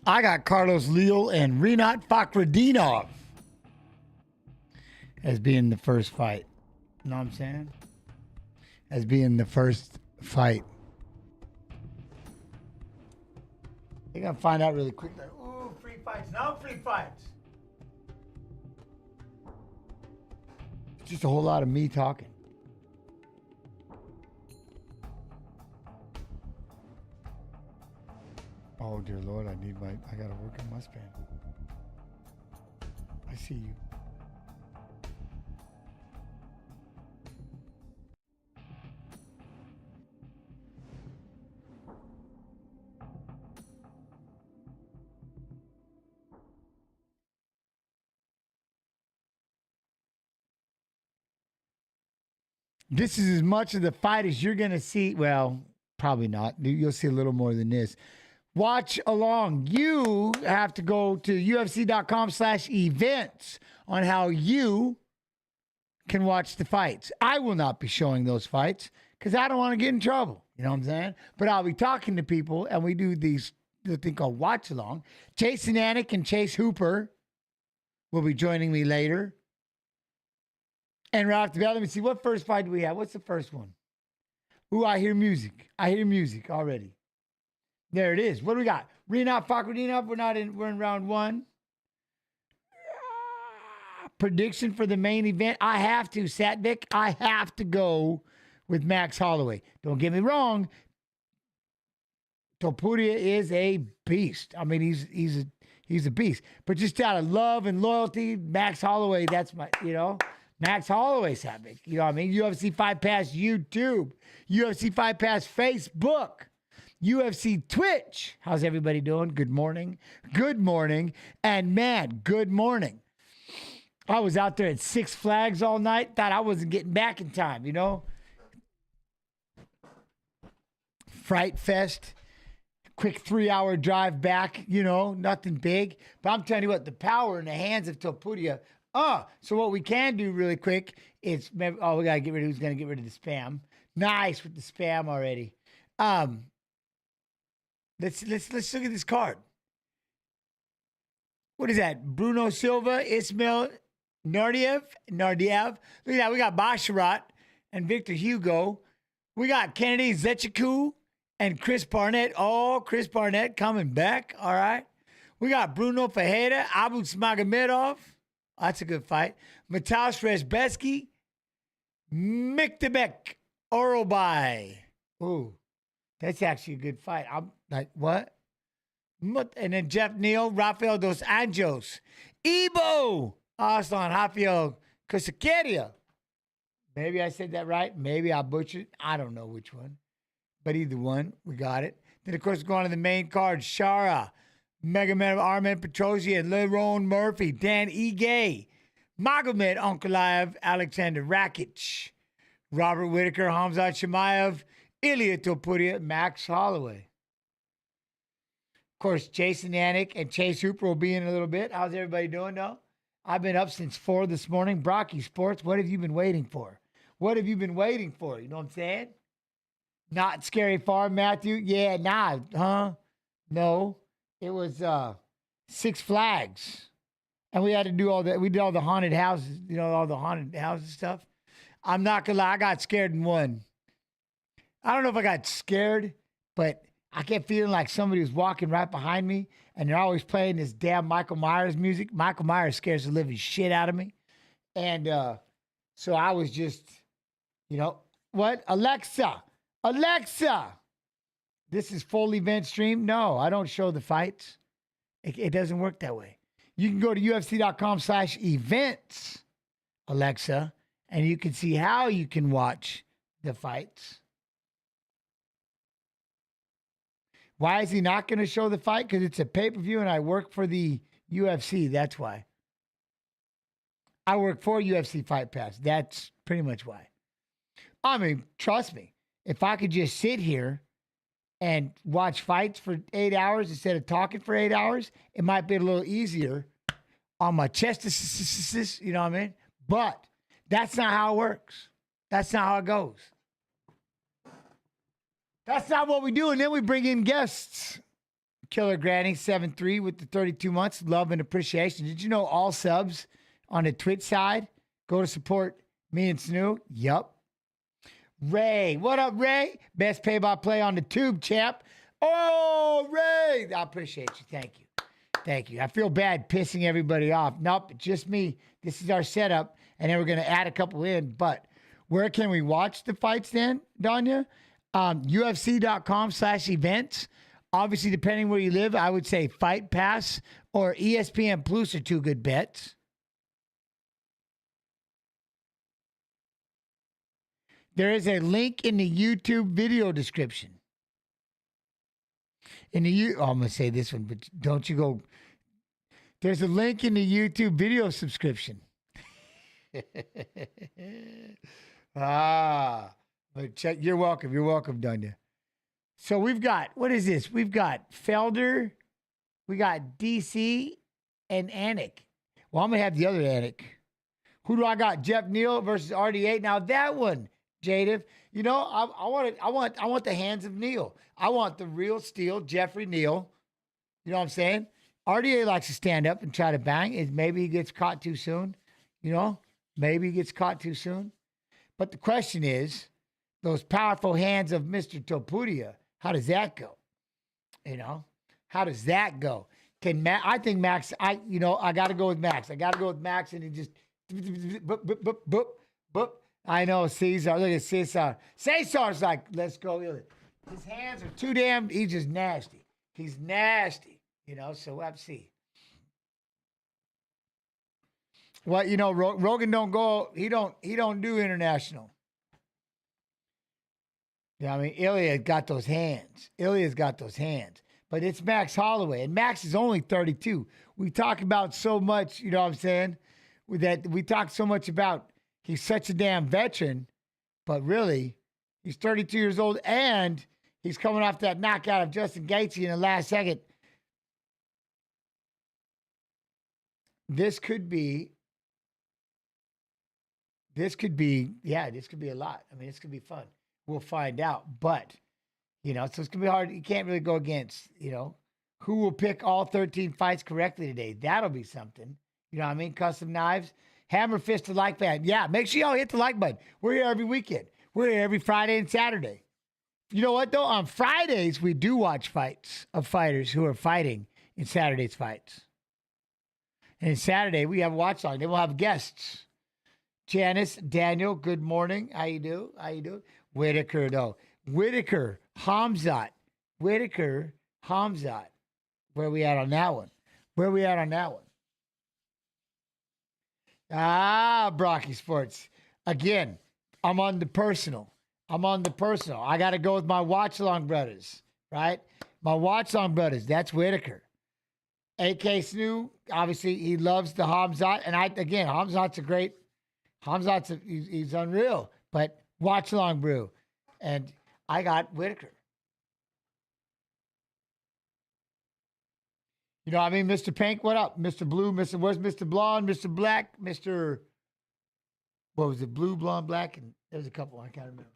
I got Carlos Leal and Rinat Fakhretdinov as being the first fight. You know what I'm saying? As being the first fight. You're going to find out really quick. Like, ooh, free fights. No free fights. It's just a whole lot of me talking. Oh, dear Lord, I got to work on my span. I see you. This is as much of the fight as you're going to see. Well, probably not. You'll see a little more than this. Watch along. You have to go to UFC.com/events on how you can watch the fights. I will not be showing those fights because I don't want to get in trouble. You know what I'm saying? But I'll be talking to people, and we do the thing called watch along. Jason Anic and Chase Hooper will be joining me later. And right off the bat, let me see. What first fight do we have? What's the first one? Ooh, I hear music. I hear music already. There it is. What do we got? Rinat Fakhretdinov. We're in round one. Prediction for the main event. I have to, Satvik. I have to go with Max Holloway. Don't get me wrong. Topuria is a beast. I mean, he's a beast. But just out of love and loyalty, Max Holloway, that's my, Max Holloway, Satvik. You know what I mean? UFC Fight Pass YouTube. UFC Fight Pass Facebook. UFC Twitch. How's everybody doing? Good morning. Good morning. And man, good morning. I was out there at Six Flags all night. Thought I wasn't getting back in time, Fright Fest. Quick 3-hour drive back, nothing big. But I'm telling you what, the power in the hands of Topuria. So what we can do really quick is, we got to get rid of, who's going to get rid of the spam. Nice with the spam already. Let's look at this card. What is that? Bruno, Silva, Ismail, Naurdiev. Look at that. We got Basharat and Victor Hugo. We got Kennedy, Nzechukwu, and Chris Barnett. Oh, Chris Barnett coming back. All right. We got Bruno Fajeda, Abu Magomedov. That's a good fight. Mataus Rezbeski, Miktebek, Orobai. Ooh. That's actually a good fight. I'm like, what? And then Geoff Neal, Rafael dos Anjos, Ibo, Aslan, Rafael Kosakeria. Maybe I said that right. Maybe I butchered. I don't know which one. But either one, we got it. Then, of course, going to the main card, Shara, Magomedov, Armen Petrosyan, Lerone Murphy, Dan Ige, Magomed Ankalaev, Alexander Rakic, Robert Whittaker, Hamzat Chimaev, Ilia Topuria, Max Holloway. Of course, Jason Anic and Chase Hooper will be in a little bit. How's everybody doing, though? I've been up since 4 this morning. Brocky Sports, what have you been waiting for? What have you been waiting for? You know what I'm saying? Not Scary Farm, Matthew? Yeah, nah, huh? No. It was Six Flags. And we had to do all that. We did all the haunted houses, all the haunted houses stuff. I'm not going to lie. I got scared in one. I don't know if I got scared, but I kept feeling like somebody was walking right behind me, and they're always playing this damn Michael Myers music. Michael Myers scares the living shit out of me. And so I was just, what? Alexa, this is full event stream? No, I don't show the fights. It doesn't work that way. You can go to UFC.com/events, Alexa, and you can see how you can watch the fights. Why is he not going to show the fight? Because it's a pay-per-view and I work for the UFC. That's why. I work for UFC Fight Pass. That's pretty much why. I mean, trust me. If I could just sit here and watch fights for 8 hours instead of talking for 8 hours, it might be a little easier on my chest. You know what I mean? But that's not how it works. That's not how it goes. That's not what we do. And then we bring in guests Killer Granny 7-3 with the 32 months. Love and appreciation. Did you know all subs on the Twitch side go to support me and Snoo? Yup. Ray. What up, Ray? Best pay-by-play on the tube, champ. Oh, Ray. I appreciate you. Thank you. Thank you. I feel bad pissing everybody off. Nope, just me. This is our setup, and then we're going to add a couple in. But where can we watch the fights then, Danya? UFC.com/events. Obviously, depending where you live, I would say Fight Pass or ESPN Plus are two good bets. There is a link in the YouTube video description. I'm going to say this one, but don't you go. There's a link in the YouTube video subscription. But check. You're welcome. You're welcome, Dunya. So we've got, what is this? We've got Felder, we got DC, and Anik. Well, I'm going to have the other Anik. Who do I got? Jeff Neal versus RD8. Now that one, Jadif, you know, I want the hands of Neal. I want the real steel Jeffrey Neal. You know what I'm saying? RDA likes to stand up and try to bang. Maybe he gets caught too soon. You know, maybe he gets caught too soon. But the question is, those powerful hands of Mr. Topuria, how does that go? You know, how does that go? I think Max, I got to go with Max. I got to go with Max, and he just, boop, boop, boop, boop, boop. I know Cesar. Look at Cesar. Cesar's like, let's go. His hands are too damn, he's just nasty. He's nasty, you know, so we'll have to see. Well, you know, Rogan don't go, he don't do international. Yeah, I mean, Ilia's got those hands. But it's Max Holloway, and Max is only 32. We talk about so much, you know what I'm saying? That we talk so much about he's such a damn veteran, but really, he's 32 years old, and he's coming off that knockout of Justin Gaethje in the last second. This could be a lot. I mean, this could be fun. We'll find out. But, you know, so it's going to be hard. You can't really go against, you know, who will pick all 13 fights correctly today. That'll be something. You know what I mean? Custom Knives. Hammer fist to like button. Yeah, make sure y'all hit the like button. We're here every weekend. We're here every Friday and Saturday. You know what, though? On Fridays, we do watch fights of fighters who are fighting in Saturday's fights. And Saturday, we have a watch along. Then we'll have guests. Janice, Daniel, good morning. How you do? Whittaker, though. Whittaker, Hamzat. Where we at on that one? Brocky Sports. Again, I'm on the personal. I got to go with my watch-along brothers, right? My watch-along brothers. That's Whittaker. AK Snoo, obviously, he loves the Hamzat. And Hamzat's he's unreal. But watch-along brew. And I got Whittaker. You know what I mean? Mr. Pink, what up? Mr. Blue, where's Mr. Blonde, Mr. Black, what was it? Blue, blonde, black, and there's a couple, I can't remember.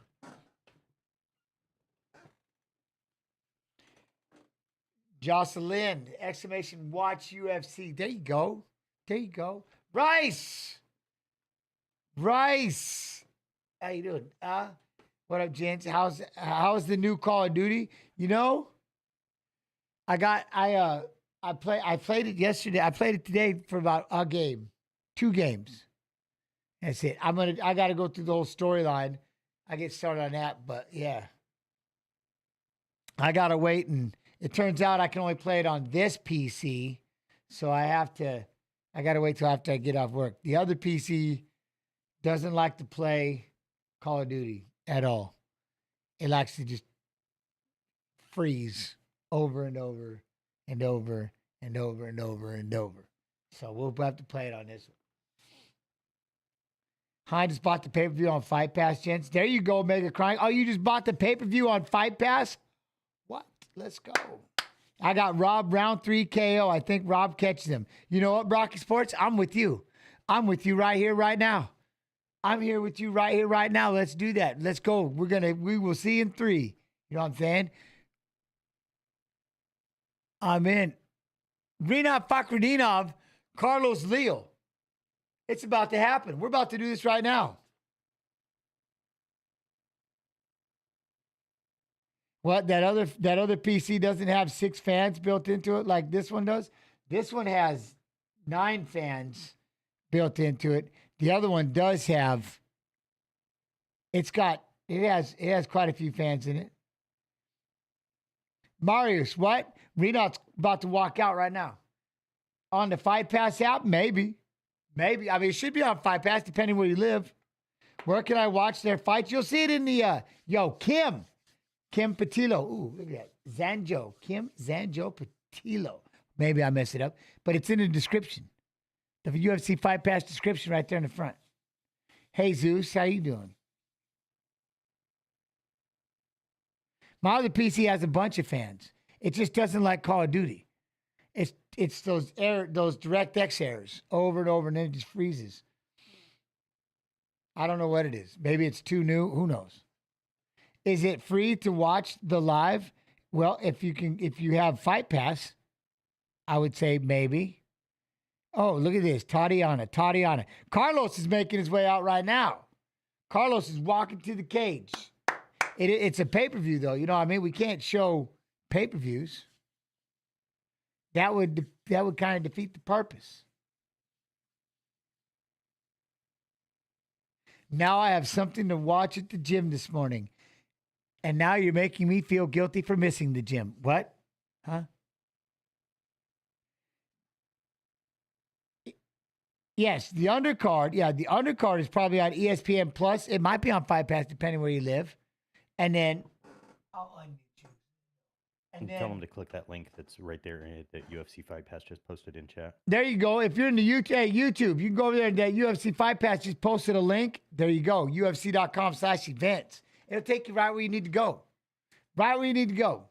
Jocelyn, exclamation, watch UFC. There you go. Rice. How you doing? What up, gents? How's the new Call of Duty? You know, I played it yesterday. I played it today for about a game, 2 games. That's it. I got to go through the whole storyline. I get started on that, but yeah, I got to wait. And it turns out I can only play it on this PC. So I got to wait till after I get off work. The other PC doesn't like to play Call of Duty at all. It likes to just freeze over and over and over and over and over and over. So we'll have to play it on this one. I just bought the pay-per-view on Fight Pass, gents. There you go, Mega Crying. Oh, you just bought the pay-per-view on Fight Pass? What? Let's go. I got Rob round 3 KO. I think Rob catches him. You know what, Brocky Sports? I'm with you. I'm with you right here, right now. I'm here with you right here, right now. Let's do that. Let's go. We will see in 3. You know what I'm saying? I'm in. Rinat Fakhretdinov, Carlos Leal. It's about to happen. We're about to do this right now. What, that other PC doesn't have 6 fans built into it like this one does? This one has 9 fans built into it. The other one does have, it has quite a few fans in it. Marius, what? Renat's about to walk out right now. On the Fight Pass app? Maybe. Maybe. I mean, it should be on Fight Pass depending where you live. Where can I watch their fights? You'll see it in the, Kim Patillo. Ooh, look at that. Kim Zanjo Patillo. Maybe I messed it up, but it's in the description. The UFC Fight Pass description right there in the front. Hey, Zeus, how you doing? My other PC has a bunch of fans. It just doesn't like Call of Duty. It's those DirectX errors over and over, and then it just freezes. I don't know what it is. Maybe it's too new. Who knows? Is it free to watch the live? Well, if you have Fight Pass, I would say maybe. Oh, look at this. Tatiana. Carlos is making his way out right now. Carlos is walking to the cage. It's a pay-per-view, though. You know what I mean? We can't show pay-per-views. That would kind of defeat the purpose. Now I have something to watch at the gym this morning. And now you're making me feel guilty for missing the gym. What? Huh? Yes, the undercard. Yeah, the undercard is probably on ESPN Plus. It might be on Fight Pass, depending where you live. And then I'll unmute you. And tell them to click that link that's right there that UFC Fight Pass just posted in chat. There you go. If you're in the UK, YouTube, you can go over there and that UFC Fight Pass just posted a link. There you go. UFC.com/events. It'll take you right where you need to go. Right where you need to go.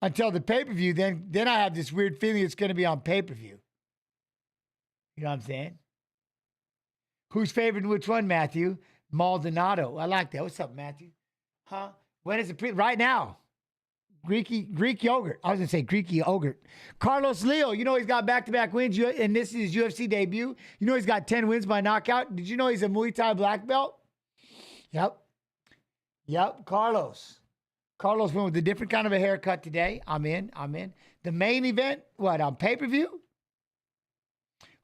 Until the pay-per-view, then I have this weird feeling it's going to be on pay-per-view. You know what I'm saying? Who's favored which one, Matthew? Maldonado. I like that. What's up, Matthew? Huh? When is it? Right now. Greek yogurt. I was going to say Greek yogurt. Carlos Leal. You know he's got back-to-back wins, and this is his UFC debut. You know he's got 10 wins by knockout. Did you know he's a Muay Thai black belt? Yep. Carlos went with a different kind of a haircut today. I'm in. The main event, what, on pay-per-view?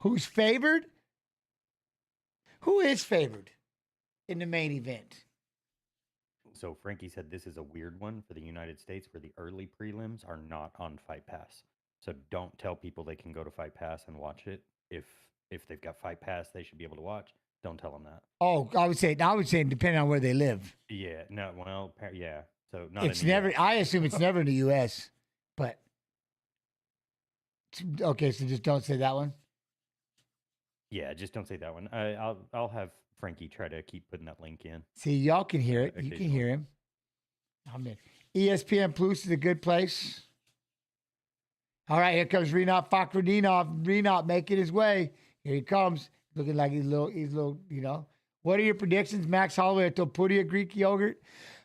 Who's favored? Who is favored in the main event? So Frankie said this is a weird one for the United States where the early prelims are not on Fight Pass. So don't tell people they can go to Fight Pass and watch it. If they've got Fight Pass, they should be able to watch. Don't tell them that. Oh, I would say depending on where they live. Yeah, no, well, yeah. So not. It's never. I assume it's never in the U.S. But okay, so just don't say that one. Yeah, just don't say that one. I'll have Frankie try to keep putting that link in. See, y'all can hear it. You can hear him. I'm in. ESPN Plus is a good place. All right, here comes Rinat Fakhretdinov. Rinat making his way. Here he comes. Looking like he's little, you know. What are your predictions? Max Holloway or Topuria Greek yogurt?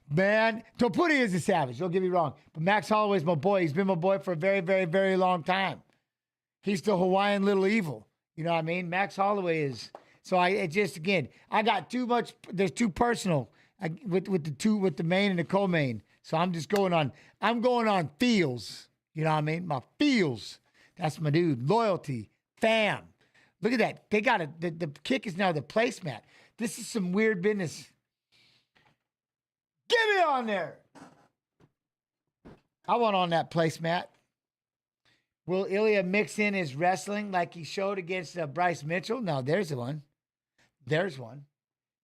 Man, Topuria is a savage. Don't get me wrong. But Max Holloway's my boy. He's been my boy for a very, very, very long time. He's the Hawaiian little evil. You know what I mean? Max Holloway is. So I got too much. There's too personal with the main and the co-main. So I'm just going on feels. You know what I mean? My feels. That's my dude. Loyalty. Fam. Look at that. They got the kick is now the placemat. This is some weird business. Get me on there. I want on that placemat. Will Ilia mix in his wrestling like he showed against Bryce Mitchell? No, there's one.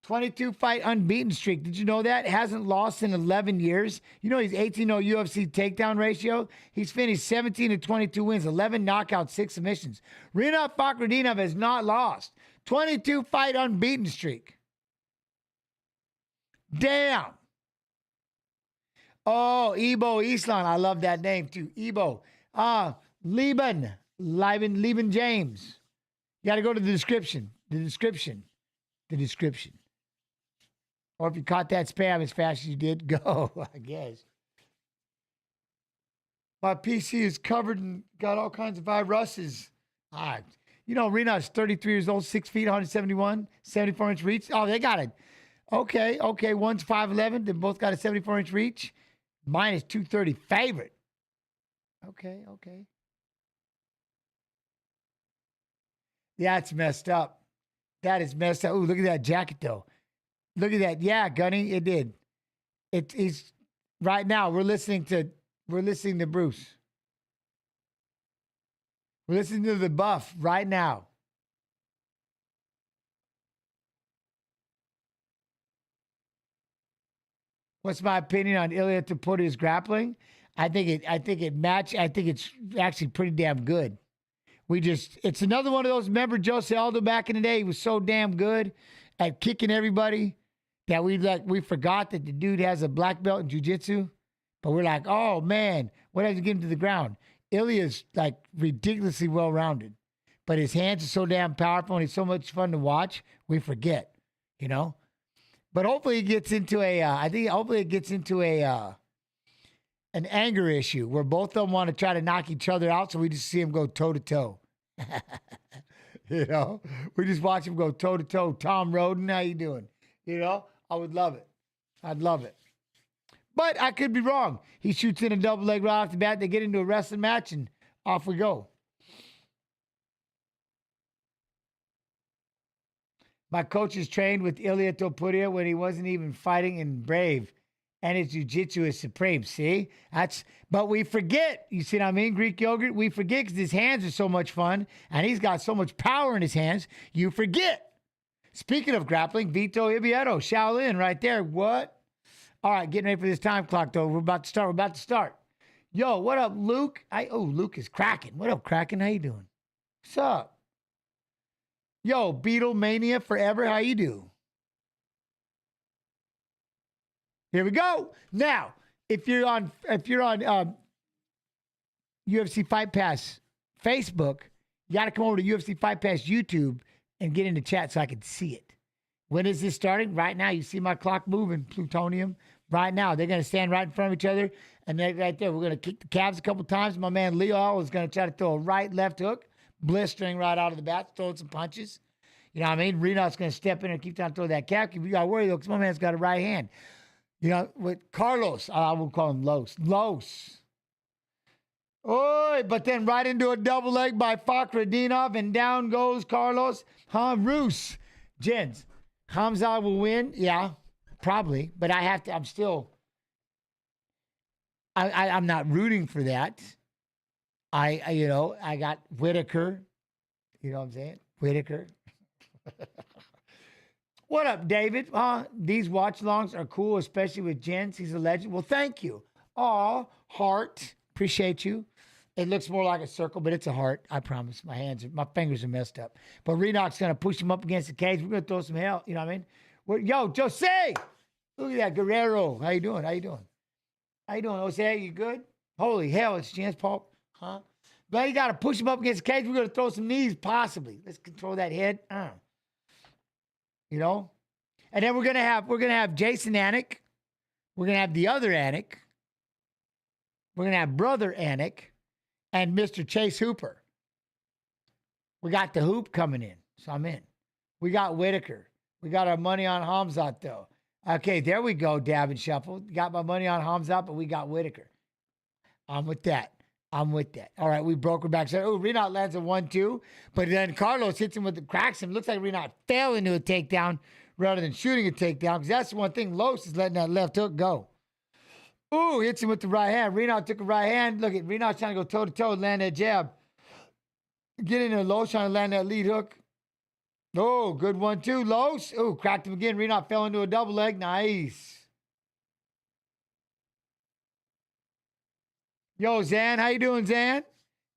22-fight unbeaten streak. Did you know that? Hasn't lost in 11 years. You know he's 18-0 UFC takedown ratio. He's finished 17-22 wins, 11 knockouts, 6 submissions. Rinat Fakhretdinov has not lost. 22-fight unbeaten streak. Damn. Oh, Ebo Islan. I love that name too. Ebo. Lieben James. You got to go to the description. The description. Or if you caught that spam as fast as you did, go, I guess. My PC is covered and got all kinds of viruses. Ah, you know, Rinat's 33 years old, 6 feet, 171, 74-inch reach. Oh, they got it. Okay. One's 5'11". They both got a 74-inch reach. Mine is 230 favorite. Okay. Yeah, it's messed up. That is messed up. Ooh, look at that jacket, though. Look at that. Yeah, Gunny, it did. It's right now. We're listening to Bruce. We're listening to the buff right now. What's my opinion on Ilia Topuria's grappling? I think it's actually pretty damn good. It's another one of those. Remember Jose Aldo back in the day? He was so damn good at kicking everybody that we forgot that the dude has a black belt in jiu-jitsu. But we're like, oh man, what has to get him to the ground? Ilia's like ridiculously well-rounded, but his hands are so damn powerful and he's so much fun to watch. We forget, you know. But hopefully it gets into an anger issue where both of them want to try to knock each other out, so we just see them go toe to toe. You know, we just watch them go toe to toe. Tom Roden, how you doing? You know, I would love it. I'd love it. But I could be wrong. He shoots in a double leg right off the bat. They get into a wrestling match, and off we go. My coach is trained with Ilia Topuria when he wasn't even fighting in Brave, and his jiu-jitsu is supreme. See? But we forget. You see what I mean? Greek yogurt, we forget because his hands are so much fun, and he's got so much power in his hands, you forget. Speaking of grappling, Vito Ibieto, Shaolin right there. What? All right, getting ready for this time clock, though. We're about to start. Yo, what up, Luke? Luke is cracking. What up, cracking? How you doing? What's up? Yo, Beatlemania Forever. How you do? Here we go. Now, if you're on UFC Fight Pass Facebook, you got to come over to UFC Fight Pass YouTube and get in the chat so I can see it. When is this starting? Right now. You see my clock moving, plutonium. Right now. They're going to stand right in front of each other. And then right there, we're going to kick the calves a couple times. My man Leal is going to try to throw a right, left hook, blistering right out of the bat, throwing some punches. You know what I mean? Renat's going to step in and keep trying to throw that calf. You got to worry, though, because my man's got a right hand. You know, with Carlos, I will call him Los. Oh, but then right into a double leg by Fakhretdinov, and down goes Carlos. Roos. Jens, Hamza will win. Yeah, probably. But I'm not rooting for that. I got Whittaker. You know what I'm saying? Whittaker. What up, David? These watch-alongs are cool, especially with Jens. He's a legend. Well, thank you. Aw, heart. Appreciate you. It looks more like a circle, but it's a heart. I promise. My fingers are messed up. But Renat's going to push him up against the cage. We're going to throw some hell. You know what I mean? Yo, Jose! Look at that, Guerrero. How you doing, Jose? You good? Holy hell, it's Jens Paul. Huh? But you got to push him up against the cage. We're going to throw some knees, possibly. Let's control that head. You know? And then we're gonna have Jason Anik. We're gonna have the other Anik. We're gonna have brother Anik and Mr. Chase Hooper. We got the hoop coming in, so I'm in. We got Whittaker. We got our money on Hamzat, though. Okay, there we go, dab and shuffle. Got my money on Hamzat, but we got Whittaker. I'm with that. All right, we broke her back. So, Rinat lands a 1-2, but then Carlos hits him with the cracks him. Looks like Rinat fell into a takedown rather than shooting a takedown, because that's the one thing. Los is letting that left hook go. Ooh, hits him with the right hand. Rinat took a right hand. Look at Rinat trying to go toe-to-toe, land that jab. Get in there, Los, trying to land that lead hook. Oh, good 1-2, Los. Oh, cracked him again. Rinat fell into a double leg. Nice. Yo, Zan, how you doing, Zan?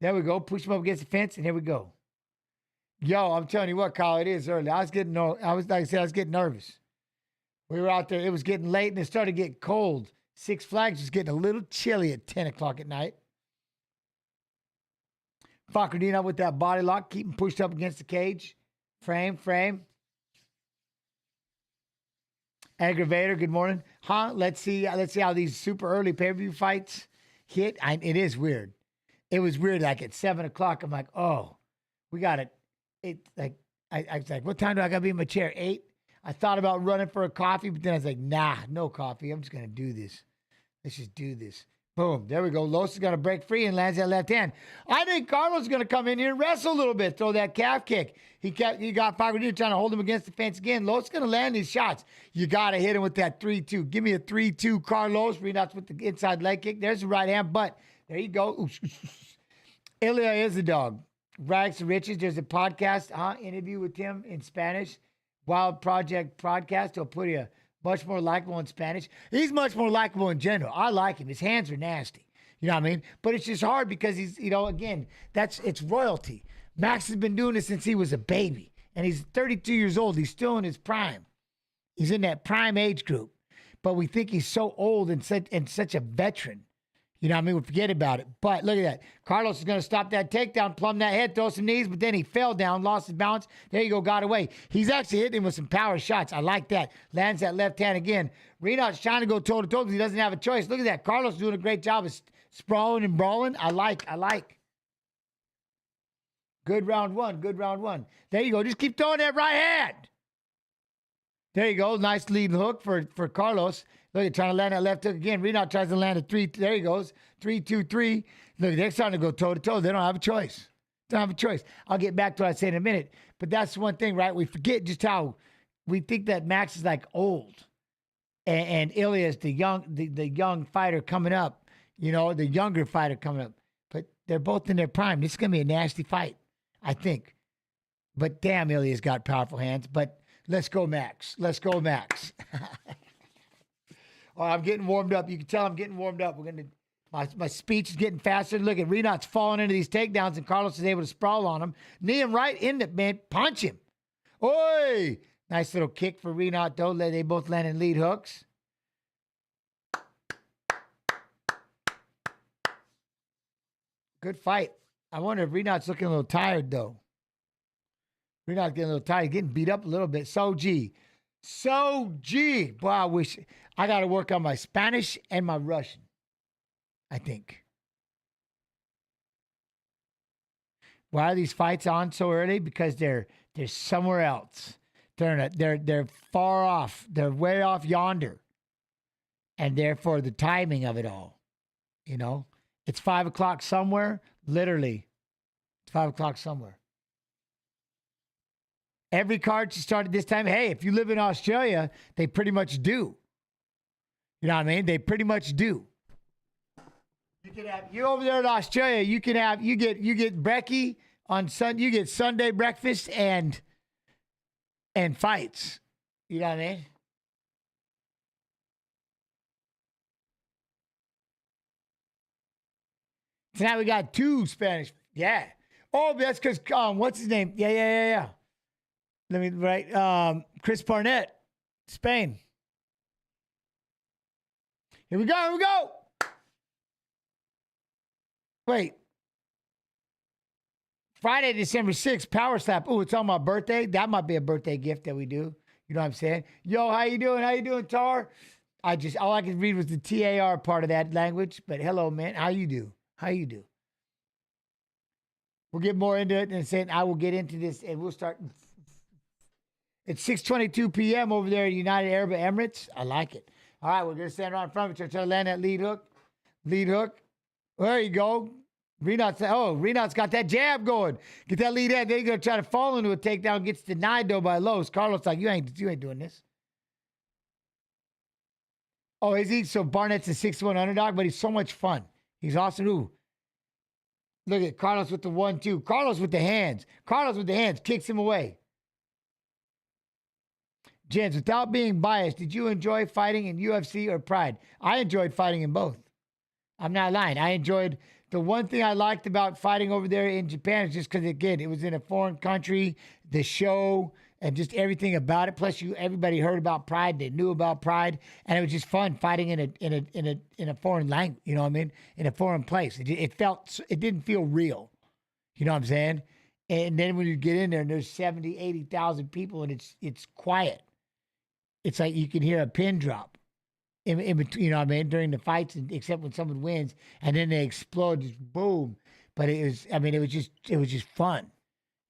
There we go. Push him up against the fence, and here we go. Yo, I'm telling you what, Kyle, it is early. I was getting nervous. We were out there. It was getting late, and it started getting cold. Six Flags was getting a little chilly at 10 o'clock at night. Fakhretdinov with that body lock, keep him pushed up against the cage. Frame. Aggravator, good morning. Let's see how these super early pay-per-view fights hit. It is weird. It was weird. Like at 7 o'clock, I'm like, oh, we got it. I was like, what time do I got to be in my chair? 8. I thought about running for a coffee, but then I was like, nah, no coffee. I'm just going to do this. Let's just do this. Boom. There we go. Los is going to break free and lands that left hand. I think Carlos is going to come in here and wrestle a little bit, throw that calf kick. He got Fakhretdinov trying to hold him against the fence again. Los is going to land these shots. You got to hit him with that 3-2. Give me a 3-2, Carlos. Rinat's with the inside leg kick. There's the right hand, but there you go. Ilia is a dog. Rags to Riches. There's a podcast, interview with him in Spanish. Wild Project podcast. Topuria. Much more likable in Spanish. He's much more likable in general. I like him. His hands are nasty. You know what I mean? But it's just hard because he's, again, it's royalty. Max has been doing this since he was a baby. And he's 32 years old. He's still in his prime. He's in that prime age group. But we think he's so old and such a veteran. You know what I mean? We forget about it. But look at that. Carlos is going to stop that takedown, plumb that head, throw some knees, but then he fell down, lost his balance. There you go, got away. He's actually hitting him with some power shots. I like that. Lands that left hand again. Rinat's trying to go toe-to-toe because he doesn't have a choice. Look at that. Carlos doing a great job of sprawling and brawling. I like. Good round one. Good round one. There you go. Just keep throwing that right hand. There you go. Nice lead hook for Carlos. Look, he's trying to land that left hook again. Rinat tries to land a 3. There he goes. 3-2-3. Look, they're starting to go toe-to-toe. They don't have a choice. I'll get back to what I said in a minute. But that's one thing, right? We forget just how we think that Max is like old. And Ilia is the young fighter coming up. The younger fighter coming up. But they're both in their prime. This is going to be a nasty fight, I think. But damn, Ilia's got powerful hands. But let's go, Max. Oh, I'm getting warmed up. You can tell I'm getting warmed up. My speech is getting faster. Look at Rinat's falling into these takedowns, and Carlos is able to sprawl on him. Knee him right in the man. Punch him. Oi! Nice little kick for Rinat, though. They both land in lead hooks. Good fight. I wonder if Rinat's looking a little tired, though. Rinat's getting a little tired. Getting beat up a little bit. So G. Boy, I wish I got to work on my Spanish and my Russian, I think. Why are these fights on so early? Because they're somewhere else. They're far off. They're way off yonder. And therefore the timing of it all. It's 5 o'clock somewhere. Literally. It's 5 o'clock somewhere. Every card should start at this time. Hey, if you live in Australia, they pretty much do. You know what I mean? They pretty much do. You over there in Australia, you get brekkie on Sunday. You get Sunday breakfast and fights. You know what I mean? Tonight we got 2 Spanish. Yeah. Oh, that's because what's his name? Yeah. Let me write. Chris Barnett, Spain. Here we go. Wait. Friday, December 6th, Power Slap. Oh, it's on my birthday. That might be a birthday gift that we do. You know what I'm saying? Yo, how you doing, Tar? All I could read was the TAR part of that language. But hello, man. How you do? We'll get more into it and saying I will get into this and we'll start. It's 6:22 p.m. over there at United Arab Emirates. I like it. All right, we're going to stand around in front of each other, try to land that lead hook. There you go. Rinat's got that jab going. Get that lead head. Then he's going to try to fall into a takedown. Gets denied, though, by Los. Carlos like, you ain't doing this. Oh, is he? So Barnett's a 6-1 underdog, but he's so much fun. He's awesome. Ooh. Look at Carlos with the 1-2. Carlos with the hands. Kicks him away. Jens, without being biased, did you enjoy fighting in UFC or Pride? I enjoyed fighting in both. I'm not lying. I enjoyed the one thing I liked about fighting over there in Japan is just because, again, it was in a foreign country, the show, and just everything about it. Plus, everybody heard about Pride. They knew about Pride, and it was just fun fighting in a foreign language. You know what I mean? In a foreign place. It didn't feel real. You know what I'm saying? And then when you get in there, and there's 70, 80,000 people, and it's quiet. It's like you can hear a pin drop. in between, you know what I mean, during the fights, except when someone wins, and then they explode, just boom. But it was, I mean, it was just fun.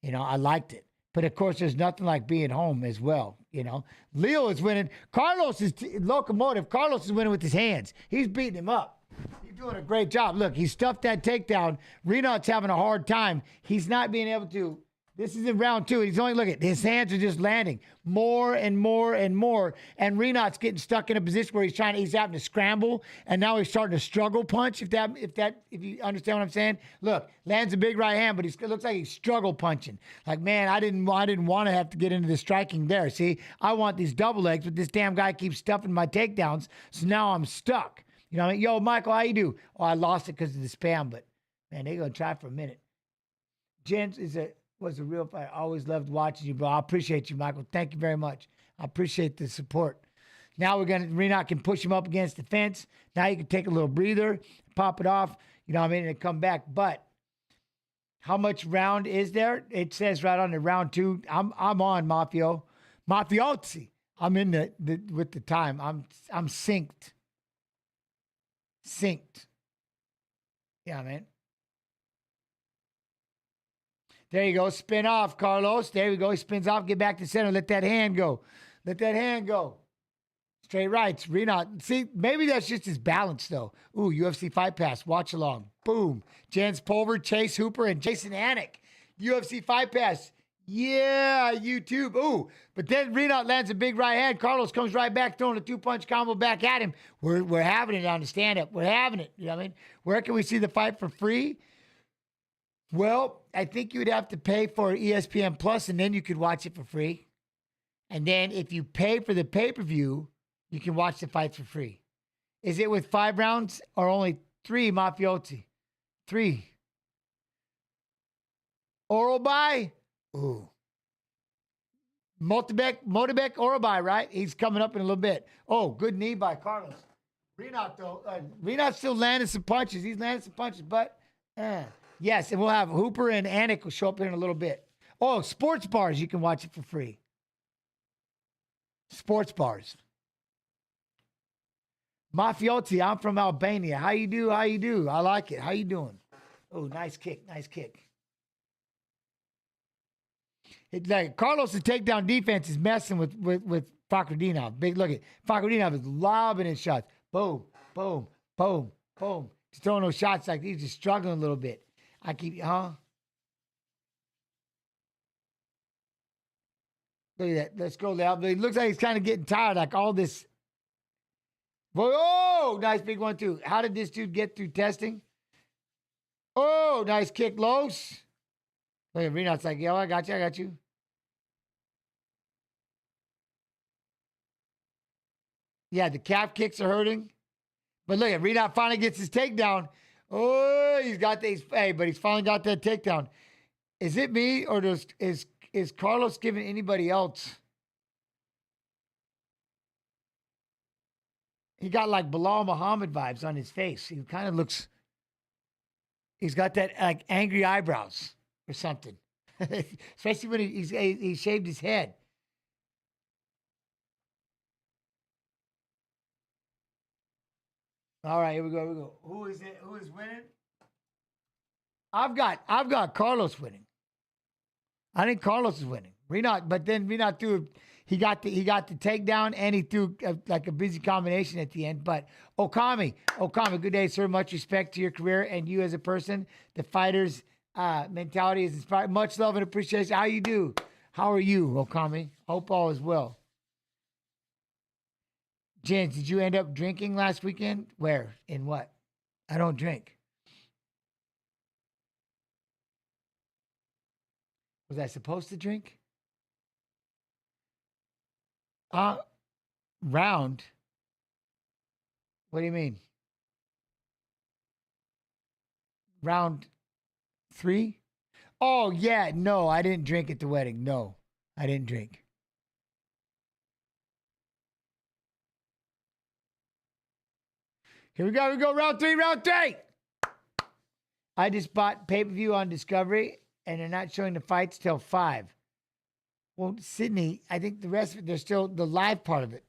You know, I liked it. But of course, there's nothing like being home as well. You know, Leal is winning. Carlos is locomotive. Carlos is winning with his hands. He's beating him up. He's doing a great job. Look, he stuffed that takedown. Rinat's having a hard time. He's not being able to. This is in round 2. He's only, look at his hands are just landing more and more and more. And Rinat's getting stuck in a position where he's having to scramble. And now he's starting to struggle punch. If you understand what I'm saying, look, lands a big right hand, but it looks like he's struggle punching. Like, man, I didn't want to have to get into the striking there. See, I want these double legs, but this damn guy keeps stuffing my takedowns. So now I'm stuck. You know what I mean? Yo, Michael, how you do? Oh, I lost it because of the spam, but man, they're going to try for a minute. Jens was a real fight. I always loved watching you, bro. I appreciate you, Michael. Thank you very much. I appreciate the support. Now Rinat can push him up against the fence. Now you can take a little breather, pop it off, you know what I mean, and come back. But how much round is there? It says right on the round 2. I'm on Mafiosi. I'm in the with the time. I'm synced. Yeah, man. There you go. Spin off, Carlos. There we go. He spins off. Get back to center. Let that hand go. Straight rights. Rinat. See, maybe that's just his balance, though. Ooh, UFC Fight Pass. Watch along. Boom. Jens Pulver, Chase Hooper, and Jason Anik. UFC Fight Pass. Yeah, YouTube. Ooh, but then Rinat lands a big right hand. Carlos comes right back, throwing a 2-punch combo back at him. We're having it on the stand-up. We're having it. You know what I mean? Where can we see the fight for free? Well, I think you would have to pay for ESPN Plus, and then you could watch it for free. And then if you pay for the pay-per-view, you can watch the fights for free. Is it with 5 rounds or only 3, Mafiosi? 3. Oral by? Ooh. Motobec Oral by, right? He's coming up in a little bit. Oh, good knee by Carlos. Rinat, though. Rinat's still landing some punches. He's landing some punches, but... Yes, and we'll have Hooper and Anik will show up here in a little bit. Oh, sports bars, you can watch it for free. Sports bars. Mafiosi, I'm from Albania. How you do? I like it. How you doing? Oh, nice kick. It's like Carlos' takedown defense is messing with Fakhretdinov. Big look at Fakhretdinov is lobbing his shots. Boom, boom, boom, boom. He's throwing those shots like he's just struggling a little bit. I keep, Look at that. Let's go, Leal. It looks like he's kind of getting tired, like all this. Whoa, nice big one, too. How did this dude get through testing? Oh, nice kick, Los. Look at Rinat's like, yo, I got you. Yeah, the calf kicks are hurting. But look at Rinat finally gets his takedown. Oh, he's got these. Hey, but he's finally got that takedown. Is it me or is Carlos giving anybody else? He got like Bilal Muhammad vibes on his face. He kind of looks. He's got that like angry eyebrows or something, especially when he shaved his head. All right, here we go. Who is it? Who is winning? I've got Carlos winning. I think Carlos is winning. Rinat threw. He got the takedown and he threw like a busy combination at the end. But Okami, good day, sir. Much respect to your career and you as a person. The fighter's mentality is inspired. Much love and appreciation. How you do? How are you, Okami? Hope all is well. Jens, did you end up drinking last weekend? Where? In what? I don't drink. Was I supposed to drink? Round? What do you mean? Round 3? Oh, yeah. No, I didn't drink at the wedding. No, I didn't drink. Here we go. Round three. I just bought pay-per-view on Discovery, and they're not showing the fights till 5. Well, Sydney, I think the rest of it, there's still the live part of it.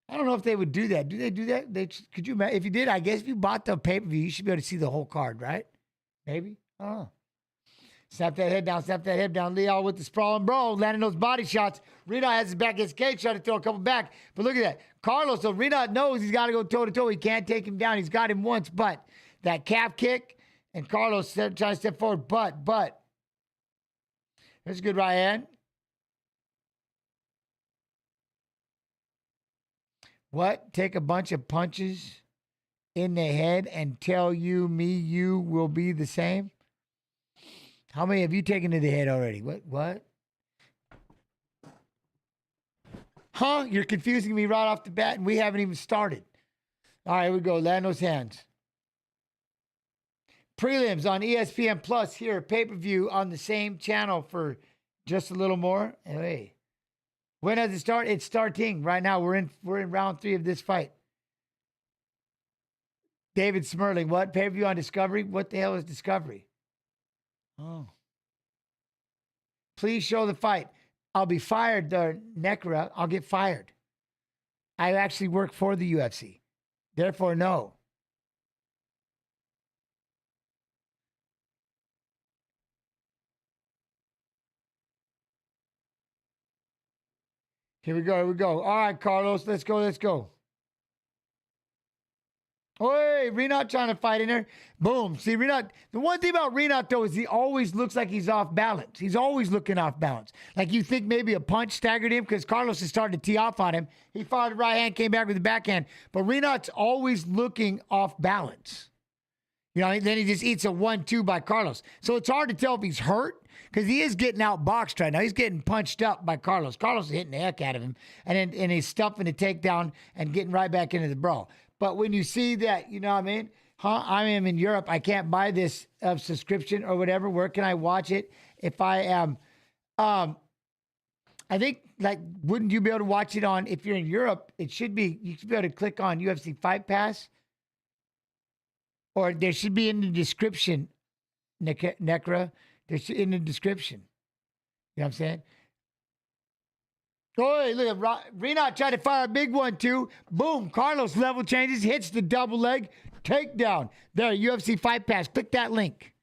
I don't know if they would do that. Do they do that? Could you imagine? If you did, I guess if you bought the pay-per-view, you should be able to see the whole card, right? Maybe. I don't know. Snap that head down, snap that head down. Leal with the sprawl and brawl, landing those body shots. Rinat has his back against cage, trying to throw a couple back. But look at that. Carlos, so Rinat knows he's got to go toe-to-toe. He can't take him down. He's got him once, but that calf kick, and Carlos trying to step forward, but. There's a good right hand. What? Take a bunch of punches in the head and tell you will be the same? How many have you taken to the head already? What? Huh? You're confusing me right off the bat, and we haven't even started. All right, here we go. Land those hands. Prelims on ESPN Plus here, pay-per-view on the same channel for just a little more. Hey, when does it start? It's starting right now. We're in round 3 of this fight. David Smirling, what? Pay-per-view on Discovery? What the hell is Discovery? Oh. Please show the fight. I'll be fired, Necra. I'll get fired. I actually work for the UFC. Therefore, no. Here we go. All right, Carlos, let's go. Hey, Rinat trying to fight in there. Boom. See, Rinat, the one thing about Rinat, though, is he always looks like he's off balance. He's always looking off balance. Like you think maybe a punch staggered him because Carlos is starting to tee off on him. He fired the right hand, came back with the backhand. But Rinat's always looking off balance. You know, then he just eats a 1-2 by Carlos. So it's hard to tell if he's hurt because he is getting outboxed right now. He's getting punched up by Carlos. Carlos is hitting the heck out of him. And he's stuffing the takedown and getting right back into the brawl. But when you see that, you know what I mean? I am in Europe. I can't buy this subscription or whatever. Where can I watch it? If I am, I think, like, wouldn't you be able to watch it on, if you're in Europe, you should be able to click on UFC Fight Pass. Or there should be in the description, Necra. In the description. You know what I'm saying? Oh, look at Rinat tried to fire a big 1-2. Boom. Carlos level changes, hits the double leg, takedown. There, UFC Fight Pass. Click that link.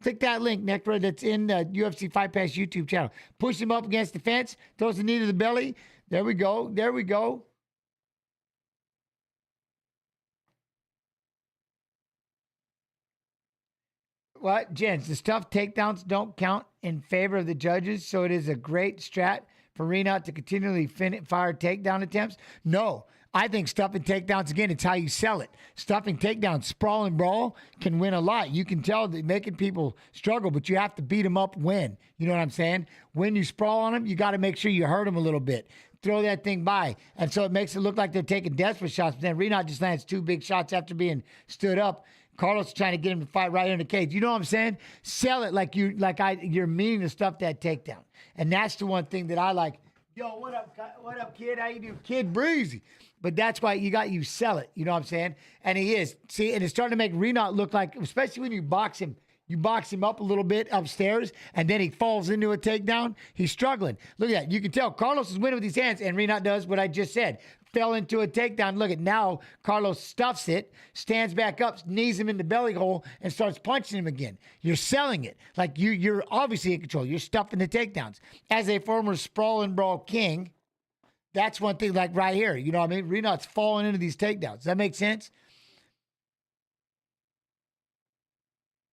Click that link, Necra, that's in the UFC Fight Pass YouTube channel. Push him up against the fence, throws the knee to the belly. There we go. What? Gents, the stuff takedowns don't count in favor of the judges, so it is a great strat for Rinat to continually fire takedown attempts? No. I think stuffing takedowns, again, it's how you sell it. Stuffing takedowns, sprawl and brawl can win a lot. You can tell that making people struggle, but you have to beat them up when. You know what I'm saying? When you sprawl on them, you got to make sure you hurt them a little bit. Throw that thing by. And so it makes it look like they're taking desperate shots. But then Rinat just lands 2 big shots after being stood up. Carlos is trying to get him to fight right in the cage. You know what I'm saying? Sell it like you're meaning to stuff that takedown. And that's the one thing that I like. Yo, what up, kid? How you do? Kid Breezy. But that's why you sell it. You know what I'm saying? And he is. See, and it's starting to make Rinat look like, especially when you box him up a little bit upstairs, and then he falls into a takedown. He's struggling. Look at that. You can tell Carlos is winning with his hands, and Rinat does what I just said. Fell into a takedown. Look at now, Carlos stuffs it, stands back up, knees him in the belly hole, and starts punching him again. You're selling it. Like you're obviously in control. You're stuffing the takedowns. As a former sprawl and brawl king, that's one thing, like right here. You know what I mean? Rinat's falling into these takedowns. Does that make sense?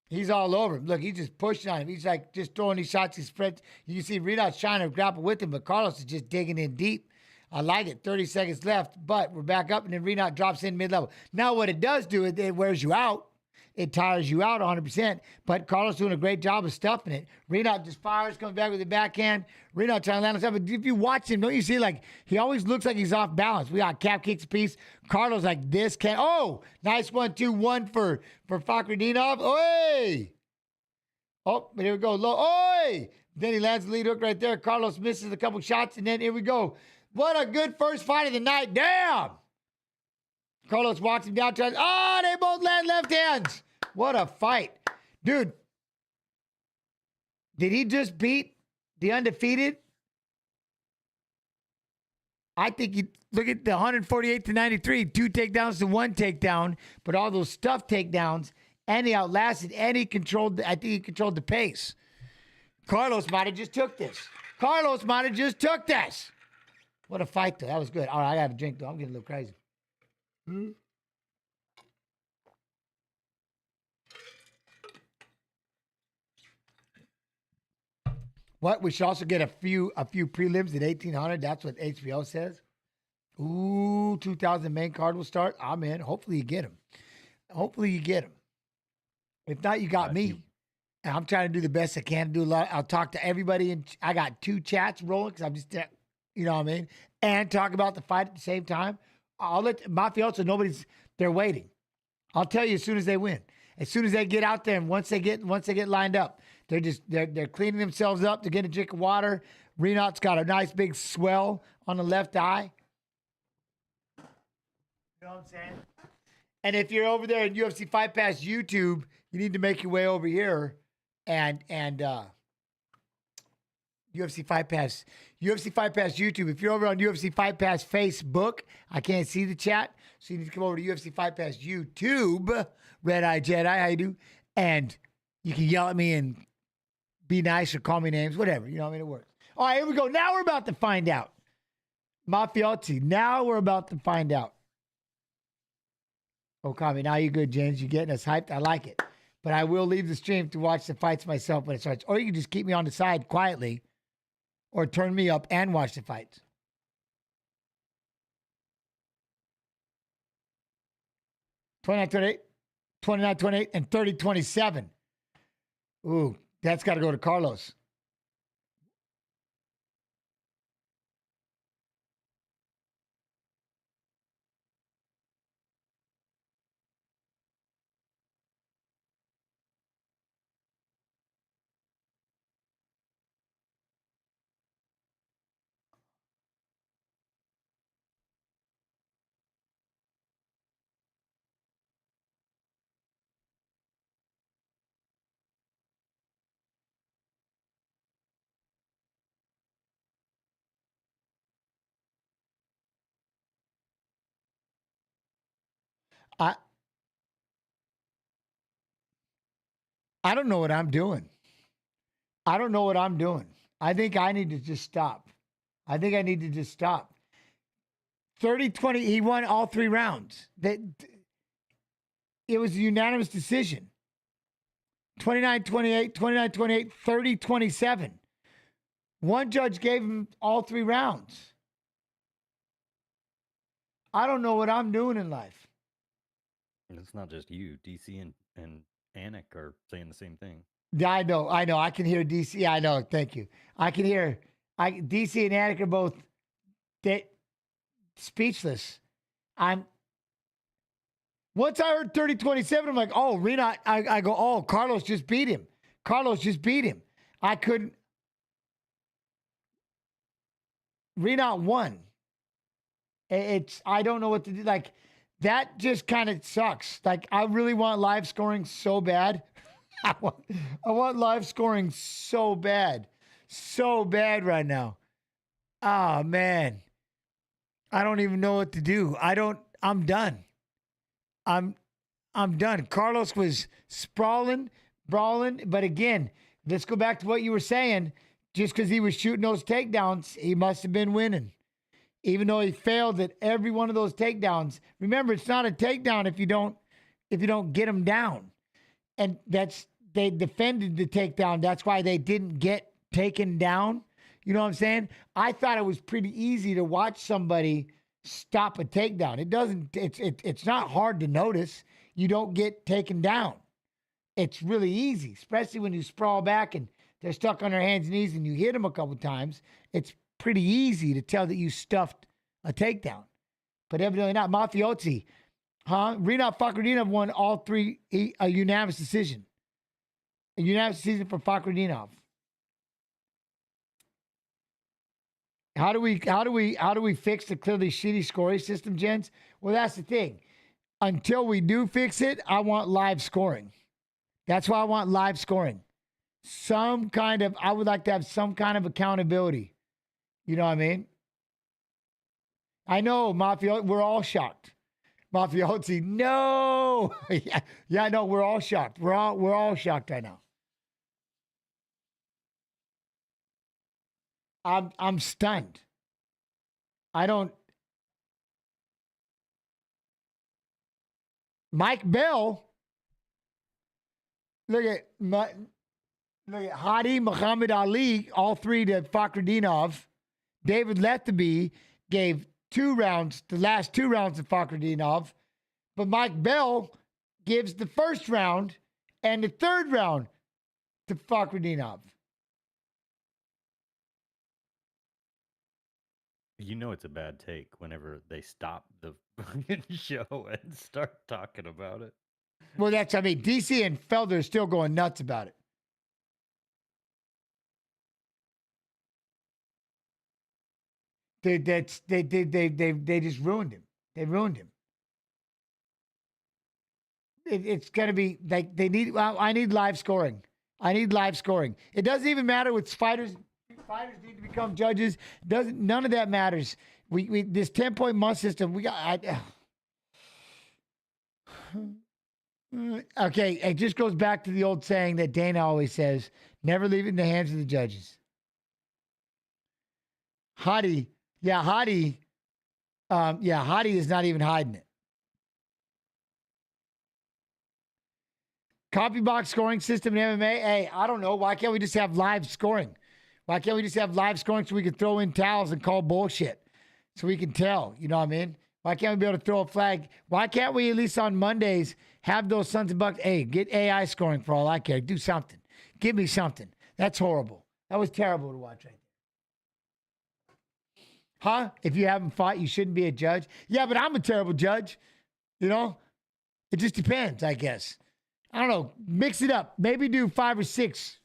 He's all over him. Look, he's just pushing on him. He's like just throwing these shots. He spreads. You can see Rinat's trying to grapple with him, but Carlos is just digging in deep. I like it. 30 seconds left, but we're back up, and then Rinat drops in mid-level. Now, what it does do is it wears you out. It tires you out 100%, but Carlos doing a great job of stuffing it. Rinat just fires, comes back with the backhand. Rinat trying to land on stuff. But if you watch him, don't you see, like, he always looks like he's off balance. We got calf kicks apiece. Carlos like this. Nice 1-2-1 for Fakhretdinov. Oi! Oh, but here we go. Low. Oi! Then he lands the lead hook right there. Carlos misses a couple shots, and then here we go. What a good first fight of the night. Damn! Carlos walks him down. They both land left hands. What a fight. Dude, did he just beat the undefeated? I think you look at the 148 to 93, 2 takedowns to 1 takedown, but all those stuff takedowns, and he outlasted, and he controlled. I think he controlled the pace. Carlos might have just took this. What a fight, though. That was good. All right, I got a drink, though. I'm getting a little crazy. What? We should also get a few prelims at 1,800. That's what HBO says. Ooh, 2,000 main card will start. I'm in. Hopefully you get him. If not, you got me. And I'm trying to do the best I can. I'll talk to everybody. And I got 2 chats rolling because I'm just, you know what I mean? And talk about the fight at the same time. I'll let Mafioso, they're waiting. I'll tell you as soon as they win. As soon as they get out there and once they get lined up, they're cleaning themselves up. They're getting a drink of water. Rinat's got a nice big swell on the left eye. You know what I'm saying? And if you're over there in UFC Fight Pass YouTube, you need to make your way over here and UFC Fight Pass YouTube. If you're over on UFC Fight Pass Facebook, I can't see the chat, so you need to come over to UFC Fight Pass YouTube. Red Eye Jedi, how you do? And you can yell at me and be nice or call me names, whatever. You know what I mean? It works. All right, here we go. Now we're about to find out. Mafiosi, now we're about to find out. Oh, call me. Now you're good, James. You're getting us hyped. I like it. But I will leave the stream to watch the fights myself when it starts. Or you can just keep me on the side quietly or turn me up and watch the fights. $29.28, and $30.27. Ooh, that's got to go to Carlos. I don't know what I'm doing. I think I need to just stop. 30-20, he won all 3 rounds. It was a unanimous decision. 29-28, 29-28, 30-27. One judge gave him all 3 rounds. I don't know what I'm doing in life. It's not just you. DC and Anik are saying the same thing. Yeah, I know. I can hear DC. Yeah, I know. Thank you. I can hear. DC and Anik are both speechless. Once I heard 30-27, I'm like, oh, Rinat. I go, oh, Carlos just beat him. I couldn't. Rinat won. I don't know what to do. Like, that just kind of sucks. Like, I really want live scoring so bad. I want live scoring so bad right now. Oh, man. I don't even know what to do. I'm done. I'm done. Carlos was sprawling, brawling. But again, let's go back to what you were saying. Just because he was shooting those takedowns, he must have been winning. Even though he failed at every one of those takedowns. Remember, it's not a takedown if you don't get him down. And they defended the takedown. That's why they didn't get taken down. You know what I'm saying? I thought it was pretty easy to watch somebody stop a takedown. It's not hard to notice. You don't get taken down. It's really easy, especially when you sprawl back and they're stuck on their hands and knees and you hit them a couple times. It's pretty easy to tell that you stuffed a takedown. But evidently not. Mafiosi, Rinat Fakhretdinov won all 3, a unanimous decision. A unanimous decision for Fakhretdinov. How do we fix the clearly shitty scoring system, gents? Well, that's the thing. Until we do fix it, I want live scoring. That's why I want live scoring. I would like to have some kind of accountability. You know what I mean? I know, Mafia. We're all shocked. Mafiosi, no. yeah, no, we're all shocked. We're all shocked right now. I'm stunned. I don't. Mike Bell. Look at Hadi, Muhammad Ali, all three to Fakhretdinov. David Lethaby gave 2 rounds, the last 2 rounds to Fakhretdinov. But Mike Bell gives the first round and the 3rd round to Fakhretdinov. You know it's a bad take whenever they stop the fucking show and start talking about it. Well, I mean, DC and Felder are still going nuts about it. They just ruined him. They ruined him. It's going to be like they need. Well, I need live scoring. I need live scoring. It doesn't even matter with fighters. Fighters need to become judges. Doesn't None of that matters. We this 10-point must system. We got. Okay, it just goes back to the old saying that Dana always says: "Never leave it in the hands of the judges." Hadi, Hadi is not even hiding it. Copy box scoring system in MMA. Hey, I don't know. Why can't we just have live scoring? Why can't we just have live scoring so we can throw in towels and call bullshit? So we can tell, you know what I mean? Why can't we be able to throw a flag? Why can't we, at least on Mondays, have those sons of bucks? Hey, get AI scoring for all I care. Do something. Give me something. That's horrible. That was terrible to watch right there. Huh? If you haven't fought, you shouldn't be a judge. Yeah, but I'm a terrible judge. You know? It just depends, I guess. I don't know. Mix it up. Maybe do 5 or 6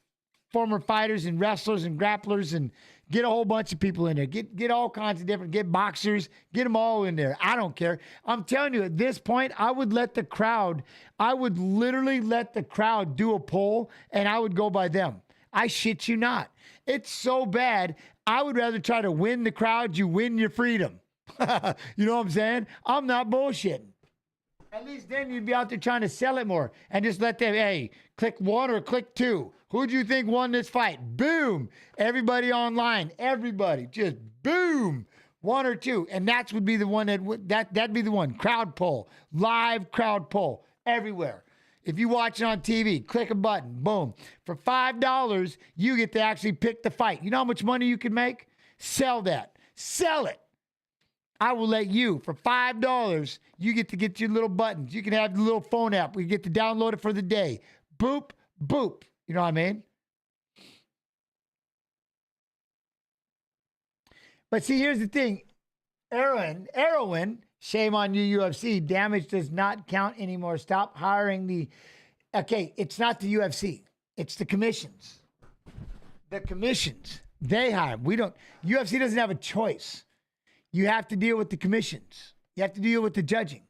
former fighters and wrestlers and grapplers and get a whole bunch of people in there. Get all kinds of different, get boxers, get them all in there. I don't care. I'm telling you, at this point, I would literally let the crowd do a poll and I would go by them. I shit you not. It's so bad. I would rather try to win the crowd. You win your freedom. You know what I'm saying? I'm not bullshitting. At least then you'd be out there trying to sell it more and just let them, hey, click 1 or click 2. Who do you think won this fight? Boom. Everybody online. Everybody. Just boom. 1 or 2. And that would be the one that'd be the one. Crowd poll. Live crowd poll. Everywhere. If you watch it on TV, click a button. Boom. For $5, you get to actually pick the fight. You know how much money you can make? Sell that. Sell it. I will let you, for $5, you get to get your little buttons. You can have the little phone app. We get to download it for the day. Boop, boop. You know what I mean? But see, here's the thing. Heroin, shame on you, UFC. Damage does not count anymore. Stop hiring the... Okay, it's not the UFC. It's the commissions. The commissions. They hire. We don't... UFC doesn't have a choice. You have to deal with the commissions. You have to deal with the judging.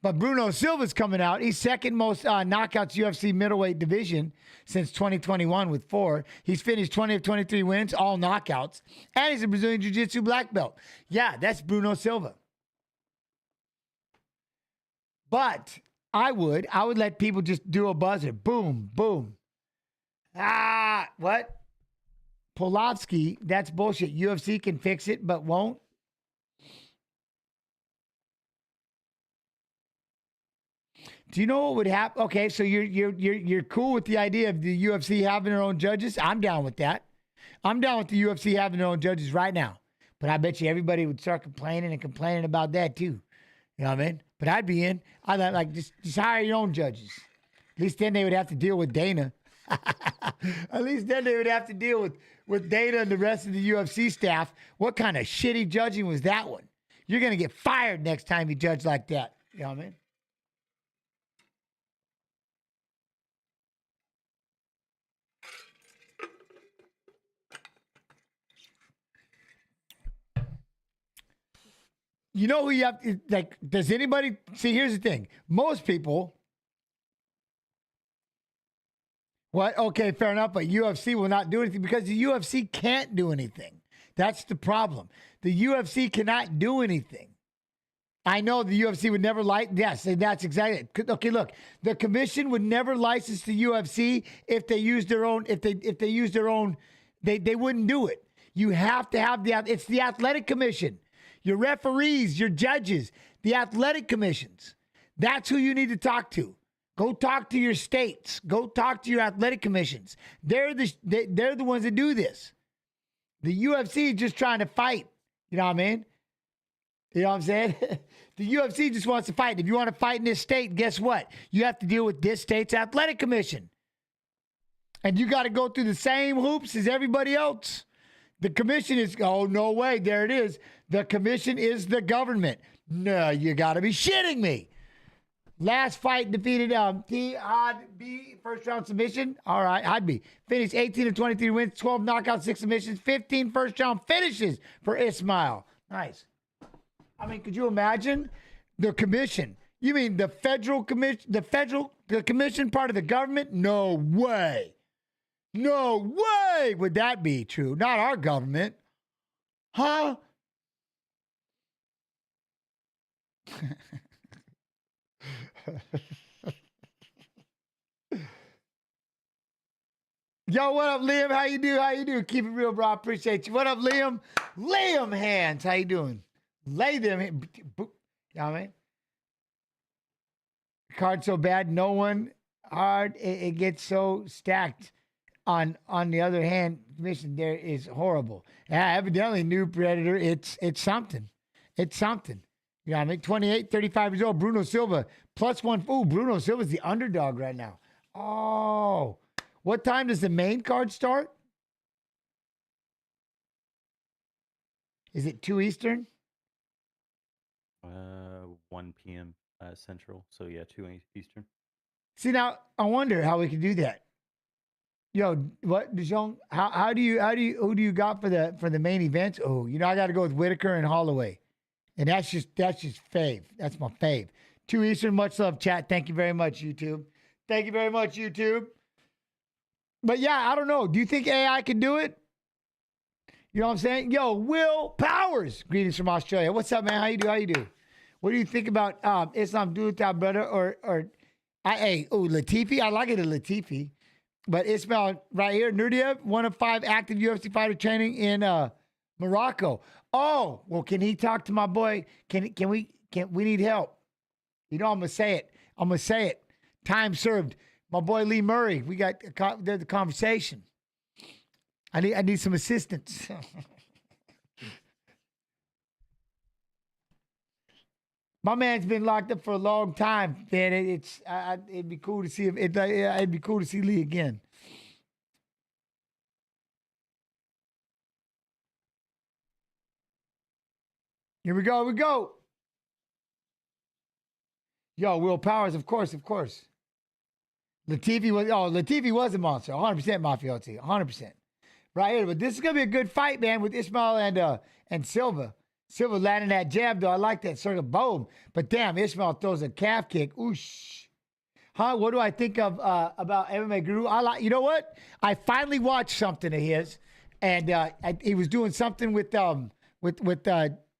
But Bruno Silva's coming out. He's second most knockouts UFC middleweight division since 2021 with 4. He's finished 20 of 23 wins, all knockouts. And he's a Brazilian Jiu-Jitsu black belt. Yeah, that's Bruno Silva. But I would let people just do a buzzer. Boom, boom. What? Polovsky, that's bullshit. UFC can fix it, but won't. Do you know what would happen? Okay, so you're cool with the idea of the UFC having their own judges? I'm down with that. I'm down with the UFC having their own judges right now. But I bet you everybody would start complaining about that too. You know what I mean? But I'd be in. I'd like just hire your own judges. At least then they would have to deal with Dana. At least then they would have to deal with Dana and the rest of the UFC staff. What kind of shitty judging was that one? You're going to get fired next time you judge like that. You know what I mean? You know who you have to, like, does anybody, see, here's the thing. Most people, what? Okay, fair enough, but UFC will not do anything because the UFC can't do anything. That's the problem. The UFC cannot do anything. I know the UFC would never yes, and that's exactly it. Okay, look, the commission would never license the UFC if they use their own. If they use their own, they wouldn't do it. You have to have it's the athletic commission, your referees, your judges, the athletic commissions. That's who you need to talk to. Go talk to your states. Go talk to your athletic commissions. They're the ones that do this. The UFC is just trying to fight. You know what I mean? You know what I'm saying? The UFC just wants to fight. If you want to fight in this state, guess what? You have to deal with this state's athletic commission. And you got to go through the same hoops as everybody else. The commission is, oh, no way. There it is. The commission is the government. No, you got to be shitting me. Last fight defeated T. Hodby, first round submission. All right, Hodby finished 18 of 23 wins, 12 knockouts, 6 submissions, 15 first round finishes for Ismail. Nice. I mean, could you imagine the commission? You mean the federal commission, the commission part of the government? No way. No way would that be true. Not our government. Huh? Yo, what up, Liam? How you do? How you do? Keep it real, bro. I appreciate you. What up, Liam? Liam hands. How you doing? Lay them. You know what I mean? Card so bad, no one hard. It gets so stacked. On the other hand, commission there is horrible. Yeah, evidently, new Predator. It's something. It's something. You know what I mean? 28, 35 years old. Bruno Silva, +1. Ooh, Bruno Silva's the underdog right now. Oh. What time does the main card start? Is it 2 Eastern? 1 p.m. Central. So, yeah, 2 Eastern. See, now, I wonder how we can do that. Yo, what, Dijon? Who do you got for the main event? Oh, you know, I got to go with Whittaker and Holloway. And that's just fave. That's my fave. 2 Eastern, much love, chat. Thank you very much, YouTube. Thank you very much, YouTube. But yeah, I don't know. Do you think AI can do it? You know what I'm saying? Yo, Will Powers. Greetings from Australia. What's up, man? How you do? How you do? What do you think about Islam Duta, brother? Latifi? I like it a Latifi. But Ismail right here, Naurdiev, 1 of 5 active UFC fighter training in Morocco. Oh, well, can he talk to my boy? We need help. You know, I'm gonna say it. Time served. My boy Lee Murray. We got the conversation. I need some assistance. My man's been locked up for a long time, man. It'd be cool to see him. It'd be cool to see Lee again. Here we go. Yo, Will Powers, of course. Latifi was a monster, 100% mafiosi, 100%. Right here, but this is gonna be a good fight, man, with Ismail and Silva. Silva landing that jab, though. I like that sort of boom. But damn, Ismail throws a calf kick. Oosh. Huh? What do I think of about MMA Guru? You know what? I finally watched something of his, and he was doing something with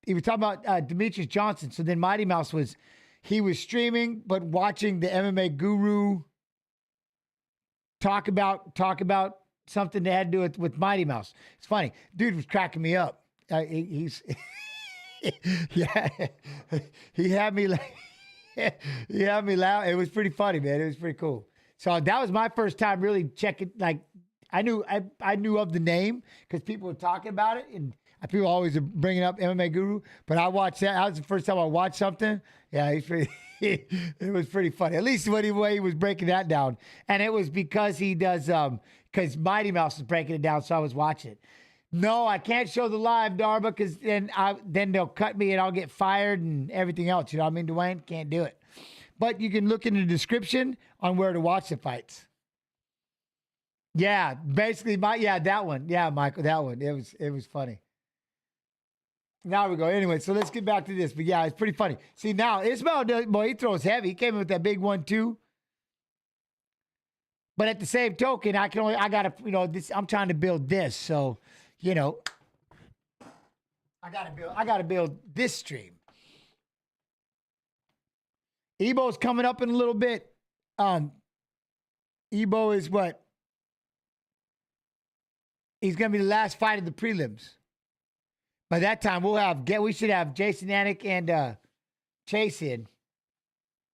he was talking about Demetrius Johnson. So then Mighty Mouse was streaming, but watching the MMA Guru talk about something that had to do with Mighty Mouse. It's funny. Dude was cracking me up. He's yeah, he had me laugh. It was pretty funny, man. It was pretty cool. So that was my first time really checking. Like, I knew of the name because people were talking about it, and people always are bringing up MMA Guru. But I watched that. That was the first time I watched something. Yeah, it was pretty funny. At least the way he was breaking that down, and it was because he does because Mighty Mouse is breaking it down, so I was watching it. No, I can't show the live, Darba, because then they'll cut me and I'll get fired and everything else. You know what I mean, Dwayne? Can't do it. But you can look in the description on where to watch the fights. Yeah, basically, that one. Yeah, Michael, that one. It was funny. Now we go. Anyway, so let's get back to this. But yeah, it's pretty funny. See, now Ismail, he throws heavy. He came in with that big 1-2. But at the same token, I'm trying to build this. So, you know, I gotta build this stream. Ebo's coming up in a little bit. Ebo is what? He's gonna be the last fight of the prelims. By that time, we should have Jason, Anik, and Chase in.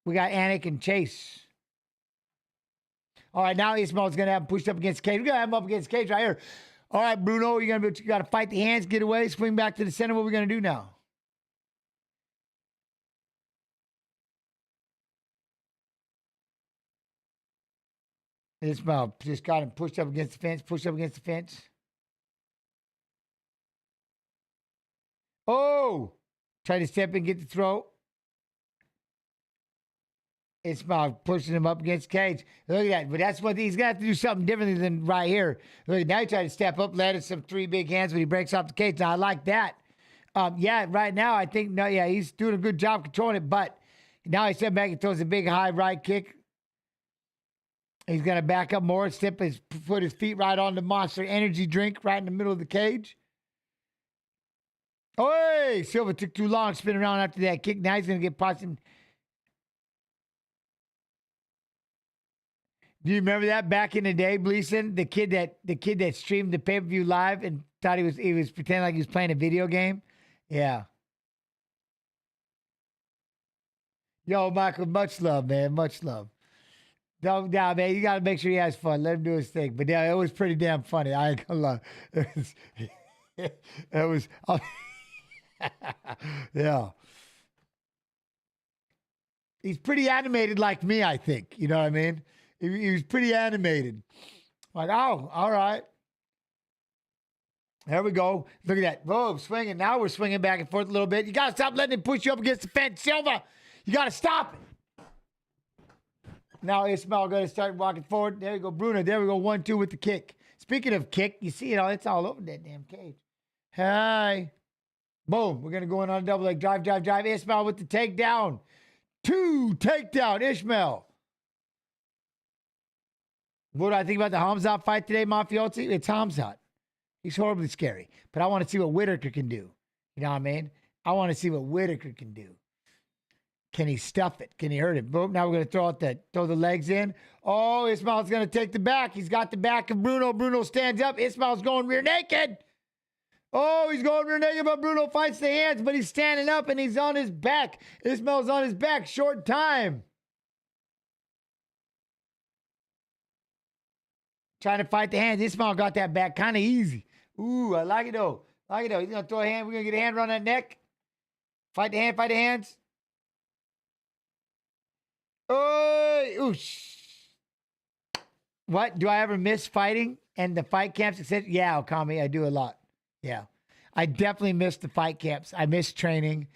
We got Anik and Chase. All right, now Ismail's gonna have him pushed up against Cage. We're gonna have him up against Cage right here. All right, Bruno, you gotta fight the hands, get away, swing back to the center. What are we gonna do now? Ismail just got him pushed up against the fence, pushed up against the fence. Oh! Try to step in, get the throw. Ismail pushing him up against Cage. Look at that. But that's what he's going to have to do something differently than right here. Look, now he tried to step up, landed some 3 big hands when he breaks off the cage. Now, I like that. Yeah, right now, I think, he's doing a good job controlling it. But now he steps back and throws a big high right kick. He's going to back up more, put his feet right on the Monster Energy drink right in the middle of the cage. Oh, hey! Silva took too long, spin around after that kick. Now he's going to get Possum. Do you remember that back in the day, Gleason? The kid that streamed the pay-per-view live and thought he was pretending like he was playing a video game? Yeah. Yo, Michael, much love, man. Much love. Don't doubt, man. You got to make sure he has fun. Let him do his thing. But yeah, it was pretty damn funny. I ain't gonna lie. It was yeah. He's pretty animated like me, I think. You know what I mean? He was pretty animated. Like, oh, all right. There we go. Look at that. Whoa, swinging. Now we're swinging back and forth a little bit. You got to stop letting him push you up against the fence. Silva, you got to stop it. Now Ismail going to start walking forward. There you go, Bruno. There we go. 1-2 with the kick. Speaking of kick, you see it all. It's all over that damn cage. Hi. Boom. We're going to go in on a double leg. Drive. Ismail with the takedown. 2 takedown. Ismail. What do I think about the Hamzat fight today, Mafiosi? It's Hamzat. He's horribly scary. But I want to see what Whittaker can do. You know what I mean? I want to see what Whittaker can do. Can he stuff it? Can he hurt it? Boom. Now we're going to throw the legs in. Oh, Ismail's going to take the back. He's got the back of Bruno. Bruno stands up. Ismail's going rear naked. Oh, he's going rear naked, but Bruno fights the hands, but he's standing up and he's on his back. Ismail's on his back. Short time. Trying to fight the hands. Ismail got that back kind of easy. Ooh, I like it though. He's going to throw a hand. We're going to get a hand around that neck. Fight the hands. Oh, oosh. What? Do I ever miss fighting and the fight camps? Yeah, Okami, I do a lot. Yeah. I definitely miss the fight camps. I miss training,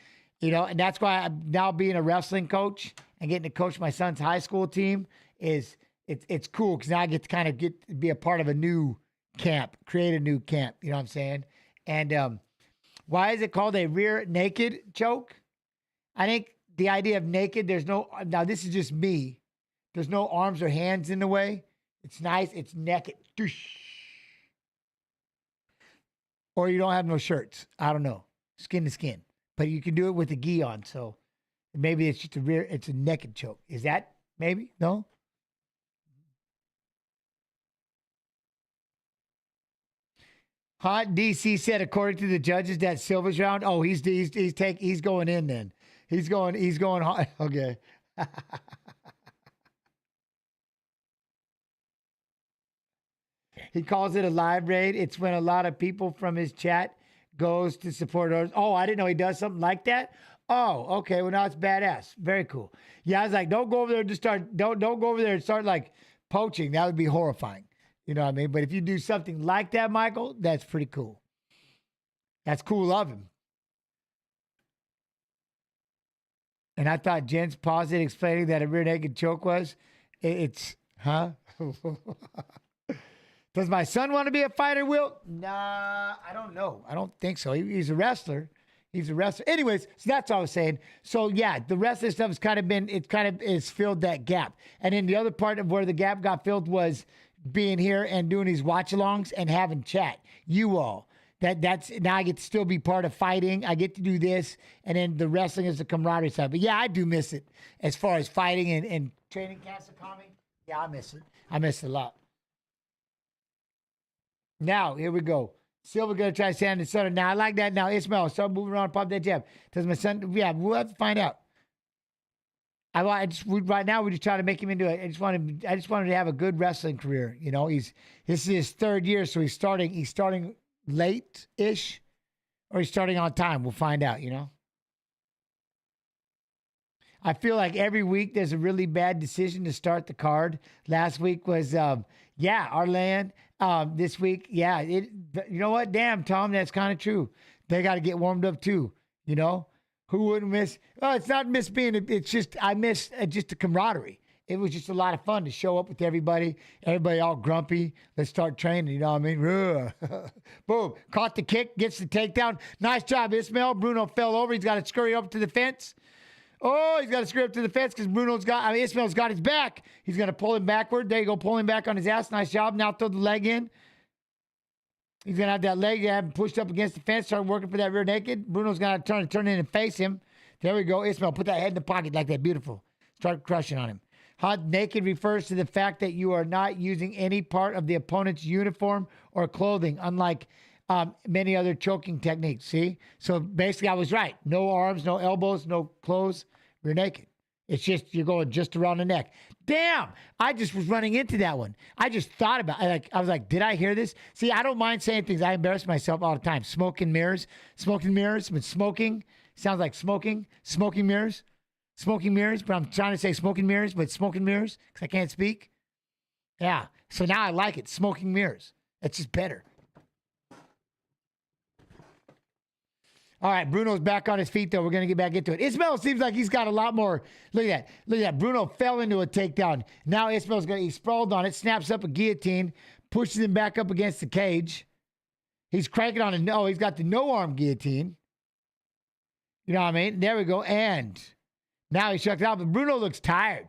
and that's why I'm now being a wrestling coach and getting to coach my son's high school team it's cool because now I get to be a part of a new camp, create a new camp. You know what I'm saying? And why is it called a rear naked choke? I think the idea of naked, now this is just me. There's no arms or hands in the way. It's nice. It's naked. Or you don't have no shirts. I don't know. Skin to skin. But you can do it with a gi on. So maybe it's just it's a naked choke. Is that maybe? No? Hot DC said, according to the judges, that Silva's round. Oh, he's going in then. He's going hard. Okay. He calls it a live raid. It's when a lot of people from his chat goes to support others. Oh, I didn't know he does something like that. Oh, okay. Well, now it's badass. Very cool. Yeah, I was like, don't go over there and don't go over there and start like poaching. That would be horrifying. You know what I mean? But if you do something like that, Michael, that's pretty cool. That's cool of him. And I thought Jen's paused it, explaining that a rear naked choke was. Huh? Does my son want to be a fighter, Will? Nah, I don't know. I don't think so. He's a wrestler. Anyways, so that's all I was saying. So yeah, the rest of the stuff has kind of filled that gap. And then the other part of where the gap got filled was being here and doing these watch-alongs and having chat. You all. That's now I get to still be part of fighting. I get to do this, and then the wrestling is the camaraderie side. But yeah, I do miss it as far as fighting and training camps are coming. Yeah, I miss it. I miss it a lot. Now, here we go. Silva going to try to stand in the center. Now, I like that. Now, Ismail, start moving around, pop that jab. Does my son, yeah, we'll have to find out. Right now, we're just trying to make him into it. I just wanted to have a good wrestling career. You know, this is his third year, so he's starting late-ish, or he's starting on time. We'll find out, you know. I feel like every week there's a really bad decision to start the card. Last week was, Arlan. This week, you know what? Damn, Tom, that's kind of true. They got to get warmed up too, you know? Who wouldn't miss? Oh, it's not miss being, it's just, I miss just the camaraderie. It was just a lot of fun to show up with everybody all grumpy. Let's start training, you know what I mean? Boom, caught the kick, gets the takedown. Nice job, Ismail. Bruno fell over. He's got to scurry up to the fence. Oh, he's got to screw up to the fence because Ismail's got his back. He's going to pull him backward. There you go, pull him back on his ass. Nice job. Now throw the leg in. He's going to have that leg have him pushed up against the fence, start working for that rear naked. Bruno's going to turn in and face him. There we go. Ismail, put that head in the pocket like that. Beautiful. Start crushing on him. Hot naked refers to the fact that you are not using any part of the opponent's uniform or clothing, unlike many other choking techniques. See? So basically, I was right. No arms, no elbows, no clothes. You're naked. It's just, you're going just around the neck. Damn. I just was running into that one. I just thought about it. I was like, did I hear this? See, I don't mind saying things. I embarrass myself all the time. Smoke and mirrors. But smoking sounds like smoking. Smoking mirrors. But I'm trying to say smoking mirrors, but smoking mirrors because I can't speak. Yeah. So now I like it. Smoking mirrors. That's just better. All right, Bruno's back on his feet, though. We're going to get back into it. Ismail seems like he's got a lot more. Look at that. Bruno fell into a takedown. Now Ismail's he's sprawled on it, snaps up a guillotine, pushes him back up against the cage. He's cranking on he's got the no-arm guillotine. You know what I mean? There we go. And now he's checked out, but Bruno looks tired.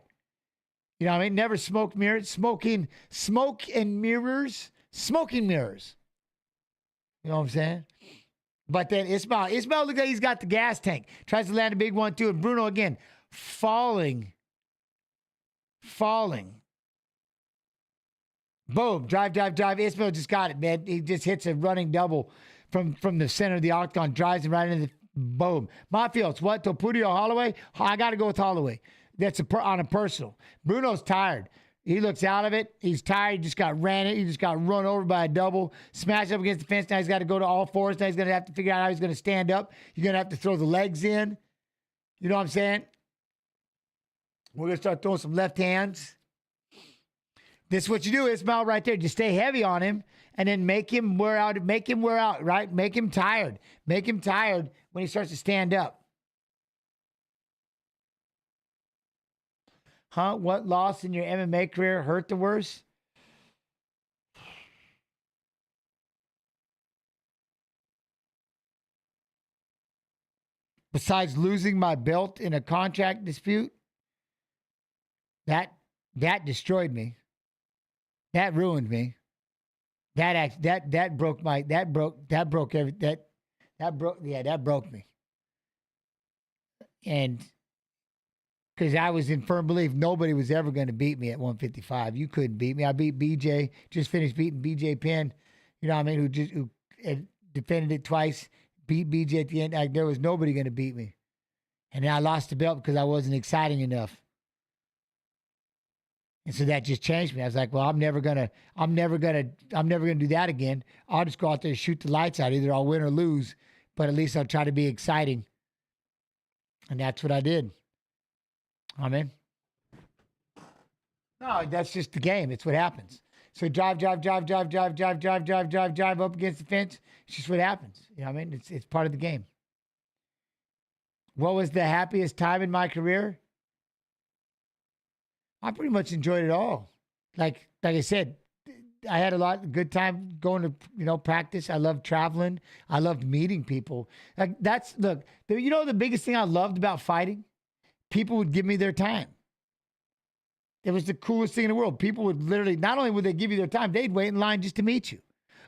You know what I mean? Never smoked mirrors. Smoke and mirrors. Smoking mirrors. You know what I'm saying? But then Ismail looks like he's got the gas tank. Tries to land a big one, too. And Bruno, again, falling. Boom. Drive. Ismail just got it, man. He just hits a running double from the center of the octagon. Drives him right into the boom. Mafia, what? Topuria or Holloway? I got to go with Holloway. That's on a personal. Bruno's tired. He looks out of it. He's tired. He just got run over by a double. Smashed up against the fence. Now he's got to go to all fours. Now he's going to have to figure out how he's going to stand up. You're going to have to throw the legs in. You know what I'm saying? We're going to start throwing some left hands. This is what you do, Ismail, right there. Just stay heavy on him and then make him wear out, right? Make him tired. Make him tired when he starts to stand up. Huh? What loss in your MMA career hurt the worst? Besides losing my belt in a contract dispute, that destroyed me. That ruined me. That broke me. And because I was in firm belief nobody was ever going to beat me at 155. You couldn't beat me. I beat BJ, just finished beating BJ Penn, you know what I mean, who defended it twice, beat BJ at the end. There was nobody going to beat me. And then I lost the belt because I wasn't exciting enough. And so that just changed me. I was like, well, I'm never gonna do that again. I'll just go out there and shoot the lights out. Either I'll win or lose, but at least I'll try to be exciting. And that's what I did. I mean, no, that's just the game. It's what happens. So drive up against the fence. It's just what happens. You know what I mean? It's part of the game. What was the happiest time in my career? I pretty much enjoyed it all. Like I said, I had a lot of good time going to, practice. I loved traveling. I loved meeting people. Like the biggest thing I loved about fighting? People would give me their time. It was the coolest thing in the world. People would literally, not only would they give you their time, they'd wait in line just to meet you.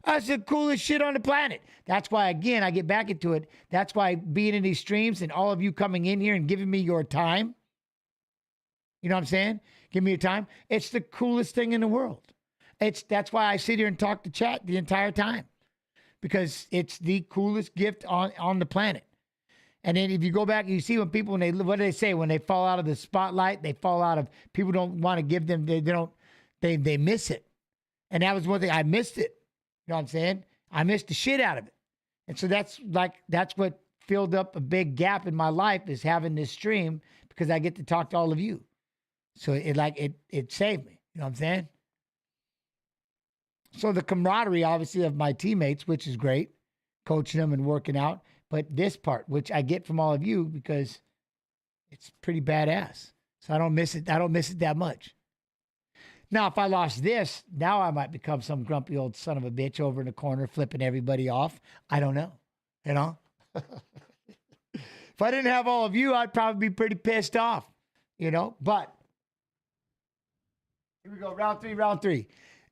That's the coolest shit on the planet. That's why, again, I get back into it. That's why being in these streams and all of you coming in here and giving me your time, you know what I'm saying? Give me your time. It's the coolest thing in the world. That's why I sit here and talk to chat the entire time, because it's the coolest gift on the planet. And then if you go back and you see when people, what do they say? When they fall out of the spotlight, they fall out of, people don't want to give them, they miss it. And that was one thing, I missed it. You know what I'm saying? I missed the shit out of it. And so that's what filled up a big gap in my life, is having this stream, because I get to talk to all of you. So it saved me. You know what I'm saying? So the camaraderie, obviously, of my teammates, which is great, coaching them and working out. But this part, which I get from all of you, because it's pretty badass. So I don't miss it. I don't miss it that much. Now, if I lost this, now I might become some grumpy old son of a bitch over in the corner flipping everybody off. I don't know. You know? If I didn't have all of you, I'd probably be pretty pissed off. You know? But here we go. Round three.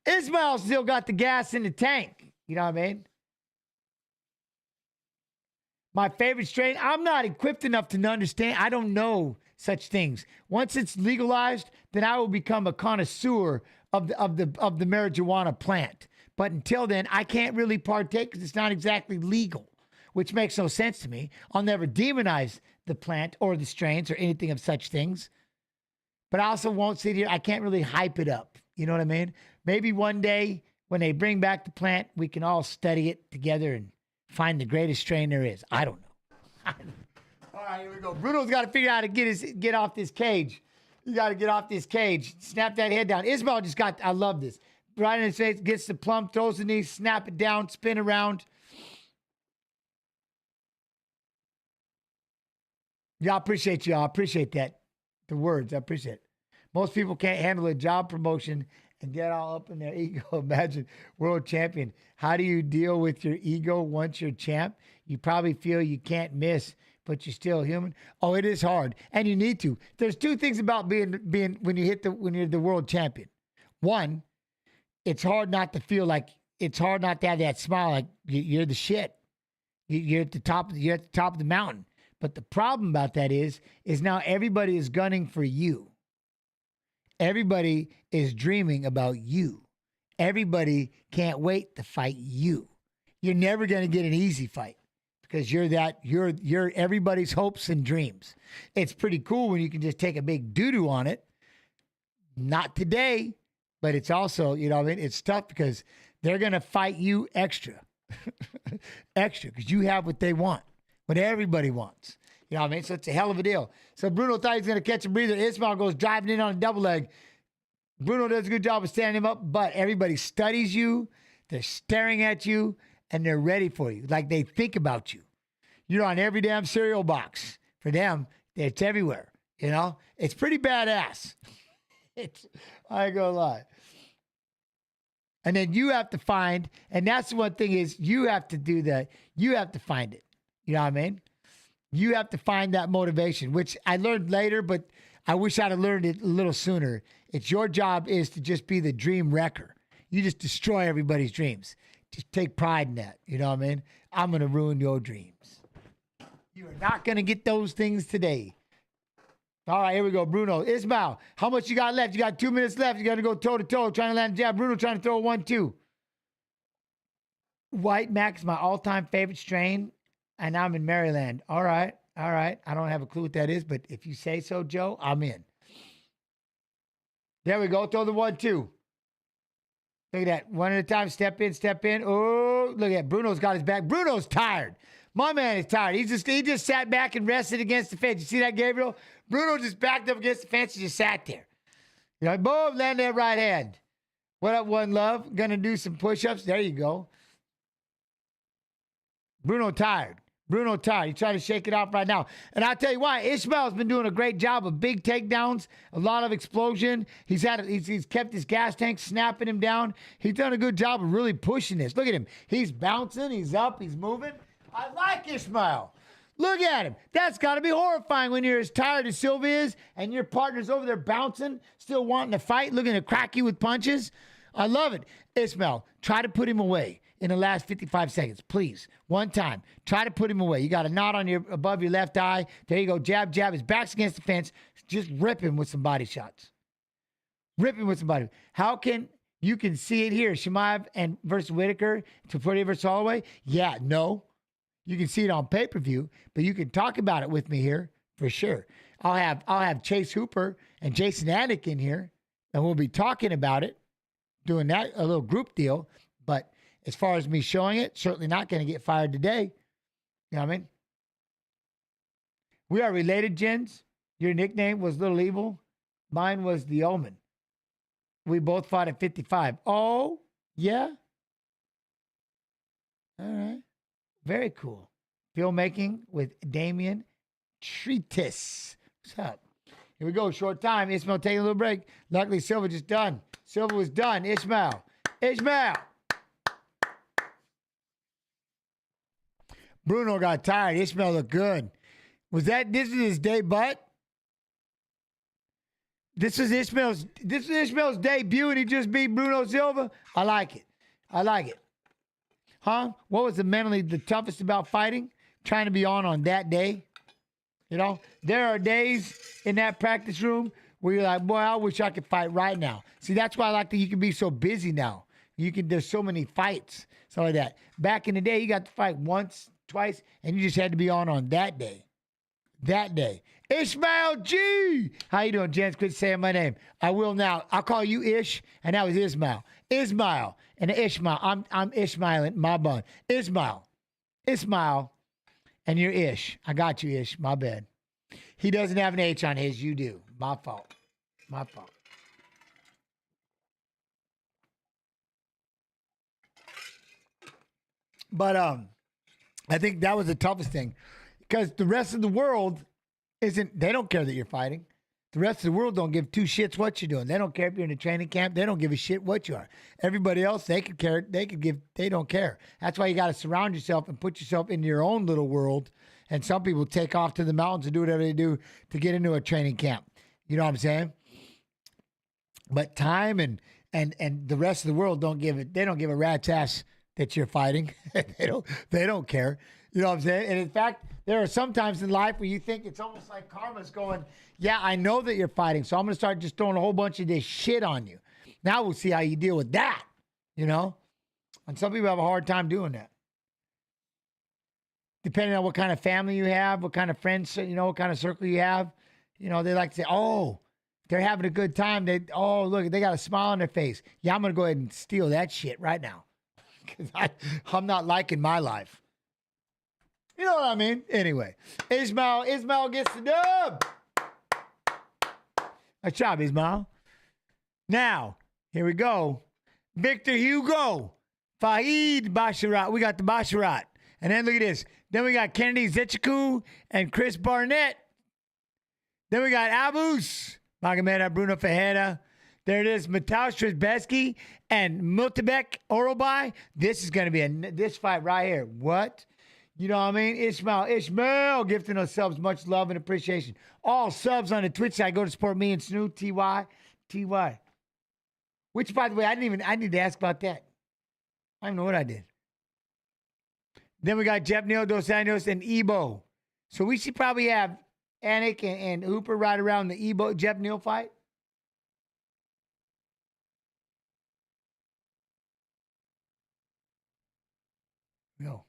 Ismail still got the gas in the tank. You know what I mean? My favorite strain, I'm not equipped enough to understand. I don't know such things. Once it's legalized, then I will become a connoisseur of the marijuana plant. But until then, I can't really partake because it's not exactly legal, which makes no sense to me. I'll never demonize the plant or the strains or anything of such things. But I also won't sit here. I can't really hype it up. You know what I mean? Maybe one day when they bring back the plant, we can all study it together and find the greatest strain there is. I don't know. All right, here we go. Bruno's got to figure out how to get off this cage. You got to get off this cage. Snap that head down. Ismail just got, I love this. Right in his face, gets the plump, throws the knee, snap it down, spin around. Yeah, I appreciate you. I appreciate that. The words, I appreciate it. Most people can't handle a job promotion and get all up in their ego. Imagine world champion. How do you deal with your ego once you're champ? You probably feel you can't miss, but you're still human. Oh, it is hard, and you need to. There's two things about being when you're the world champion. One, it's hard not to feel like, it's hard not to have that smile like you're the shit. You're at the top of the mountain. But the problem about that is now everybody is gunning for you. Everybody is dreaming about you. Everybody can't wait to fight you. You're never going to get an easy fight because you're everybody's hopes and dreams. It's pretty cool when you can just take a big doo-doo on it. Not today, but it's also, you know what I mean? It's tough because they're going to fight you extra. Extra, because you have what they want, what everybody wants. You know what I mean? So it's a hell of a deal. So Bruno thought he was going to catch a breather. Ismail goes driving in on a double leg. Bruno does a good job of standing him up, but everybody studies you. They're staring at you, and they're ready for you. Like they think about you. You're on every damn cereal box. For them, it's everywhere. You know? It's pretty badass. I ain't gonna lie. And then you have to find, and that's the one thing is you have to do that. You have to find it. You know what I mean? You have to find that motivation, which I learned later, but I wish I'd have learned it a little sooner. It's your job is to just be the dream wrecker. You just destroy everybody's dreams. Just take pride in that. You know what I mean? I'm going to ruin your dreams. You are not going to get those things today. All right, here we go. Bruno. Ismail, how much you got left? You got 2 minutes left. You got to go toe-to-toe, trying to land a jab. Bruno trying to throw a 1-2. White Max, my all-time favorite strain, and I'm in Maryland. All right. I don't have a clue what that is, but if you say so, Joe, I'm in. There we go. Throw the 1-2. Look at that. One at a time. Step in, step in. Oh, look at that. Bruno's got his back. Bruno's tired. My man is tired. He just sat back and rested against the fence. You see that, Gabriel? Bruno just backed up against the fence and just sat there. You know, boom, land that right hand. What up, One Love? Gonna do some push-ups. There you go. Bruno tired. He's trying to shake it off right now. And I'll tell you why. Ismail's been doing a great job of big takedowns, a lot of explosion. He's kept his gas tank snapping him down. He's done a good job of really pushing this. Look at him. He's bouncing. He's up. He's moving. I like Ismail. Look at him. That's got to be horrifying when you're as tired as Silva is and your partner's over there bouncing, still wanting to fight, looking to crack you with punches. I love it. Ismail, try to put him away. in the last 55 seconds, please. One time. Try to put him away. You got a knot on above your left eye. There you go. Jab, jab. His back's against the fence. Just rip him with some body shots. Rip him with some body. How can you can see it here? Chimaev and versus Whittaker, Topuria versus Holloway. Yeah, no. You can see it on pay-per-view, but you can talk about it with me here for sure. I'll have Chase Hooper and Jason Anic in here, and we'll be talking about it, doing that a little group deal. But as far as me showing it, certainly not going to get fired today. You know what I mean? We are related, Jens. Your nickname was Little Evil. Mine was The Omen. We both fought at 55. Oh, yeah? All right. Very cool. Filmmaking with Damian Treatise. What's up? Here we go. Short time. Ismail taking a little break. Luckily, Silva just done. Silva was done. Ismail. Bruno got tired. Ismail looked good. This is his debut? This is Ismail's debut, and he just beat Bruno Silva. I like it. Huh? What was the toughest about fighting? Trying to be on that day. You know, there are days in that practice room where you're like, boy, I wish I could fight right now. See, that's why I like that you can be so busy now. There's so many fights, stuff like that. Back in the day, you got to fight once, twice, and you just had to be on that day. That day. Ishmael G. How you doing, gents? Quit saying my name. I will now. I'll call you Ish, and that was Ismail. Ismail and Ishmael. I'm Ishmael in my bun. Ismail, and you're Ish. I got you, Ish. My bad. He doesn't have an H on his. You do. My fault. But I think that was the toughest thing. Because the rest of the world they don't care that you're fighting. The rest of the world don't give two shits what you're doing. They don't care if you're in a training camp. They don't give a shit what you are. Everybody else, they could care. They don't care. That's why you got to surround yourself and put yourself in your own little world. And some people take off to the mountains and do whatever they do to get into a training camp. You know what I'm saying? But time and the rest of the world they don't give a rat's ass that you're fighting. they don't care. You know what I'm saying? And in fact, there are some times in life where you think it's almost like karma's going, yeah, I know that you're fighting, so I'm going to start just throwing a whole bunch of this shit on you. Now we'll see how you deal with that, you know? And some people have a hard time doing that. Depending on what kind of family you have, what kind of friends, what kind of circle you have. They like to say, oh, they're having a good time. Look, they got a smile on their face. Yeah, I'm going to go ahead and steal that shit right now. Because I'm not liking my life. You know what I mean? Anyway, Ismail gets the dub. Nice job, Ismail. Now, here we go. Victor Hugo. Fahid Basharat. We got the Basharat. And then look at this. Then we got Kennedy Nzechukwu and Chris Barnett. Then we got Abus, Magomedov, Bruno Fajeda. There it is, Mateusz Trzebeski and Multibek Orobai. This is going to be this fight right here. What? You know what I mean? Ishmael gifting us subs. Much love and appreciation. All subs on the Twitch side. Go to support me and Snoop, TY. Which, by the way, I need to ask about that. I don't know what I did. Then we got Jeff Neal, Dos Anjos, and Ebo. So we should probably have Anic and Hooper right around the Jeff Neal fight. No.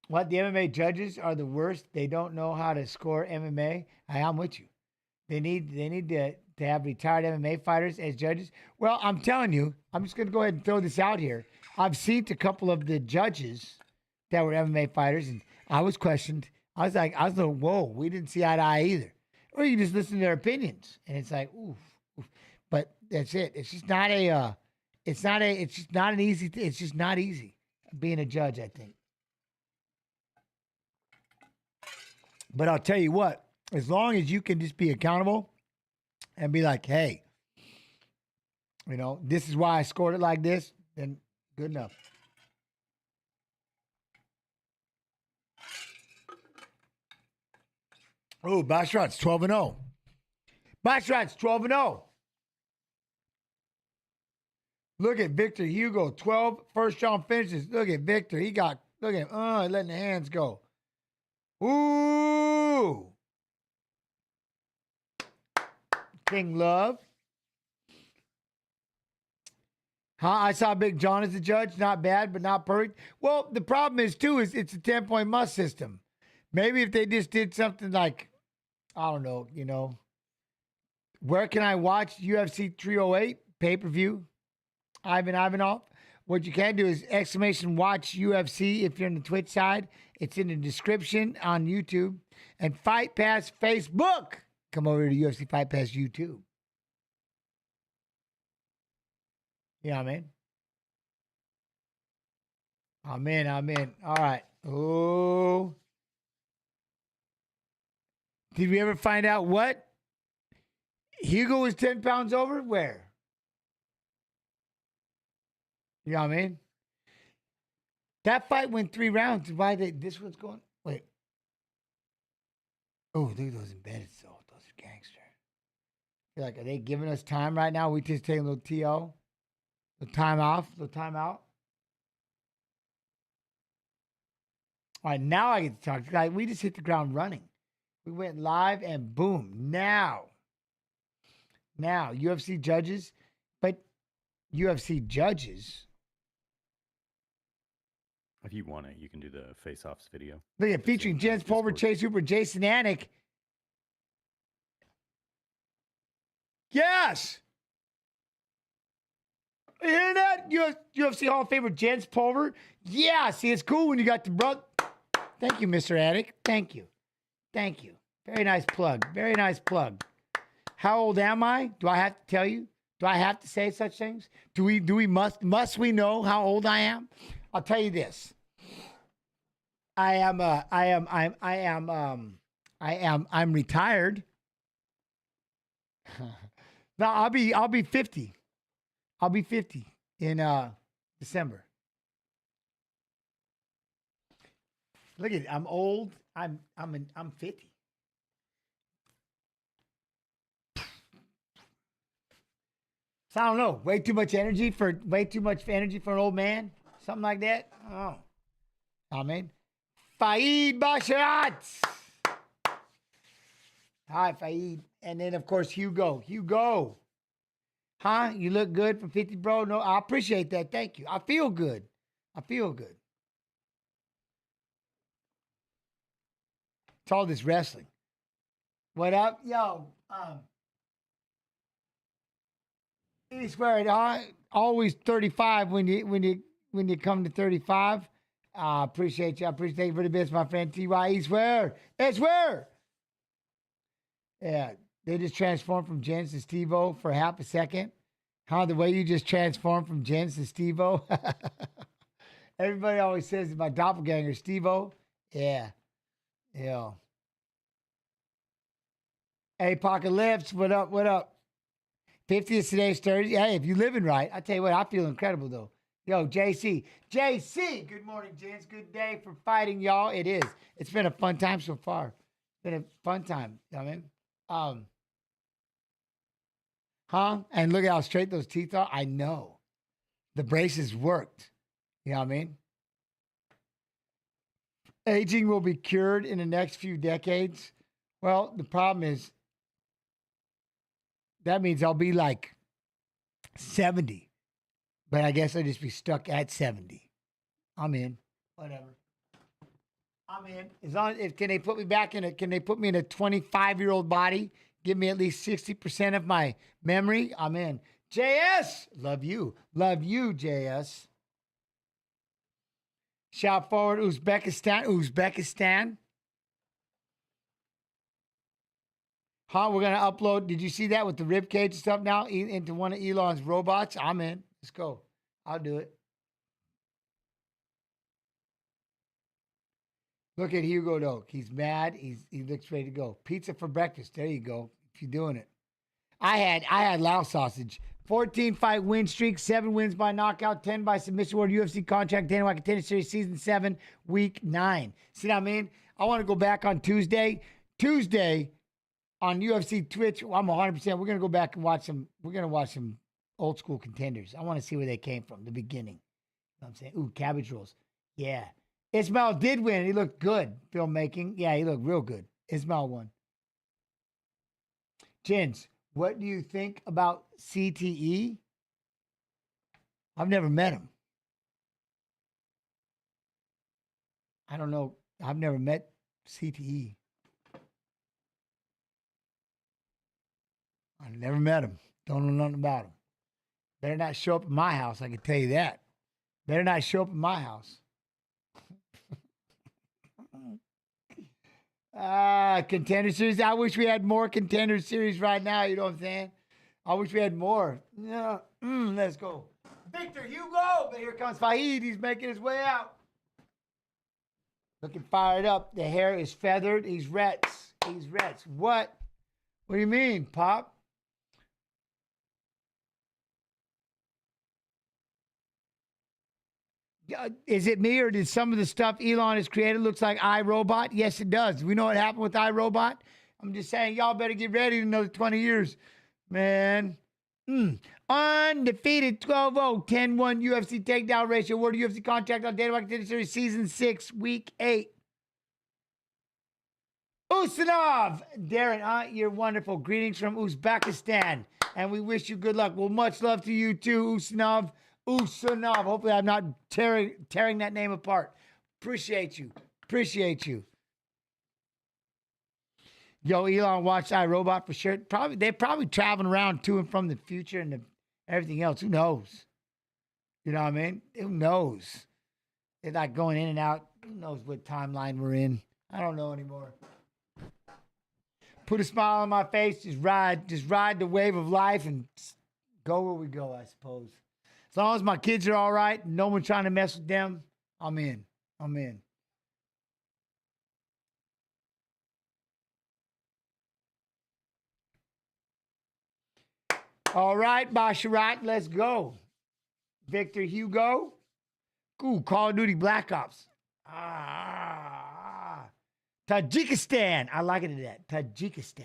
What, the MMA judges are the worst? They don't know how to score MMA? I'm with you. They need to have retired MMA fighters as judges. Well, I'm telling you, I'm just going to go ahead and throw this out here. I've seen a couple of the judges that were MMA fighters, and I was questioned. I was like, whoa, we didn't see eye to eye either. Or you just listen to their opinions, and it's like, oof. But that's it. It's just not an easy thing. It's just not easy being a judge, I think. But I'll tell you what, as long as you can just be accountable and be like, hey, this is why I scored it like this, then good enough. Oh, Basharat's 12-0. Basharat's 12-0. Look at Victor Hugo, 12 first-round finishes. Look at Victor. Look at him, letting the hands go. Ooh. King Love. I saw Big John as a judge. Not bad, but not perfect. Well, the problem is, too, is it's a 10-point must system. Maybe if they just did something like, I don't know, where can I watch UFC 308 pay-per-view? Ivan Ivanov. What you can do is !watch UFC if you're on the Twitch side. It's in the description on YouTube. And Fight Pass Facebook. Come over to UFC Fight Pass YouTube. You know what I mean? I'm in. All right. Oh. Did we ever find out what? Hugo was 10 pounds over? Where? You know what I mean? That fight went 3 rounds. Why this one's going? Wait. Oh, look at those embedded souls. Those are gangster. Feel like, are they giving us time right now? We just taking a little TO? A little time off? A little time out? All right, now I get to talk. Like, we just hit the ground running. We went live and boom. Now, UFC judges. But UFC judges. If you want it, you can do the face-offs video. Look at featuring Jens Pulver, Chase Hooper, Jason Anik. Yes! You hear that? UFC Hall of Famer Jens Pulver? Yeah, see, it's cool when you got the brother. Thank you, Mr. Anik. Thank you. Very nice plug. Very nice plug. How old am I? Do I have to tell you? Do I have to say such things? Must we know how old I am? I'll tell you this. I'm retired. No, I'll be 50. I'll be 50 in December. Look at it. I'm old. I'm 50. So I don't know. Way too much energy for an old man. Something like that. Oh. I mean, Faid Basharat. Hi, Faid. And then, of course, Hugo. Hugo. Huh? You look good for 50, bro? No, I appreciate that. Thank you. I feel good. It's all this wrestling. What up? Yo, I swear, always 35 when you come to 35. Appreciate you. I appreciate you for the best, my friend T.Y. Swear. Yeah, they just transformed from Jens to Steve-O for half a second. How the way you just transformed from Jens to Steve-O. Everybody always says my doppelganger, Steve-O. Yeah. Hey, Pocket Lips, what up? 50th today's Thursday. Hey, if you're living right, I tell you what, I feel incredible though. Yo, JC, good morning, gents. Good day for fighting, y'all. It is. It's been a fun time so far. It's been a fun time. You know what I mean? And look at how straight those teeth are. I know. The braces worked. You know what I mean? Aging will be cured in the next few decades. Well, the problem is that means I'll be like 70. But I guess I'll just be stuck at 70. I'm in. Whatever. I'm in. As long as can they put me back can they put me in a 25-year-old body? Give me at least 60% of my memory? I'm in. JS, love you. Love you, JS. Shout forward, Uzbekistan. We're going to upload. Did you see that with the rib cage and stuff now into one of Elon's robots? I'm in. Let's go. I'll do it. Look at Hugo, though. He's mad. He looks ready to go. Pizza for breakfast. There you go. If you're doing it. I had Lao sausage. 14-fight win streak, 7 wins by knockout, 10 by submission award, UFC contract, Dana White Contender Series Season 7, Week 9. See what I mean? I want to go back on Tuesday. On UFC Twitch, I'm 100%. We're going to go back and watch some. We're going to watch some old school contenders. I want to see where they came from, the beginning. You know what I'm saying? Ooh, cabbage rolls. Yeah. Ismail did win. He looked good. Filmmaking. Yeah, he looked real good. Ismail won. Jins, what do you think about CTE? I've never met him. I don't know. I've never met CTE. I never met him. Don't know nothing about him. Better not show up at my house, I can tell you that. Better not show up at my house. Contender series. I wish we had more contender series right now. You know what I'm saying? I wish we had more. Yeah. Let's go. Victor Hugo. But here comes Fahid. He's making his way out. Looking fired up. The hair is feathered. He's Rets. He's Rets. What? What do you mean, Pop? Is it me or did some of the stuff Elon has created looks like iRobot? Yes, it does. We know what happened with iRobot. I'm just saying, y'all better get ready in another 20 years, man. Undefeated 12-0, 10-1 UFC takedown ratio. World UFC contract on Dana White Contender Series Season 6, Week 8. Usanov, Darren, you're wonderful. Greetings from Uzbekistan, and we wish you good luck. Well, much love to you too, Usanov. Usanov. Hopefully I'm not tearing that name apart. Appreciate you. Appreciate you. Yo, Elon watched iRobot for sure. They're probably traveling around to and from the future and everything else. Who knows? You know what I mean? Who knows? They're like going in and out. Who knows what timeline we're in? I don't know anymore. Put a smile on my face. Just ride the wave of life and go where we go, I suppose. As long as my kids are all right, no one trying to mess with them, I'm in. I'm in. All right, Basharat, let's go. Victor Hugo. Ooh, Call of Duty Black Ops. Tajikistan. I like it at that. Tajikistan.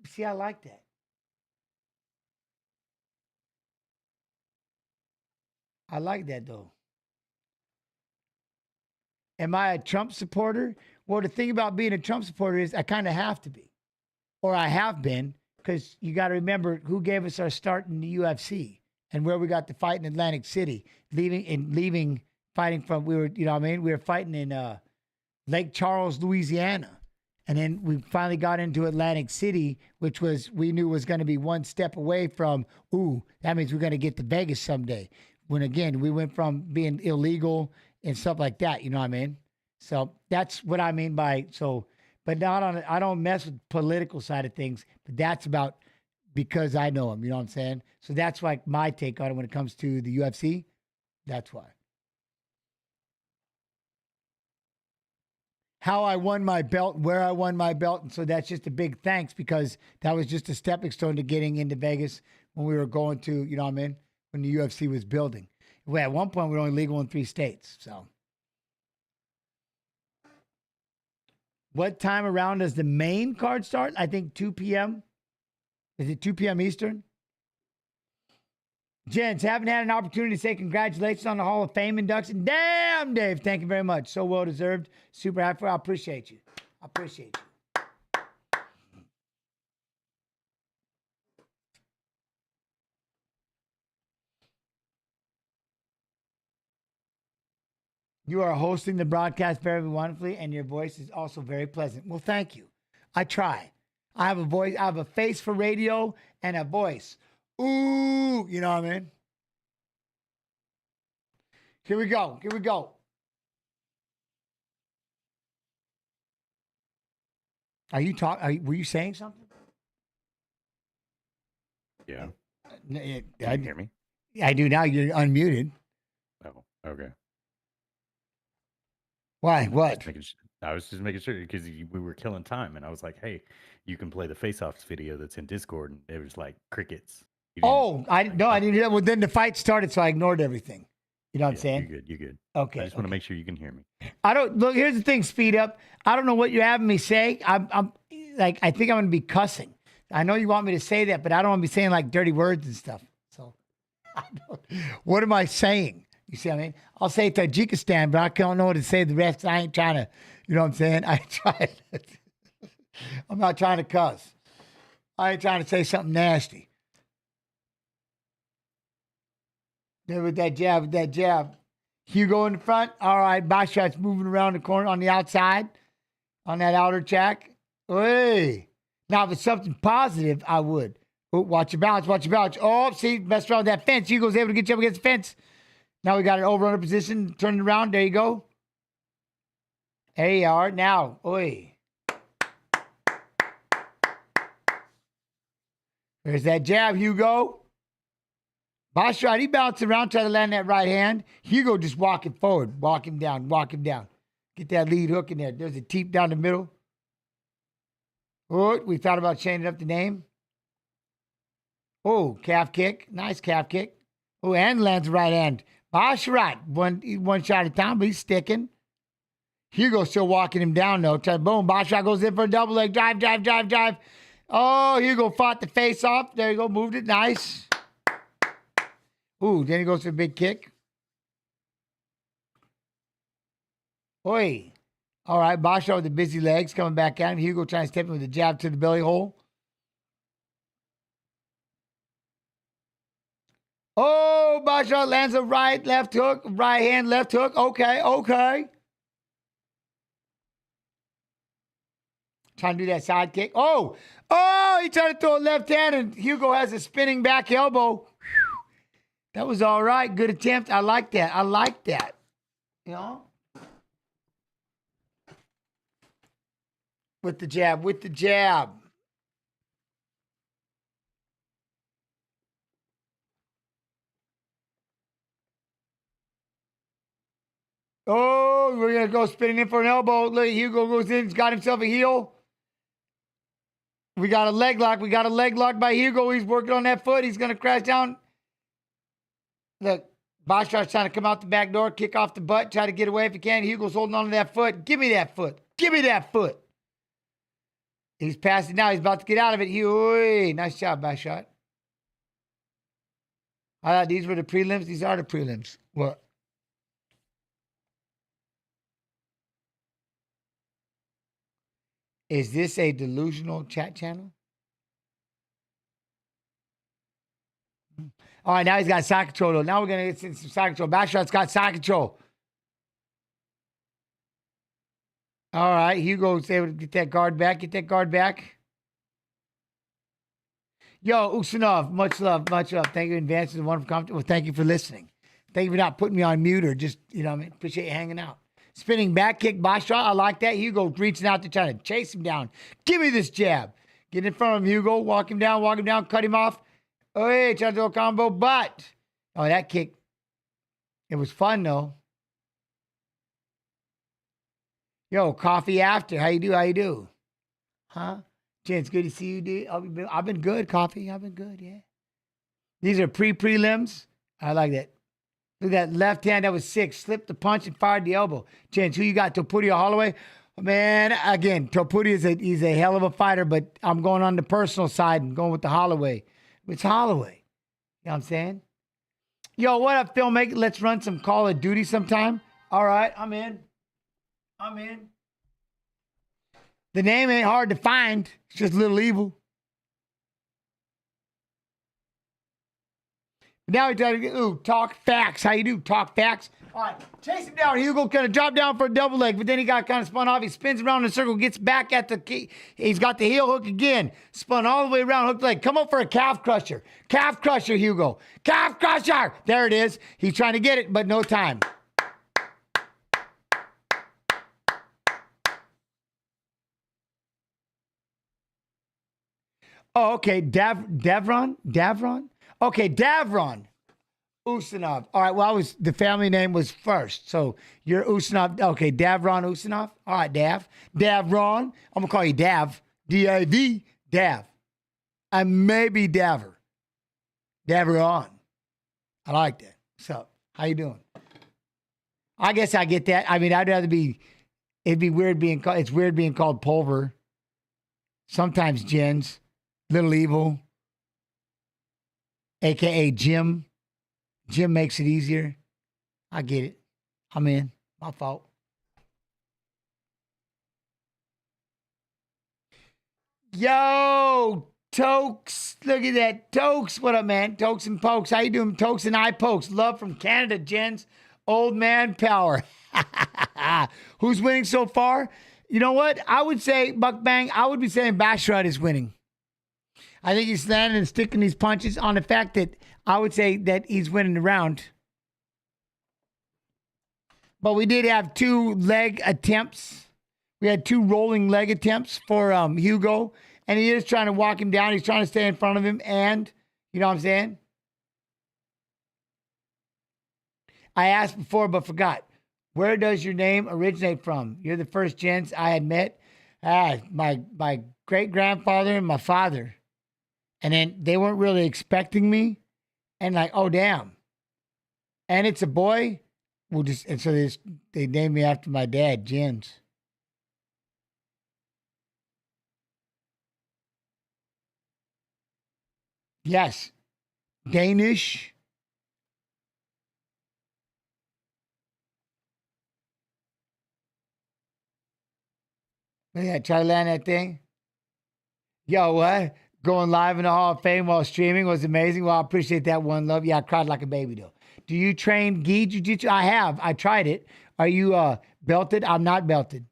See, I like that. I like that, though. Am I a Trump supporter? Well, the thing about being a Trump supporter is I kind of have to be. Or I have been, because you got to remember who gave us our start in the UFC and where we got to fight in Atlantic City. Fighting from, we were fighting in Lake Charles, Louisiana. And then we finally got into Atlantic City, which we knew was going to be one step away from, that means we're going to get to Vegas someday. When again, we went from being illegal and stuff like that, you know what I mean? So that's what I mean by, but I don't mess with political side of things, but that's about because I know him, you know what I'm saying? So that's like my take on it when it comes to the UFC. That's why. How I won my belt, where I won my belt. And so that's just a big thanks because that was just a stepping stone to getting into Vegas when we were going to, you know what I mean? When the UFC was building. Well, at one point, we were only legal in 3 states. So, what time around does the main card start? I think 2 p.m. Is it 2 p.m. Eastern? Gents, haven't had an opportunity to say congratulations on the Hall of Fame induction. Damn, Dave, thank you very much. So well deserved. Super happy. I appreciate you. I appreciate you. You are hosting the broadcast very wonderfully, and your voice is also very pleasant. Well, thank you. I try. I have a voice. I have a face for radio and a voice. Ooh, you know what I mean? Here we go. Here we go. Were you saying something? Yeah. Can you hear me? I do now. You're unmuted. Oh, okay. Why? What? I was just making sure because we were killing time, and I was like, "Hey, you can play the face-offs video that's in Discord." And it was like crickets. I didn't hear that. Well, then the fight started, so I ignored everything. You know what I'm saying? You're good. Okay. I just want to make sure you can hear me. Look, here's the thing, Speed Up. I don't know what you're having me say. I think I'm going to be cussing. I know you want me to say that, but I don't want to be saying like dirty words and stuff. So, what am I saying? You see what I mean? I'll say Tajikistan, but I don't know what to say. The rest, I ain't trying to, you know what I'm saying? I ain't trying. I'm not trying to cuss. I ain't trying to say something nasty. There with that jab, Hugo in the front. All right, Basharat's moving around the corner on the outside, on that outer track. Hey. Now, if it's something positive, I would. Oh, watch your balance, Oh, see, messed around with that fence. Hugo's able to get you up against the fence. Now we got an over-under position. Turn it around. There you go. There you are. Now, oi. There's that jab, Hugo. Basharat, he bounced around, trying to land that right hand. Hugo just walking forward. Walk him down. Get that lead hook in there. There's a teep down the middle. Oh, we thought about changing up the name. Oh, calf kick. Nice calf kick. Oh, and lands the right hand. Basharat, one shot at a time, but he's sticking. Hugo's still walking him down, though. Boom, Basharat goes in for a double leg. Drive. Oh, Hugo fought the face off. There you go, moved it. Nice. Ooh, then he goes for a big kick. Oi. All right, Basharat with the busy legs coming back at him. Hugo trying to step in with a jab to the belly hole. Oh, Basharat lands a right, left hook, right hand, left hook. Okay. Trying to do that side kick. Oh, he tried to throw a left hand, and Hugo has a spinning back elbow. That was all right. Good attempt. I like that. You know? With the jab. Oh, we're going to go spinning in for an elbow. Look, Hugo goes in. He's got himself a heel. We got a leg lock. By Hugo. He's working on that foot. He's going to crash down. Look, Basharat's trying to come out the back door, kick off the butt, try to get away if he can. Hugo's holding on to that foot. Give me that foot. He's passing now. He's about to get out of it. Oy, nice job, Basharat. I thought these were the prelims. These are the prelims. What? Is this a delusional chat channel? All right, now he's got side control, though. Now we're going to get some side control. Basharat's got side control. All right, Hugo's able to get that guard back. Yo, Usanov, much love. Thank you in advance. It's a wonderful comment. Well, thank you for listening. Thank you for not putting me on mute or just, you know what I mean? Appreciate you hanging out. Spinning back kick, Basharat. I like that. Hugo reaching out to try to chase him down. Give me this jab. Get in front of him, Hugo. Walk him down, cut him off. Oh, hey, try to do a combo, but. Oh, that kick. It was fun, though. Yo, coffee after. How you do? Huh? Jen, it's good to see you, dude. I've been good, coffee. I've been good, yeah. These are prelims. I like that. Look at that left hand. That was sick. Slipped the punch and fired the elbow. Jen, who you got? Topuria, Holloway? Man, again, Topuria he's a hell of a fighter, but I'm going on the personal side and going with the Holloway. It's Holloway. You know what I'm saying? Yo, what up, filmmaker? Let's run some Call of Duty sometime. All right, I'm in. The name ain't hard to find. It's just Little Evil. Now we try to get, talk facts. How you do? Talk facts. All right, chase him down. Hugo kind of drop down for a double leg, but then he got kind of spun off. He spins around in a circle, gets back at the key. He's got the heel hook again. Spun all the way around, hooked leg. Come up for a calf crusher. Calf crusher, Hugo. Calf crusher. There it is. He's trying to get it, but no time. Oh, okay. Davron? Okay, Davron. Usanov. All right, well, the family name was first. So you're Usanov. Okay, Davron Usanov. All right, Davron. I'm going to call you Dav. D-A-V. Dav. And maybe Daver. Davron. I like that. What's up? How you doing? I guess I get that. I mean, I'd rather it'd be weird being called, it's weird being called Pulver. Sometimes Jens. Little Evil, a.k.a. Jim. Jim makes it easier. I get it. I'm in. My fault. Yo, Tokes. Look at that. Tokes. What up, man? Tokes and Pokes. How you doing? Tokes and I Pokes. Love from Canada, gents. Old man power. Who's winning so far? You know what? I would say, Buckbang, I would be saying Basharat is winning. I think he's landing and sticking these punches on the fact that I would say that he's winning the round. But we did have 2 leg attempts. We had 2 rolling leg attempts for Hugo. And he is trying to walk him down. He's trying to stay in front of him. And, you know what I'm saying? I asked before but forgot. Where does your name originate from? You're the first gents I had met. My great-grandfather and my father. And then they weren't really expecting me. And like, oh, damn. And it's a boy. And so they named me after my dad, Jens. Yes. Danish. Look at that. Try to land that thing. Yo, what? Going live in the Hall of Fame while streaming was amazing. Well, I appreciate that, one love. Yeah, I cried like a baby, though. Do you train gi jiu-jitsu? I have. I tried it. Are you belted? I'm not belted.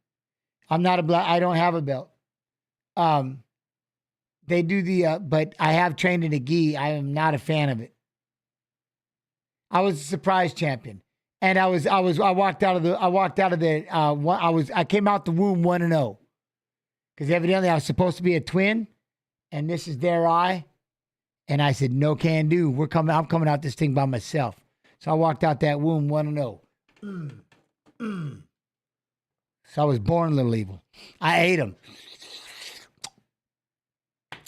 I'm not I don't have a belt. They do but I have trained in a gi. I am not a fan of it. I was a surprise champion. And I came out the womb 1-0. Because evidently I was supposed to be a twin. And this is their eye. And I said, no can do. I'm coming out this thing by myself. So I walked out that womb 1-0. So I was born Little Evil. I ate them.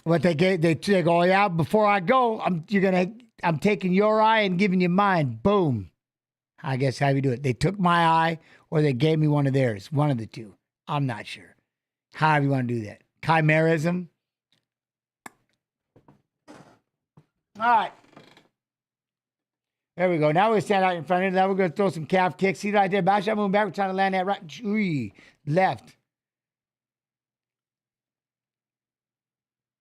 What they go, oh yeah, before I go, I'm taking your eye and giving you mine. Boom. I guess how you do it. They took my eye or they gave me one of theirs. One of the two. I'm not sure. However you want to do that. Chimerism. All right. There we go. Now we stand out in front of it. Now we're going to throw some calf kicks. See right there? Basharat moving back. We're trying to land that right. Ooh, left.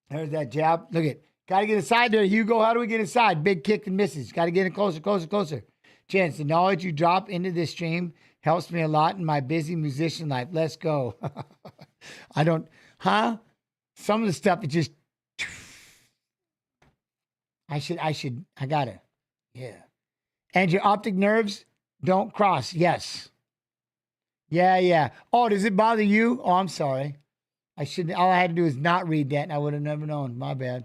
There's that jab. Look at. Got to get inside there, Hugo. How do we get inside? Big kick and misses. Got to get in closer. Chance, the knowledge you drop into this stream helps me a lot in my busy musician life. Let's go. Some of the stuff, it just, I gotta, yeah. And your optic nerves don't cross. Yes. Yeah. Oh, does it bother you? Oh, I'm sorry. All I had to do is not read that and I would have never known. My bad.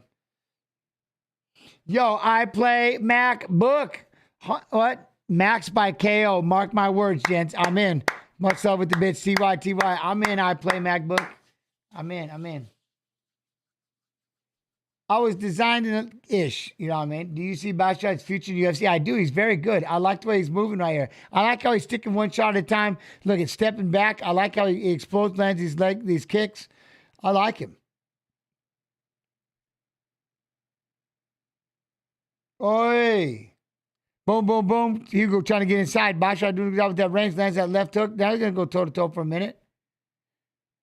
Yo, I play MacBook. What? Max by KO. Mark my words, gents. I'm in. Much love with the bits. TY. I'm in. I play MacBook. I'm in. I was designing-ish. You know what I mean? Do you see Basharat's future in UFC? I do. He's very good. I like the way he's moving right here. I like how he's sticking one shot at a time. Look at stepping back. I like how he explodes, lands these kicks. I like him. Oi. Boom. Hugo trying to get inside. Basharat doing a good job with that range. Lands that left hook. Now he's going to go toe-to-toe for a minute.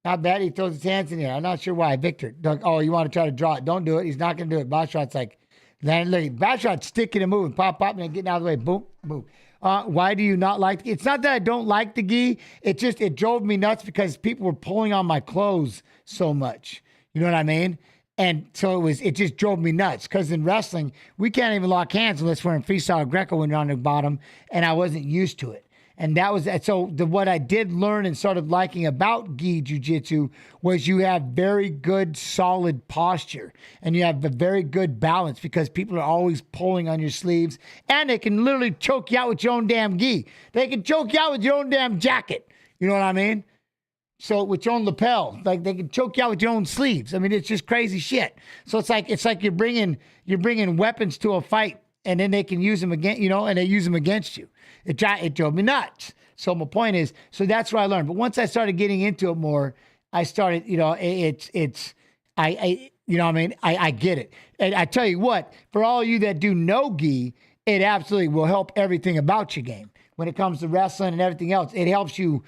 Not bad. He throws his hands in here. I'm not sure why. Victor. Oh, you want to try to draw it. Don't do it. He's not going to do it. Basharat's like, look, Basharat's sticking and moving. Pop, and then getting out of the way. Boom. Why do you not like it? It's not that I don't like the gi. It drove me nuts because people were pulling on my clothes so much. You know what I mean? And so it just drove me nuts because in wrestling, we can't even lock hands unless we're in freestyle Greco when you're on the bottom. And I wasn't used to it. And that was so. What I did learn and started liking about gi jiu-jitsu was you have very good, solid posture, and you have a very good balance because people are always pulling on your sleeves, and they can literally choke you out with your own damn gi. They can choke you out with your own damn jacket. You know what I mean? So with your own lapel, like they can choke you out with your own sleeves. I mean, it's just crazy shit. So it's like you're bringing weapons to a fight, and then they can use them again, and they use them against you. It drove me nuts. So my point is, so that's what I learned. But once I started getting into it more, I started, You know what I mean? I get it. And I tell you what, for all you that do no gi, it absolutely will help everything about your game. When it comes to wrestling and everything else, it helps you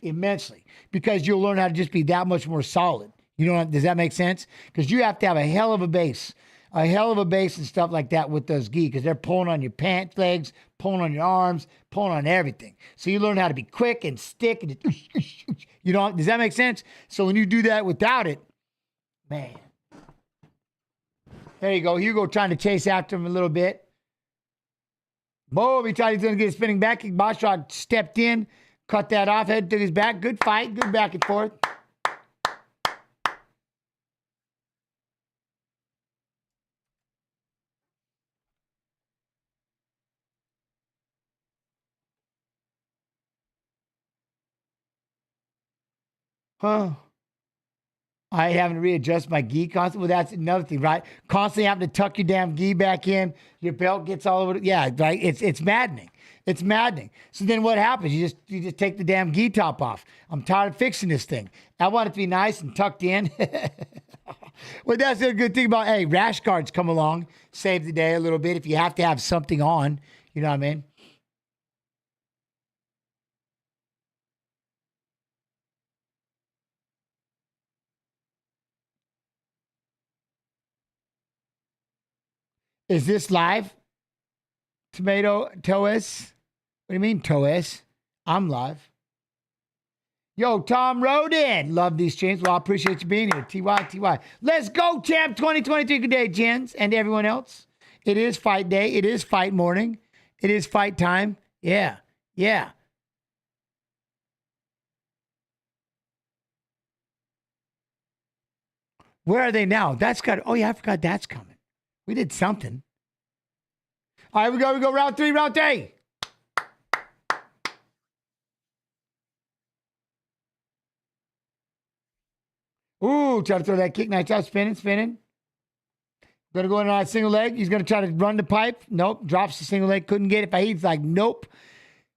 immensely because you'll learn how to just be that much more solid. You know, does that make sense? Because you have to have a hell of a base and stuff like that with those gi because they're pulling on your pant legs, pulling on your arms, pulling on everything. So you learn how to be quick and stick and you know, does that make sense? So when you do that without it, man. There you go. Hugo trying to chase after him a little bit. Boom, he thought he was going to get a spinning back kick. Basharat stepped in, cut that off, head to his back. Good fight, good back and forth. Huh. I having to readjust my gi constantly. Well, that's another thing, right? Constantly having to tuck your damn gi back in. Your belt gets all over. Yeah, right. It's maddening. It's maddening. So then what happens? You just take the damn gi top off. I'm tired of fixing this thing. I want it to be nice and tucked in. Well, that's a good thing about, hey, rash guards come along, save the day a little bit if you have to have something on. You know what I mean? Is this live? Tomato Toes? What do you mean, Toes? I'm live. Yo, Tom Rodin. Love these chants. Well, I appreciate you being here. TY. Let's go, champ 2023. Good day, Jens, and everyone else. It is fight day. It is fight morning. It is fight time. Yeah. Where are they now? Oh, yeah, I forgot that's coming. We did something. All right, we go. Round three. Ooh, try to throw that kick. Nice job. Spinning. Going to go in on a single leg. He's going to try to run the pipe. Nope. Drops the single leg. Couldn't get it. He's like, nope.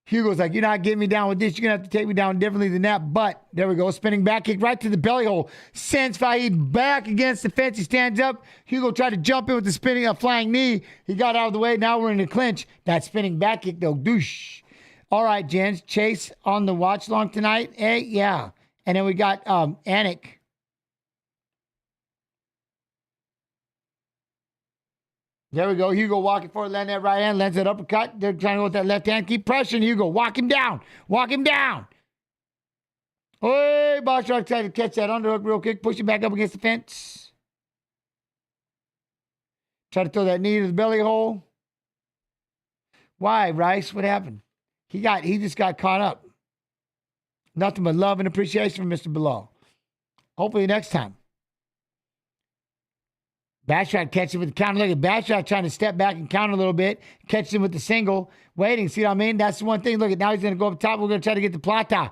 Hugo's like, you're not getting me down with this. You're going to have to take me down differently than that. But there we go. Spinning back kick right to the belly hole. Sends Fahid back against the fence. He stands up. Hugo tried to jump in with the spinning, flying knee. He got out of the way. Now we're in the clinch. That spinning back kick, though. Douche. All right, Jens. Chase on the watch long tonight. Hey, yeah. And then we got Anik. There we go. Hugo walking forward, landing that right hand, lands that uppercut. They're trying to go with that left hand. Keep pressuring Hugo. Walk him down. Hey, Basharat tried to catch that underhook real quick. Push him back up against the fence. Try to throw that knee to the belly hole. Why, Rice? What happened? He just got caught up. Nothing but love and appreciation from Mr. Bilal. Hopefully next time. Basharat catches him with the counter. Look at Basharat trying to step back and counter a little bit. Catches him with the single. Waiting. See what I mean? That's the one thing. Look at now he's going to go up top. We're going to try to get the plata.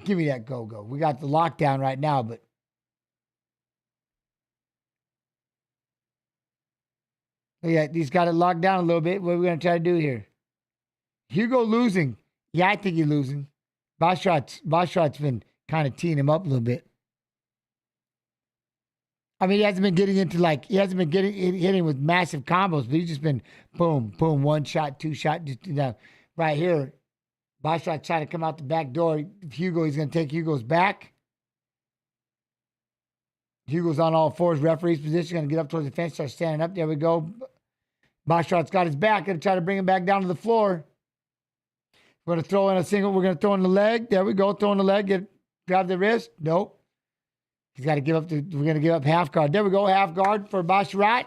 Give me that go. We got the lockdown right now, but. Yeah, he's got it locked down a little bit. What are we going to try to do here? Hugo losing. Yeah, I think he's losing. Basharat's been kind of teeing him up a little bit. I mean, he hasn't been hitting with massive combos, but he's just been boom, 1 shot, 2 shot, just right here. Basharat trying to come out the back door. Hugo, he's going to take Hugo's back. Hugo's on all fours, referee's position, going to get up towards the fence, start standing up. There we go. Basharat's got his back, going to try to bring him back down to the floor. We're going to throw in a single. We're going to throw in the leg. There we go. Throw in the leg. Grab the wrist. Nope. He's got to give up. We're going to give up half guard. There we go. Half guard for Basharat.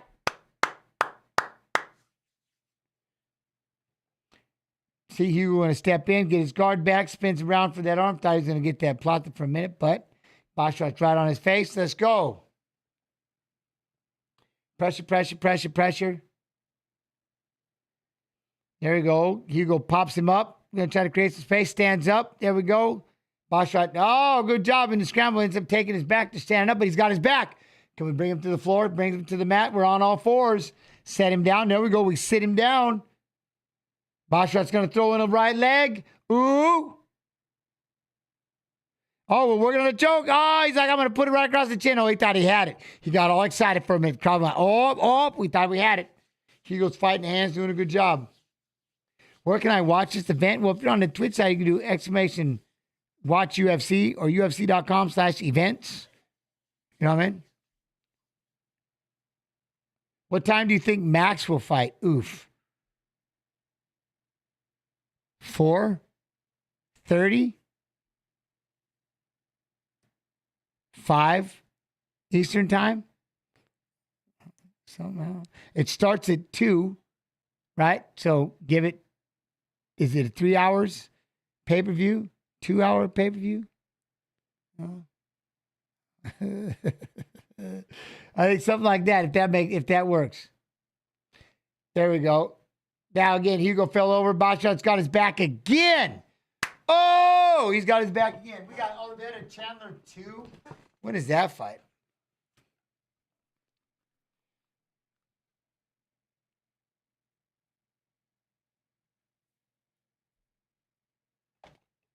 See Hugo going to step in, get his guard back, spins around for that arm. Thought he was going to get that plotted for a minute, but Basharat's right on his face. Let's go. Pressure. There we go. Hugo pops him up. Going to try to create some space. Stands up. There we go. Basharat. Oh, good job in the scramble. Ends up taking his back to stand up, but he's got his back. Can we bring him to the floor? Bring him to the mat. We're on all fours. Set him down. There we go. We sit him down. Basharat's going to throw in a right leg. Ooh. Oh, well, we're going to choke. Oh, he's like, I'm going to put it right across the chin. Oh, he thought he had it. He got all excited for a minute. We thought we had it. Hugo's fighting hands, doing a good job. Where can I watch this event? Well, if you're on the Twitch side, you can do exclamation watch UFC or UFC.com/events. You know what I mean? What time do you think Max will fight? Oof. 4:30? 5 Eastern time? Somehow. It starts at 2, right? So give it, is it 3 hours pay-per-view? 2-hour pay-per-view? Oh. I think something like that, if that works. There we go. Now again, Hugo fell over. Basharat's got his back again. Oh, he's got his back again. We got Oliveira Chandler 2. When is that fight?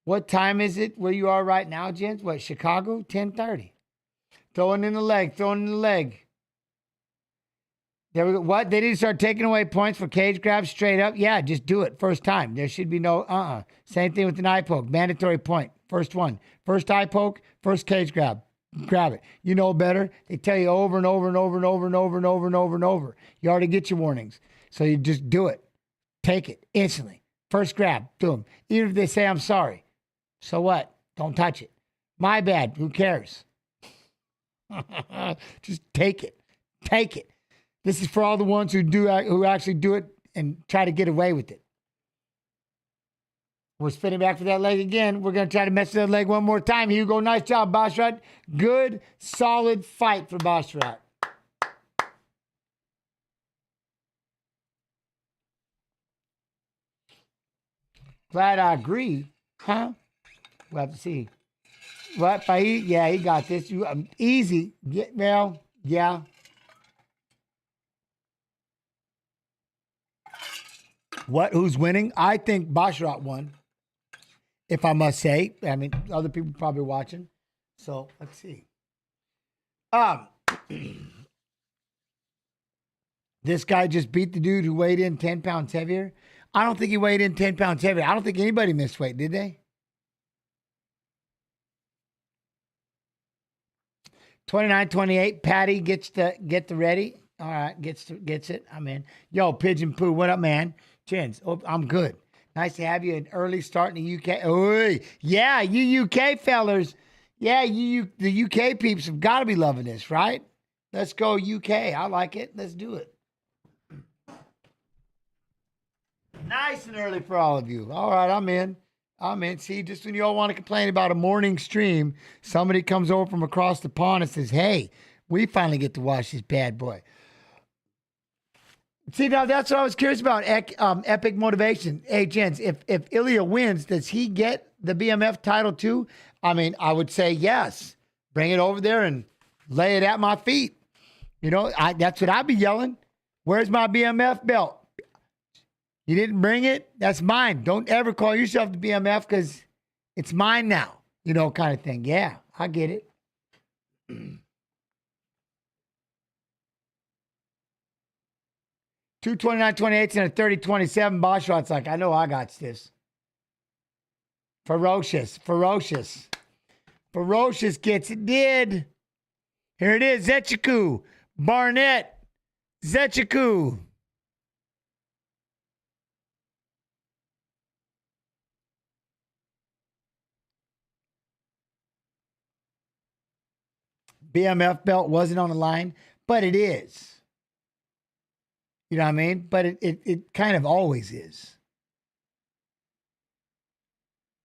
What time is it where you are right now, gents? What, Chicago? 10:30. Throwing in the leg. There we go. What? They need to start taking away points for cage grabs straight up? Yeah, just do it. First time. There should be no Same thing with an eye poke. Mandatory point. First one. First eye poke, first cage grab. Grab it. You know better. They tell you over and over and over and over and over and over and over and over. You already get your warnings. So you just do it. Take it instantly. First grab. Boom. Even if they say, I'm sorry. So what? Don't touch it. My bad. Who cares? Just take it. Take it. This is for all the ones who actually do it and try to get away with it. We're spinning back for that leg again. We're going to try to mess with that leg one more time. Hugo, nice job, Basharat. Good, solid fight for Basharat. Glad I agree. Huh? We'll have to see. What, Fahid? Yeah, he got this. Easy. Well, yeah. What? Who's winning? I think Basharat won. If I must say. I mean, other people probably watching. So, let's see. This guy just beat the dude who weighed in 10 pounds heavier. I don't think he weighed in 10 pounds heavier. I don't think anybody missed weight, did they? 29-28. Patty gets the ready. All right, gets it. I'm in. Yo, Pigeon Poo, what up, man? Chins, I'm good. Nice to have you an early start in the UK. Oh, yeah, you UK fellers. Yeah, the UK peeps have got to be loving this, right? Let's go UK. I like it. Let's do it. Nice and early for all of you. All right, I'm in. See, just when you all want to complain about a morning stream, somebody comes over from across the pond and says, hey, we finally get to watch this bad boy. See, now that's what I was curious about, Epic Motivation. Hey, gents, if Ilia wins, does he get the BMF title too? I mean, I would say yes. Bring it over there and lay it at my feet. You know, that's what I'd be yelling. Where's my BMF belt? You didn't bring it? That's mine. Don't ever call yourself the BMF because it's mine now. You know, kind of thing. Yeah, I get it. 229-28 and a 30-27. Basharat's like, I know I got this. Ferocious gets it. Did. Here it is. Nzechukwu. Barnett. Nzechukwu. BMF belt wasn't on the line, but it is. You know what I mean? But it kind of always is.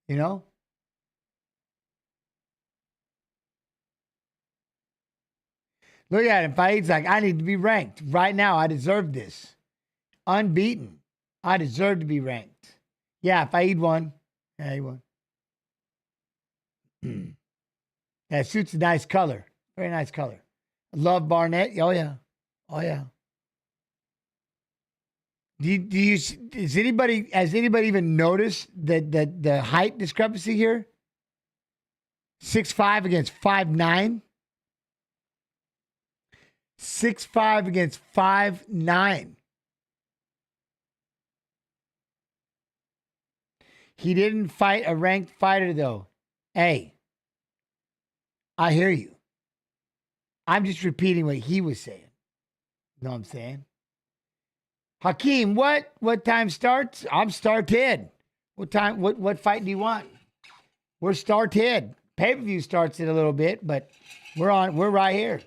You know? Look at him. Fahid's like, I need to be ranked. Right now, I deserve this. Unbeaten. I deserve to be ranked. Yeah, Fahid won. Yeah, he won. That suit's a nice color. Very nice color. I love Barnett. Oh, yeah. Oh, yeah. Has anybody even noticed the height discrepancy here? 6'5" against 5'9". 6'5" against 5'9". He didn't fight a ranked fighter, though. Hey, I hear you. I'm just repeating what he was saying. You know what I'm saying? Hakeem, what time starts? I'm started. What time? What fight do you want? We're started. Pay-per-view starts in a little bit, but we're right here.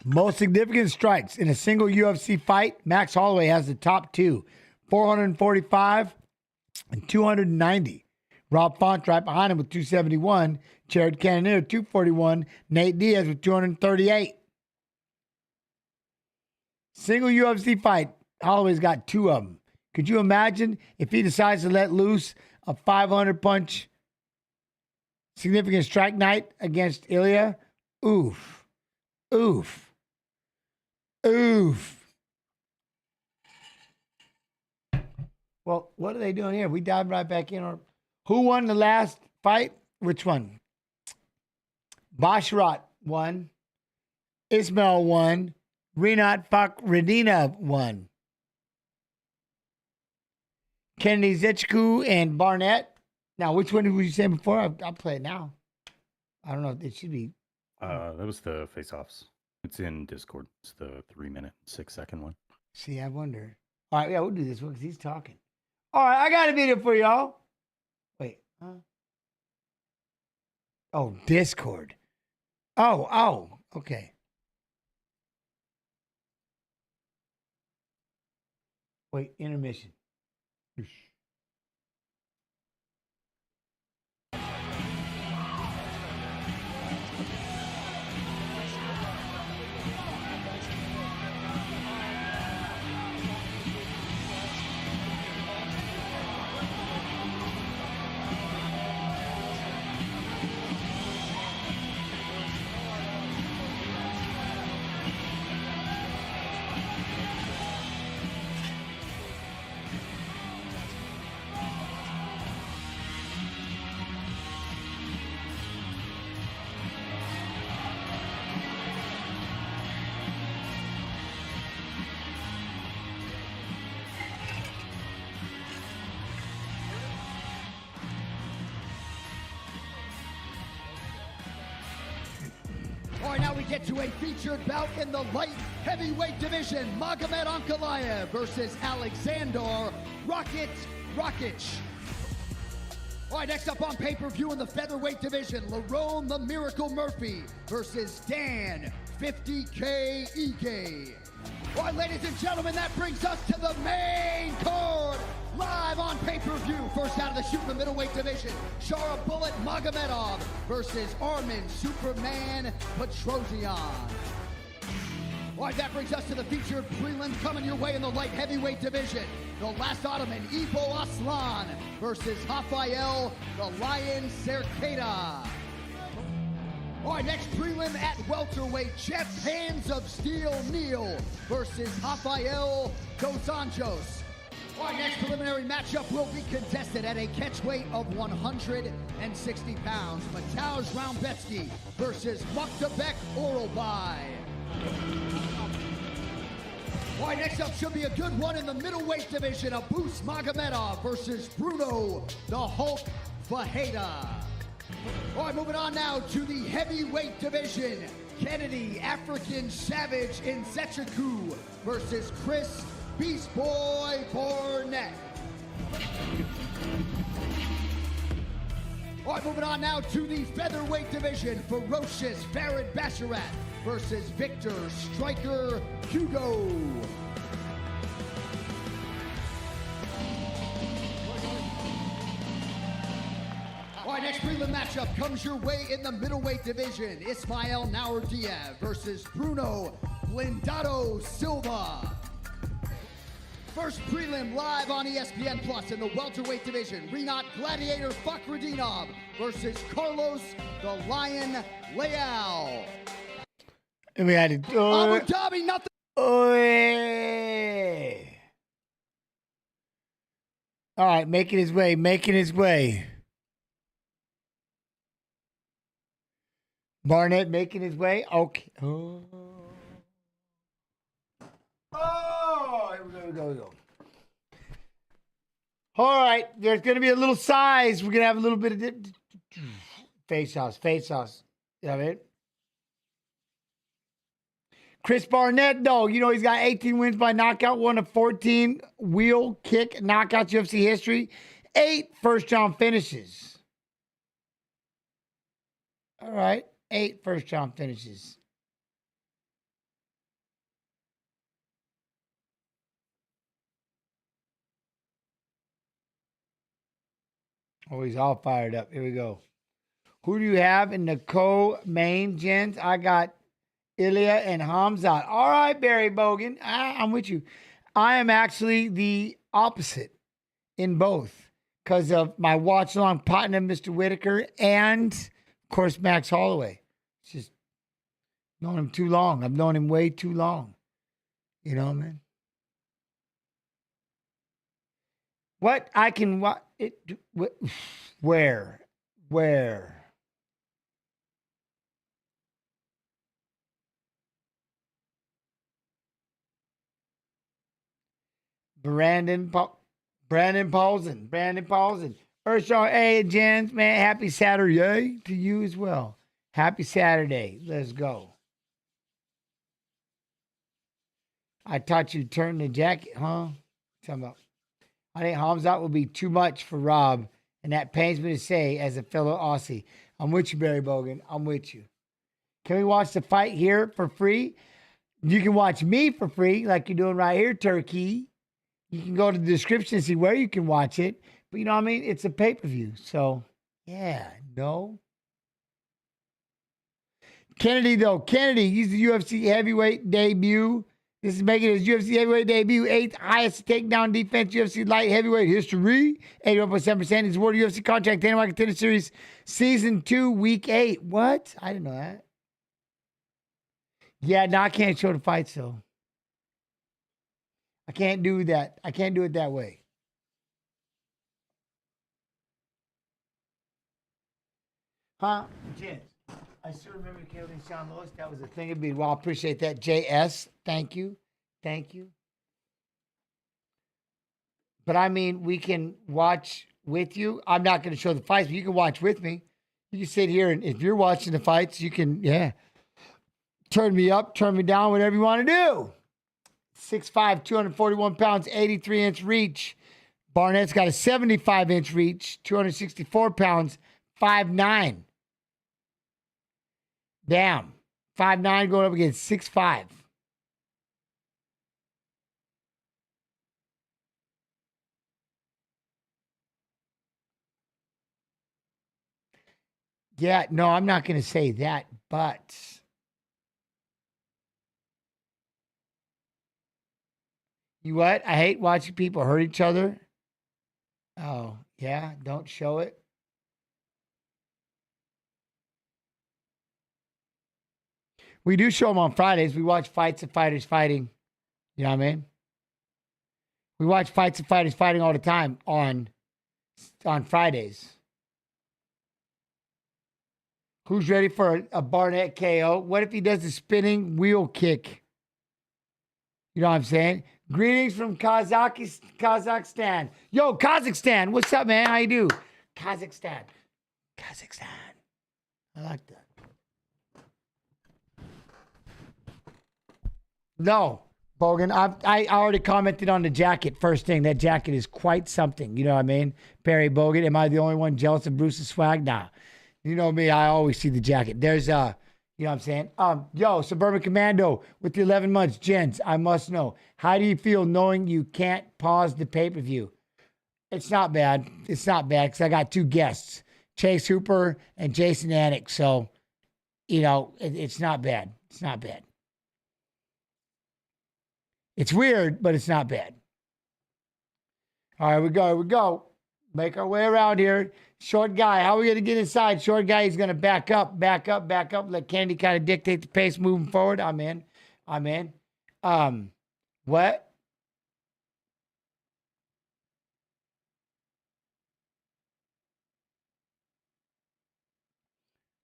Most significant strikes in a single UFC fight, Max Holloway has the top two, 445 and 290. Rob Font's right behind him with 271. Jared Cannonier, 241. Nate Diaz with 238. Single UFC fight, Holloway's got two of them. Could you imagine if he decides to let loose a 500-punch significant strike night against Ilia? Oof. Oof. Oof. Well, what are they doing here? We dive right back in. Who won the last fight? Which one? Basharat won. Ismail won. Rinat Fakhretdinov won. Kennedy Nzechukwu and Barnett. Now, which one were you saying before? I'll play it now. I don't know. It should be. That was the face-offs. It's in Discord. It's the 3-minute, 6-second one. See, I wonder. All right, yeah, we'll do this one because he's talking. All right, I got a video for y'all. Wait. Huh? Oh, Discord. Oh, okay. Wait, intermission. All right, now we get to a featured bout in the light heavyweight division. Magomed Ankalaev versus Alexander Rakic. All right, next up on pay-per-view in the featherweight division, Lerone the Miracle Murphy versus Dan 50K Ige. All right, ladies and gentlemen, that brings us to the main card. Live on pay-per-view, first out of the shoot, the middleweight division, Shara Bullet Magomedov versus Armin Superman Petrosyan. All right, that brings us to the featured prelims coming your way in the light heavyweight division. The last Ottoman, Ibo Aslan versus Rafael the Lion Cerqueda. All right, next prelim at welterweight, Geoff Hands of Steel Neal versus Rafael dos Anjos. All right, next preliminary matchup will be contested at a catchweight of 160 pounds. Mateusz Raumbecki versus Muktabek Oralbai. All right, next up should be a good one in the middleweight division. Abus Magomedov versus Bruno the Hulk Fajeda. All right, moving on now to the heavyweight division. Kennedy African Savage Nzechukwu versus Chris Beast Boy Barnett. All right, moving on now to the featherweight division. Ferocious Farid Basharat versus Victor Striker Hugo. All right, next prelim matchup comes your way in the middleweight division. Ismael Naurdiev versus Bruno Blindado Silva. First prelim live on ESPN Plus in the welterweight division. Rinat Gladiator Fakhretdinov versus Carlos the Lion Leal. And we had to. Abu Dhabi, nothing. All right, making his way, Barnett making his way. Okay. Here we go. All right, there's going to be a little size. We're going to have a little bit of face-offs. You know what I mean? Chris Barnett, though, you know, he's got 18 wins by knockout, 1 of 14 wheel kick knockouts UFC history, 8 first-round finishes. All right, 8 first-round finishes. Oh, he's all fired up. Here we go. Who do you have in the co-main, gents? I got Ilia and Hamzat. All right, Barry Bogan. I'm with you. I am actually the opposite in both because of my watch-along partner, Mr. Whittaker, and, of course, Max Holloway. It's just known him too long. I've known him way too long. You know what I mean? What I can what it where Brandon Paulson. Urshaw, hey, gents, man, happy Saturday to you as well. Happy Saturday. Let's go. I taught you to turn the jacket, huh? Talking about. I think Hamzat will be too much for Rob, and that pains me to say as a fellow Aussie. I'm with you, Barry Bogan. I'm with you. Can we watch the fight here for free? You can watch me for free, like you're doing right here, Turkey. You can go to the description and see where you can watch it. But you know what I mean? It's a pay-per-view. So, yeah, no. Kennedy, he's the UFC heavyweight debut. This is making his UFC heavyweight debut, 8th highest takedown defense UFC light heavyweight history. 81.7%. He's awarded UFC contract, Dana Contender Series, Season 2, Week 8. What? I didn't know that. Yeah, no, I can't show the fights, though. I can't do that. I can't do it that way. Huh? Gents, I still remember killing Sean Lewis. That was a thing. It'd be well. I appreciate that. JS, thank you. But I mean, we can watch with you. I'm not going to show the fights, but you can watch with me. You can sit here, and if you're watching the fights, you can, turn me up, turn me down, whatever you want to do. 6'5", 241 pounds, 83-inch reach. Barnett's got a 75-inch reach, 264 pounds, 5'9". Damn. 5'9" going up against 6'5". Yeah, no, I'm not going to say that, but you what? I hate watching people hurt each other. Oh, yeah, don't show it. We do show them on Fridays. We watch fights of fighters fighting. You know what I mean? We watch fights of fighters fighting all the time on Fridays. Who's ready for a Barnett KO? What if he does the spinning wheel kick? You know what I'm saying? Greetings from Kazakhstan. Yo, Kazakhstan. What's up, man? How you do? Kazakhstan. I like that. No, Bogan. I already commented on the jacket first thing. That jacket is quite something. You know what I mean? Barry Bogan. Am I the only one jealous of Bruce's swag? Nah. You know me, I always see the jacket. There's you know what I'm saying? Yo, Suburban Commando with the 11 months. Gents, I must know. How do you feel knowing you can't pause the pay-per-view? It's not bad. Because I got 2 guests, Chase Hooper and Jason Anik. So, you know, it's not bad. It's weird, but it's not bad. All right, we go. Make our way around here. Short guy. How are we going to get inside? Short guy, he's going to back up. Let Kennedy kind of dictate the pace moving forward. I'm in. What?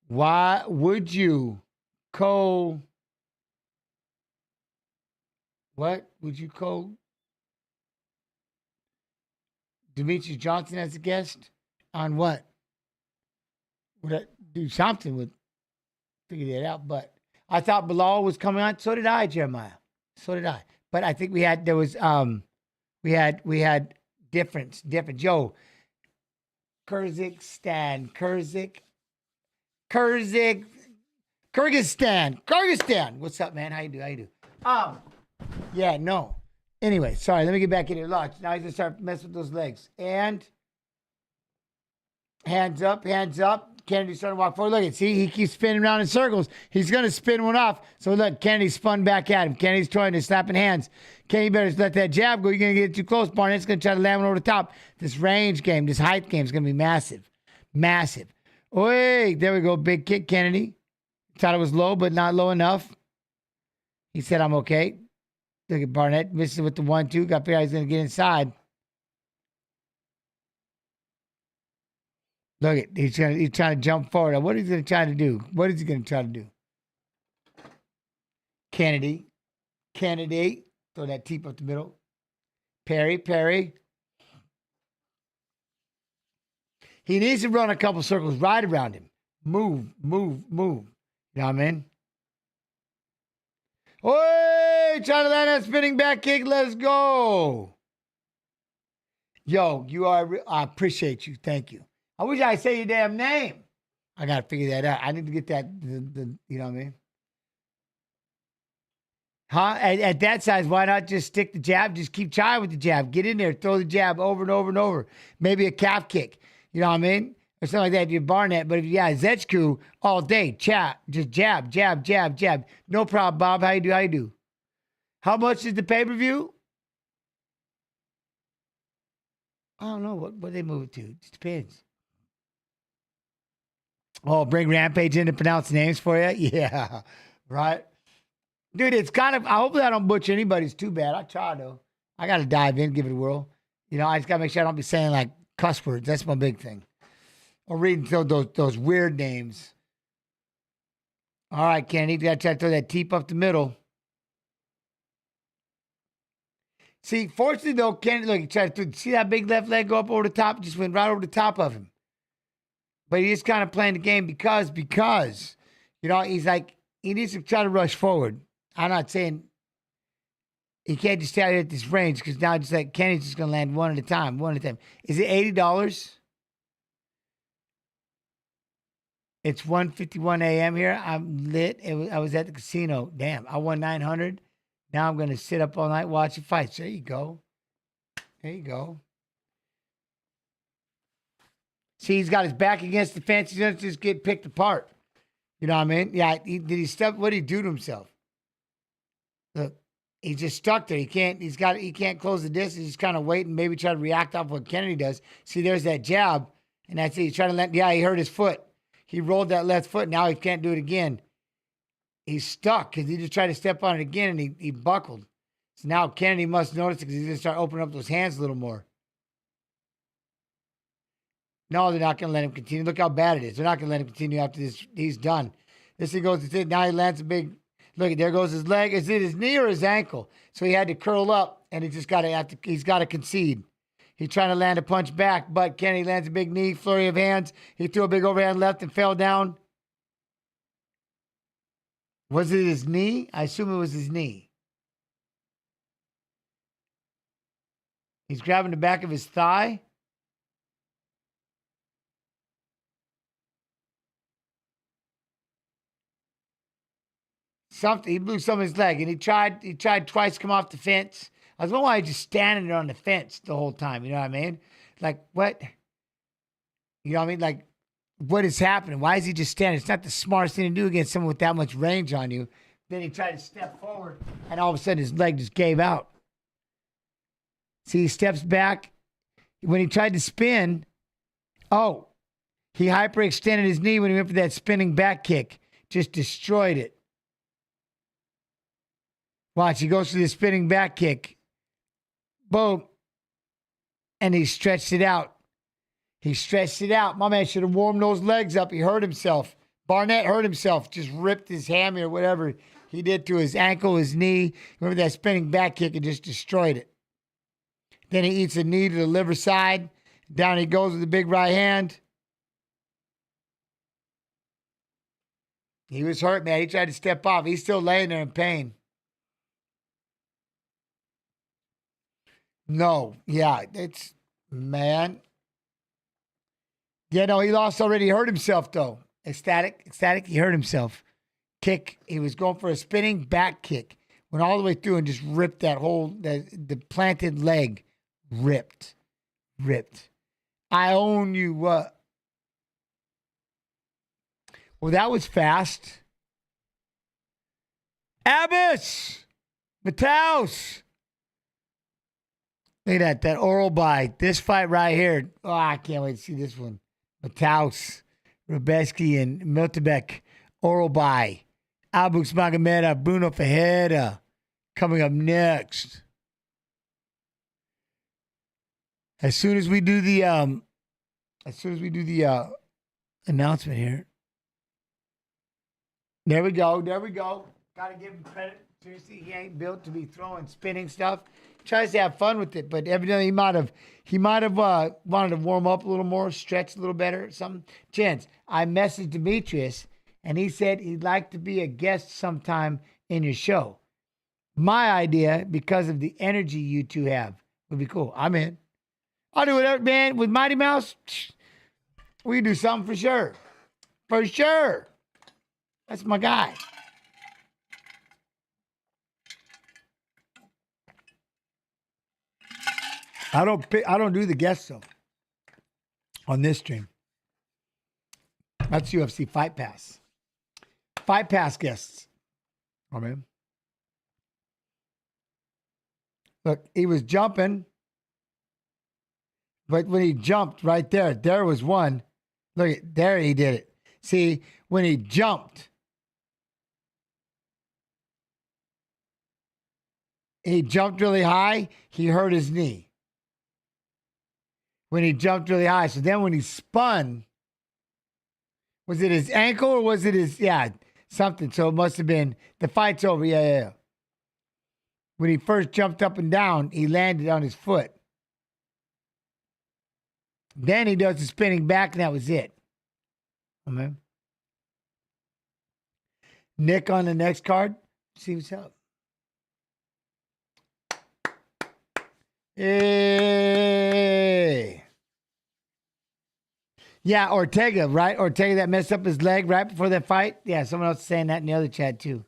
Why would you what would you call Demetrius Johnson as a guest on what? Would I do something with figure that out? But I thought Bilal was coming on. So did I, Jeremiah. So did I. But I think we had difference. Yo, Kyrgyzstan. What's up, man? How you do? Yeah, no. Anyway, sorry. Let me get back in here. Look, now he's gonna start messing with those legs. And hands up. Kennedy's starting to walk forward. Look at, see, he keeps spinning around in circles. He's gonna spin one off. So look, Kennedy spun back at him. Kennedy's trying to slapping hands. Kennedy better let that jab go. You're gonna get too close. Barnett's gonna try to land one over the top. This range game, this height game is gonna be massive. Wait, there we go. Big kick, Kennedy. Thought it was low, but not low enough. He said, I'm okay. Look at Barnett. Misses with the 1-2. Got figured out he's going to get inside. Look at, he's trying to jump forward. What is he going to try to do? Kennedy. Throw that teep up the middle. Perry. He needs to run a couple circles right around him. Move. You know what I mean? Oi! Trying to land that spinning back kick. Let's go. Yo, I appreciate you. Thank you. I wish I say your damn name. I got to figure that out. I need to get that, you know what I mean? Huh? At that size, why not just stick the jab? Just keep trying with the jab. Get in there. Throw the jab over and over and over. Maybe a calf kick. You know what I mean? Or something like that if you're Barnett. But if you got Nzechukwu all day, just jab. No problem, Bob. How you do? How much is the pay-per-view? I don't know. What they move it to? It just depends. Oh, bring Rampage in to pronounce names for you? Yeah. Right? Dude, it's kind of, hopefully I don't butcher anybody's too bad. I try, though. I got to dive in, give it a whirl. You know, I just got to make sure I don't be saying, like, cuss words. That's my big thing. Or reading those weird names. All right, Kenny, you got to try to throw that teep up the middle. See, fortunately, though, Kenny, look, he tried to see that big left leg go up over the top? Just went right over the top of him. But he is kind of playing the game because, you know, he's like, he needs to try to rush forward. I'm not saying he can't just stay out here at this range because now just like Kenny's just going to land one at a time. Is it $80? It's 1:51 a.m. here. I'm lit. I was at the casino. Damn, I won $900. Now I'm going to sit up all night watching fights. There you go. See, he's got his back against the fence. He doesn't just get picked apart. You know what I mean? Yeah, did he step? What did he do to himself? Look, he's just stuck there. He can't close the distance. He's kind of waiting, maybe try to react off what Kennedy does. See, there's that jab, and that's it. He's trying to let, he hurt his foot. He rolled that left foot. Now he can't do it again. He's stuck because he just tried to step on it again, and he buckled. So now Kennedy must notice it because he's going to start opening up those hands a little more. No, they're not going to let him continue. Look how bad it is. They're not going to let him continue after this. He's done. This thing goes to it. Now he lands a big, look, there goes his leg. Is it his knee or his ankle? So he had to curl up, and he's got to concede. He's trying to land a punch back, but Kennedy lands a big knee, flurry of hands. He threw a big overhand left and fell down. Was it his knee? I assume it was his knee. He's grabbing the back of his thigh. Something. He blew some of his leg, and he tried twice to come off the fence. I was wondering why he's just standing there on the fence the whole time. You know what I mean? Like, what? You know what I mean? Like, what is happening? Why is he just standing? It's not the smartest thing to do against someone with that much range on you. Then he tried to step forward, and all of a sudden his leg just gave out. See, he steps back. When he tried to spin, He hyperextended his knee when he went for that spinning back kick. Just destroyed it. Watch, he goes for the spinning back kick. Boom. And he stretched it out. He stretched it out. My man should have warmed those legs up. He hurt himself. Barnett hurt himself. Just ripped his hammy or whatever he did to his ankle, his knee. Remember that spinning back kick and just destroyed it. Then he eats a knee to the liver side. Down he goes with the big right hand. He was hurt, man. He tried to step off. He's still laying there in pain. No. Yeah, it's, man. Yeah, no, he lost already. He hurt himself, though. Ecstatic. He hurt himself. Kick. He was going for a spinning back kick. Went all the way through and just ripped that whole, the planted leg. Ripped. I own you what? Well, that was fast. Abbas! Mataus! Look at that oral bite. This fight right here. Oh, I can't wait to see this one. Mataus, Rubeski, and Miltebek. Oral bite. Abux Magomedov, Bruno Fakhretdinov. Coming up next. As soon as we do the announcement here. There we go. Gotta give him credit. Seriously, he ain't built to be throwing spinning stuff. Tries to have fun with it, but evidently he might have wanted to warm up a little more, stretch a little better, something. Chance, I messaged Demetrius, and he said he'd like to be a guest sometime in your show. My idea, because of the energy you two have, would be cool. I'm in. I'll do whatever, man. With Mighty Mouse, we can do something for sure. For sure. That's my guy. I don't do the guests though on this stream. That's UFC Fight Pass. Fight Pass guests. Oh man. Look, he was jumping, but when he jumped right there was one. Look, there he did it. See, when he jumped, really high, he hurt his knee. When he jumped really high. So then when he spun, was it his ankle or was it his, something. So it must have been, the fight's over. Yeah. When he first jumped up and down, he landed on his foot. Then he does the spinning back, and that was it. Okay. Nick on the next card. See what's up. Hey. Yeah, Ortega, right? Ortega that messed up his leg right before that fight. Yeah, someone else is saying that in the other chat too.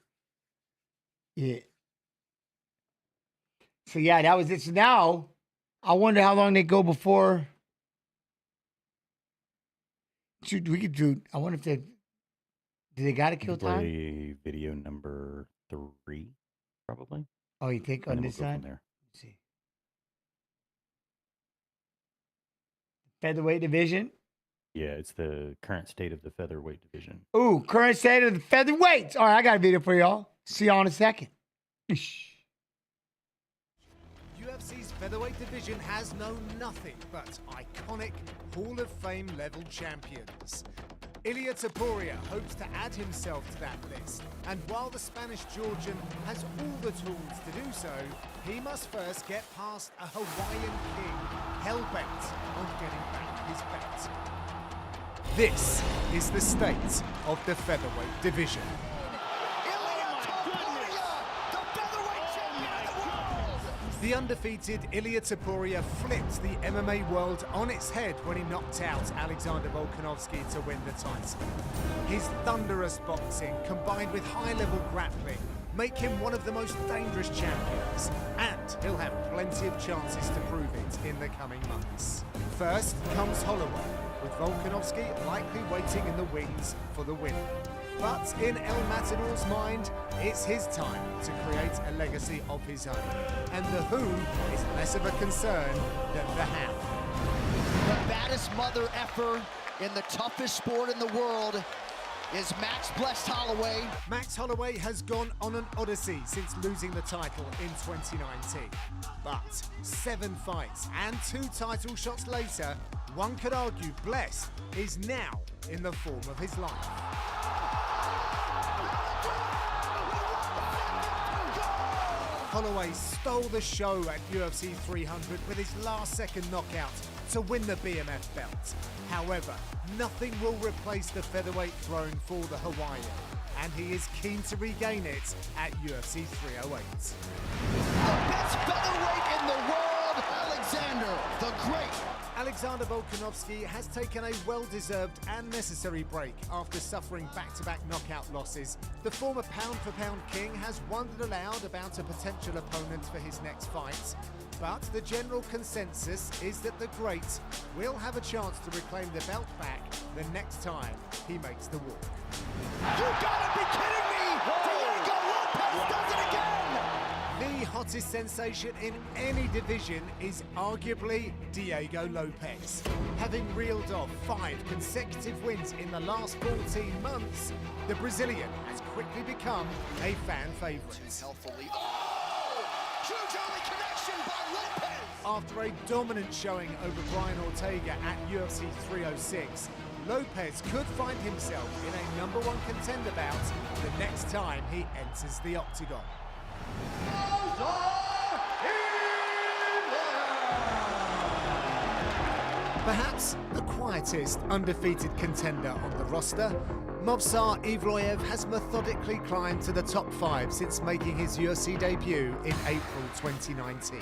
Yeah. So yeah, that was it. So now, I wonder how long they go before. Shoot, we could do. I wonder if do they got to kill time? Play video number 3, probably. Oh, you think on this side? There. Let's see. Featherweight division. Yeah, it's the current state of the featherweight division. Ooh, current state of the featherweights. All right, I got a video for y'all. See y'all in a second. UFC's featherweight division has known nothing but iconic Hall of Fame level champions. Ilia Topuria hopes to add himself to that list, and while the Spanish Georgian has all the tools to do so, he must first get past a Hawaiian king hell-bent on getting back his belt. This is the state of the featherweight division. The undefeated Ilia Topuria flipped the MMA world on its head when he knocked out Alexander Volkanovski to win the title. His thunderous boxing, combined with high-level grappling, make him one of the most dangerous champions, and he'll have plenty of chances to prove it in the coming months. First comes Holloway, with Volkanovski likely waiting in the wings for the win. But in El Matador's mind, it's his time to create a legacy of his own. And the who is less of a concern than the how. The baddest mother effer in the toughest sport in the world is Max Blessed Holloway. Max Holloway has gone on an odyssey since losing the title in 2019. But 7 fights and 2 title shots later, one could argue Blessed is now in the form of his life. Holloway stole the show at UFC 300 with his last-second knockout to win the BMF belt. However, nothing will replace the featherweight throne for the Hawaiian, and he is keen to regain it at UFC 308. The best featherweight in the world, Alexander the Great. Alexander Volkanovski has taken a well-deserved and necessary break after suffering back-to-back knockout losses. The former pound-for-pound king has wondered aloud about a potential opponent for his next fight, but the general consensus is that the Great will have a chance to reclaim the belt back the next time he makes the walk. You gotta be kidding me! Diego Lopez does it again! The hottest sensation in any division is arguably Diego Lopez. Having reeled off 5 consecutive wins in the last 14 months, the Brazilian has quickly become a fan favourite. Healthfully. Oh! Huge early connection by Lopez! After a dominant showing over Brian Ortega at UFC 306, Lopez could find himself in a #1 contender bout the next time he enters the octagon. Perhaps the quietest undefeated contender on the roster, Movsar Evloev has methodically climbed to the top 5 since making his UFC debut in April 2019.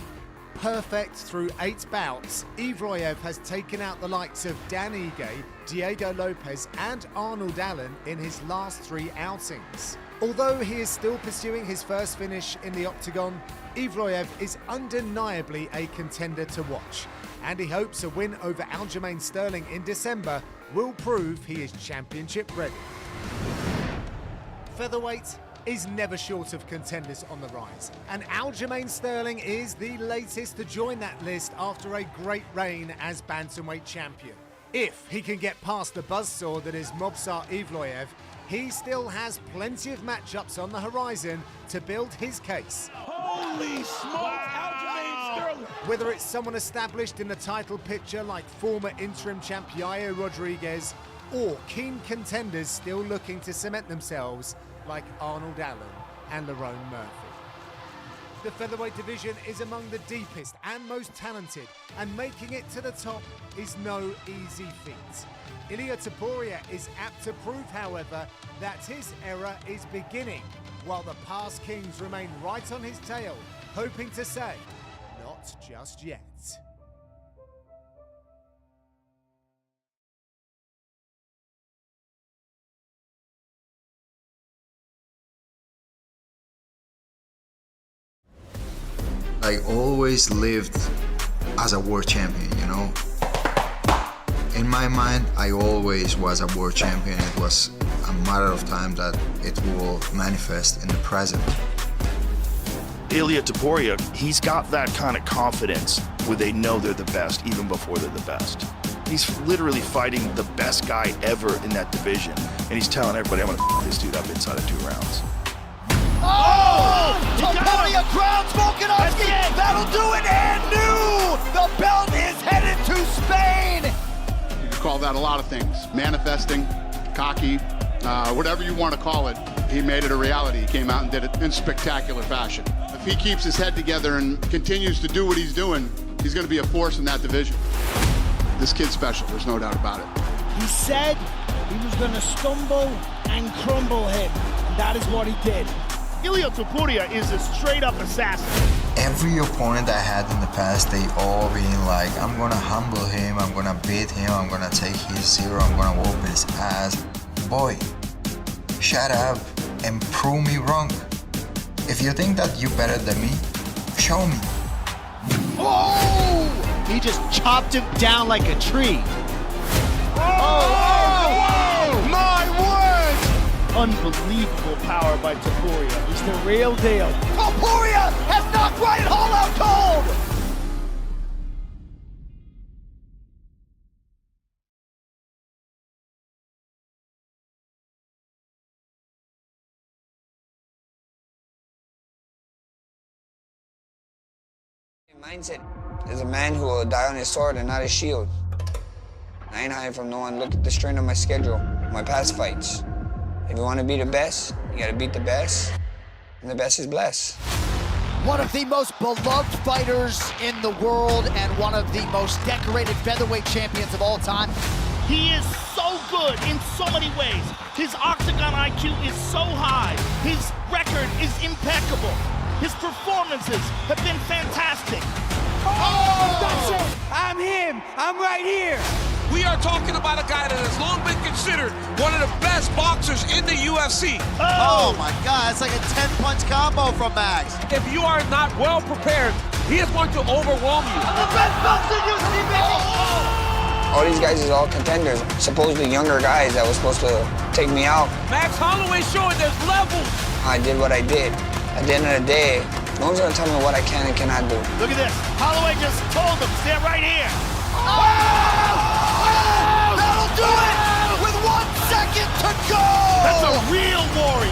Perfect through 8 bouts, Evloev has taken out the likes of Dan Ige, Diego Lopez and Arnold Allen in his last 3 outings. Although he is still pursuing his first finish in the octagon, Evloev is undeniably a contender to watch, and he hopes a win over Aljamain Sterling in December will prove he is championship ready. Featherweight is never short of contenders on the rise, and Aljamain Sterling is the latest to join that list after a great reign as bantamweight champion. If he can get past the buzzsaw that is Movsar Evloev, he still has plenty of matchups on the horizon to build his case. Holy smokes, Aljamain Sterling! Whether it's someone established in the title picture like former interim champ Yair Rodriguez, or keen contenders still looking to cement themselves like Arnold Allen and Lerone Murphy. The featherweight division is among the deepest and most talented, and making it to the top is no easy feat. Ilia Topuria is apt to prove, however, that his era is beginning, while the past kings remain right on his tail, hoping to say, not just yet. I always lived as a world champion, you know. In my mind, I always was a world champion. It was a matter of time that it will manifest in the present. Ilia Topuria, he's got that kind of confidence where they know they're the best even before they're the best. He's literally fighting the best guy ever in that division, and he's telling everybody, I'm gonna f this dude up inside of 2 rounds. Oh! Topuria crowns Volkanovski! That'll do it, and new! The belt is headed to Spain! You could call that a lot of things. Manifesting, cocky, whatever you want to call it. He made it a reality. He came out and did it in spectacular fashion. If he keeps his head together and continues to do what he's doing, he's going to be a force in that division. This kid's special, there's no doubt about it. He said he was going to stumble and crumble him, and that is what he did. Ilia Topuria is a straight-up assassin. Every opponent I had in the past, they all being like, I'm gonna humble him, I'm gonna beat him, I'm gonna take his 0, I'm gonna whoop his ass. Boy, shut up and prove me wrong. If you think that you're better than me, show me. Oh! He just chopped him down like a tree. My word! Unbelievable power by Topuria. He's the real deal. Topuria has knocked Ryan Hall out cold! Mindset is a man who will die on his sword and not his shield. I ain't hiding from no one. Look at the strength of my schedule, my past fights. If you want to be the best, you got to beat the best, and the best is blessed. One of the most beloved fighters in the world and one of the most decorated featherweight champions of all time. He is so good in so many ways. His octagon IQ is so high. His record is impeccable. His performances have been fantastic. Oh, that's it. I'm him. I'm right here. We are talking about a guy that has long been considered one of the best boxers in the UFC. Oh my God, it's like a 10-punch combo from Max. If you are not well prepared, he is going to overwhelm you. The best boxer in UFC, baby. All these guys is all contenders, supposedly younger guys that were supposed to take me out. Max Holloway showing there's levels. I did what I did. At the end of the day, no one's gonna tell me what I can and cannot do. Look at this. Holloway just told them, stand right here. That'll do it with 1 second to go. That's a real warrior.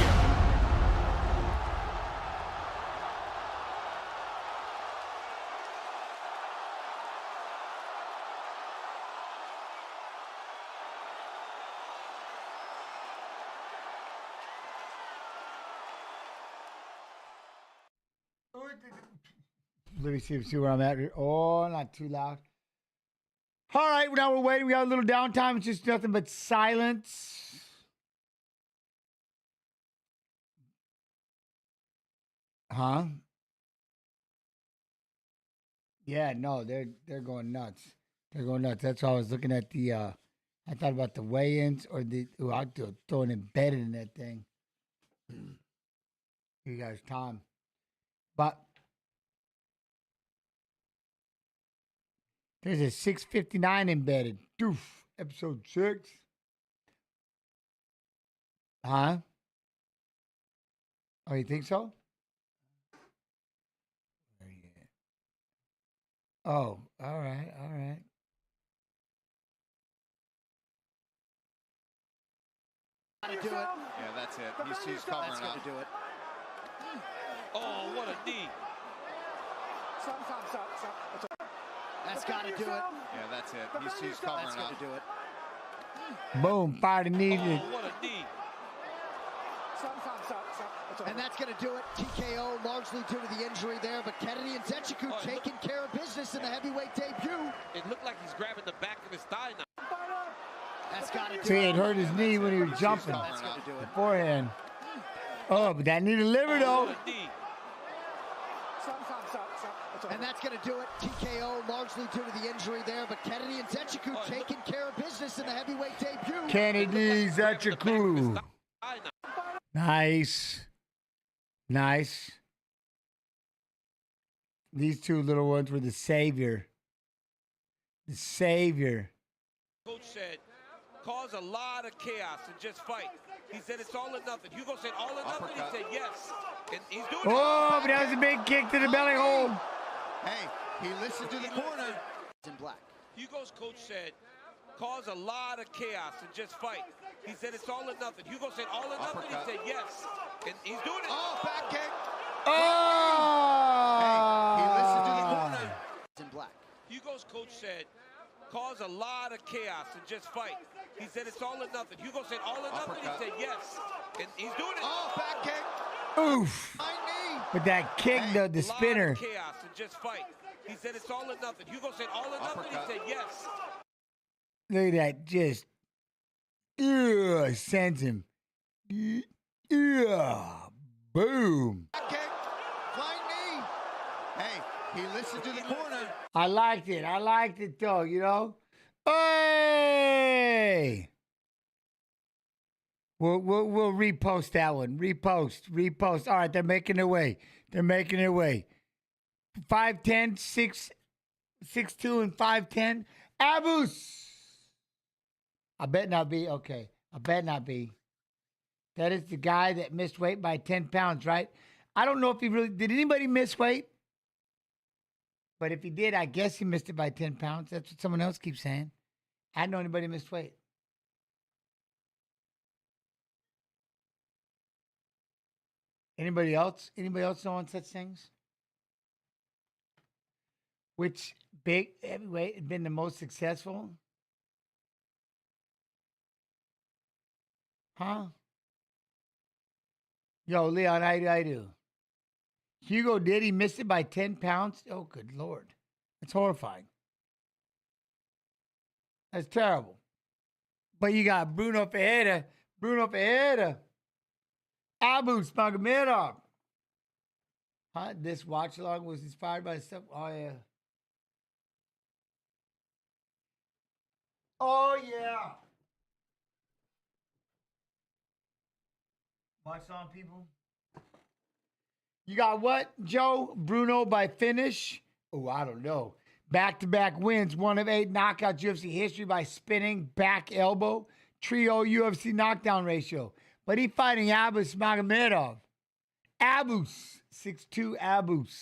Let me see where I'm at. Oh, not too loud. All right, now we're waiting. We got a little downtime. It's just nothing but silence. Huh? Yeah, no, they're going nuts. They're going nuts. That's why I was looking at the I thought about the weigh-ins or I'd throw it embedded in that thing. You guys time. But there's a 659 embedded. Doof. Episode 6. Huh? Oh, you think so? Oh, all right, all right. Gotta do it. Yeah, that's it. He's covering That's up. gonna do it. Oh, what a knee. That's gotta do it. Yeah, that's it. He's covering That's up. gonna do it. Boom. Fire the knee. Oh, what a knee. And that's going to do it. TKO largely due to the injury there, but Kennedy and Nzechukwu taking care of business in the heavyweight debut. It looked like he's grabbing the back of his thigh now. That's got to do So he it. had hurt his knee when he was jumping. That's going to do it. Beforehand. Oh, but that knee delivered though. What a knee. And that's going to do it. TKO largely due to the injury there, but Kennedy and Nzechukwu taking care of business in the heavyweight debut. Kennedy Nzechukwu. Nice. Nice. These two little ones were the savior. The savior. Coach said, cause a lot of chaos and just fight. He said it's all or nothing. Hugo said all or nothing. He said yes. And he's doing it. Oh, but that was a big kick to the belly hole. Hey, he listened to the corner. In black. Hugo's coach said, cause a lot of chaos and just fight. He said it's all or nothing. Hugo said all or nothing. He said yes. And he's doing it. Oh, back kick. Oh! Hey, he listened to the corner. In black. Hugo's coach said, cause a lot of chaos and just fight. He said it's all or nothing. Hugo said all or nothing. He said yes. And he's doing it. Oh, back kick. Oof. My knee. But that kick, the spinner. Lot of chaos and just fight. He said it's all or nothing. Hugo said all or nothing. He said yes. Look at that. Just sends him. Boom. Back kick. Flying knee. Hey, he listened to the corner. I liked it. I liked it though, you know? Hey! We'll repost that one. Repost. All right, they're making their way. 5'10", 6'2", and 5'10". Abus! I bet not be. Okay. I bet not be. That is the guy that missed weight by 10 pounds, right? I don't know if he really... Did anybody miss weight? But if he did, I guess he missed it by 10 pounds. That's what someone else keeps saying. I don't know anybody missed weight. Anybody else? Anybody else know on such things? Which big heavyweight had been the most successful? Huh? Yo, Leon, how do I do? Hugo did. He missed it by 10 pounds. Oh, good Lord. That's horrifying. That's terrible. But you got Bruno Ferreira. Abus Magomedov. Huh? This watch along was inspired by stuff. Oh, yeah. Oh, yeah. Watch along, people. You got what, Joe? Bruno by finish? Oh, I don't know. Back-to-back wins, 1 of 8 knockouts UFC history by spinning back elbow. Trio UFC knockdown ratio. But he fighting Abus Magomedov. Abus. 6'2 Abus.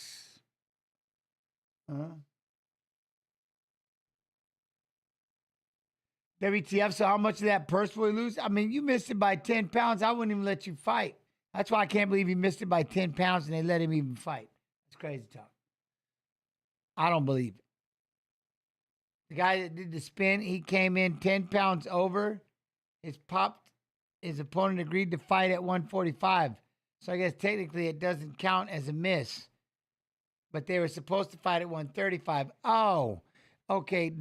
WTF, so how much of that purse will he lose? I mean, you missed it by 10 pounds. I wouldn't even let you fight. That's why I can't believe he missed it by 10 pounds and they let him even fight. It's crazy talk. I don't believe it. The guy that did the spin, he came in 10 pounds over. His opponent agreed to fight at 145. So I guess technically it doesn't count as a miss. But they were supposed to fight at 135. Oh, okay.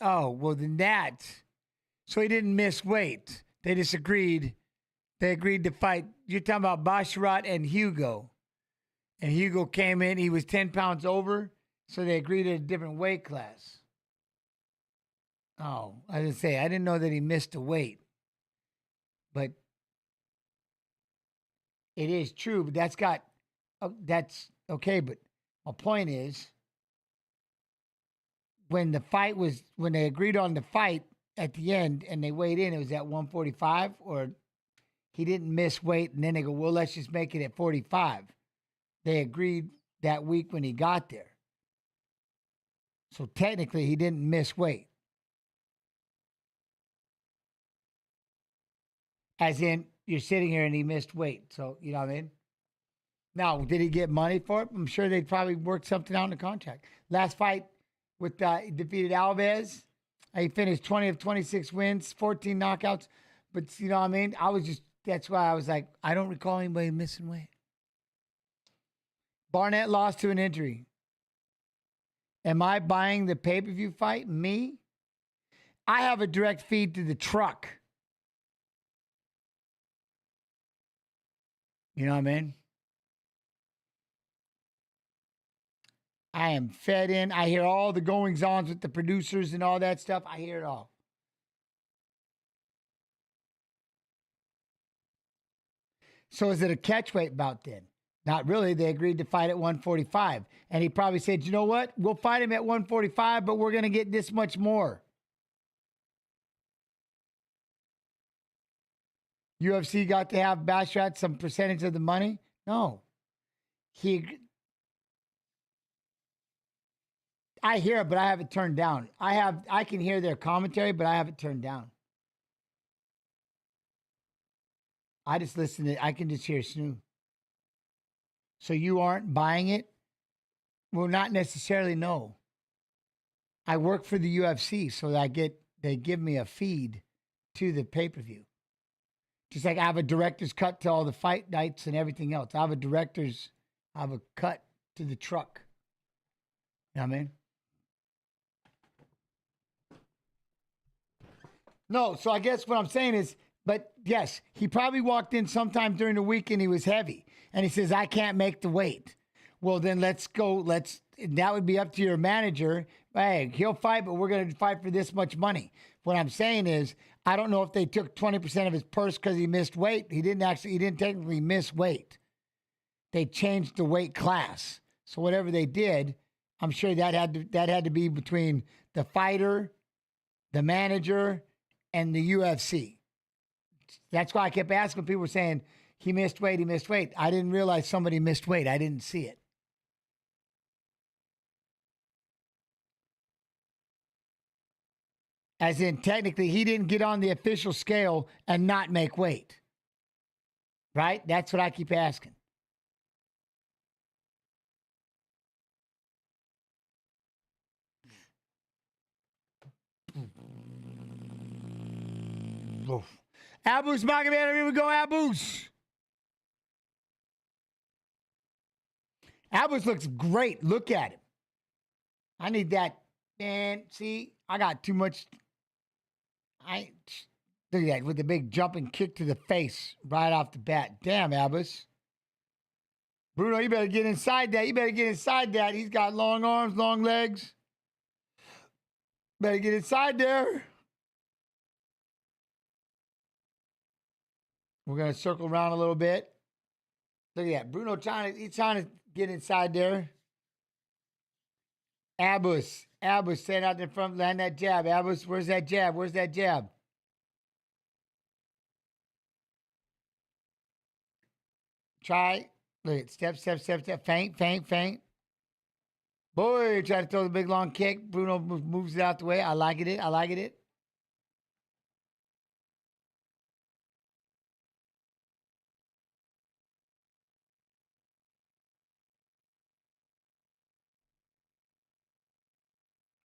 Oh, well then that. So he didn't miss weight. They just agreed. They agreed to fight. You're talking about Basharat and Hugo. And Hugo came in. He was 10 pounds over. So they agreed at a different weight class. Oh, I didn't say. I didn't know that he missed a weight. But it is true. But that's okay. But my point is, when they agreed on the fight at the end and they weighed in, it was at 145, or he didn't miss weight, and then they go, well, let's just make it at 45. They agreed that week when he got there. So technically, he didn't miss weight. As in, you're sitting here and he missed weight. So, you know what I mean? Now, did he get money for it? I'm sure they'd probably work something out in the contract. Last fight with defeated Alves. He finished 20 of 26 wins, 14 knockouts. But, you know what I mean? That's why I was like, I don't recall anybody missing weight. Barnett lost to an injury. Am I buying the pay-per-view fight? Me? I have a direct feed to the truck. You know what I mean? I am fed in. I hear all the goings-ons with the producers and all that stuff. I hear it all. So is it a catchweight bout then? Not really. They agreed to fight at 145. And he probably said, you know what? We'll fight him at 145, but we're going to get this much more. UFC got to have Basharat some percentage of the money? No. I hear it, but I have it turned down. I can hear their commentary, but I have it turned down. I just listen to it. I can just hear Snoo. So you aren't buying it? Well, not necessarily, no. I work for the UFC, so they give me a feed to the pay-per-view. Just like I have a director's cut to all the fight nights and everything else. I have a cut to the truck. You know what I mean? No, so I guess what I'm saying is, but yes, he probably walked in sometime during the week and he was heavy. And he says, I can't make the weight. Well, then that would be up to your manager. Hey, he'll fight, but we're going to fight for this much money. What I'm saying is, I don't know if they took 20% of his purse because he missed weight. He didn't technically miss weight. They changed the weight class. So whatever they did, I'm sure that had to be between the fighter, the manager, and the UFC. That's why I kept asking. People were saying, he missed weight. I didn't realize somebody missed weight. I didn't see it. As in, technically, he didn't get on the official scale and not make weight. Right? That's what I keep asking. Abus Magomedov, here we go, Abus. Abus looks great. Look at him. I need that. Man, see, I got too much. Look at that with the big jumping kick to the face right off the bat. Damn, Abus. Bruno, you better get inside that. You better get inside that. He's got long arms, long legs. Better get inside there. We're going to circle around a little bit. Look at that. Bruno he's trying to get inside there. Abus, stand out in front, land that jab. Abus, where's that jab? Where's that jab? Try. Look at step, feint. Boy, try to throw the big long kick. Bruno moves it out the way. I like it.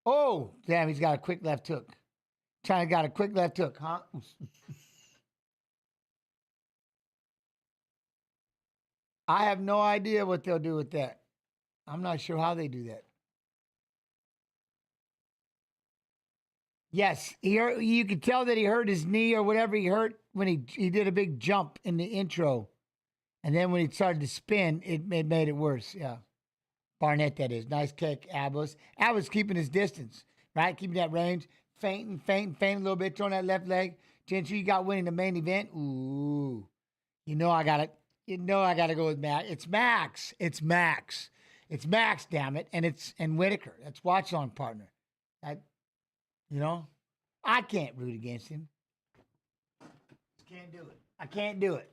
Oh, damn, he's got a quick left hook. China got a quick left hook, huh? I have no idea what they'll do with that. I'm not sure how they do that. Yes, you could tell that he hurt his knee or whatever he hurt when he did a big jump in the intro. And then when he started to spin, it made it worse, yeah. Barnett, that is. Nice kick, Abus. Abus keeping his distance, right? Keeping that range. Feinting a little bit, throwing that left leg. Gentry, you got winning the main event. Ooh. You know I got to go with Max. It's Max. It's Max, damn it. And Whittaker. That's watch on partner. I can't root against him. I can't do it.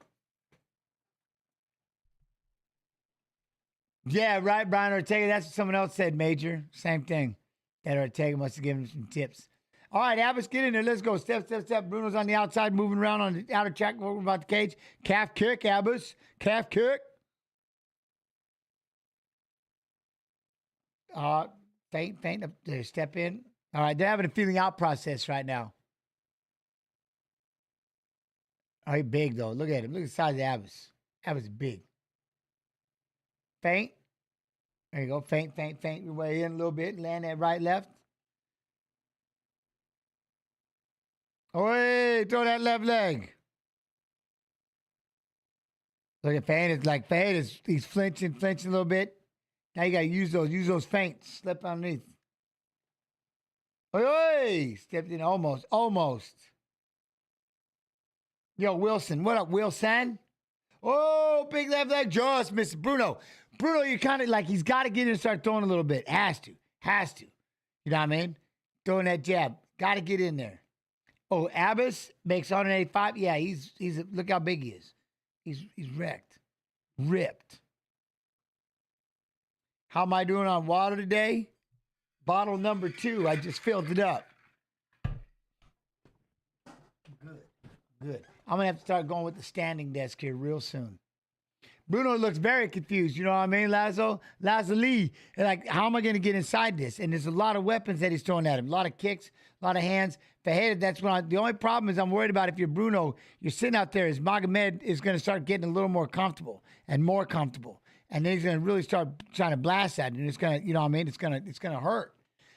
Yeah, right, Brian Ortega. That's what someone else said, Major. Same thing. That Ortega must have given him some tips. All right, Abus, get in there. Let's go. Step. Bruno's on the outside, moving around on the outer track, over about the cage. Calf kick, Abus. Calf kick. Feint up there. Step in. All right, they're having a feeling out process right now. Oh, he's big, though. Look at him. Look at the size of Abus. Abus is big. Feint. There you go. Feint your way in a little bit. Land that right, left. Oh, hey, throw that left leg. Look at Feint. It's like Feint he's flinching a little bit. Now you got to use those feints. Slip underneath. Hey, stepped in almost. Yo, Wilson. What up, Wilson? Oh, big left leg. Just missed Bruno. Bruno, you're kind of like, he's got to get in and start throwing a little bit. Has to. You know what I mean? Throwing that jab. Got to get in there. Oh, Abus makes 185. Yeah, he's look how big he is. He's wrecked. Ripped. How am I doing on water today? Bottle number 2. I just filled it up. Good. I'm going to have to start going with the standing desk here real soon. Bruno looks very confused. You know what I mean, Lee. Like, how am I going to get inside this? And there's a lot of weapons that he's throwing at him. A lot of kicks, a lot of hands. Fajeda, that's when the only problem is I'm worried about if you're Bruno, you're sitting out there, is Magomed is going to start getting a little more comfortable and more comfortable. And then he's going to really start trying to blast at it. And it's going to, you know what I mean? It's going to hurt.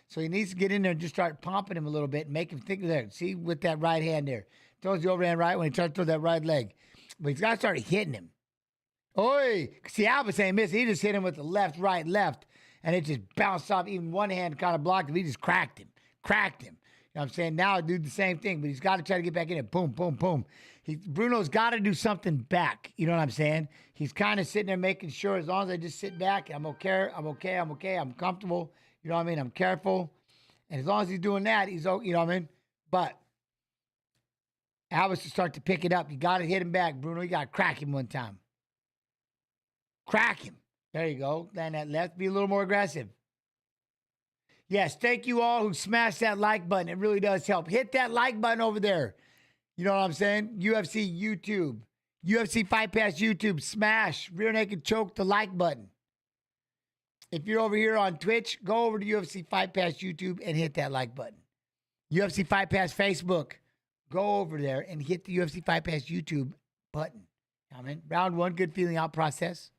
So he needs to get in there and just start pumping him a little bit and make him think of that. See, with that right hand there. Throws the overhand right when he tries to throw that right leg. But he's got to start hitting him. Oi! See, Albus ain't missing. He just hit him with the left, right, left. And it just bounced off. Even one hand kind of blocked him. He just cracked him. You know what I'm saying? Now do the same thing. But he's got to try to get back in it. Boom, boom, boom. Bruno's got to do something back. You know what I'm saying? He's kind of sitting there making sure as long as I just sit back, I'm okay. I'm comfortable. You know what I mean? I'm careful. And as long as he's doing that, he's okay. You know what I mean? But Albus to start to pick it up. You got to hit him back, Bruno. You got to crack him one time. Crack him. There you go. Land that left. Be a little more aggressive. Yes, thank you all who smashed that like button. It really does help. Hit that like button over there. You know what I'm saying? UFC YouTube. UFC Fight Pass YouTube. Smash. Rear naked choke the like button. If you're over here on Twitch, go over to UFC Fight Pass YouTube and hit that like button. UFC Fight Pass Facebook. go over there and hit the UFC Fight Pass YouTube button. I mean, round 1, good feeling out process.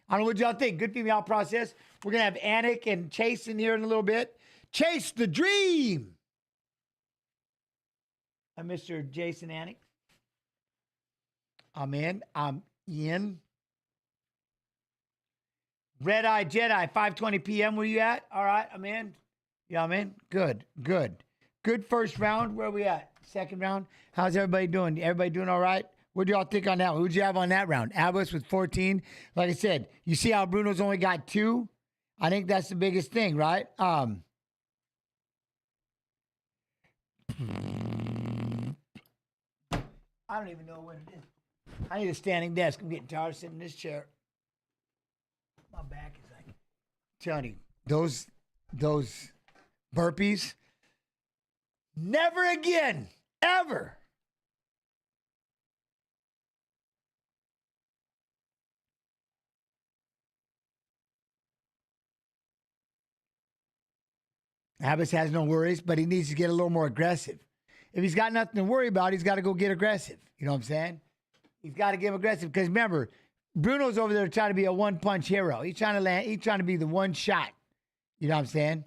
I don't know what y'all think. Good feeling out process. We're going to have Anik and Chase in here in a little bit. Chase the dream. I'm Mr. Jason Anik. I'm in. I'm in. Red Eye Jedi, 5:20 p.m. Where you at? All right, I'm in. Yeah, I'm in. Good. Good first round. Where are we at? Second round. How's everybody doing? Everybody doing all right? What do y'all think on that one? Who'd you have on that round? Abbas with 14. Like I said, you see how Bruno's only got 2? I think that's the biggest thing, right? I don't even know what it is. I need a standing desk. I'm getting tired of sitting in this chair. My back is like, telling you, those burpees, never again, ever. Abbas has no worries, but he needs to get a little more aggressive. If he's got nothing to worry about, he's got to go get aggressive. You know what I'm saying? He's got to get aggressive because remember, Bruno's over there trying to be a one-punch hero. He's trying to land. He's trying to be the one shot. You know what I'm saying?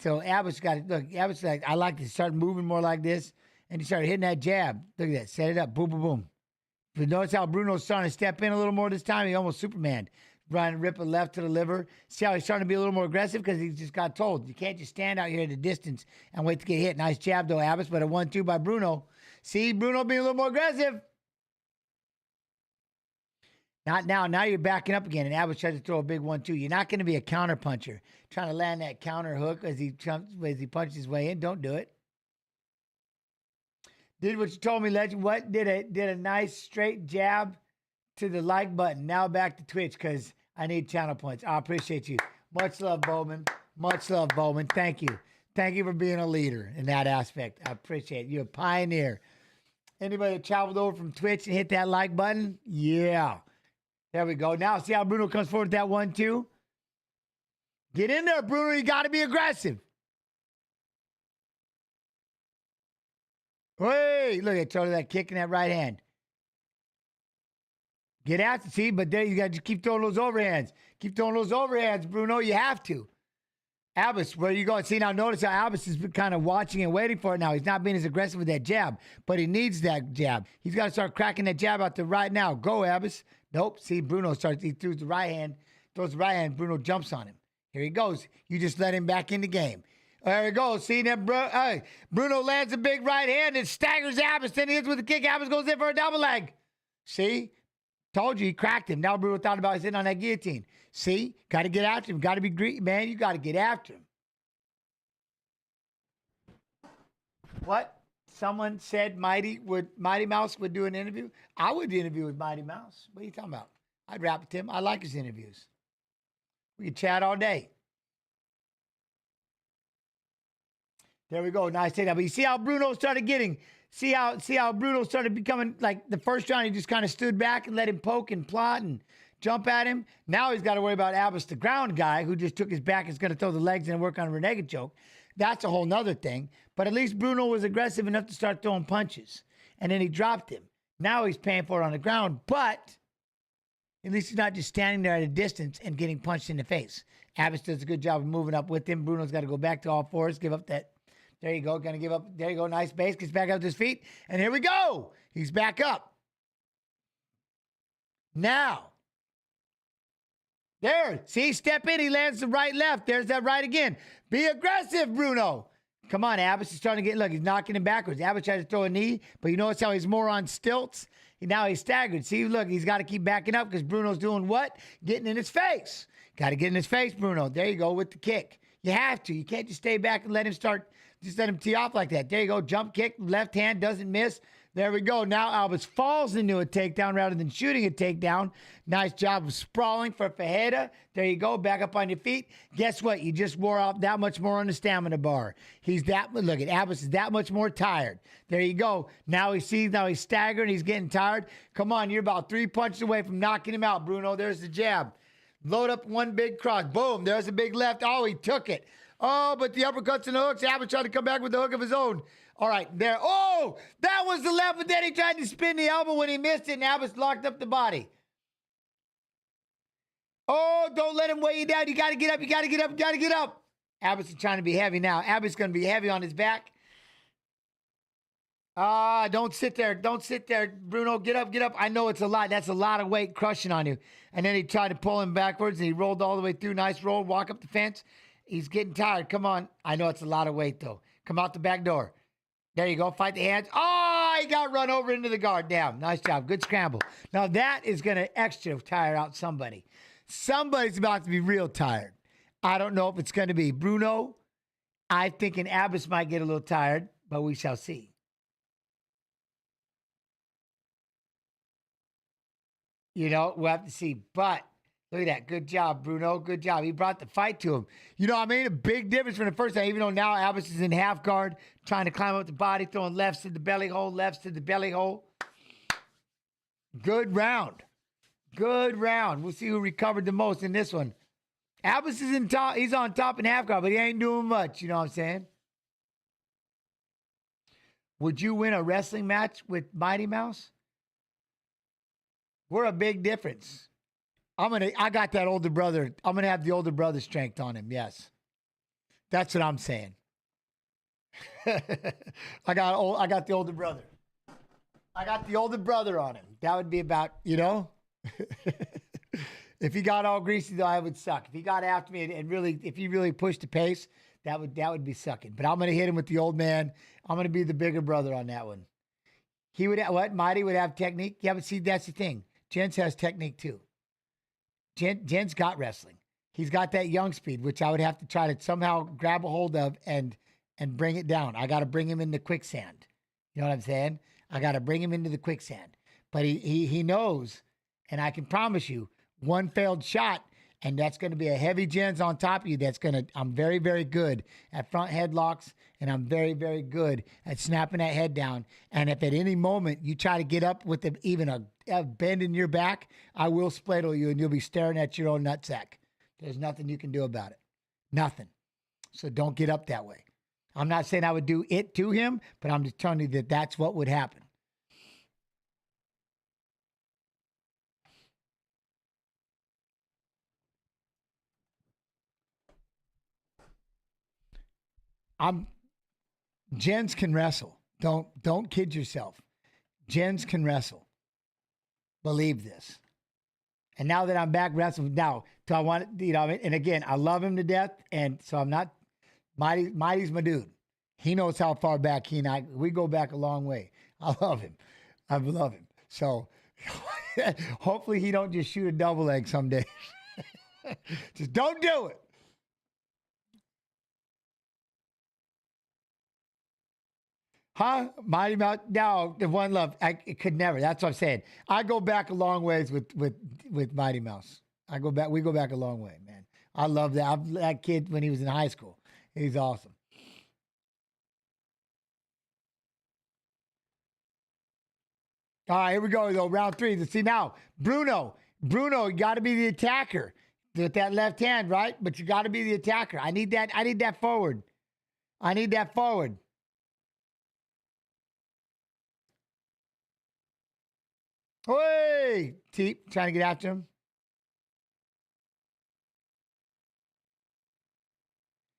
So Abbas got to look. Abbas like, I like to start moving more like this, and he started hitting that jab. Look at that. Set it up. Boom, boom, boom. But notice how Bruno's starting to step in a little more this time. He almost Superman. Brian rip a left to the liver. See how he's starting to be a little more aggressive because he just got told. You can't just stand out here at a distance and wait to get hit. Nice jab, though, Abbas, but a 1-2 by Bruno. See, Bruno being a little more aggressive. Not now. Now you're backing up again, and Abbas tries to throw a big 1-2. You're not going to be a counter puncher. Trying to land that counter hook as he punches his way in. Don't do it. Did what you told me, Legend. What? Did a nice straight jab to the like button. Now back to Twitch because I need channel points. I appreciate you. Much love, Bowman. Much love, Bowman. Thank you. Thank you for being a leader in that aspect. I appreciate it. You're a pioneer. Anybody that traveled over from Twitch and hit that like button? Yeah. There we go. Now see how Bruno comes forward with that 1-2? Get in there, Bruno. You got to be aggressive. Hey, look at that kick in that right hand. Get after, see, but there you got to keep throwing those overhands. Keep throwing those overhands, Bruno. You have to. Abbas, where you going? See, now notice how Abbas is kind of watching and waiting for it now. He's not being as aggressive with that jab, but he needs that jab. He's got to start cracking that jab out to right now. Go, Abbas. Nope. See, Bruno starts, he throws the right hand, Bruno jumps on him. Here he goes. You just let him back in the game. There we go. See that, Bruno lands a big right hand and staggers Abbas. Then he hits with a kick. Abbas goes in for a double leg. See? Told you, he cracked him. Now Bruno thought about sitting on that guillotine. See? Got to get after him. Got to be greedy, man. You got to get after him. What? Someone said Mighty Mouse would do an interview? I would do an interview with Mighty Mouse. What are you talking about? I'd rap with him. I like his interviews. We could chat all day. There we go. Nice takedown. But you see how Bruno started getting... See how Bruno started becoming, like, the first round, he just kind of stood back and let him poke and plot and jump at him. Now he's got to worry about Abbas, the ground guy, who just took his back, is going to throw the legs in and work on a renegade choke. That's a whole nother thing. But at least Bruno was aggressive enough to start throwing punches. And then he dropped him. Now he's paying for it on the ground, but at least he's not just standing there at a distance and getting punched in the face. Abbas does a good job of moving up with him. Bruno's got to go back to all fours, give up that. There you go. Going to give up. There you go. Nice base. Gets back up to his feet. And here we go. He's back up. Now. There. See, step in. He lands the right, left. There's that right again. Be aggressive, Bruno. Come on, Abbas is starting to get, look, he's knocking him backwards. Abbas tried to throw a knee, but you notice how he's more on stilts? Now he's staggered. See, look, he's got to keep backing up because Bruno's doing what? Getting in his face. Got to get in his face, Bruno. There you go with the kick. You have to. You can't just stay back and let him tee off like that. There you go. Jump kick. Left hand doesn't miss. There we go. Now Abbas falls into a takedown rather than shooting a takedown. Nice job of sprawling for Fajeda. There you go. Back up on your feet. Guess what? You just wore out that much more on the stamina bar. Look at Abbas is that much more tired. There you go. Now he's staggering. He's getting tired. Come on. You're about 3 punches away from knocking him out, Bruno. There's the jab. Load up one big cross. Boom. There's a big left. Oh, he took it. Oh, but the uppercuts and the hooks. Abbas tried to come back with the hook of his own. All right, there. Oh, that was the left, but then he tried to spin the elbow when he missed it, and Abbas locked up the body. Oh, don't let him weigh you down. You got to get up. You got to get up. You got to get up. Abbas is trying to be heavy now. Abbas is going to be heavy on his back. Don't sit there. Don't sit there, Bruno. Get up, get up. I know it's a lot. That's a lot of weight crushing on you. And then he tried to pull him backwards, and he rolled all the way through. Nice roll. Walk up the fence. He's getting tired. Come on. I know it's a lot of weight, though. Come out the back door. There you go. Fight the hands. Oh, he got run over into the guard. Damn. Nice job. Good scramble. Now, that is going to extra tire out somebody. Somebody's about to be real tired. I don't know if it's going to be Bruno. I'm thinking Abbas might get a little tired, but we shall see. You know, we'll have to see. But look at that. Good job, Bruno. Good job. He brought the fight to him. You know, I made a big difference from the first time, even though now Abbas is in half guard, trying to climb up the body, throwing lefts to the belly hole, lefts to the belly hole. Good round. Good round. We'll see who recovered the most in this one. Abbas is in top. He's on top in half guard, but he ain't doing much. You know what I'm saying? Would you win a wrestling match with Mighty Mouse? We're a big difference. I got that older brother. I'm gonna have the older brother strength on him. Yes, that's what I'm saying. I got the older brother. I got the older brother on him. That would be about, you know. If he got all greasy, though, I would suck. If he got after me and really, if he really pushed the pace, that would be sucking. But I'm gonna hit him with the old man. I'm gonna be the bigger brother on that one. He would have, what? Mighty would have technique. Yeah, but see, that's the thing. Jens has technique too. Jens got wrestling. He's got that young speed, which I would have to try to somehow grab a hold of and bring it down. I got to bring him into quicksand. You know what I'm saying? I got to bring him into the quicksand. But he knows, and I can promise you, one failed shot, and that's going to be a heavy Jens on top of you. I'm very, very good at front headlocks, and I'm very, very good at snapping that head down. And if at any moment you try to get up with even a bend in your back, I will spladle you, and you'll be staring at your own nutsack. There's nothing you can do about it. Nothing. So don't get up that way. I'm not saying I would do it to him, but I'm just telling you that that's what would happen. Jens can wrestle. Don't kid yourself. Jens can wrestle. Believe this. And now that I'm back wrestling, now, do I want, you know, and again, I love him to death, and so I'm not, Mighty's my dude. He knows how far back he and I, we go back a long way. I love him. I love him. So hopefully he don't just shoot a double leg someday. Just don't do it. Huh? Mighty Mouse? No, the one love. It could never. That's what I'm saying. I go back a long ways with Mighty Mouse. We go back a long way, man. I love that. That kid when he was in high school. He's awesome. All right, here we go, though. Round 3. Let's see now. Bruno, you got to be the attacker with that left hand, right? But you got to be the attacker. I need that forward. I need that forward. Hey, Teep, trying to get after him.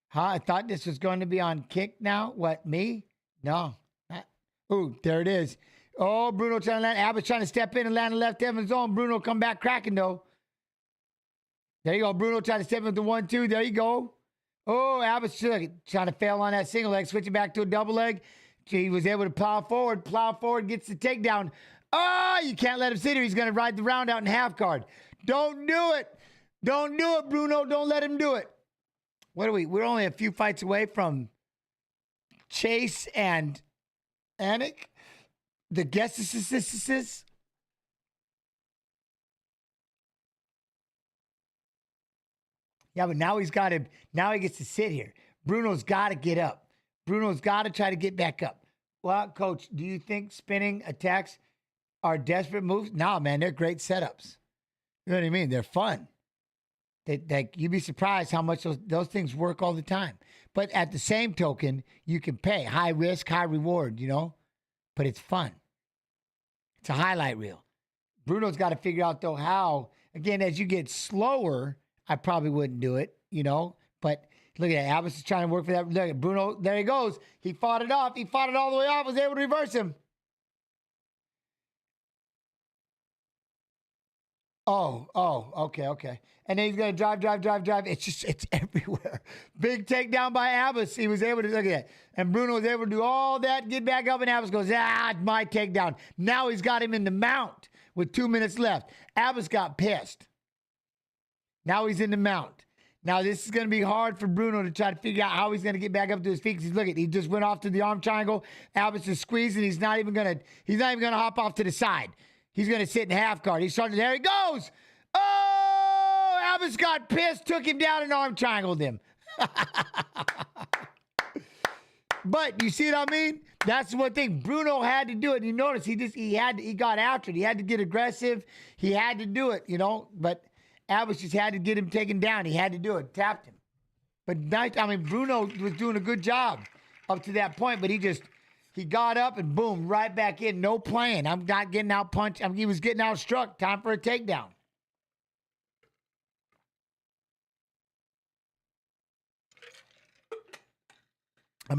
Huh? I thought this was going to be on kick now. What, me? No. Ooh, there it is. Oh, Bruno trying to land. Abbott trying to step in and land the left hand of his own. Bruno come back cracking, though. There you go. Bruno trying to step into 1-2. There you go. Oh, Abbott's trying to fail on that single leg. Switching back to a double leg. He was able to plow forward, gets the takedown. Oh, you can't let him sit here. He's going to ride the round out in half guard. Don't do it. Don't do it, Bruno. Don't let him do it. What are we? We're only a few fights away from Chase and Anik. The guesses. Yeah, but now he's got to. Now he gets to sit here. Bruno's got to get up. Bruno's got to try to get back up. Well, Coach, do you think spinning attacks are desperate moves? Nah, man, they're great setups. You know what I mean? They're fun. That you'd be surprised how much those things work all the time. But at the same token, you can pay high risk, high reward, you know. But it's fun. It's a highlight reel. Bruno's got to figure out though how. Again, as you get slower, I probably wouldn't do it, you know. But look at that. Abbas is trying to work for that. Look at Bruno. There he goes. He fought it off. He fought it all the way off. Was able to reverse him. Okay. And then he's going to drive. It's everywhere. Big takedown by Abbas. He was able to, look at that. And Bruno was able to do all that, get back up, and Abbas goes, it's my takedown. Now he's got him in the mount with 2 minutes left. Abbas got pissed. Now he's in the mount. Now this is going to be hard for Bruno to try to figure out how he's going to get back up to his feet. Because look at, he just went off to the arm triangle. Abbas is squeezing. He's not even going to hop off to the side. He's going to sit in half guard. He's starting. There he goes. Oh, Abbas got pissed, took him down and arm triangled him. But you see what I mean? That's one thing. Bruno had to do it. You notice he got after it. He had to get aggressive. He had to do it, you know. But Abbas just had to get him taken down. He had to do it. Tapped him. But Bruno was doing a good job up to that point. But he got up and boom, right back in. No playing. I'm not getting out punched. He was getting out struck. Time for a takedown.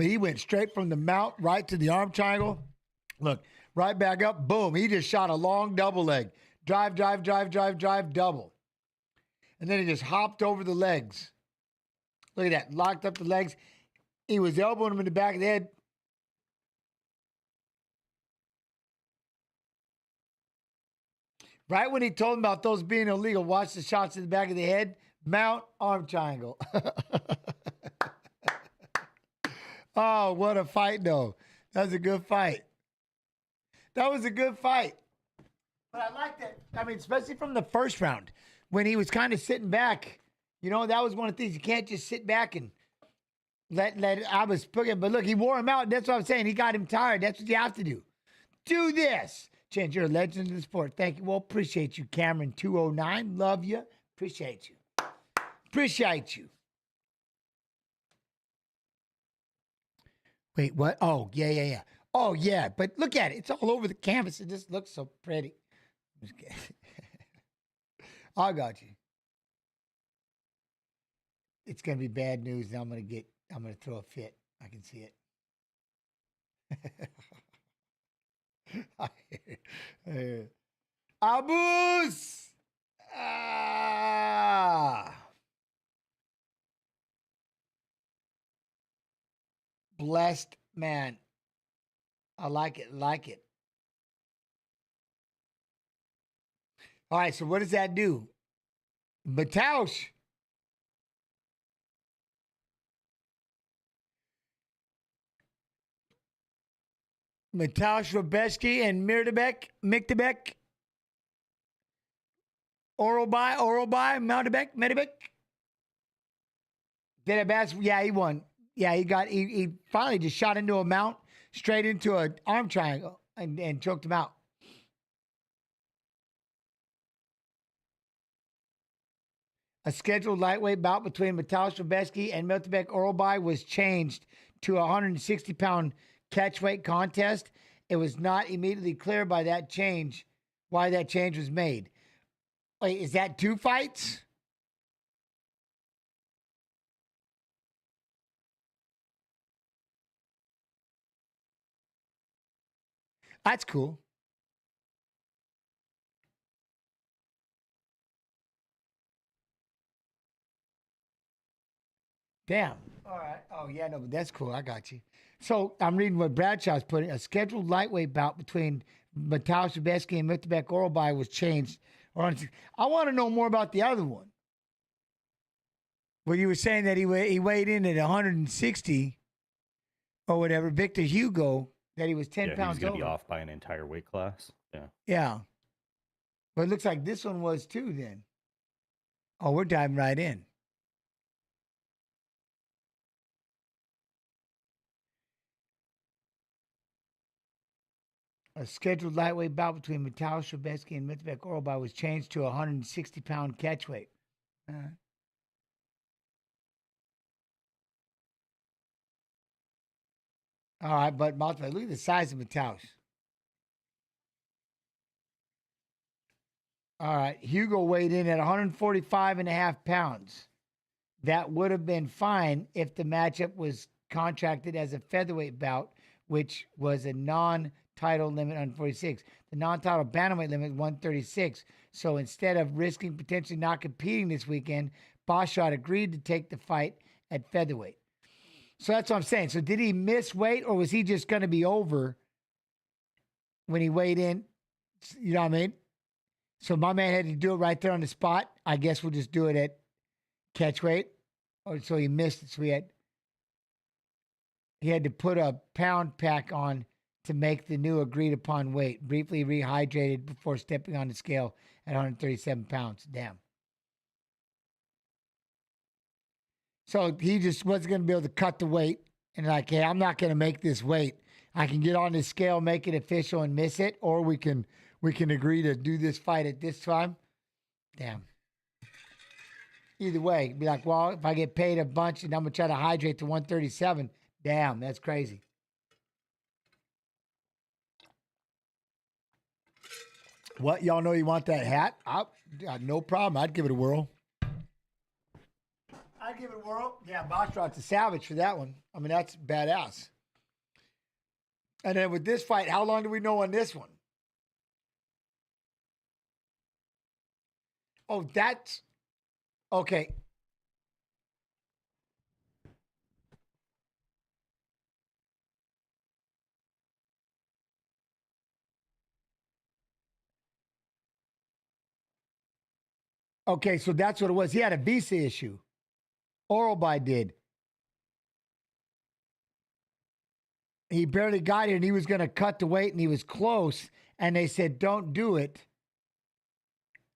He went straight from the mount right to the arm triangle. Look, right back up. Boom. He just shot a long double leg. Drive, double. And then he just hopped over the legs. Look at that. Locked up the legs. He was elbowing him in the back of the head. Right when he told him about those being illegal, watch the shots in the back of the head. Mount, arm triangle. Oh, what a fight, though. That was a good fight. That was a good fight. But I like that. Especially from the first round, when he was kind of sitting back. You know, that was one of the things. You can't just sit back and let Abbas put him. But look, he wore him out. That's what I'm saying. He got him tired. That's what you have to do. Do this. Change, you're a legend in the sport. Thank you. Well, appreciate you, Cameron209. Love you. Appreciate you. Appreciate you. Wait, what? Oh, yeah. Oh, yeah. But look at it. It's all over the canvas. It just looks so pretty. I got you. It's going to be bad news. And I'm going to throw a fit. I can see it. Abus! Blessed man. I like it. All right, so what does that do? Mataush. Mataush, Robeski, and Miktebek. Oralby, Mountabek, Medibek. Did it best? Yeah, he won. Yeah, he finally just shot into a mount, straight into an arm triangle, and choked him out. A scheduled lightweight bout between Mataush Robeski and Miltebek Oralby was changed to a 160-pound catchweight contest. It was not immediately clear why that change was made. Wait, is that 2 fights? That's cool. Damn. All right. Oh, yeah, no, but that's cool. I got you. So I'm reading what Bradshaw's putting. A scheduled lightweight bout between Mataush Robeski and Miltebek Oralby was changed. I want to know more about the other one. Well, you were saying that he weighed in at 160 or whatever. Victor Hugo, that he was 10 pounds he's over. Be off by an entire weight class. Yeah. Yeah. But it looks like this one was too then. Oh, we're diving right in. A scheduled lightweight bout between Mataush Robeski and Miltebek Oralby was changed to a 160-pound catchweight. All right, but multiply. Look at the size of Mataush. All right, Hugo weighed in at 145.5 pounds. That would have been fine if the matchup was contracted as a featherweight bout, which was a non-title limit on 46. The non-title bantamweight limit is 136. So instead of risking potentially not competing this weekend, Basharat agreed to take the fight at featherweight. So that's what I'm saying. So did he miss weight, or was he just going to be over when he weighed in? You know what I mean? So my man had to do it right there on the spot. I guess we'll just do it at catch weight. Or so he missed it. So he had to put a pound pack on to make the new agreed upon weight. Briefly rehydrated before stepping on the scale at 137 pounds. Damn. So he just wasn't going to be able to cut the weight. And like, hey, I'm not going to make this weight. I can get on the scale, make it official, and miss it. Or we can agree to do this fight at this time. Damn. Either way, be like, well, if I get paid a bunch and I'm going to try to hydrate to 137, damn, that's crazy. What? Y'all know you want that hat? No problem. I'd give it a whirl. I'd give it a whirl. Yeah, Basharat's a savage for that one. I mean, that's badass. And then with this fight, how long do we know on this one? Oh, that's... Okay. Okay, so that's what it was. He had a visa issue. Oralby did. He barely got here, and he was going to cut the weight, and he was close, and they said, don't do it.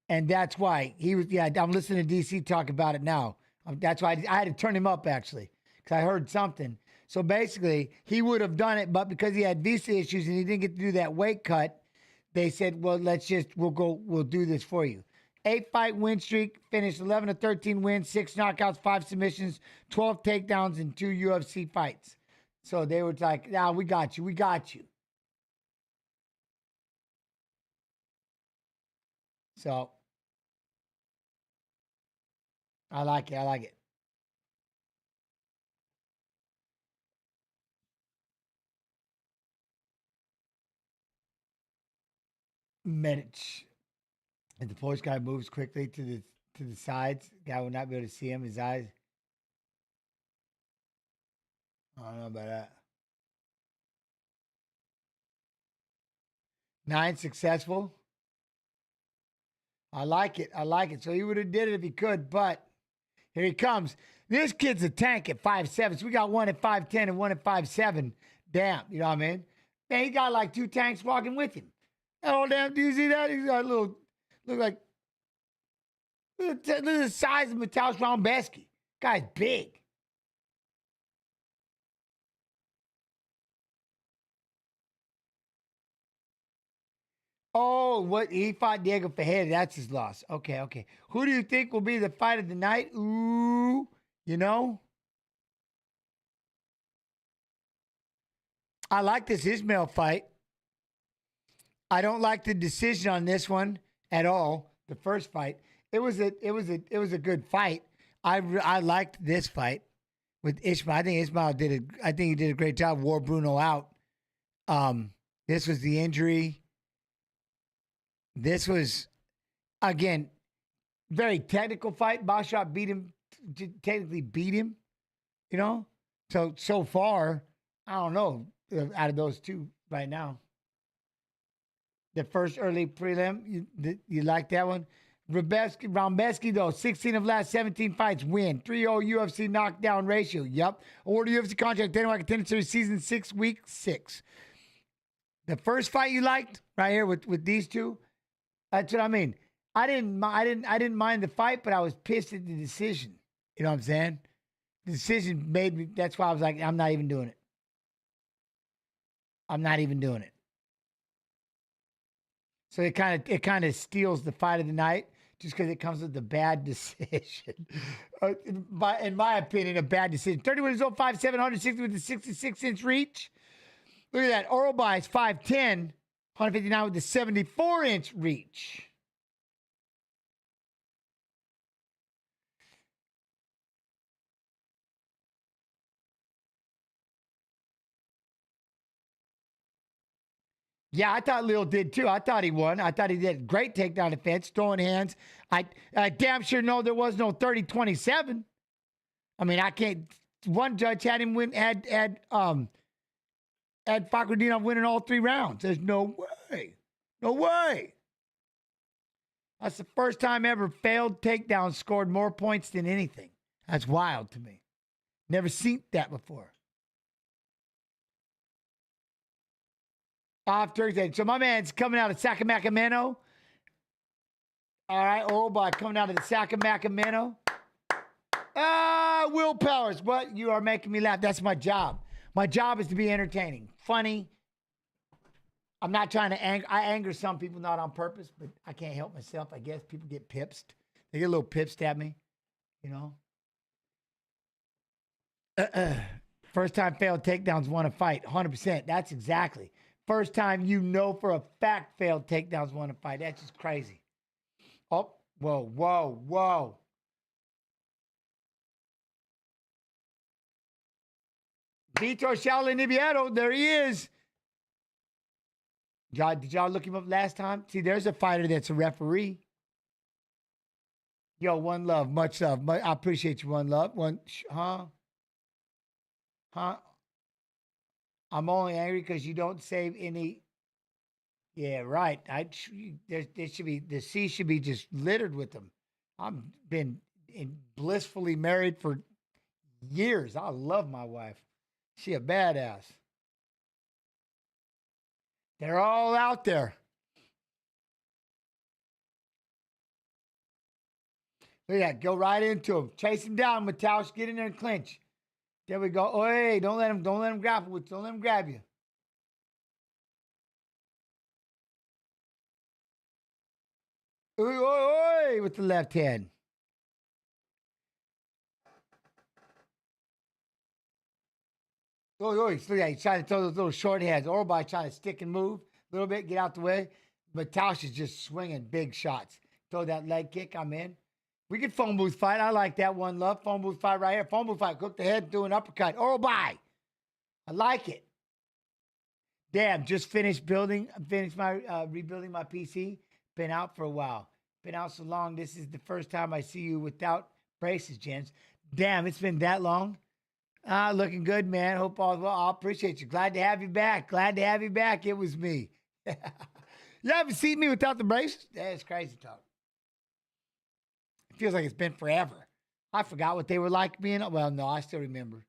And that's why he was, yeah, I'm listening to DC talk about it now. That's why I had to turn him up, actually, because I heard something. So basically, he would have done it, but because he had visa issues and he didn't get to do that weight cut, they said, well, we'll do this for you. 8-fight win streak, finished 11-13 wins, 6 knockouts, 5 submissions, 12 takedowns, and 2 UFC fights. So they were like, nah, we got you. So I like it. Medic. If the Polish guy moves quickly to the sides, guy will not be able to see him, his eyes. I don't know about that. 9 successful. I like it. So he would have did it if he could, but here he comes. This kid's a tank at 5'7". So we got one at 5'10 and one at 5'7". Damn, you know what I mean? Man, he got like 2 tanks walking with him. Oh, damn, do you see that? He's got a little, look at the size of Mateusz Raumbesky. Guy's big. Oh, what? He fought Diego Ferreira. That's his loss. Okay. Who do you think will be the fight of the night? Ooh, you know? I like this Ismail fight. I don't like the decision on this one at all. The first fight. It was a good fight. I liked this fight with Ismail. I think Ismail did a great job. Wore Bruno out. This was the injury. This was, again, very technical fight. Basharat technically beat him, you know? So far, I don't know, out of those two right now. The first early prelim, you like that one? Raumbesky, though, 16 of last 17 fights, win. 3-0 UFC knockdown ratio. Yep. Awarded UFC contract, Dana Contender Series season 6, week 6. The first fight you liked, right here with these two, that's what I mean. I didn't mind the fight, but I was pissed at the decision. You know what I'm saying? The decision made me. That's why I was like, I'm not even doing it. So it kind of steals the fight of the night just because it comes with a bad decision. In my opinion, a bad decision. 31 years old, 5'7", 160 with a 66-inch reach. Look at that. Oralby is 5'10", 159 with the 74-inch reach. Yeah, I thought Leal did too. I thought he won. I thought he did great takedown defense, throwing hands. I damn sure know there was no 30-27. I mean, I can't. One judge had him win. Had Fakhretdinov winning all 3 rounds. There's no way. No way. That's the first time ever failed takedown scored more points than anything. That's wild to me. Never seen that before. Off Thursday. So my man's coming out of Sacramento. All right, Oralby coming out of the Sacramento. Willpower's what? You are making me laugh. That's my job. My job is to be entertaining, funny. I'm not trying to anger. I anger some people, not on purpose, but I can't help myself. I guess people get pipsed. They get a little pipsed at me, you know. First time failed takedowns won a fight. 100%. That's exactly. First time you know for a fact failed takedowns won a fight. That's just crazy. Oh, whoa. Vitor Shaolin, there he is. Did y'all look him up last time? See, there's a fighter that's a referee. Yo, one love, much love. I appreciate you, one love. I'm only angry because you don't save any. Yeah, right. There should be, the sea should be just littered with them. I've been blissfully married for years. I love my wife. She a badass. They're all out there. Look at that. Go right into him. Chase him down, Mataush. Get in there and clinch. There we go. Oh, hey, don't let him grapple with. Don't let him grab you. Oi, with the left hand. Look at that. He's trying to throw those little short hands. Oralby trying to stick and move a little bit, get out the way. But Tausch is just swinging big shots. Throw that leg kick. I'm in. We could phone booth fight. I like that one, love. Phone booth fight right here. Phone booth fight. Cook the head, do an uppercut. Oralby. I like it. Damn, just finished my rebuilding my PC. Been out for a while. Been out so long. This is the first time I see you without braces, gents. Damn, it's been that long. Looking good, man. Hope all's well. I appreciate you. Glad to have you back. It was me. You haven't seen me without the braces? That's crazy talk. It feels like it's been forever. I forgot what they were like being. Well, no, I still remember.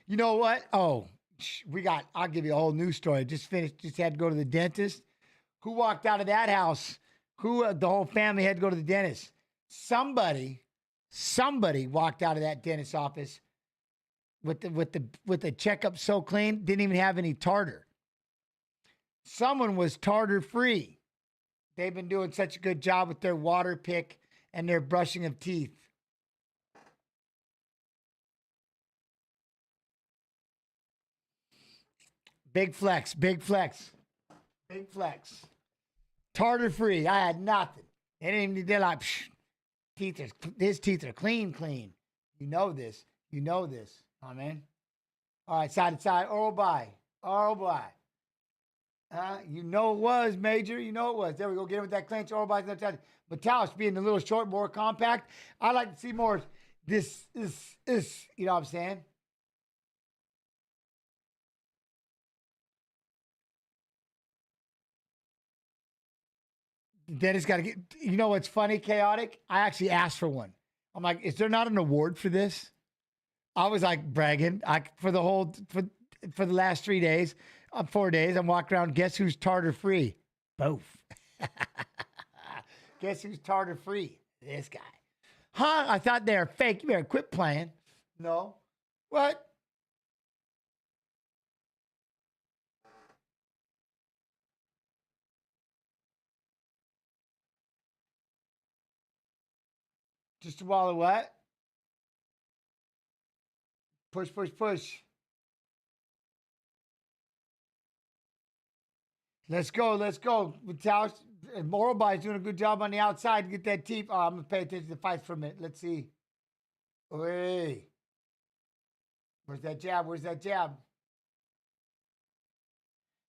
You know what? Oh, I'll give you a whole new story. Just had to go to the dentist. Who walked out of that house? The whole family had to go to the dentist. Somebody walked out of that dentist's office with the checkup so clean, didn't even have any tartar. Someone was tartar free. They've been doing such a good job with their water pick and their brushing of teeth. Big flex. Tartar free. I had nothing. They're like, his teeth are clean. You know this. Oh, man. All right, side to side. Oralby. You know it was, Major. You know it was. There we go. Get him with that clinch. Oralby's left side. But Tausch being a little short, more compact. I like to see more this. You know what I'm saying? Dennis got to get. You know what's funny, chaotic? I actually asked for one. I'm like, is there not an award for this? I was like bragging. For the last 3 days, 4 days, I'm walking around. Guess who's tartar free? Both. Guess who's tartar free? This guy. Huh? I thought they were fake. You better quit playing. No. What? Just a wall of what? Push. Let's go. Mataush, Morobai's doing a good job on the outside. Get that teep. Oh, I'm going to pay attention to the fight for a minute. Let's see. Hey. Where's that jab?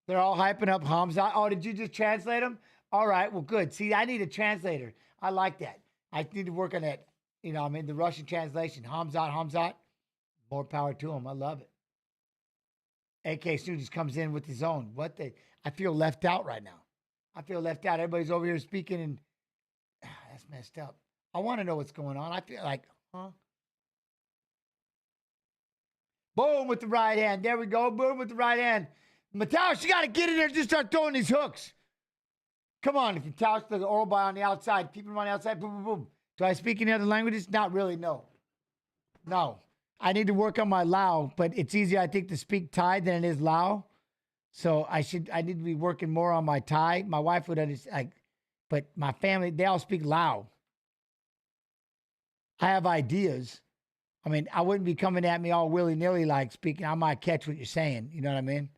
They're all hyping up Hamzat. Oh, did you just translate them? All right, well, good. See, I need a translator. I like that. I need to work on that. You know, I mean, the Russian translation. Hamzat. More power to him. I love it. AK soon just comes in with his own. I feel left out right now. I feel left out. Everybody's over here speaking, and that's messed up. I want to know what's going on. I feel like, huh? Boom with the right hand. There we go. Boom with the right hand. Mataush, you got to get in there and just start throwing these hooks. Come on. If you touch the oral by on the outside, keep him on the outside. Boom, boom, boom. Do I speak any other languages? Not really, no. No. I need to work on my Lao, but it's easier, I think, to speak Thai than it is Lao. So I need to be working more on my Thai. My wife would understand, but my family, they all speak Lao. I have ideas. I mean, I wouldn't be coming at me all willy-nilly like speaking. I might catch what you're saying. You know what I mean?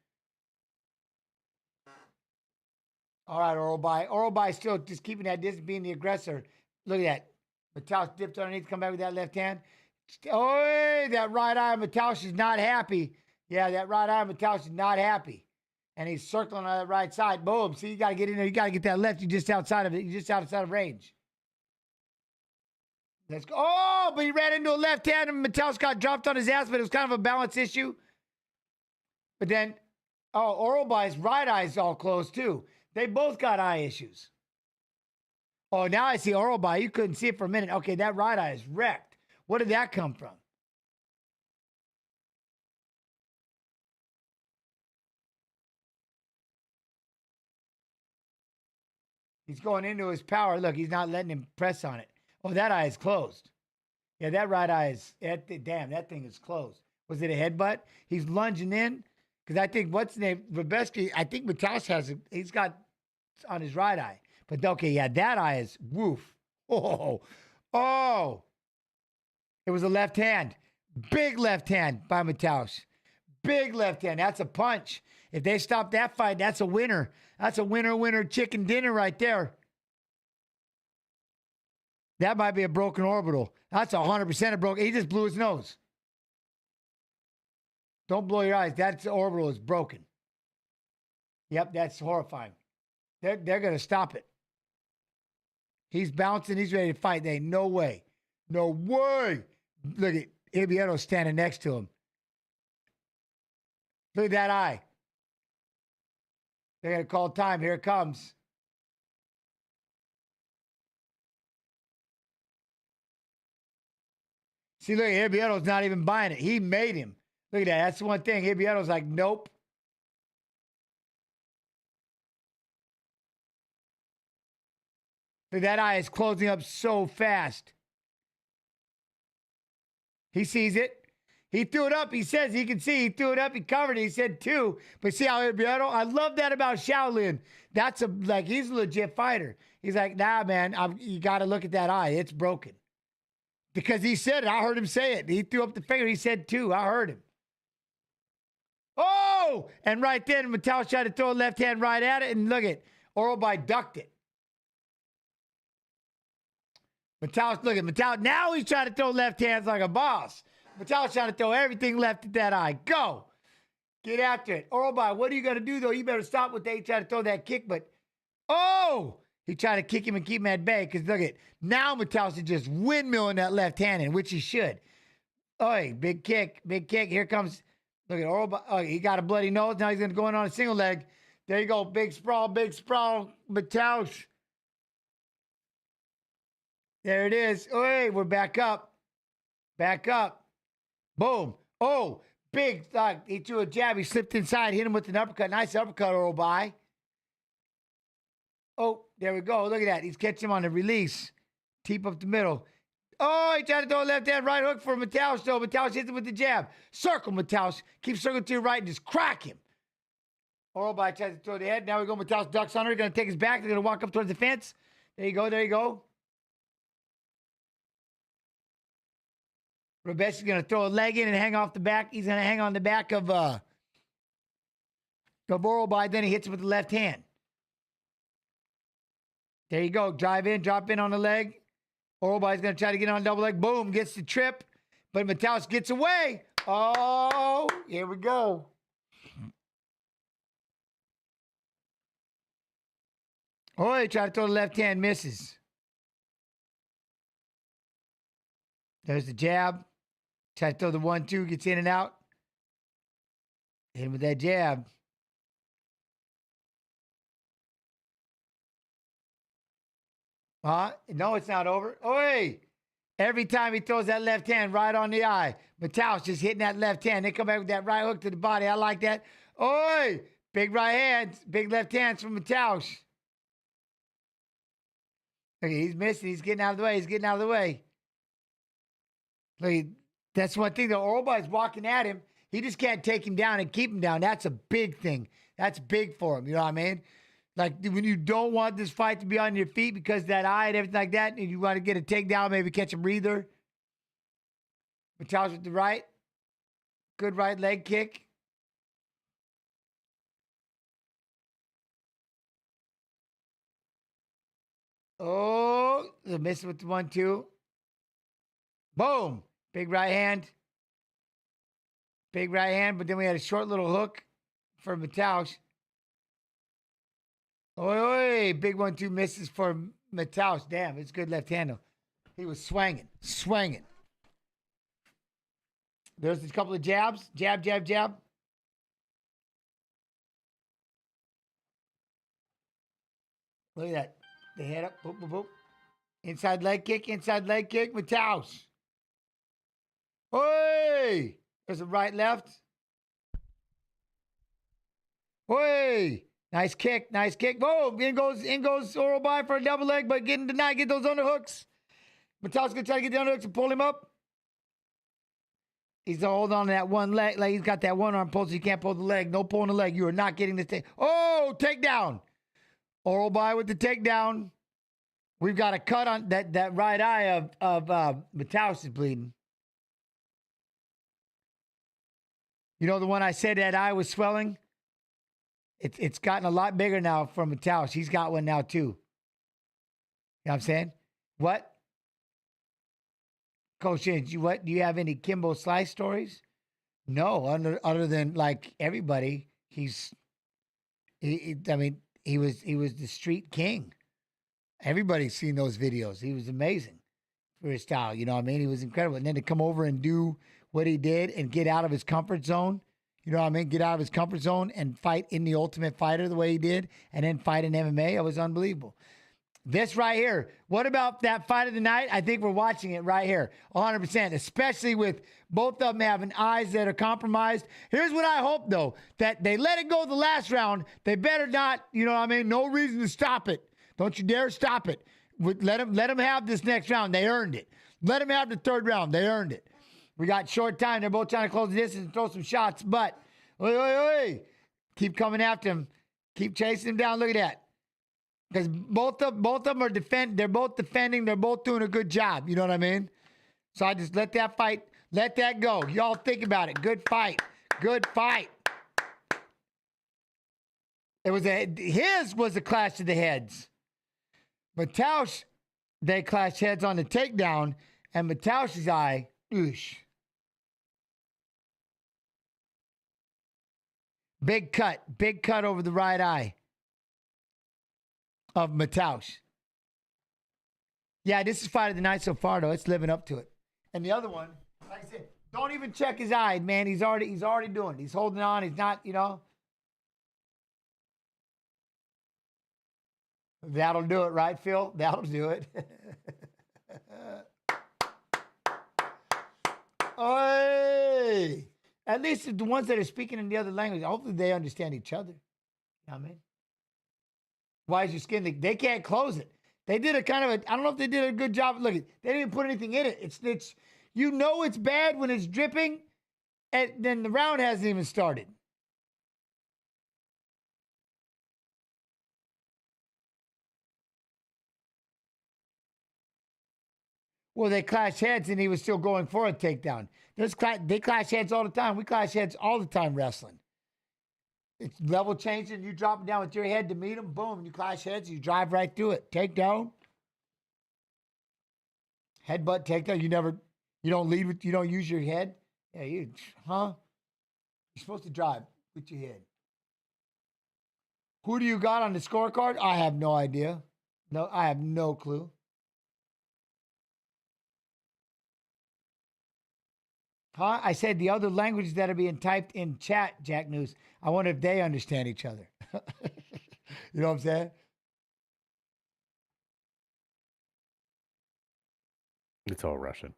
All right, Oralbai still just keeping that distance, being the aggressor. Look at that. Mataush dipped underneath, come back with that left hand. Oh, that right eye of Mataush is not happy. Yeah, that right eye of Mataush is not happy. And he's circling on the right side. Boom. See, you got to get in there. You got to get that left. You're just outside of it. You're just outside of range. Let's go. Oh, but he ran into a left hand and Mataush got dropped on his ass, but it was kind of a balance issue. But then, Oralbai's right eye is all closed too. They both got eye issues. Oh, now I see Oralbai. You couldn't see it for a minute. Okay, that right eye is wrecked. Where did that come from? He's going into his power. Look, he's not letting him press on it. Oh, that eye is closed. Yeah, that right eye is, damn, that thing is closed. Was it a headbutt? He's lunging in. Because I think, what's the name? Rabeski, I think Mataush he's got on his right eye. But okay, yeah, that eye is woof. Oh. It was a left hand. Big left hand by Mataush. Big left hand. That's a punch. If they stop that fight, that's a winner. That's a winner chicken dinner right there. That might be a broken orbital. That's 100% a broken. He just blew his nose. Don't blow your eyes. That orbital is broken. Yep, that's horrifying. They're going to stop it. He's bouncing. He's ready to fight. There ain't no way. No way. Look at Ibiano standing next to him. Look at that eye. They're going to call time. Here it comes. See, look, Ibiano's not even buying it. He made him. Look at that. That's the one thing. Ibiano's like, nope. Look, that eye is closing up so fast. He sees it. He threw it up. He says he can see. He threw it up. He covered it. He said 2. But see how Ibiano? I love that about Shaolin. That's he's a legit fighter. He's like, nah, man, you got to look at that eye. It's broken. Because he said it. I heard him say it. He threw up the finger. He said 2. I heard him. Oh! And right then, Mataush tried to throw a left hand right at it. And look at Oralbai ducked it. Mataush, look at Mataush. Now he's trying to throw left hands like a boss. Mataush trying to throw everything left at that eye. Go. Get after it. Oralbai, what are you going to do, though? You better stop with that. He tried to throw that kick, but... Oh! He tried to kick him and keep him at bay. Because look at... Now Mataush is just windmilling that left hand in, which he should. Oh, big kick. Big kick. Here comes... Look at Oralbai. Oh, he got a bloody nose. Now he's going to go in on a single leg. There you go. Big sprawl. Mataush. There it is. Oh, we're back up. Back up. Boom. Oh, big. He threw a jab. He slipped inside, hit him with an uppercut. Nice uppercut, Oralbai. Oh, there we go. Look at that. He's catching him on the release. Teep up the middle. Oh, he tried to throw a left hand right hook for Mataush, though. Mataush hits him with the jab. Circle Mataush. Keep circling to your right and just crack him. Oralbai tries to throw the head. Now we go. Mataush ducks under. He's going to take his back. They're going to walk up towards the fence. There you go. There you go. Rebecca's going to throw a leg in and hang off the back. He's going to hang on the back of Oralbai. Then he hits him with the left hand. There you go. Drive in, drop in on the leg. Oralboy's going to try to get on double leg. Boom, gets the trip. But Mataus gets away. Oh, here we go. Oh, he tried to throw the left hand, misses. There's the jab. Try to throw the 1-2, gets in and out. Hit him with that jab. No, it's not over. Oi! Every time he throws that left hand right on the eye, Mataus just hitting that left hand. They come back with that right hook to the body. I like that. Oi! Big right hands, big left hands from Mataus. Look, he's missing. He's getting out of the way. He's getting out of the way. Look, that's one thing. The Oralboy's walking at him. He just can't take him down and keep him down. That's a big thing. That's big for him. You know what I mean? Like when you don't want this fight to be on your feet because of that eye and everything like that, and you want to get a takedown, maybe catch a breather. Mataus with the right. Good right leg kick. Oh, the miss with the 1-2. Boom. Big right hand. Big right hand, but then we had a short little hook for Mataus. Oi, big 1-2 misses for Mataus. Damn, it's good left hand though. He was swinging. There's a couple of jabs. Jab, jab, jab. Look at that. The head up. Boop, boop, boop. Inside leg kick. Mataus. Oi! There's a right, left. Oi! Nice kick. Boom! In goes Oralboy for a double leg, but getting denied. Get those underhooks. Mataus gonna try to get the underhooks and pull him up. He's holding on to that one leg. Like he's got that one arm pull, so you can't pull the leg. No pulling the leg. You are not getting this thing. Oh, takedown. Oralboy with the takedown. We've got a cut on that right eye of Mataus is bleeding. You know the one I said that eye was swelling? It's gotten a lot bigger now from Mataus. He's got one now too. You know what I'm saying? What? Coach, do you have any Kimbo Slice stories? No, other than like everybody, he was the street king. Everybody's seen those videos. He was amazing for his style. You know what I mean? He was incredible. And then to come over and do what he did and get out of his comfort zone, you know what I mean? Get out of his comfort zone and fight in the Ultimate Fighter the way he did, and then fight in MMA. It was unbelievable. This right here. What about that fight of the night? I think we're watching it right here. 100%, especially with both of them having eyes that are compromised. Here's what I hope, though, that they let it go the last round. They better not, you know what I mean? No reason to stop it. Don't you dare stop it. Let them have this next round. They earned it. Let them have the third round. They earned it. We got short time. They're both trying to close the distance and throw some shots, but keep coming after him. Keep chasing him down. Look at that. Because both of them are they're both defending. They're both doing a good job. You know what I mean? So I just let that go. Y'all think about it. Good fight. His was a clash of the heads. Mataus, they clashed heads on the takedown, and Mataus's eye, oosh. Big cut over the right eye of Mataus. Yeah, this is fight of the night so far, though. It's living up to it. And the other one, like I said, don't even check his eye, man. He's already doing it. He's holding on. He's not, you know. That'll do it, right, Phil? That'll do it. Oy! At least the ones that are speaking in the other language, hopefully they understand each other. You know what I mean? Why is your skin? They can't close it. They did a kind of I don't know if they did a good job. Look, they didn't put anything in it. It's you know it's bad when it's dripping, and then the round hasn't even started. Well, they clashed heads, and he was still going for a takedown. They clash heads all the time. We clash heads all the time wrestling. It's level changing. You drop it down with your head to meet him. Boom. You clash heads. You drive right through it. Takedown. Headbutt takedown. You don't lead with, you don't use your head. Yeah, You're supposed to drive with your head. Who do you got on the scorecard? I have no idea. No, I have no clue. Huh? I said the other languages that are being typed in chat, Jack News. I wonder if they understand each other. You know what I'm saying? It's all Russian.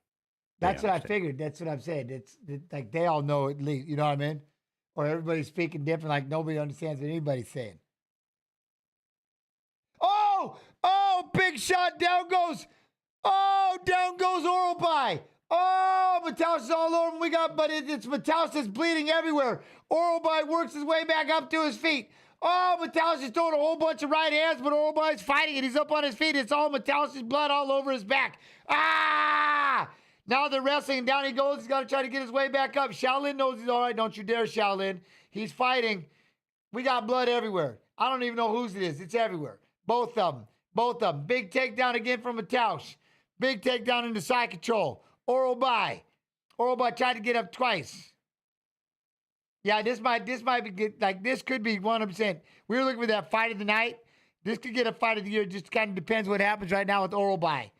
That's what I figured. That's what I'm saying. It's like they all know at least. You know what I mean? Or everybody's speaking different, like nobody understands what anybody's saying. Oh, big shot. Down goes. Oh, down goes Oral By. Oh, Mataus is all over him. But it's Mataus that's bleeding everywhere. Oral By works his way back up to his feet. Oh, Mataus is throwing a whole bunch of right hands, but Oral By is fighting it. He's up on his feet. It's all Mataus' blood all over his back. Ah! Now they're wrestling. Down he goes. He's got to try to get his way back up. Shaolin knows he's all right. Don't you dare, Shaolin. He's fighting. We got blood everywhere. I don't even know whose it is. It's everywhere. Both of them. Both of them. Big takedown again from Mataus. Big takedown into side control. Oral By. Oral By tried to get up twice. Yeah, this might be good. Like, this could be 100%. We were looking for that fight of the night. This could get a fight of the year. Just kind of depends what happens right now with Oral By.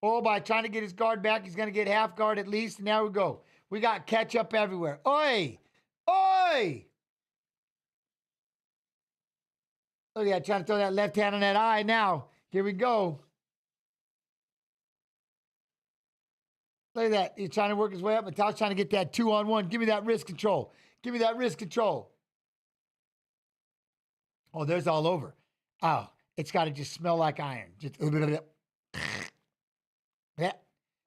Oral By trying to get his guard back. He's going to get half guard at least. And there we go. We got ketchup everywhere. Oi! Oi! Look at that. Trying to throw that left hand on that eye now. Here we go. Look at that. He's trying to work his way up. Mataus trying to get that 2-on-1. Give me that wrist control. Give me that wrist control. Oh, there's all over. Oh, it's got to just smell like iron. Just a little bit. Yeah.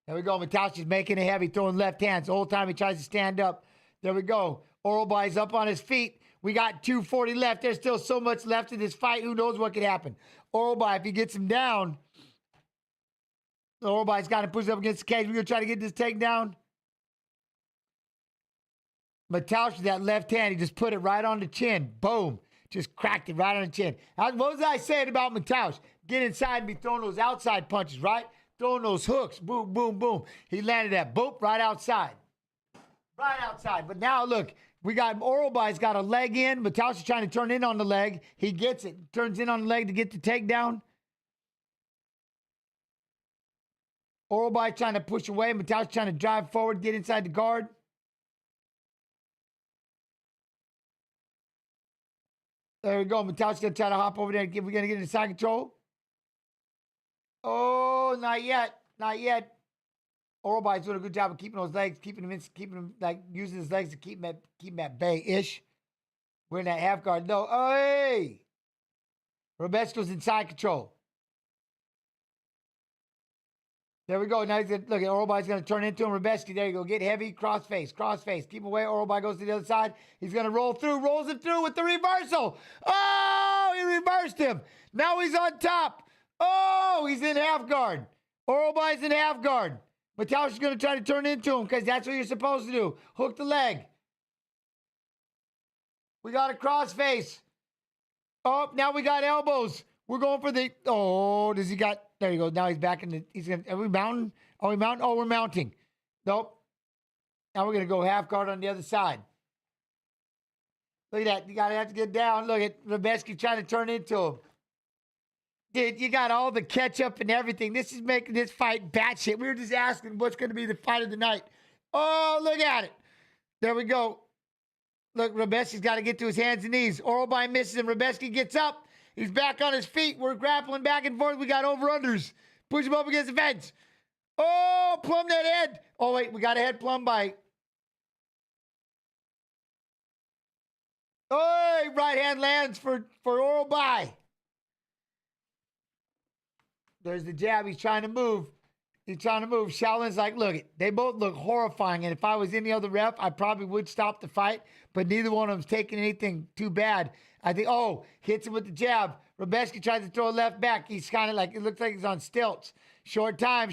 There we go. Mataus is making it heavy, throwing left hands. The whole time he tries to stand up. There we go. Oral By's up on his feet. We got 240 left. There's still so much left in this fight. Who knows what could happen? Oral By, if he gets him down, Oral By's got to push up against the cage. We're going to try to get this takedown. Mataus with that left hand, he just put it right on the chin. Boom. Just cracked it right on the chin. What was I saying about Mataus? Get inside and be throwing those outside punches, right? Throwing those hooks. Boom, boom, boom. He landed that. Boom, right outside. Right outside. But now, look, we got Oral By's got a leg in. Mataus is trying to turn in on the leg. He gets it. Turns in on the leg to get the takedown. Oral By trying to push away. Mataus trying to drive forward, get inside the guard. There we go. Mataus going to try to hop over there. We're going to get into side control. Oh, not yet. Not yet. Oral By's doing a good job of keeping those legs, keeping him like using his legs to keep him at bay-ish. We're in that half guard. No. Hey! Robesco's in side control. There we go. Now he's gonna look at Oral By's going to turn into him. Robeski, there you go. Get heavy. Cross face. Keep him away. Oral By goes to the other side. He's going to roll through. Rolls him through with the reversal. Oh, he reversed him. Now he's on top. Oh, he's in half guard. Oral By's in half guard. Mataus is going to try to turn into him because that's what you're supposed to do. Hook the leg. We got a cross face. Oh, now we got elbows. We're going for the... Oh, does he got... There you go. Now he's back in the... He's gonna... Are we mounting? Are we mounting? Oh, we're mounting. Nope. Now we're going to go half guard on the other side. Look at that. You got to have to get down. Look at Robeski trying to turn into him. Dude, you got all the ketchup and everything. This is making this fight batshit. We were just asking what's going to be the fight of the night. Oh, look at it. There we go. Look, Robeski's got to get to his hands and knees. Oral By misses him. Robeski gets up. He's back on his feet. We're grappling back and forth. We got over-unders. Push him up against the fence. Oh, plumb that head. Oh, wait. We got a head plumb by. Oh, right hand lands for Oral By. There's the jab. He's trying to move. Shaolin's like, look, they both look horrifying. And if I was any other ref, I probably would stop the fight. But neither one of them's taking anything too bad. I think, oh, hits him with the jab. Robeski tries to throw a left back. He's kind of like, it looks like he's on stilts. Short time.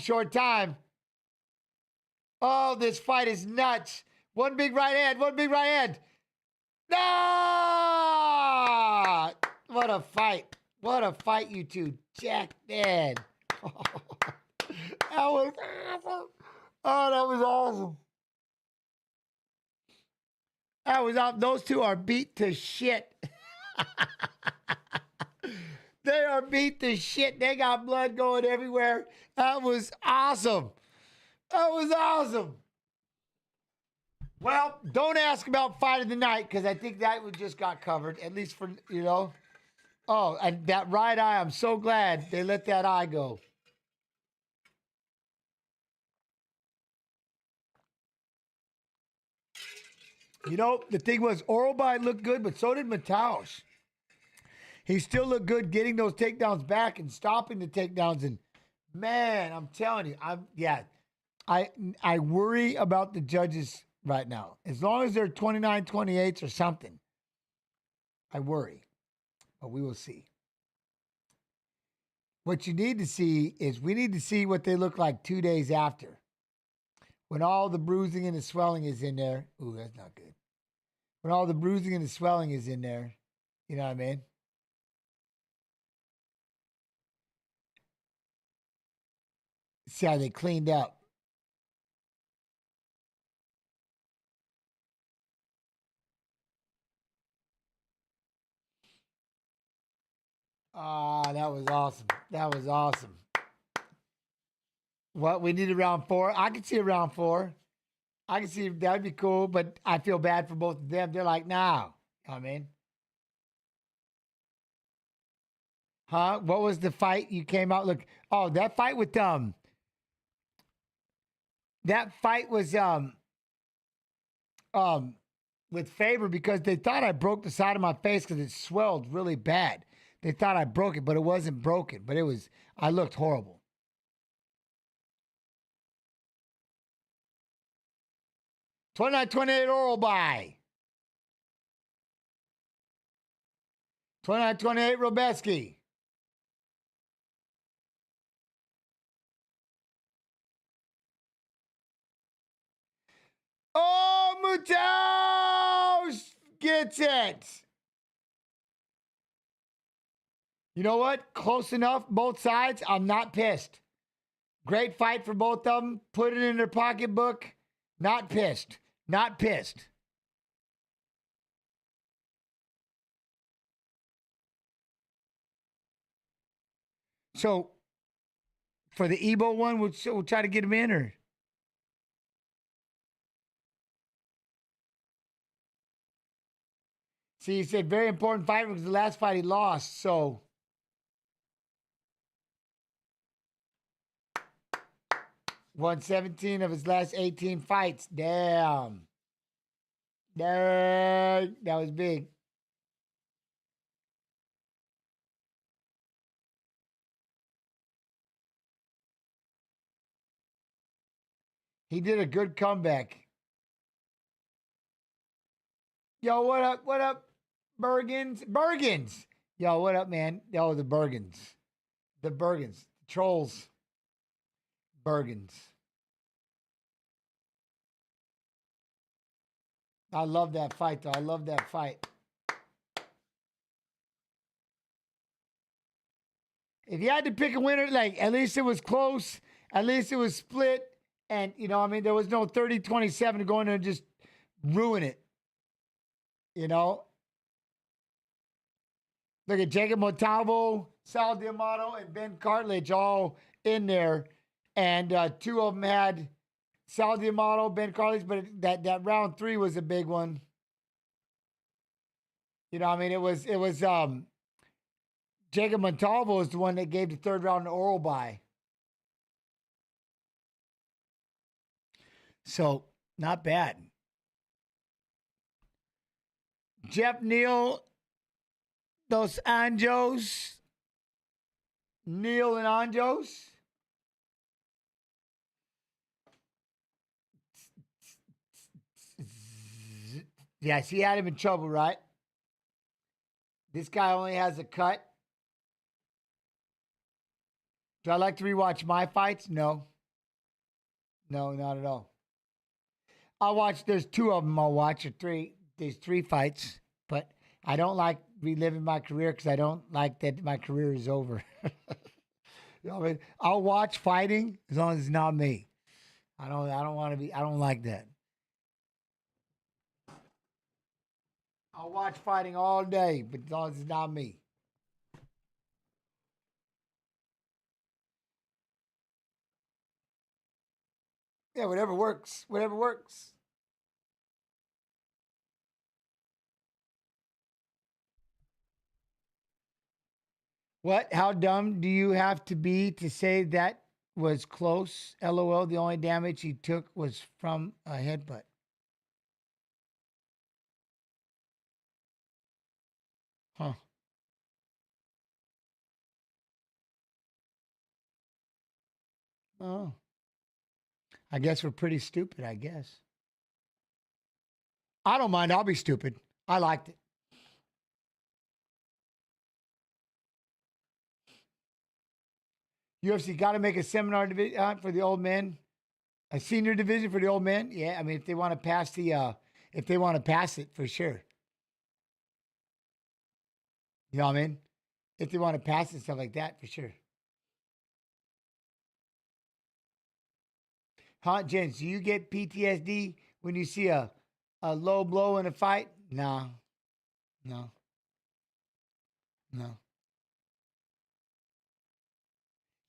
Oh, this fight is nuts. One big right hand. Ah! What a fight. What a fight, you two. Jack dead. That was awesome. Oh, that was awesome. That was awesome. Those two are beat to shit. They are beat to shit. They got blood going everywhere. That was awesome. That was awesome. Well, don't ask about fight of the night because I think that one just got covered, at least for, you know. Oh, and that right eye, I'm so glad they let that eye go. You know, the thing was, Oralby looked good, but so did Mataush. He still looked good getting those takedowns back and stopping the takedowns. And, man, I'm telling you, I worry about the judges right now. As long as they're 29-28s or something, I worry. But we will see. What you need to see is we need to see what they look like 2 days after. When all the bruising and the swelling is in there. Ooh, that's not good. When all the bruising and the swelling is in there. You know what I mean? See how they cleaned up. Ah, that was awesome. That was awesome. What, we needed round 4? I could see a round 4. I can see that'd be cool, but I feel bad for both of them. They're like, nah. You know what I mean? Huh? What was the fight you came out? Look, oh, that fight with that fight was with Faber because they thought I broke the side of my face because it swelled really bad. They thought I broke it, but it wasn't broken. But I looked horrible. $29.28 Oralby. $29.28 Robeski. Oh, Mataush gets it. You know what? Close enough, both sides. I'm not pissed. Great fight for both of them. Put it in their pocketbook. Not pissed. Not pissed. So, for the Ebo one, we'll try to get him in, or? See, he said very important fight because the last fight he lost, so. 117 of his last 18 fights. Damn. Dang. That was big. He did a good comeback. Yo, what up? What up, Bergens? Bergens! Yo, what up, man? Yo, the Bergens. The Bergens. Trolls. Bergens. I love that fight, though. I love that fight. If you had to pick a winner, like, at least it was close. At least it was split. And, you know, I mean, there was no 30-27 to go in there and just ruin it. You know? Look at Jacob Montalvo, Sal D'Amato, and Ben Cartledge all in there. And two of them had Sal D'Amato, Ben Cartledge, but that round 3 was a big one. You know, I mean, it was Jacob Montalvo was the one that gave the third round to Oralby. So, not bad. Geoff, Neal, Dos Anjos. Neal and Anjos. Yes, he had him in trouble, right? This guy only has a cut. Do I like to rewatch my fights? No. No, not at all. I'll watch, there's 2 of them I'll watch, or 3. There's 3 fights. I don't like reliving my career because I don't like that my career is over. You know what I mean? I'll watch fighting as long as it's not me. I don't want to be. I don't like that. I'll watch fighting all day, but as long as it's not me. Yeah, whatever works. Whatever works. What? How dumb do you have to be to say that was close? LOL. The only damage he took was from a headbutt. Huh. Oh. I guess we're pretty stupid, I guess. I don't mind. I'll be stupid. I liked it. UFC got to make a seminar for the old men, a senior division for the old men. Yeah, I mean, if they want to pass if they want to pass it, for sure. You know what I mean? If they want to pass it, stuff like that, for sure. Huh, gents? Do you get PTSD when you see a low blow in a fight? No.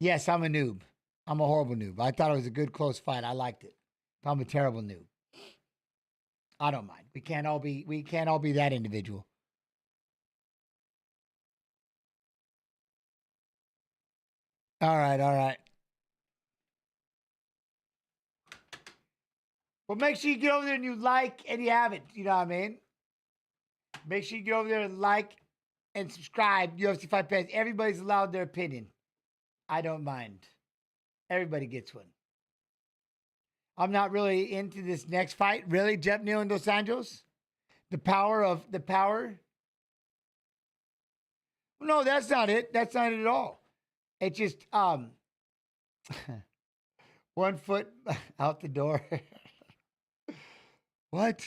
Yes, I'm a noob. I'm a horrible noob. I thought it was a good close fight. I liked it. I'm a terrible noob. I don't mind. We can't all be that individual. All right. Well, make sure you get over there and you like and you have it. You know what I mean? Make sure you get over there and like and subscribe. UFC Fight Pass. Everybody's allowed their opinion. I don't mind. Everybody gets one. I'm not really into this next fight. Really? Geoff Neal and Dos Anjos? The power? No, that's not it. That's not it at all. It's just 1 foot out the door. What?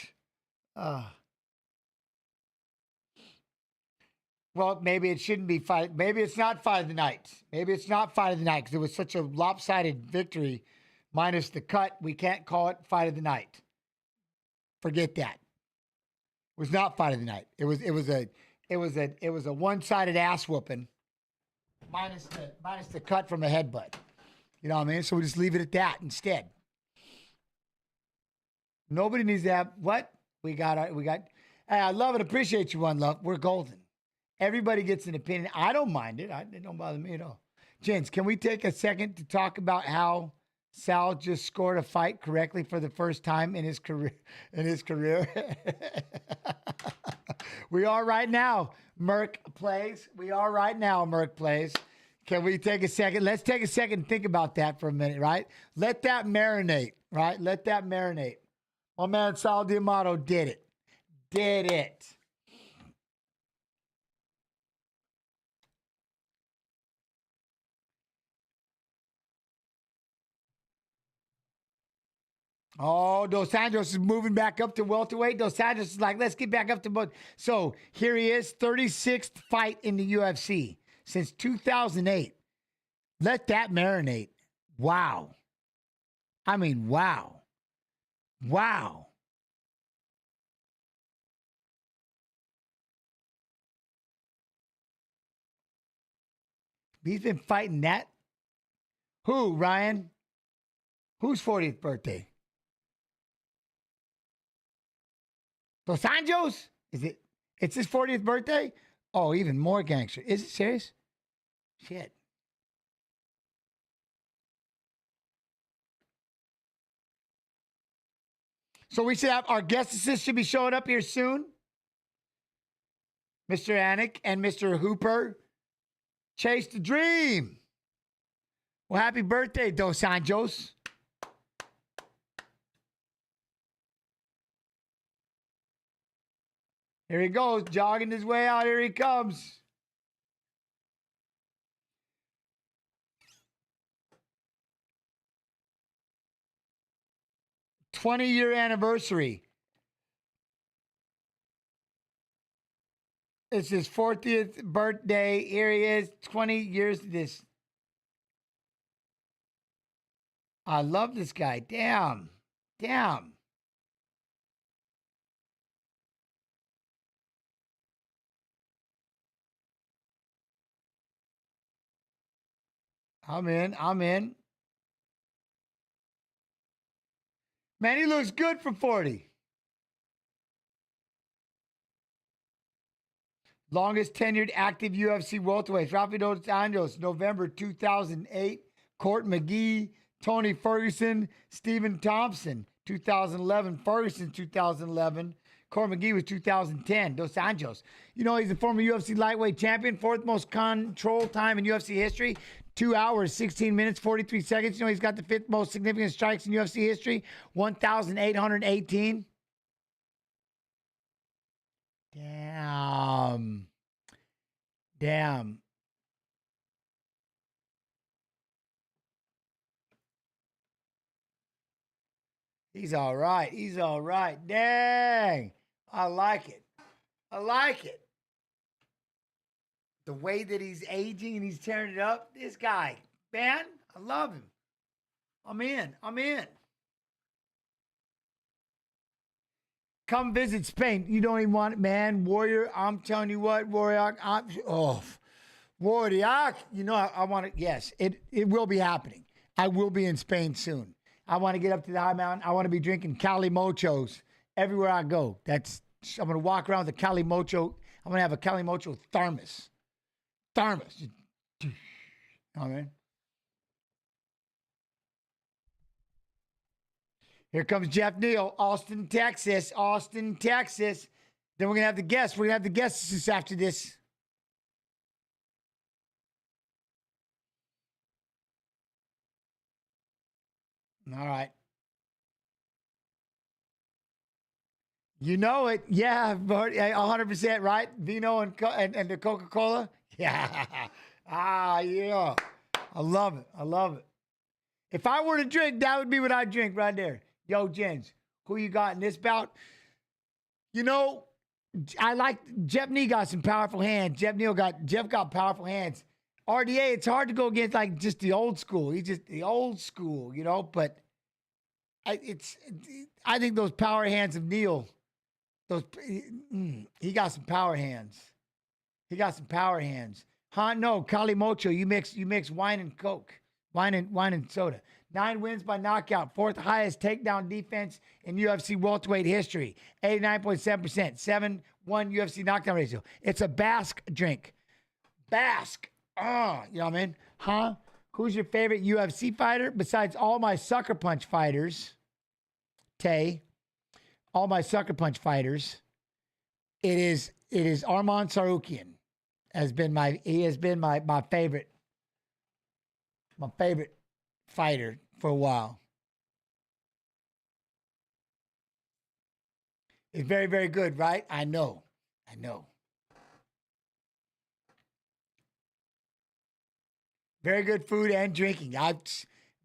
Well, maybe it shouldn't be fight. Maybe it's not fight of the night. Maybe it's not fight of the night because it was such a lopsided victory, minus the cut. We can't call it fight of the night. Forget that. It was not fight of the night. It was a one-sided ass whooping, minus the cut from a headbutt. You know what I mean? So we just leave it at that instead. Nobody needs to have what we got. Hey, I love and appreciate you, One Love. We're golden. Everybody gets an opinion. I don't mind it. It don't bother me at all. Gents, can we take a second to talk about how Sal just scored a fight correctly for the first time in his career? We are right now. Merc plays. Can we take a second? Let's take a second and think about that for a minute, right? Let that marinate, right? Let that marinate. My man Sal D'Amato did it. Oh, Dos Anjos is moving back up to welterweight. Dos Anjos is like, let's get back up to both. So here he is, 36th fight in the UFC since 2008. Let that marinate. Wow. I mean, wow. He's been fighting that. Who, Ryan? Whose 40th birthday? Dos Anjos? Is it? It's his 40th birthday? Oh, even more gangster. Is it serious? Shit. So we should have our guest assist should be showing up here soon. Mr. Anik and Mr. Hooper. Chase the dream. Well, happy birthday, Dos Anjos. Here he goes, jogging his way out. Here he comes. '20-year anniversary. It's his 40th birthday. Here he is, 20 years to this. I love this guy. Damn. Damn. I'm in. Man, he looks good for 40. Longest tenured active UFC welterweights. Rafael dos Anjos, November 2008. Court McGee, Tony Ferguson, Stephen Thompson, 2011. Ferguson, 2011. Court McGee was 2010. Dos Anjos. You know, he's a former UFC lightweight champion. Fourth most control time in UFC history. 2 hours, 16 minutes, 43 seconds. You know, he's got the fifth most significant strikes in UFC history. 1,818. Damn. He's all right. Dang. I like it. The way that he's aging and he's tearing it up. This guy, man, I love him. I'm in. Come visit Spain. You don't even want it, man. Warrior, I'm telling you what, Warrior. Warrior, you know, I want it. Yes, it will be happening. I will be in Spain soon. I want to get up to the high mountain. I want to be drinking Calimochos everywhere I go. I'm going to walk around with a Calimocho. I'm going to have a Calimocho thermos. You know what I mean? Here comes Geoff Neal, Austin, Texas. Then we're going to have the guests. We're going to have the guests after this. All right. You know it. Yeah, 100%, right? Vino and the Coca-Cola. Yeah. Yeah. I love it. If I were to drink, that would be what I'd drink right there. Yo, Jens, who you got in this bout? You know, I like Geoff Neal got some powerful hands. Geoff got powerful hands. RDA, it's hard to go against like just the old school. He's just the old school, you know, but I think those power hands of Neal, he got some power hands. Huh? No, Calimocho, you mix wine and Coke. Wine and soda. 9 wins by knockout. 4th highest takedown defense in UFC welterweight history. 89.7%. 7-1 UFC knockdown ratio. It's a Basque drink. Basque. You know what I mean? Huh? Who's your favorite UFC fighter? Besides all my sucker punch fighters, all my sucker punch fighters, it is Arman Sarukian. He has been my favorite fighter for a while. He's very, very good, right? I know. Very good food and drinking.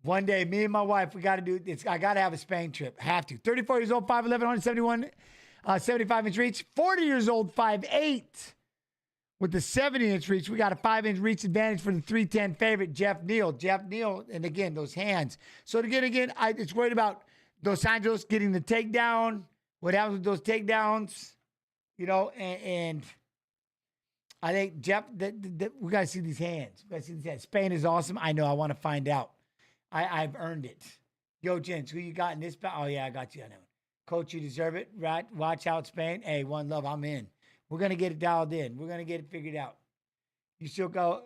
One day, me and my wife, we got to do this. I got to have a Spain trip. Have to. 34 years old, 5'11", 171, 75-inch reach. 40 years old, 5'8". With the 70-inch reach, we got a 5-inch reach advantage for the 310 favorite, Geoff Neal. And again, those hands. So again, it's worried about Dos Anjos getting the takedown. What happens with those takedowns? You know, and I think Geoff, we got to see these hands. Spain is awesome. I know. I want to find out. I've earned it. Yo, gents, who you got in this? Oh, yeah, I got you. I know. Coach, you deserve it. Right? Watch out, Spain. Hey, one love. I'm in. We're going to get it dialed in. We're going to get it figured out. You still go.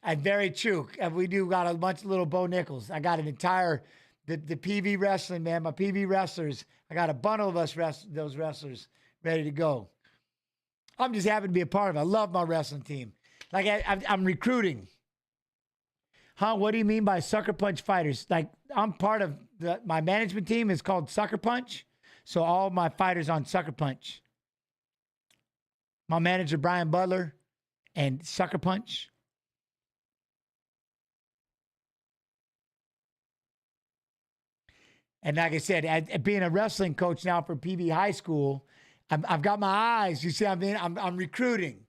And very true. We do got a bunch of little Bo Nickels. I got an entire, the PV wrestling, man. My PV wrestlers. I got a bundle of those wrestlers ready to go. I'm just happy to be a part of it. I love my wrestling team. Like I'm recruiting. Huh? What do you mean by sucker punch fighters? Like I'm part of my management team is called Sucker Punch. So all my fighters on Sucker Punch. My manager, Brian Butler, and Sucker Punch. And like I said, being a wrestling coach now for PV High School, I've got my eyes. You see, I'm recruiting.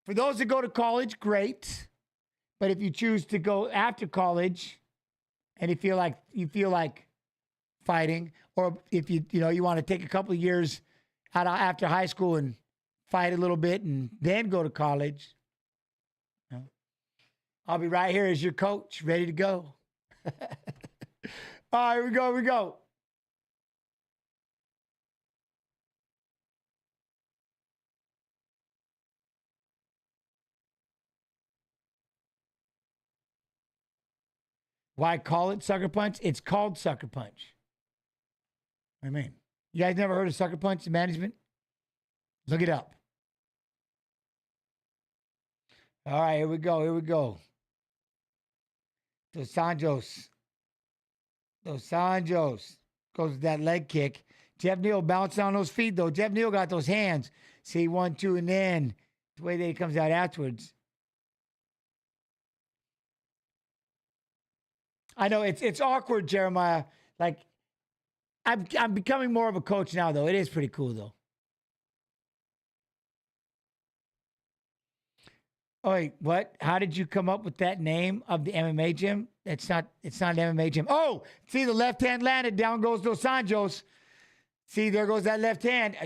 For those that go to college, great. But if you choose to go after college, and you feel like fighting, or if you want to take a couple of years out after high school and fight a little bit, and then go to college, I'll be right here as your coach, ready to go. All right, here we go. Why call it sucker punch? It's called sucker punch. I mean, you guys never heard of sucker punch in management? Look it up. All right, here we go. Dos Anjos goes with that leg kick. Geoff Neal bounced on those feet, though. Geoff Neal got those hands. See, 1, 2, and then the way that he comes out afterwards. I know it's awkward, Jeremiah. Like, I'm becoming more of a coach now, though. It is pretty cool, though. Oh, wait, what? How did you come up with that name of the MMA gym? It's not an MMA gym. Oh, see, the left hand landed. Down goes Dos Anjos. See, there goes that left hand.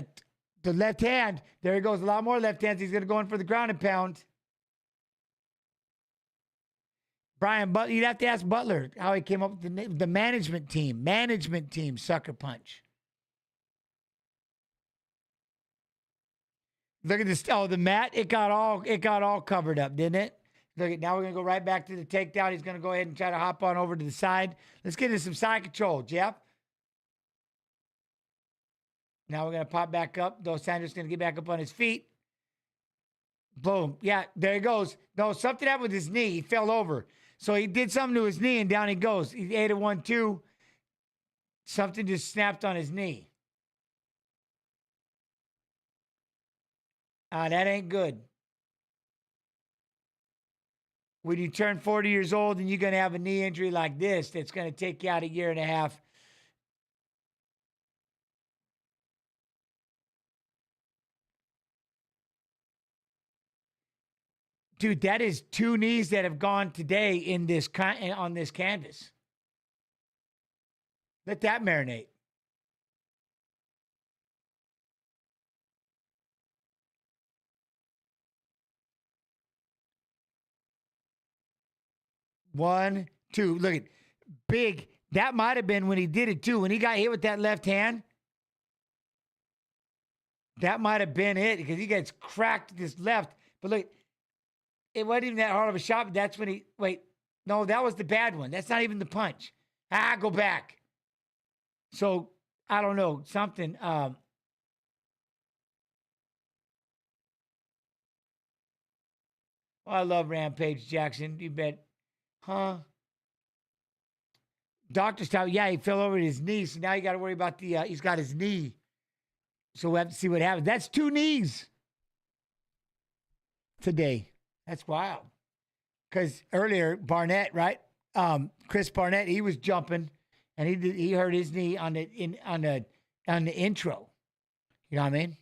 The left hand. There he goes. A lot more left hands. He's going to go in for the ground and pound. Brian Butler, you'd have to ask Butler how he came up with the management team. Management team, sucker punch. Look at this. Oh, the mat, it got all covered up, didn't it? Look at, now we're gonna go right back to the takedown. He's gonna go ahead and try to hop on over to the side. Let's get into some side control, Geoff. Now we're gonna pop back up. Dos Anjos gonna get back up on his feet. Boom. Yeah, there he goes. No, something happened with his knee. He fell over. So he did something to his knee, and down he goes. He ate a 1-2. Something just snapped on his knee. That ain't good. When you turn 40 years old and you're going to have a knee injury like this, that's going to take you out a year and a half. Dude, that is 2 knees that have gone today in this on this canvas. Let that marinate. One, two. Look at big. That might have been when he did it too. When he got hit with that left hand, that might have been it because he gets cracked this left. But look, it wasn't even that hard of a shot. But that's when he, wait, no, that was the bad one. That's not even the punch. Go back. So I don't know, something. Oh, I love Rampage Jackson. You bet. Huh? Doctor's tell, yeah, he fell over his knee. So now you got to worry about he's got his knee. So we'll have to see what happens. That's 2 knees today. That's wild. Because earlier, Barnett, right? Chris Barnett, he was jumping and he hurt his knee on the intro. You know what I mean?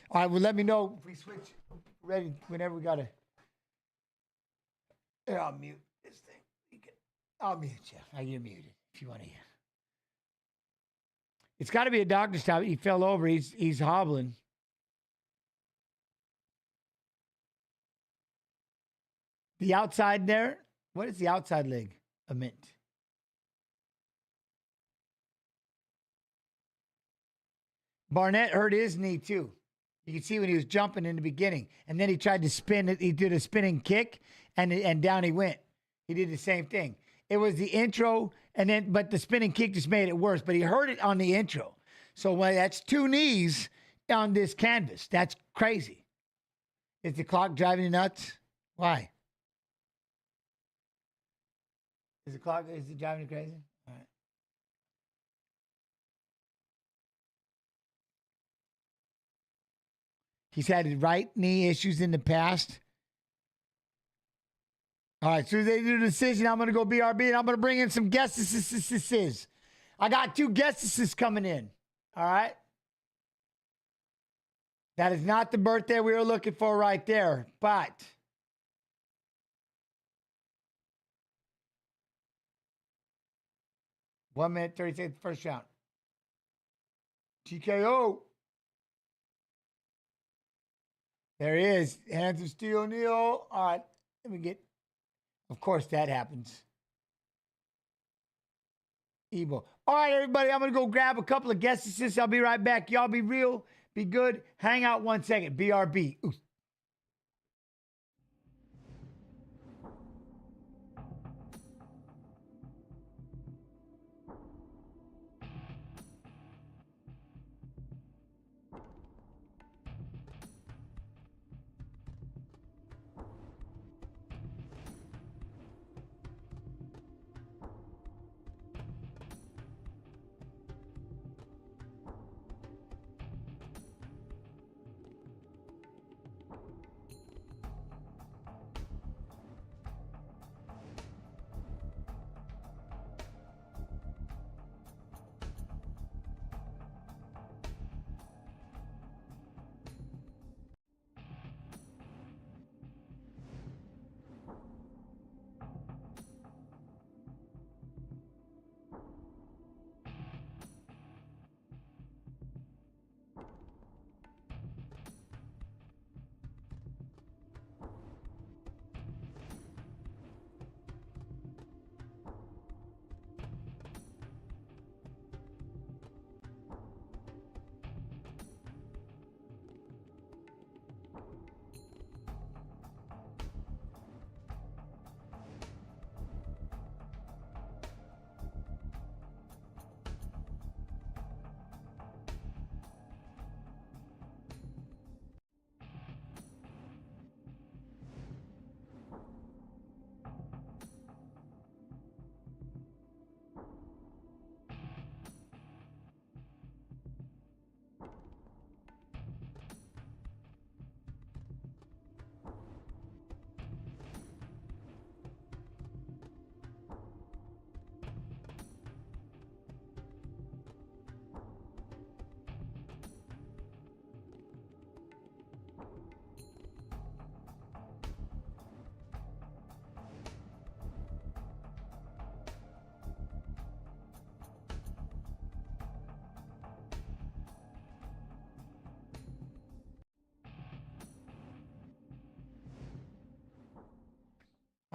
All right, well, let me know if we switch ready whenever we got to. Here, I'll mute this thing. I'll mute you. You're muted if you want to hear. It's got to be a doctor's stop. He fell over. He's hobbling. The outside there. What is the outside leg? A mint. Barnett hurt his knee too. You can see when he was jumping in the beginning, and then he tried to spin it. He did a spinning kick, and down he went. He did the same thing. It was the intro, but the spinning kick just made it worse. But he hurt it on the intro. So that's 2 knees on this canvas. That's crazy. Is the clock driving you nuts? Why? Is it driving you crazy? All right. He's had his right knee issues in the past. All right, so they do the decision. I'm going to go BRB, and I'm going to bring in some guests. I got 2 guests coming in. All right? That is not the birthday we were looking for right there, but 1 minute, 30 seconds, first round. TKO. There he is. Hands of steel, Neal. All right, let me get. Of course, that happens. Evil. All right, everybody, I'm going to go grab a couple of guest assists. I'll be right back. Y'all be real, be good. Hang out 1 second. BRB. Ooh.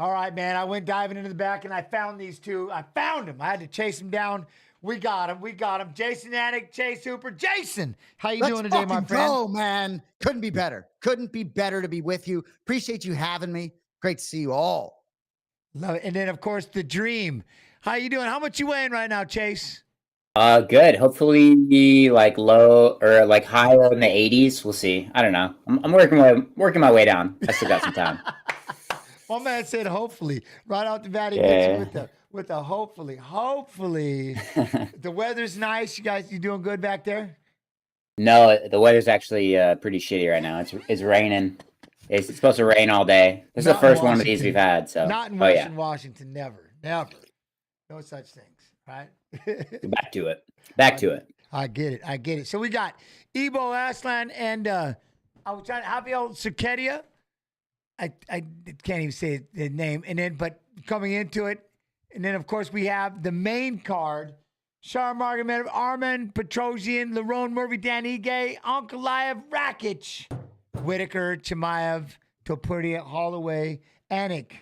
All right, man. I went diving into the back and I found these two. I found them. I had to chase them down. We got them. We got them. Jason Anik, Chase Hooper. Jason, how you doing today, my friend? Go, man. Couldn't be better. Couldn't be better to be with you. Appreciate you having me. Great to see you all. Love it. And then, of course, the dream. How you doing? How much you weighing right now, Chase? Good. Hopefully, like low or like higher in the 80s. We'll see. I don't know. I'm working my way down. I still got some time. My man said hopefully. Right out the bat, he Yeah. gets with the hopefully. Hopefully. The weather's nice. You guys, you doing good back there? No, the weather's actually pretty shitty right now. It's raining. It's supposed to rain all day. This is the Not in first one of these Washington. we've had. So Not in oh, Western yeah. Washington. Never. No such things. Right? Back to it. Back to it. I get it. I get it. So we got Ebo Aslan and I was trying Javier Cerqueira. I can't even say the name. And then, but coming into it, and then of course we have the main card: Shara Magomedov, Arman Petrosyan, Lerone Murphy, Dan Ige, Ankalaev, Rakic, Whittaker, Chimaev, Topuria, Holloway, Anik.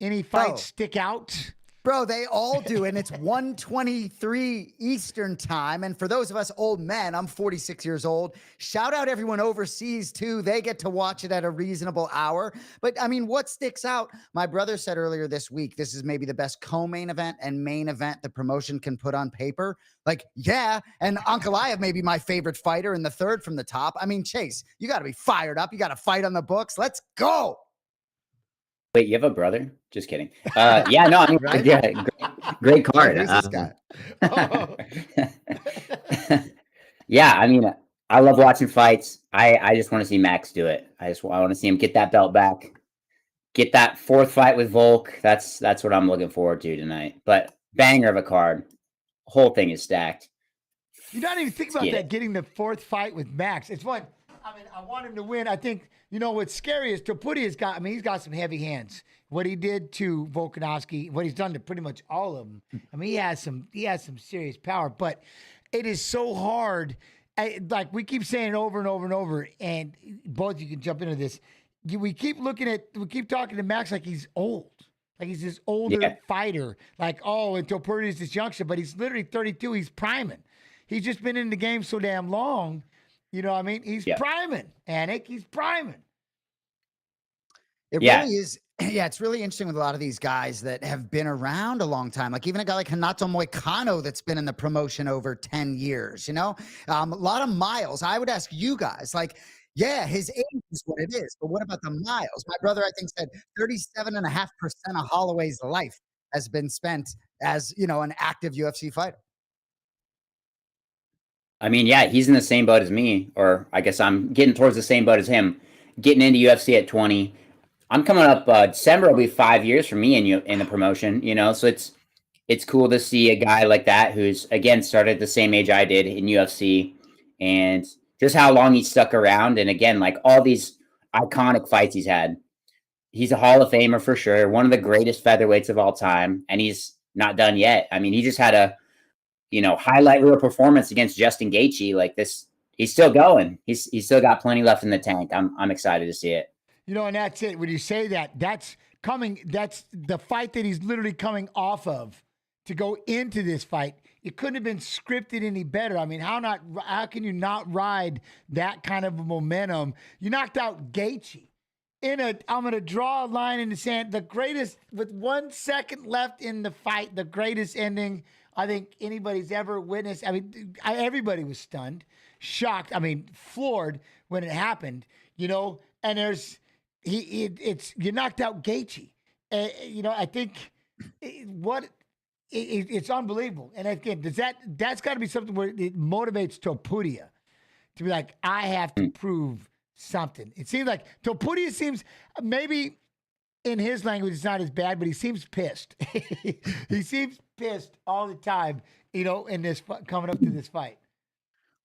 Any fights stick out? Bro, they all do, and it's 1:23 Eastern time. And for those of us old men, I'm 46 years old. Shout out everyone overseas, too. They get to watch it at a reasonable hour. But, I mean, what sticks out? My brother said earlier this week, this is maybe the best co-main event and main event the promotion can put on paper. Like, yeah, and Ankalaev may be my favorite fighter and the third from the top. I mean, Chase, you got to be fired up. You got to fight on the books. Let's go. Wait, you have a brother? Just kidding. Yeah, no, I mean, Right? yeah, great card. Who's this guy? Yeah, I mean, I love watching fights. I just want to see Max do it. I want to see him get that belt back, get that fourth fight with Volk. That's what I'm looking forward to tonight. But banger of a card. Whole thing is stacked. You don't even think about that, getting the fourth fight with Max. It's one. I want him to win. I think, what's scary is Topuria's got, he's got some heavy hands. What he did to Volkanovski, what he's done to pretty much all of them. He has some serious power, but it is so hard. Like we keep saying it over and over and over, and both you can jump into this. We keep talking to Max like he's old. Like he's this older fighter. Like, and Topuria's this youngster, but he's literally 32. He's priming. He's just been in the game so damn long. You know what I mean? He's priming, Anik. He's priming. It really is. Yeah, it's really interesting with a lot of these guys that have been around a long time. Like even a guy like Renato Moicano that's been in the promotion over 10 years, a lot of miles. I would ask you guys, like, yeah, his age is what it is, but what about the miles? My brother, I think, said 37.5% of Holloway's life has been spent as, an active UFC fighter. I mean, yeah, he's in the same boat as me, or I guess I'm getting towards the same boat as him, getting into UFC at 20. I'm coming up, December will be 5 years for me in the promotion, so it's cool to see a guy like that who's, again, started at the same age I did in UFC, and just how long he's stuck around. And again, like all these iconic fights he's had, he's a Hall of Famer for sure, one of the greatest featherweights of all time, and he's not done yet. I mean, he just had a highlight reel performance against Justin Gaethje. Like this, he's still going. He's still got plenty left in the tank. I'm excited to see it. And that's it. When you say that, that's the fight that he's literally coming off of to go into this fight. It couldn't have been scripted any better. I mean, how can you not ride that kind of momentum? You knocked out Gaethje I'm going to draw a line in the sand. The greatest, with 1 second left in the fight, the greatest ending I think anybody's ever witnessed. I mean, everybody was stunned, shocked. I mean, floored when it happened, and you knocked out Gaethje. I think it's unbelievable. And again, that's got to be something where it motivates Topuria to be like, I have to prove something. It seems like Topuria seems, maybe in his language it's not as bad, but he seems pissed. He seems pissed all the time, in this coming up to this fight.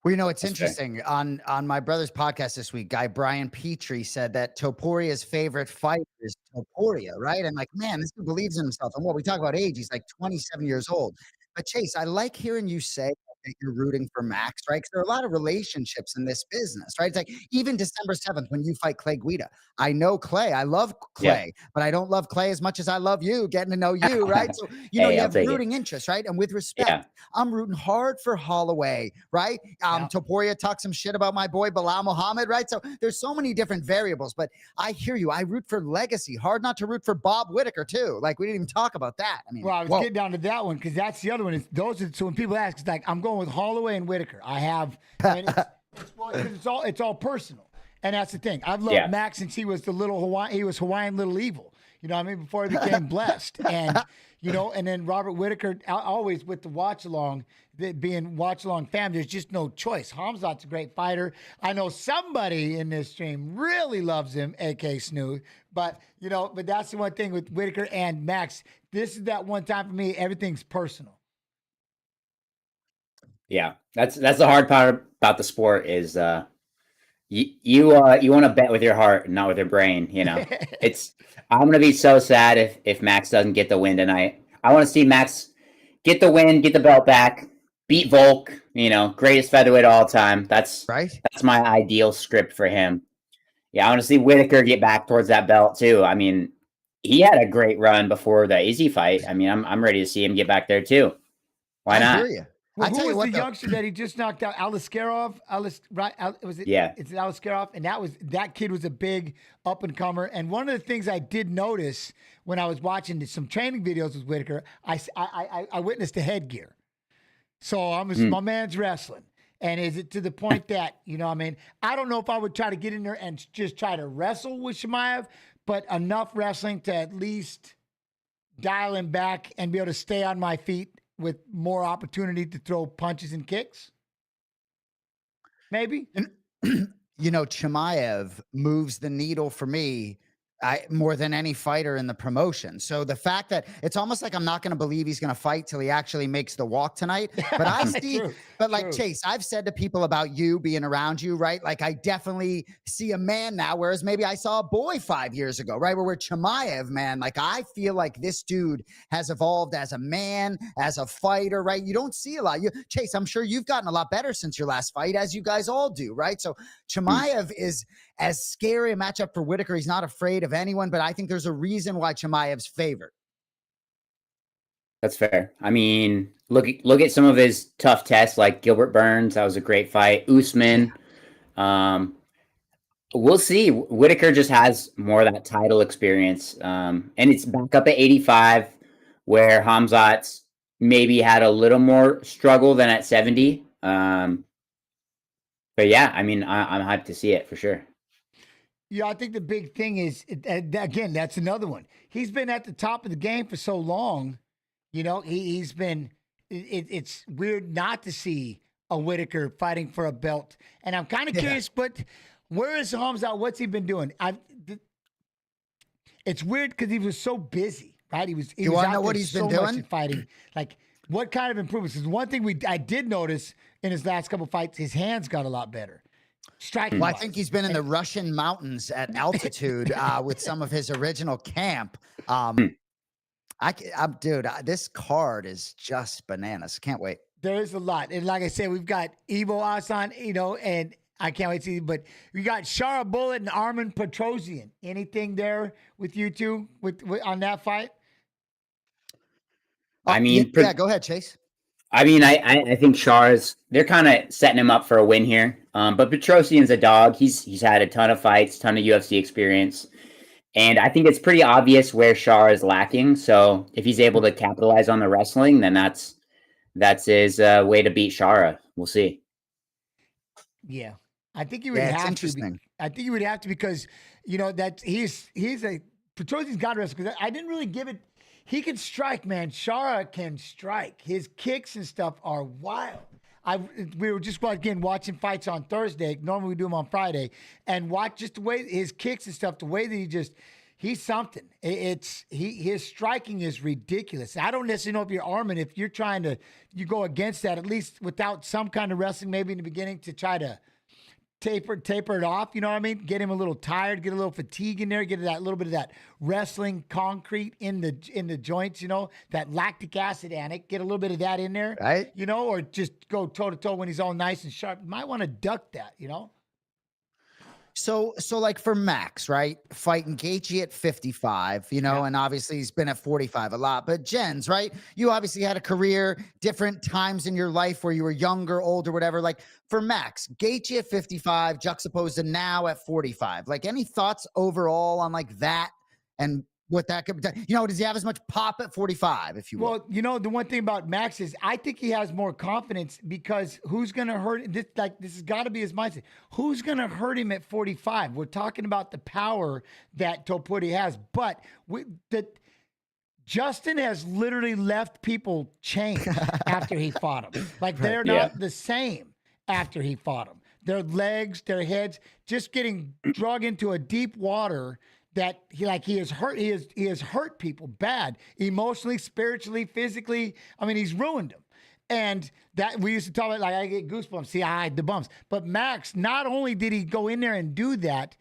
Well, it's interesting. On my brother's podcast this week, guy Brian Petrie said that Topuria's favorite fighter is Topuria, right? And like, man, this dude believes in himself. And we talk about age, he's like 27 years old. But Chase, I like hearing you say that you're rooting for Max, right? Because there are a lot of relationships in this business, right? It's like even December 7th when you fight Clay Guida. I know Clay. I love Clay, but I don't love Clay as much as I love you, getting to know you, right? So, you have rooting interests, right? And with respect, I'm rooting hard for Holloway, right? Topuria talked some shit about my boy Bilal Muhammad, right? So there's so many different variables, but I hear you. I root for legacy. Hard not to root for Bob Whittaker too. Like we didn't even talk about that. I mean, I was getting down to that one because that's the other one. So when people ask, it's like I'm going with Holloway and Whittaker. I have, it's all personal. And that's the thing. I've loved Max since he was Hawaiian little evil. Before he became blessed. And, and then Robert Whittaker, always with the watch along, being watch along fam, there's just no choice. Hamzat's a great fighter. I know somebody in this stream really loves him, AK Snoo. But that's the one thing with Whittaker and Max. This is that one time for me, everything's personal. Yeah, that's the hard part about the sport is you want to bet with your heart and not with your brain. I'm gonna be so sad if Max doesn't get the win tonight. I want to see Max get the win, get the belt back, beat Volk. Greatest featherweight of all time. That's right. That's my ideal script for him. Yeah, I want to see Whittaker get back towards that belt too. I mean, he had a great run before the Izzy fight. I mean, I'm ready to see him get back there too. Why not? I hear you. Well, who was the youngster that he just knocked out? Aliskerov? Was it? Yeah. It's Aliskerov, and that kid was a big up and comer. And one of the things I did notice when I was watching some training videos with Whittaker, I witnessed the headgear. So my man's wrestling, and is it to the point that I don't know if I would try to get in there and just try to wrestle with Chimaev, but enough wrestling to at least dial him back and be able to stay on my feet with more opportunity to throw punches and kicks? Maybe. And, Chimaev moves the needle for me more than any fighter in the promotion. So the fact that it's almost like I'm not going to believe he's going to fight till he actually makes the walk tonight. But I see, but like Chase, I've said to people about you being around you, right? Like I definitely see a man now, whereas maybe I saw a boy 5 years ago, right? Where we're Chimaev, man. Like I feel like this dude has evolved as a man, as a fighter, right? You don't see a lot. Chase, I'm sure you've gotten a lot better since your last fight, as you guys all do, right? So Chimaev is as scary a matchup for Whittaker. He's not afraid of anyone, but I think there's a reason why Chimaev's favored. That's fair. I mean, look at some of his tough tests, like Gilbert Burns. That was a great fight. Usman. We'll see. Whittaker just has more of that title experience. And it's back up at 85, where Khamzat's maybe had a little more struggle than at 70. But yeah, I mean, I'm hyped to see it for sure. Yeah, I think the big thing is, again, that's another one. He's been at the top of the game for so long. You know, he's been, it's weird not to see a Whittaker fighting for a belt. And I'm kind of curious, but where is Khamzat? What's he been doing? It's weird because he was so busy, right? He was you want to know what he's been doing? Fighting. Like, what kind of improvements? Because one thing I did notice in his last couple fights, his hands got a lot better. Striking. Well, I think he's been in the Russian mountains at altitude with some of his original camp. Dude, this card is just bananas. Can't wait. There is a lot. And like I said, we've got Ivo Asan, you know, and I can't wait to see, but we got Shara Bullet and Armin Petrosyan. Anything there with you two on that fight? I mean, yeah, go ahead, Chase. I mean, I think Shara's, they're kind of setting him up for a win here. But Petrosyan's a dog. He's had a ton of fights, ton of UFC experience. And I think it's pretty obvious where Shara is lacking. So if he's able to capitalize on the wrestling, then that's his way to beat Shara. We'll see. Yeah. I think he would have to. I think he would have to, because, you know, that he's a Petrosyan's got to wrestle, because I didn't really give it. He can strike, man. Shara can strike. His kicks and stuff are wild. We were just again watching fights on Thursday. Normally we do them on Friday, and watch just the way his kicks and stuff. The way that he's something. His striking is ridiculous. I don't necessarily know if you're Armin, if you're trying to go against that, at least without some kind of wrestling maybe in the beginning to try to taper it off, you know what I mean? Get him a little tired, get a little fatigue in there, get that little bit of that wrestling concrete in the joints, you know, that lactic acid, Anik, get a little bit of that in there, right? You know, or just go toe to toe when he's all nice and sharp. You might want to duck that, you know. So like for Max, right? Fighting Gaethje at 55, you know, and obviously he's been at 45 a lot. But Jens, right? You obviously had a career, different times in your life where you were younger, older, whatever. Like for Max, Gaethje at 55, juxtaposed to now at 45. Like any thoughts overall on like that and what that could be? You know, does he have as much pop at 45, if you will? Well, you know, the one thing about Max is I think he has more confidence, because who's going to hurt this? Like, this has got to be his mindset. Who's going to hurt him at 45? We're talking about the power that Topuria has, but Justin has literally left people changed after he fought him. Like, they're not the same after he fought him. Their legs, their heads, just getting dragged into a deep water. That he has hurt people bad, emotionally, spiritually, physically. I mean, he's ruined them. And that we used to talk about, like, I get goosebumps. See, I hide the bumps. But Max, not only did he go in there and do that,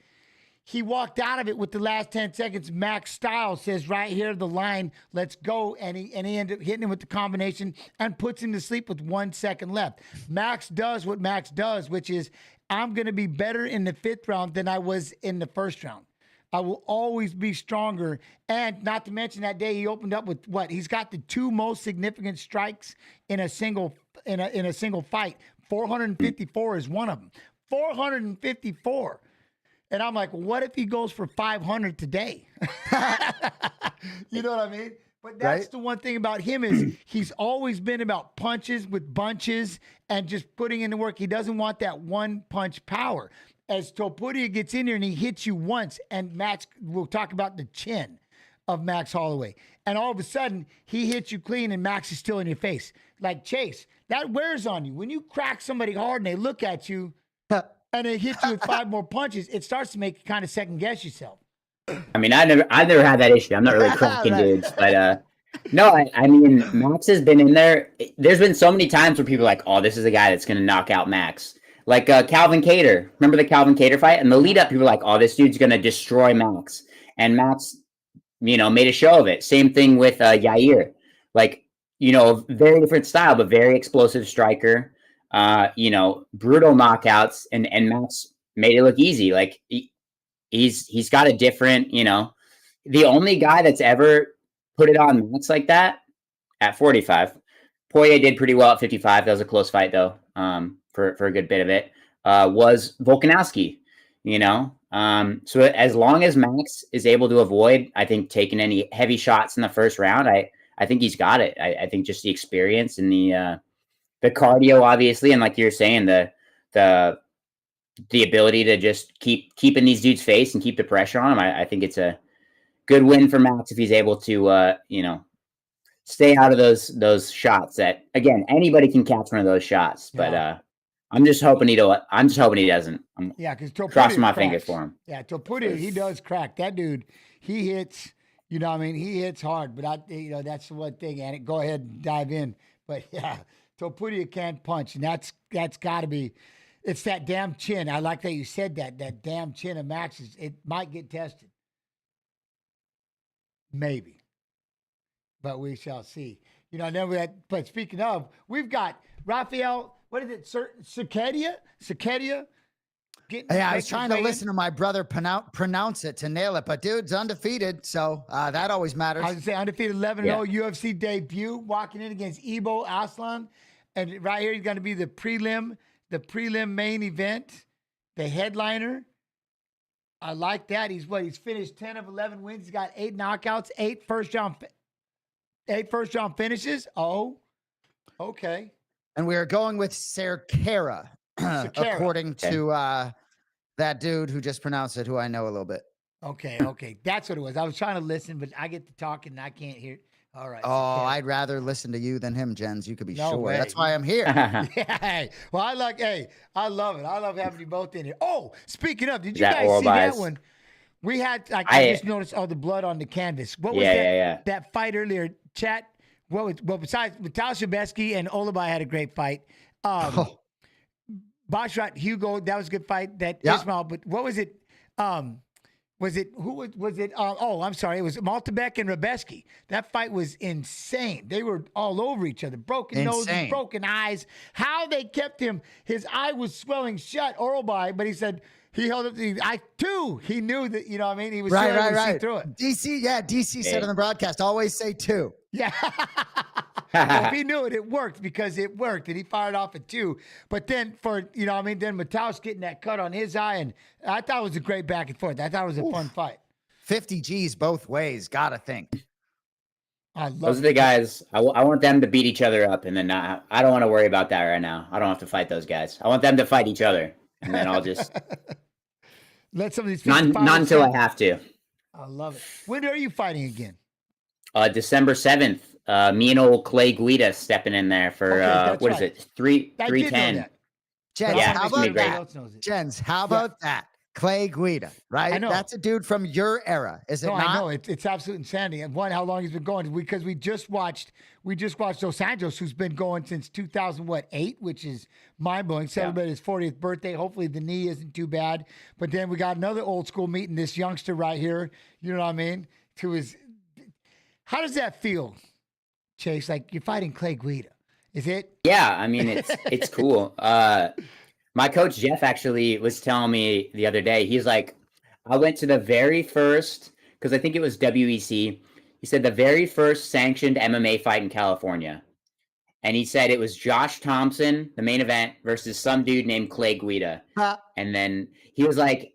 he walked out of it with the last 10 seconds. Max style says right here, the line, let's go. And he ended up hitting him with the combination and puts him to sleep with 1 second left. Max does what Max does, which is, I'm going to be better in the 5th round than I was in the 1st round. I will always be stronger. And not to mention that day he opened up with what? He's got the 2 most significant strikes in a single fight. 454 is one of them. 454. And I'm like, what if he goes for 500 today? You know what I mean? But that's the one thing about him is he's always been about punches with bunches and just putting in the work. He doesn't want that one punch power. As Topuria gets in there and he hits you once, and Max, we'll talk about the chin of Max Holloway. And all of a sudden, he hits you clean and Max is still in your face. Like Chase, that wears on you. When you crack somebody hard and they look at you and they hit you with 5 more punches, it starts to make you kind of second guess yourself. I mean, I've never had that issue. I'm not really cracking dudes, but no, I mean, Max has been in there. There's been so many times where people are like, oh, this is a guy that's going to knock out Max. Like Calvin Kattar. Remember the Calvin Kattar fight? And the lead up, people were like, oh, this dude's going to destroy Max. And Max, made a show of it. Same thing with Yair. Like, very different style, but very explosive striker. Brutal knockouts, and Max made it look easy. Like he's got a different, the only guy that's ever put it on Max like that at 45. Poirier did pretty well at 55. That was a close fight though, for a good bit of it, was Volkanovski, so as long as Max is able to avoid, I think, taking any heavy shots in the first round, I think he's got it. I think just the experience and the cardio, obviously, and like you're saying, the ability to just keep in these dudes' face and keep the pressure on him. I think it's a good win for Max if he's able to, stay out of those shots. That, again, anybody can catch one of those shots, but I'm just hoping he doesn't. Because crossing my fingers for him. Yeah, Topuria, he does crack. That dude, he hits. He hits hard. But that's the one thing. And go ahead and dive in. But yeah, Topuria can't punch, and that's got to be. It's that damn chin. I like that you said that. That damn chin of Max's. It might get tested. Maybe. But we shall see. But speaking of, we've got Rafael, what is it? Sakedia? I was trying to listen to my brother pronounce it to nail it, but dude's undefeated, so that always matters. I was going to say undefeated 11-0 UFC debut, walking in against Ibo Aslan. And right here, he's going to be the prelim main event, the headliner. I like that. He's finished 10 of 11 wins. He's got 8 knockouts, 8 first round finishes. Oh, okay. And we are going with Serkera, according to that dude who just pronounced it, who I know a little bit. Okay. That's what it was. I was trying to listen, but I get to talking and I can't hear. All right. Oh, I'd rather listen to you than him, Jens. You could be sure. Way. That's why I'm here. Yeah. Well, I love it. I love having you both in here. Oh, speaking of, did you guys see that one? We had, I just noticed all the blood on the canvas. What was that fight earlier, chat? Besides Vitaly Shabesky and Olabai had a great fight. Basharat, Hugo, that was a good fight. Ismail, but what was it? I'm sorry. It was Maltabek and Rabeski. That fight was insane. They were all over each other. Broken noses, broken eyes. How they kept him. His eye was swelling shut, Olabai, but he said he held up the eye too. He knew that, he was able to see through it. DC said on the broadcast, always say 2. Yeah. Well, if he knew it, it worked because it worked, and he fired off at 2. But then then Matau's getting that cut on his eye, and I thought it was a great back and forth. I thought it was a fun fight. 50 G's both ways, gotta think. Those are the guys. I want them to beat each other up, and then I don't want to worry about that right now. I don't have to fight those guys. I want them to fight each other, and then I'll just let some of these not until I have to. I love it. When are you fighting again? December 7th. Me and old Clay Guida stepping in there for what is it? 310. Jens, how about that? Clay Guida, right? I know. That's a dude from your era, is it not? I know. It's absolute insanity. And how long he's been going? Because we just watched Dos Anjos, who's been going since 2008, which is mind-blowing. Celebrated his 40th birthday. Hopefully the knee isn't too bad. But then we got another old school meeting this youngster right here, you know what I mean? How does that feel, Chase? Like you're fighting Clay Guida. Is it? Yeah, I mean, it's cool. My coach, Geoff, actually was telling me the other day, he's like, I went to the very first, because I think it was WEC. He said the very first sanctioned MMA fight in California. And he said it was Josh Thompson, the main event, versus some dude named Clay Guida. And then he was like,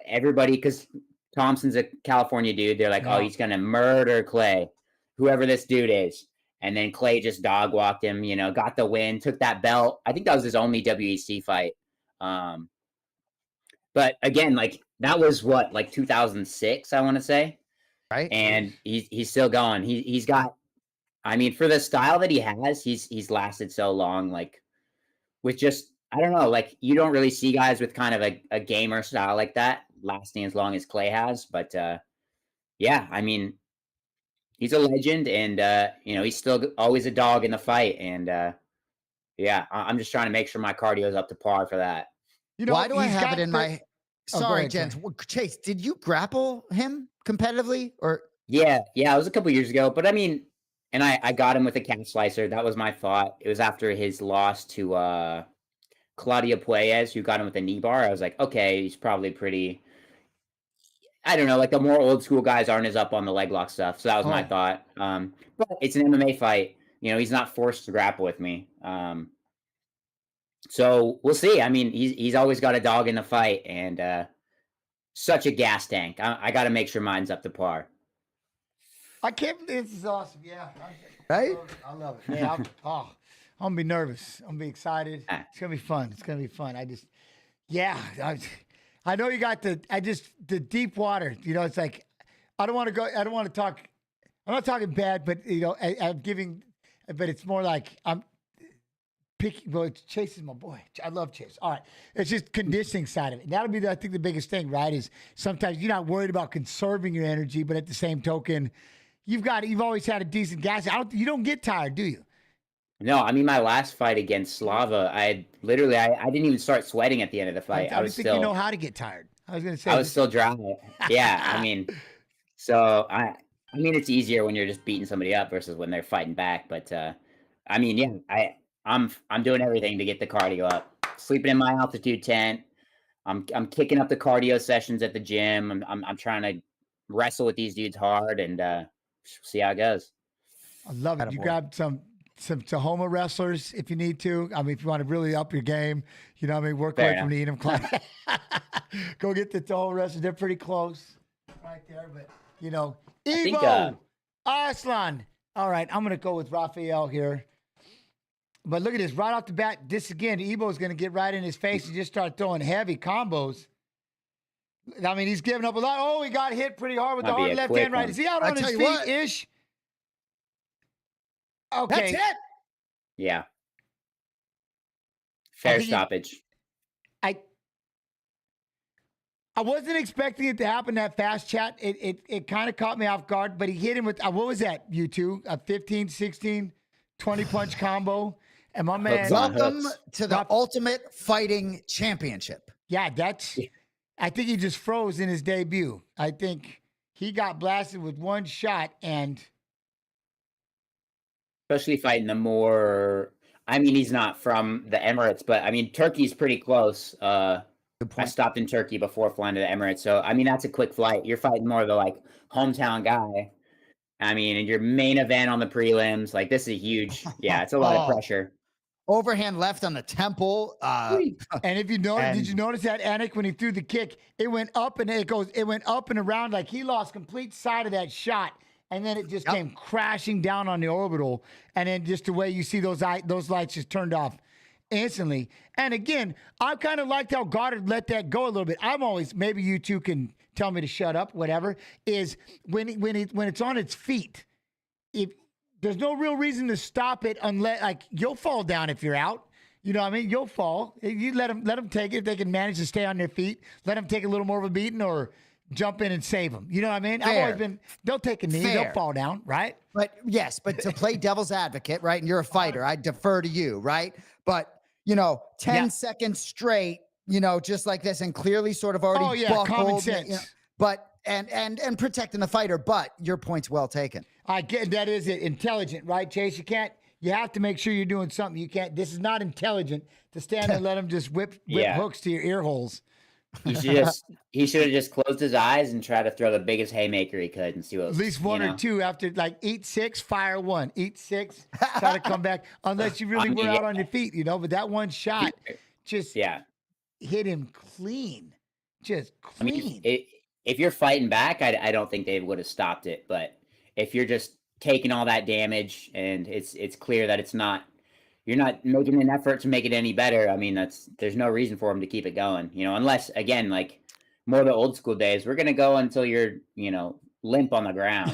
everybody, because Thompson's a California dude. They're like, he's going to murder Clay, whoever this dude is. And then Clay just dog walked him, got the win, took that belt. I think that was his only WEC fight. But again, that was 2006, I want to say. Right. And he's still going. He's got, for the style that he has, he's lasted so long, with just, I don't know, you don't really see guys with kind of a gamer style like that lasting as long as Clay has, but yeah, I mean, he's a legend, and he's still always a dog in the fight. And yeah, I'm just trying to make sure my cardio is up to par for that. Why do I have it in my? Oh, go Sorry, ahead, gents. sorry. Chase, did you grapple him competitively or? Yeah, it was a couple years ago, but I mean, and I got him with a calf slicer. That was my thought. It was after his loss to Claudio Puelles, who got him with a knee bar. I was like, okay, he's probably pretty. I don't know, like the more old school guys aren't as up on the leg lock stuff. So that was my thought. But it's an MMA fight. He's not forced to grapple with me. So we'll see. I mean, he's always got a dog in the fight, and such a gas tank. I got to make sure mine's up to par. I can't believe this is awesome. Yeah. Right? I love it. Man, I'm gonna be nervous. I'm gonna be excited. It's gonna be fun. It's gonna be fun. I know you got the deep water. It's like I don't want to talk. I'm not talking bad, but I'm giving. But it's more like I'm picking. Well, Chase is my boy. I love Chase. All right, it's just conditioning side of it. That'll be, I think, the biggest thing, right? Is sometimes you're not worried about conserving your energy, but at the same token, you've always had a decent gas. You don't get tired, do you? No, I mean, my last fight against Slava, I didn't even start sweating at the end of the fight. I was think you know how to get tired. I was going to say. I was still dry. Yeah, I mean, so I mean, it's easier when you're just beating somebody up versus when they're fighting back. But I mean, yeah, I'm doing everything to get the cardio up. Sleeping in my altitude tent. I'm kicking up the cardio sessions at the gym. I'm trying to wrestle with these dudes hard and see how it goes. I love it. You got some Tahoma wrestlers if you need to. I mean, if you want to really up your game, work away from the Edom class. Go get the Tahoma wrestlers. They're pretty close right there. But, Evo, Aslan. All right, I'm going to go with Rafael here. But look at this. Right off the bat, this again, Evo's going to get right in his face and just start throwing heavy combos. I mean, he's giving up a lot. Oh, he got hit pretty hard with the hard left hand right. Is he out on his feet-ish? Okay. That's it. Yeah. Fair stoppage. I wasn't expecting it to happen that fast, chat. It kind of caught me off guard, but he hit him with, what was that, you two? A 15, 16, 20-punch combo. And my man... Welcome to the Ultimate Fighting Championship. Yeah, I think he just froze in his debut. I think he got blasted with one shot and... Especially fighting the more... I mean, he's not from the Emirates, but I mean, Turkey's pretty close. I stopped in Turkey before flying to the Emirates. So, I mean, that's a quick flight. You're fighting more of the, hometown guy. I mean, and your main event on the prelims. This is a huge... Yeah, it's a lot of pressure. Overhand left on the temple. And if you notice, did you notice that Anik, when he threw the kick, it went up and it went up and around, like he lost complete sight of that shot. And then it just came crashing down on the orbital. And then just the way you see those lights just turned off instantly. And again, I kind of liked how Goddard let that go a little bit. I'm always, maybe you two can tell me to shut up, whatever, is when it's on its feet, if there's no real reason to stop it unless, you'll fall down if you're out. You know what I mean? You'll fall. You let them take it. If they can manage to stay on their feet, let them take a little more of a beating or jump in and save them. You know what I mean? I've always been, they'll take a knee, they'll fall down, right? But yes, but to play devil's advocate, right? And you're a fighter, I defer to you, right? But, 10 seconds straight, just like this and clearly sort of already buckled. Common sense. But, and protecting the fighter, but your point's well taken. I get that is it. Intelligent, right, Chase? You have to make sure you're doing something. This is not intelligent to stand there and let them just whip hooks to your ear holes. He should have just closed his eyes and tried to throw the biggest haymaker he could and see what. At least one or two after, eat 6, fire 1. Eat 6, try to come back. Unless you really were out on your feet, But that one shot just hit him clean. Just clean. I mean, if you're fighting back, I don't think they would have stopped it. But if you're just taking all that damage and it's clear that you're not making an effort to make it any better. I mean, there's no reason for him to keep it going, unless, again, more the old school days, we're going to go until you're, limp on the ground.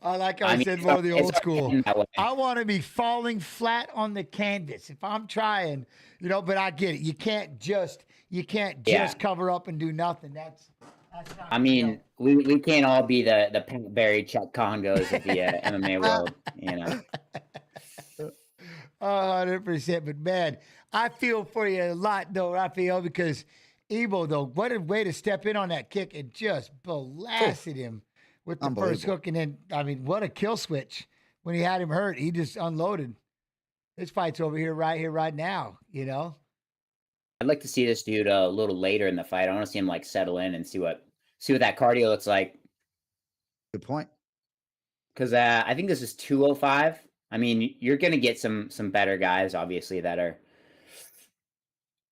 I like how I said more of the old school. I want to be falling flat on the canvas if I'm trying, but I get it. You can't just cover up and do nothing. That's I mean, we can't all be the Pat Barry, Chuck Congos of the MMA world, you know. 100%. But man, I feel for you a lot though, Rafael, because Ebo though, what a way to step in on that kick and just blasted him with the first hook. And then, I mean, what a kill switch. When he had him hurt, he just unloaded. This fight's over here, right now, you know? I'd like to see this dude a little later in the fight. I want to see him like settle in and see what that cardio looks like. Good point. Because I think this is 205. I mean, you're going to get some better guys, obviously, that are,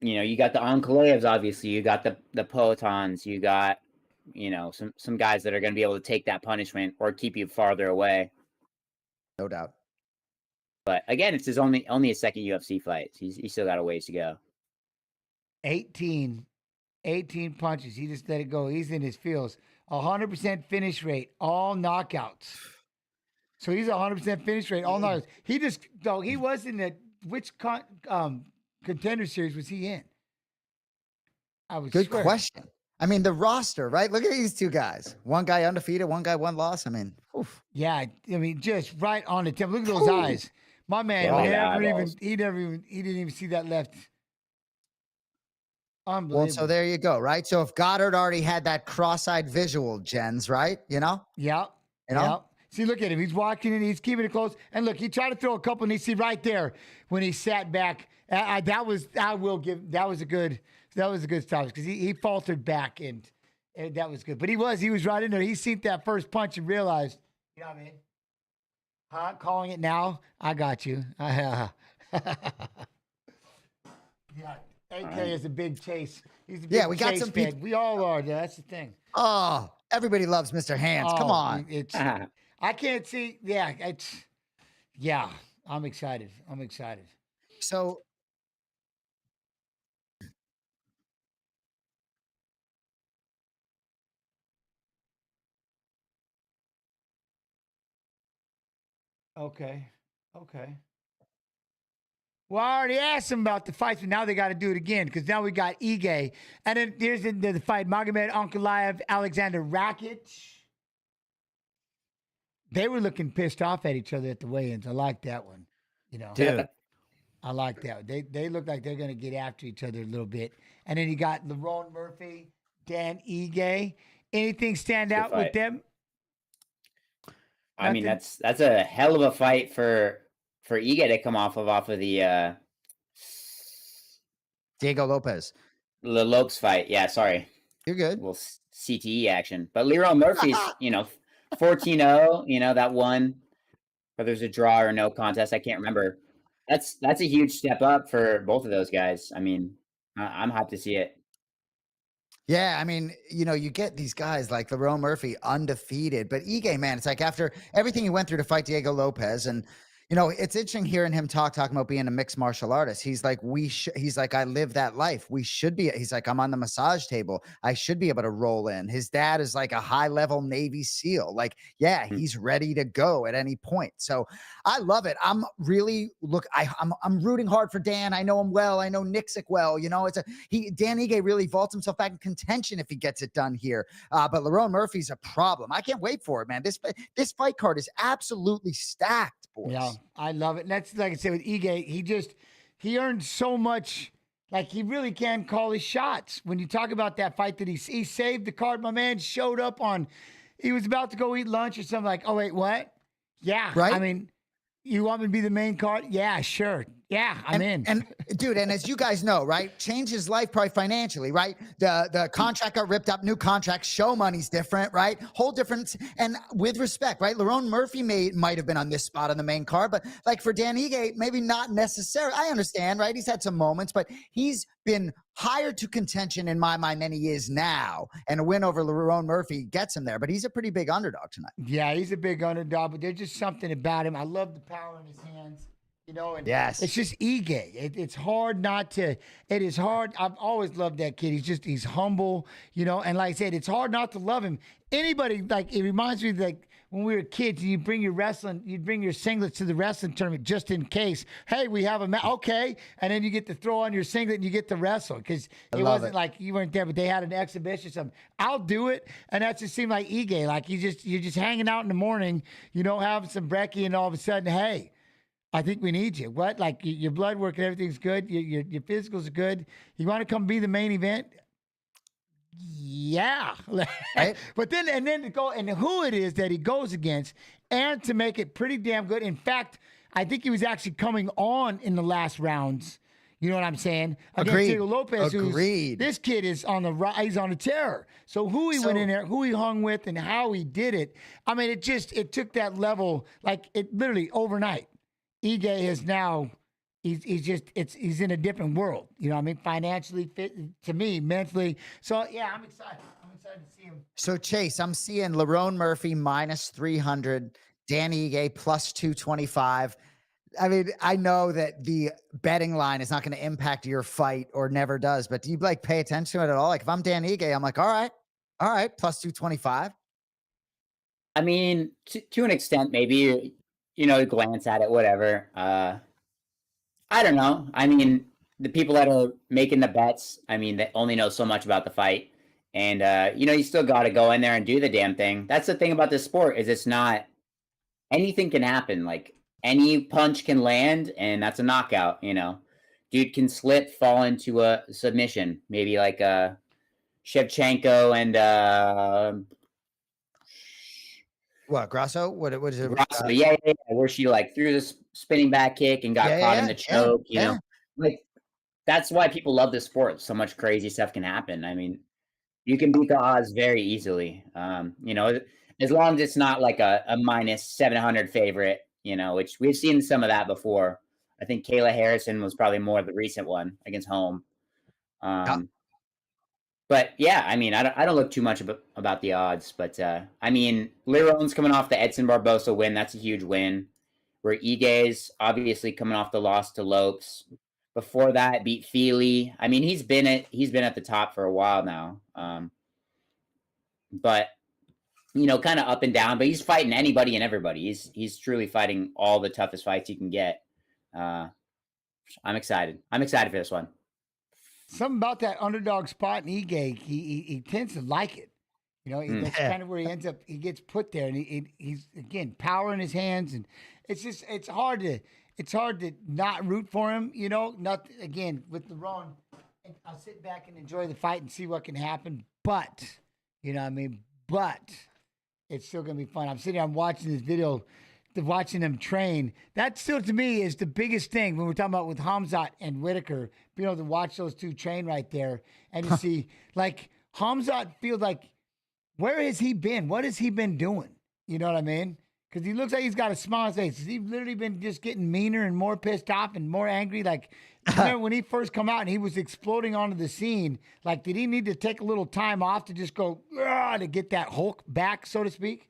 you know, you got the Ankalaevs, obviously, you got the Potons, you got, you know, some guys that are going to be able to take that punishment or keep you farther away. No doubt. But again, it's his only his second UFC fight. He's still got a ways to go. 18 punches. He just let it go. He's in his feels. 100% finish rate, all knockouts. So he's 100% finish rate, all knockouts. He was in the which contender series was he in? Good question. I mean, the roster, right? Look at these two guys. One guy undefeated, one guy one loss. I mean, oof. Yeah, I mean, just right on the tip. Look at those eyes. My man, he didn't even see that left. Unbelievable. Well, so there you go, right? So if Goddard already had that cross-eyed visual, Jens, right? You know? Yeah. You know? Yeah. See, look at him. He's walking and he's keeping it close. And look, he tried to throw a couple, and you see right there when he sat back. That was a good stop because he faltered back and that was good. But he was right in there. He seen that first punch and realized, you know what I mean? Calling it now. I got you. Yeah. AK is a big chase. He's a big we got some people. We all are. That's the thing. Oh, everybody loves Mr. Hands. Come on. I can't see. Yeah, I'm excited. So Okay. Well, I already asked him about the fights, but now they got to do it again because now we got Ige. And then there's the fight, Magomedov, Ankalaev, Alexander Rakic. They were looking pissed off at each other at the weigh-ins. I like that one. You know, dude, I like that. They look like they're going to get after each other a little bit. And then you got Lerone Murphy, Dan Ige. Anything stand out with them? I mean, that's a hell of a fight for Ige to come off of the Diego Lopez. The Lopes fight. Yeah, sorry. You're good. Well, CTE action. But Lerone Murphy's, 14-0, that one, whether there's a draw or no contest, I can't remember. That's a huge step up for both of those guys. I mean, I'm hyped to see it. Yeah, I mean, you get these guys like Lerone Murphy undefeated, but Ige, man, it's like after everything he went through to fight Diego Lopez, and it's interesting hearing him talking about being a mixed martial artist. He's like, he's like, I live that life. We should be. He's like, I'm on the massage table. I should be able to roll in. His dad is like a high-level Navy SEAL. Like, yeah, he's ready to go at any point. So I love it. I'm really I'm rooting hard for Dan. I know him well. I know Nixick well. Dan Ige really vaults himself back in contention if he gets it done here. But Lerone Murphy's a problem. I can't wait for it, man. This fight card is absolutely stacked, boys. Yeah. I love it. And that's like I said with Ige, he earned so much. Like he really can call his shots. When you talk about that fight that he saved the card, my man showed up he was about to go eat lunch or something like, oh wait, what? Yeah. Right. I mean, you want me to be the main card? Yeah, sure. Yeah, I'm in. And dude, and as you guys know, right, changed his life probably financially, right? The contract got ripped up, new contract, show money's different, right? Whole difference. And with respect, right? Lerone Murphy might have been on this spot on the main card, but like for Dan Ige, maybe not necessarily. I understand, right? He's had some moments, but he's been higher to contention in my mind than he is now. And a win over Lerone Murphy gets him there, but he's a pretty big underdog tonight. Yeah, he's a big underdog, but there's just something about him. I love the power in his hands. And yes, it's just Ige. It's hard not to. It is hard. I've always loved that kid. He's humble, and like I said, it's hard not to love him. Anybody, like, it reminds me, like, when we were kids, and you bring your singlets to the wrestling tournament just in case. Hey, we have a match. Okay. And then you get to throw on your singlet and you get to wrestle because it wasn't like you weren't there, but they had an exhibition or something. I'll do it. And that just seemed like Ige. Like you're just hanging out in the morning, having some brekkie, and all of a sudden, hey, I think we need you. What? Like your blood work and everything's good. Your physicals are good. You want to come be the main event? Yeah. Right? But then to go and who it is that he goes against and to make it pretty damn good. In fact, I think he was actually coming on in the last rounds. You know what I'm saying? Against Diego Lopez. Agreed. This kid is on the rise. He's on a tear. So who he went in there, who he hung with, and how he did it. I mean, it took that level, like it literally overnight. Ige is now, he's in a different world. You know what I mean? Financially, fit to me, mentally. So yeah, I'm excited. I'm excited to see him. So Chase, I'm seeing Lerone Murphy minus 300, Dan Ige plus 225. I mean, I know that the betting line is not going to impact your fight or never does, but do you pay attention to it at all? Like if I'm Dan Ige, I'm like, all right, plus 225. I mean, to an extent, maybe, glance at it, whatever. I don't know. I mean, the people that are making the bets, I mean, they only know so much about the fight. And, you still got to go in there and do the damn thing. That's the thing about this sport is it's not, anything can happen. Like any punch can land and that's a knockout, Dude can slip, fall into a submission. Maybe like Shevchenko and what, Grasso? What is it? Grasso, yeah, where she threw this spinning back kick and got caught in the choke, you know. Like that's why people love this sport. So much crazy stuff can happen. I mean, you can beat the odds very easily. As long as it's not like a minus 700 favorite, which we've seen some of that before. I think Kayla Harrison was probably more the recent one against Home. But yeah, I mean, I don't look too much about the odds, but I mean, Lerone's coming off the Edson Barbosa win. That's a huge win. Where Ige's obviously coming off the loss to Lopes. Before that, beat Feely. I mean, he's been at the top for a while now. But kind of up and down. But he's fighting anybody and everybody. He's truly fighting all the toughest fights you can get. I'm excited. I'm excited for this one. Something about that underdog spot in Ige, he tends to like it. That's kind of where he ends up. He gets put there, and he's again power in his hands, and it's hard to not root for him. Not again with Lerone. I'll sit back and enjoy the fight and see what can happen. But But it's still gonna be fun. I'm sitting here, I'm watching this video, watching them train. That still to me is the biggest thing when we're talking about with Khamzat and Whittaker, being able to watch those two train right there and to see like Khamzat feels like, where has he been? What has he been doing? You know what I mean? Because he looks like he's got a smile on his face. Has he literally been just getting meaner and more pissed off and more angry? Like, remember when he first come out and he was exploding onto the scene, like, did he need to take a little time off to just go, to get that Hulk back, so to speak?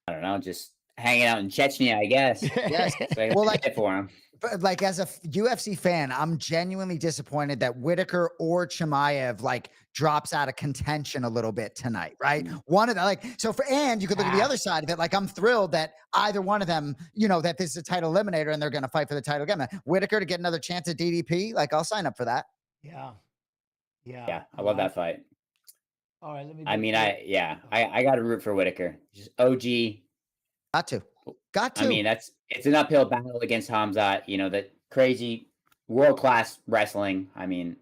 I don't know, just hanging out in Chechnya, I guess. Yes. So Well, like- it for him. But like as a UFC fan, I'm genuinely disappointed that Whittaker or Chimaev drops out of contention a little bit tonight, right? One of the and you could look at the other side of it. Like I'm thrilled that either one of them, that this is a title eliminator and they're going to fight for the title again. Whittaker to get another chance at DDP, I'll sign up for that. Yeah. I love that fight. All right, let me. I got to root for Whittaker. Just OG. Got to. I mean, it's an uphill battle against Khamzat. That crazy world-class wrestling. I mean,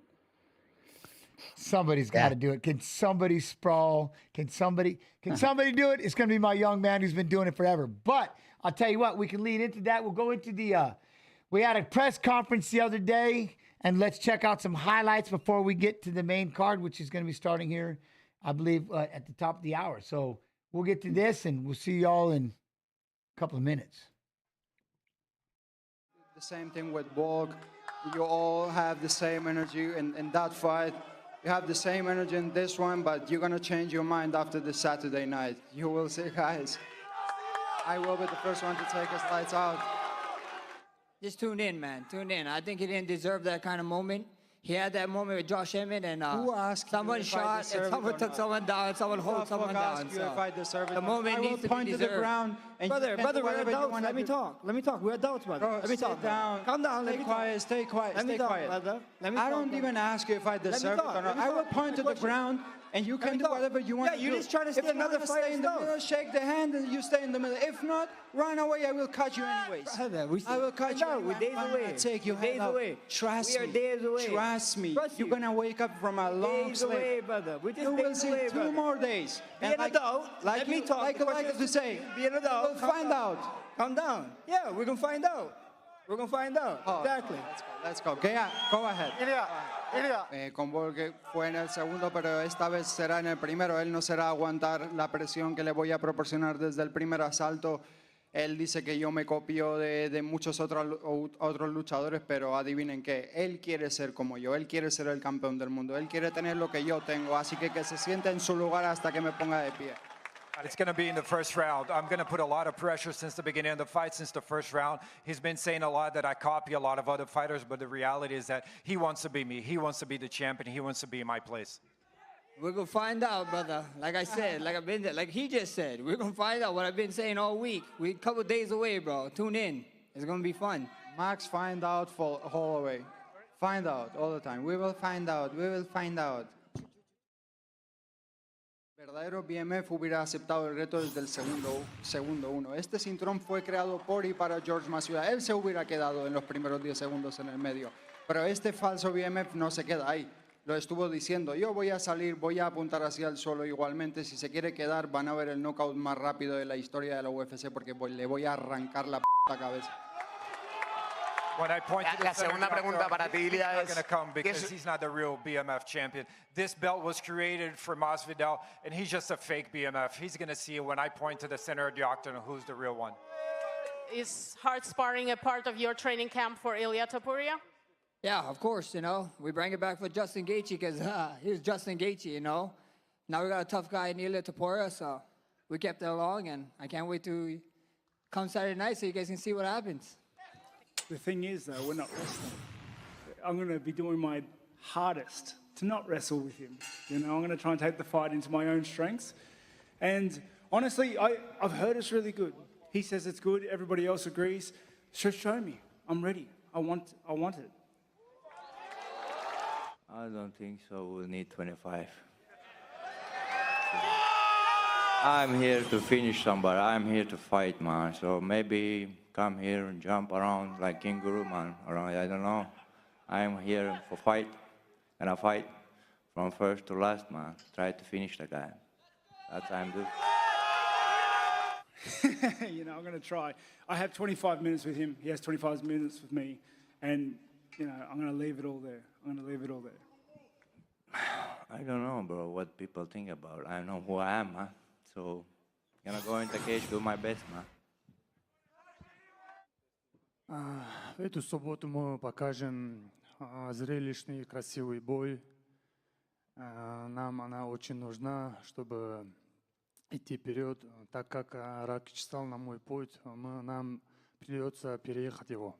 somebody's got to do it. Can somebody sprawl? Can somebody do it? It's going to be my young man who's been doing it forever. But I'll tell you what, we can lead into that. We'll go into we had a press conference the other day, and let's check out some highlights before we get to the main card, which is going to be starting here, I believe, at the top of the hour. So we'll get to this, and we'll see y'all in a couple of minutes. The same thing with Borg. You all have the same energy in that fight. You have the same energy in this one, but you're going to change your mind after this Saturday night. You will see, guys. I will be the first one to take his lights out. Just tune in, man. Tune in. I think he didn't deserve that kind of moment. He had that moment with Josh Emmett, and Who asked you someone if I shot, deserve and it someone or took not? someone down, someone hold someone down. You if I deserve it. The moment I will needs to point be to the deserved. ground, and Brother, you can brother, do we're whatever you adults. want Let me talk. Let me talk. We're adults, brother. Bro, Let me talk. stay down. Calm down. Let Stay me quiet. talk. Stay quiet. Let me Stay talk, quiet. brother. Let me I talk, don't brother. even ask you if I deserve it talk, or let not. me I will talk. point to the Question. ground, and you can do talk. whatever you want Yeah, to you're do. just trying to If steal you another wanna stay fighter's in the nose. middle, shake the hand, and you stay in the middle. If not, run away. I will cut you anyways. Brother, I will cut you. No, we're days I'm away. gonna take your We're head days out. away. Trust We are me. days away. Trust me. Trust You're you. gonna wake up from a long Days sleep. away, brother. We're just You will days see away, 2 brother. more days. Be And an adult. Let me talk. Like The I like question to is say, be an adult. we'll find out. Calm down. Yeah, we're gonna find out. We're gonna find out. Exactly. Let's go. Go ahead. Con Ball que fue en el segundo, pero esta vez será en el primero. Él no será aguantar la presión que le voy a proporcionar desde el primer asalto. Él dice que yo me copio de muchos otros luchadores, pero adivinen qué, él quiere ser como yo, él quiere ser el campeón del mundo, él quiere tener lo que yo tengo, así que se sienta en su lugar hasta que me ponga de pie. It's going to be in the first round. I'm going to put a lot of pressure since the beginning of the fight, since the first round. He's been saying a lot that I copy a lot of other fighters, but the reality is that he wants to be me. He wants to be the champion. He wants to be in my place. We're gonna find out, brother. Like I said, like I've been there, like he just said, we're gonna find out what I've been saying all week. We're a couple days away, bro. Tune in. It's gonna be fun. Max, find out for Holloway. Find out all the time. We will find out. We will find out. Verdadero BMF hubiera aceptado el reto desde el segundo uno. Este cinturón fue creado por y para George Masvidal. Él se hubiera quedado en los primeros 10 segundos en el medio. Pero este falso BMF no se queda ahí. Lo estuvo diciendo. Yo voy a salir, voy a apuntar hacia el suelo igualmente. Si se quiere quedar, van a ver el knockout más rápido de la historia de la UFC porque le voy a arrancar la cabeza. La segunda pregunta para ti, Ilia, es because he's not the real BMF champion. This belt was created for Masvidal, and he's just a fake BMF. He's going to see when I point to the center of the octagon who's the real one. Is hard sparring a part of your training camp for Ilia Topuria? Yeah, of course, you know. We bring it back for Justin Gaethje because he's Justin Gaethje, you know. Now we got a tough guy in Ilia Topuria, so we kept it along, and I can't wait to come Saturday night so you guys can see what happens. The thing is, though, we're not wrestling. I'm going to be doing my hardest to not wrestle with him. You know, I'm going to try and take the fight into my own strengths. And honestly, I've heard it's really good. He says it's good. Everybody else agrees. So show me. I'm ready. I want it. I don't think so. We'll need 25. I'm here to finish somebody. I'm here to fight, man. So maybe come here and jump around like kangaroo, man. Around, I don't know. I'm here for fight, and I fight from first to last, man. Try to finish the guy. That's what I'm doing. You know, I'm going to try. I have 25 minutes with him. He has 25 minutes with me. And, you know, I'm going to leave it all there. I'm going to leave it all there. I don't know, bro, what people think about. I know who I am, man. So, I'm going to go in the cage, do my best, man. В эту субботу мы покажем зрелищный, красивый бой. Нам она очень нужна, чтобы идти вперед, так как Rakic стал на мой путь, нам придется переехать его.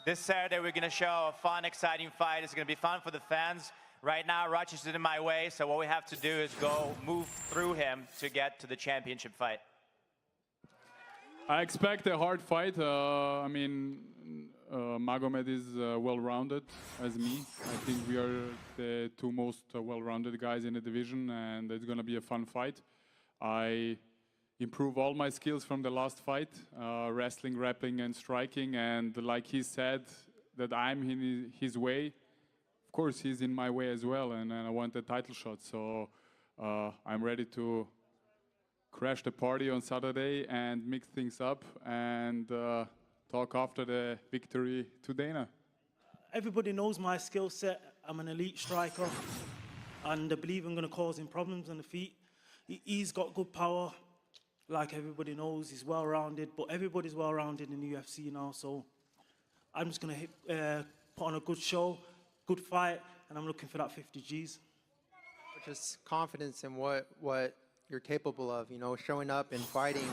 This Saturday, we're going to show a fun, exciting fight. It's going to be fun for the fans. Right now, Rakic is in my way, so what we have to do is move through him to get to the championship fight. I expect a hard fight. I mean, Magomed is well-rounded as me. I think we are the two most well-rounded guys in the division, and it's going to be a fun fight. I improve all my skills from the last fight, wrestling, grappling, and striking. And like he said, that I'm in his way. Of course, he's in my way as well, and I want a title shot. So I'm ready to crash the party on Saturday and mix things up and talk after the victory to Dana. Everybody knows my skill set. I'm an elite striker, and I believe I'm going to cause him problems on the feet. He's got good power. Like everybody knows, he's well-rounded, but everybody's well-rounded in the UFC now, so I'm just going to put on a good show, good fight, and I'm looking for that 50 Gs. Just confidence in what you're capable of, you know, showing up and fighting.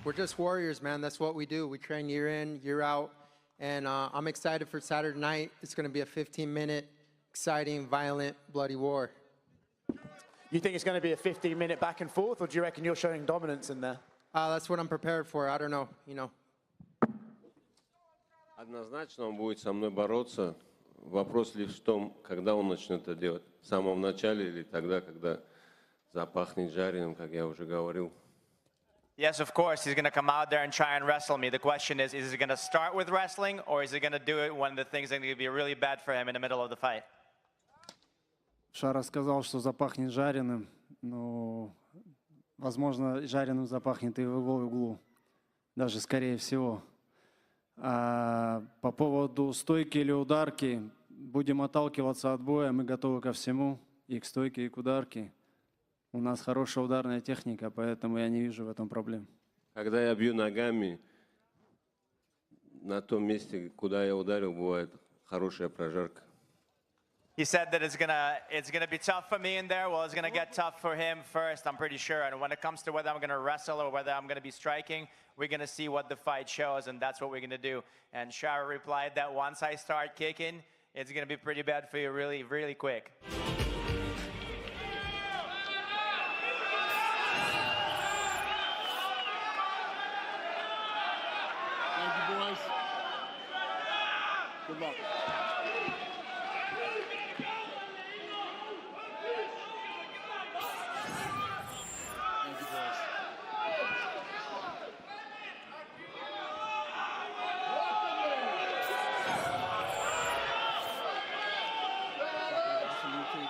We're just warriors, man. That's what we do. We train year in, year out, And I'm excited for Saturday night. It's going to be a 15-minute, exciting, violent, bloody war. You think it's going to be a 15-minute back and forth, or do you reckon you're showing dominance in there? That's what I'm prepared for. I don't know, you know. Однозначно он будет со мной бороться. Вопрос лишь в том, когда он начнет это делать. В самом начале или тогда, когда запахнет жареным, как я уже говорил. Yes, of course, he's going to come out there and try and wrestle me. The question is he going to start with wrestling, or is he going to do it when the things are going to be really bad for him in the middle of the fight? Шара сказал, что запахнет жареным, но, возможно, жареным запахнет и в его углу. Даже скорее всего. А по поводу стойки или ударки, будем отталкиваться от боя, мы готовы ко всему, и к стойке, и к ударке. У нас хорошая ударная техника, поэтому я не вижу в этом проблем. Когда я бью ногами, на том месте, куда я ударил, бывает хорошая прожарка. He said that it's gonna be tough for me in there. Well, it's gonna get tough for him first, I'm pretty sure. And when it comes to whether I'm gonna wrestle or whether I'm gonna be striking, we're gonna see what the fight shows, and that's what we're gonna do. And Shara replied that once I start kicking, it's gonna be pretty bad for you really, really quick. Thank you, boys. Good luck.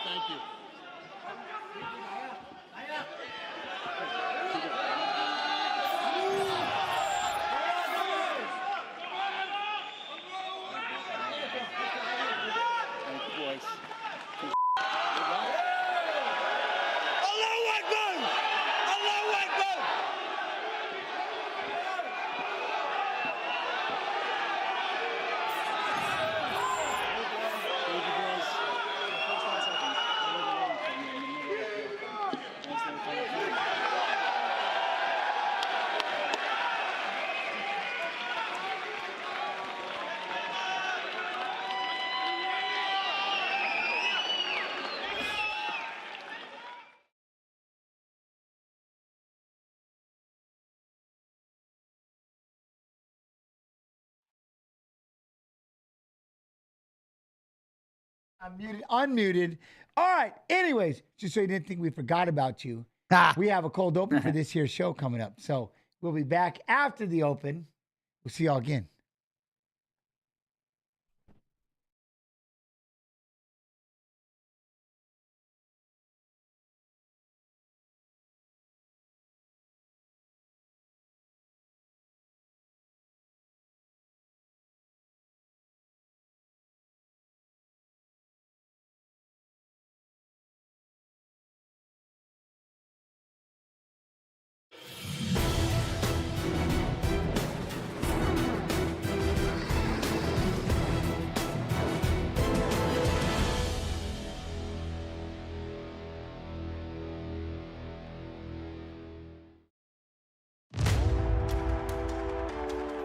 Thank you. I'm muted, unmuted. All right. Anyways, just so you didn't think we forgot about you, we have a cold open for this here show coming up. So we'll be back after the open. We'll see y'all again.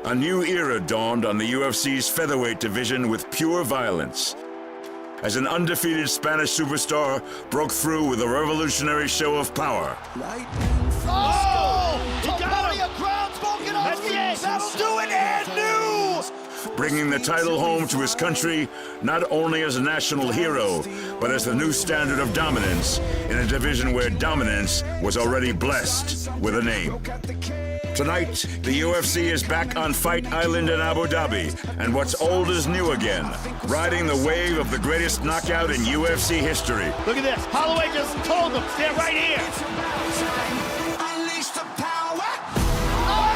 A new era dawned on the UFC's featherweight division with pure violence. As an undefeated Spanish superstar broke through with a revolutionary show of power. Oh! Topuria ground spoken off. That'll do it, and new! Bringing the title home to his country, not only as a national hero, but as the new standard of dominance in a division where dominance was already blessed with a name. Tonight, the UFC is back on Fight Island in Abu Dhabi, and what's old is new again, riding the wave of the greatest knockout in UFC history. Look at this. Holloway just told them, stand right here. Unleash the power. Oh!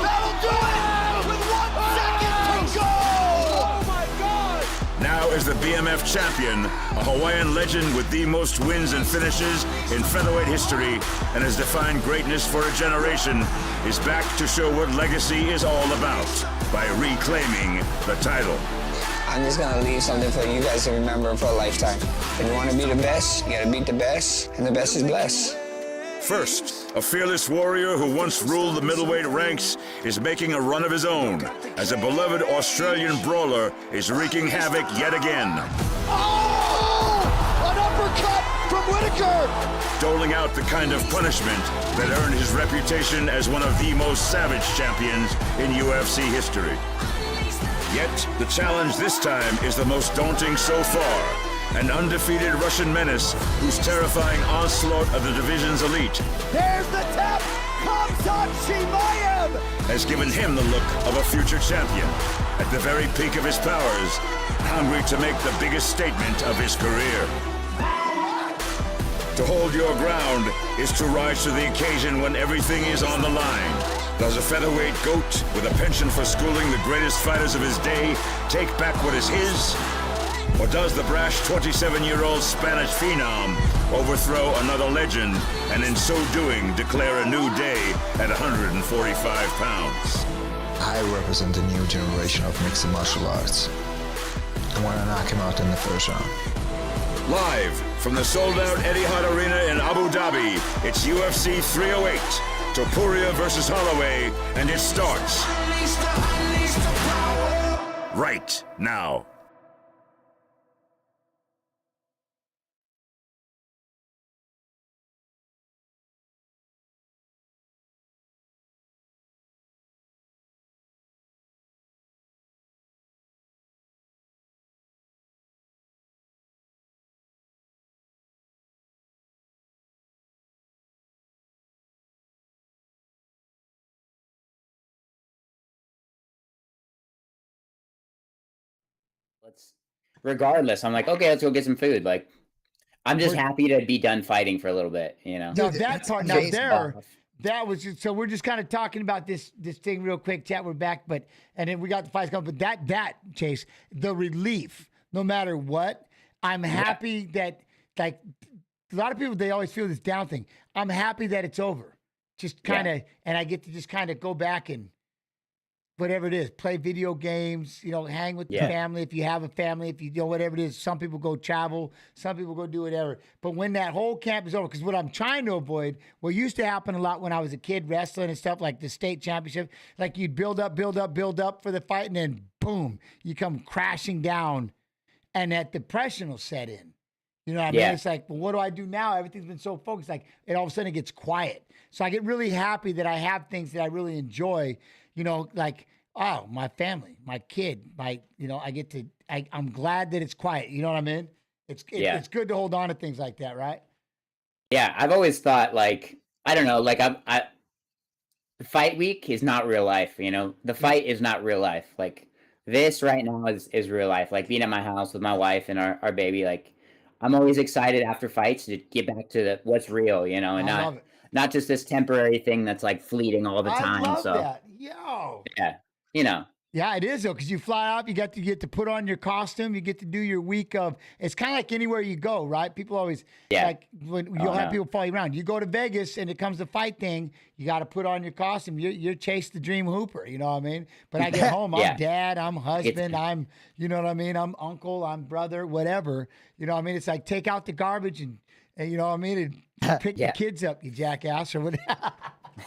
That'll do it with 1 second to go. Oh my God! Now is the BMF champion, a Hawaiian legend with the most wins and finishes in featherweight history, and has defined greatness for a generation, is back to show what legacy is all about by reclaiming the title. I'm just gonna leave something for you guys to remember for a lifetime. If you wanna be the best, you gotta beat the best, and the best is blessed. First, a fearless warrior who once ruled the middleweight ranks is making a run of his own, as a beloved Australian brawler is wreaking havoc yet again. Oh! An uppercut from Whittaker! Doling out the kind of punishment that earned his reputation as one of the most savage champions in UFC history. Yet, the challenge this time is the most daunting so far. An undefeated Russian menace whose terrifying onslaught of the division's elite There's the tap! Comes on Chimaev! has given him the look of a future champion. At the very peak of his powers, hungry to make the biggest statement of his career. To hold your ground is to rise to the occasion when everything is on the line. Does a featherweight GOAT with a penchant for schooling the greatest fighters of his day take back what is his? Or does the brash 27-year-old Spanish phenom overthrow another legend and in so doing declare a new day at 145 pounds? I represent a new generation of mixed martial arts. I want to knock him out in the first round. Live from the sold-out Etihad Arena in Abu Dhabi, it's UFC 308, Topuria versus Holloway, and it starts right now. Regardless, I'm like, okay, let's go get some food. Like, I'm just happy to be done fighting for a little bit, you know? No, that part, now there, that was just, so we're just kind of talking about this thing real quick, chat, we're back, and then we got the fights coming, but that, Chase, the relief, no matter what, I'm happy that, like, a lot of people, they always feel this down thing. I'm happy that it's over. Just kind of, and I get to just kind of go back and whatever it is, play video games, you know, hang with the family. If you have a family, if you know, whatever it is, some people go travel, some people go do whatever. But when that whole camp is over, because what I'm trying to avoid, what used to happen a lot when I was a kid wrestling and stuff, like the state championship, like you'd build up for the fight, and then boom, you come crashing down, and that depression will set in. You know what I mean? It's like, well, what do I do now? Everything's been so focused. Like, it all of a sudden it gets quiet. So I get really happy that I have things that I really enjoy. You know, like, oh, my family, my kid, you know, I'm glad that it's quiet. You know what I mean? It's good to hold on to things like that, right? Yeah, I've always thought, like, I don't know, like, the fight week is not real life, you know? The fight is not real life. Like, this right now is real life. Like, being at my house with my wife and our baby, like, I'm always excited after fights to get back to what's real, you know, and not just this temporary thing that's, like, fleeting all the time. I love that. Yo. Yeah, you know. Yeah, it is though, because you fly out, you get to put on your costume, you get to do your week of. It's kind of like anywhere you go, right? People always like when you'll have people follow you around. You go to Vegas and it comes to fight thing, you got to put on your costume. You're Chase the Dream Hooper, you know what I mean? But I get home, I'm dad, I'm husband, I'm, you know what I mean? I'm uncle, I'm brother, whatever. You know what I mean? It's like take out the garbage and you know what I mean? And pick the kids up, you jackass, or whatever.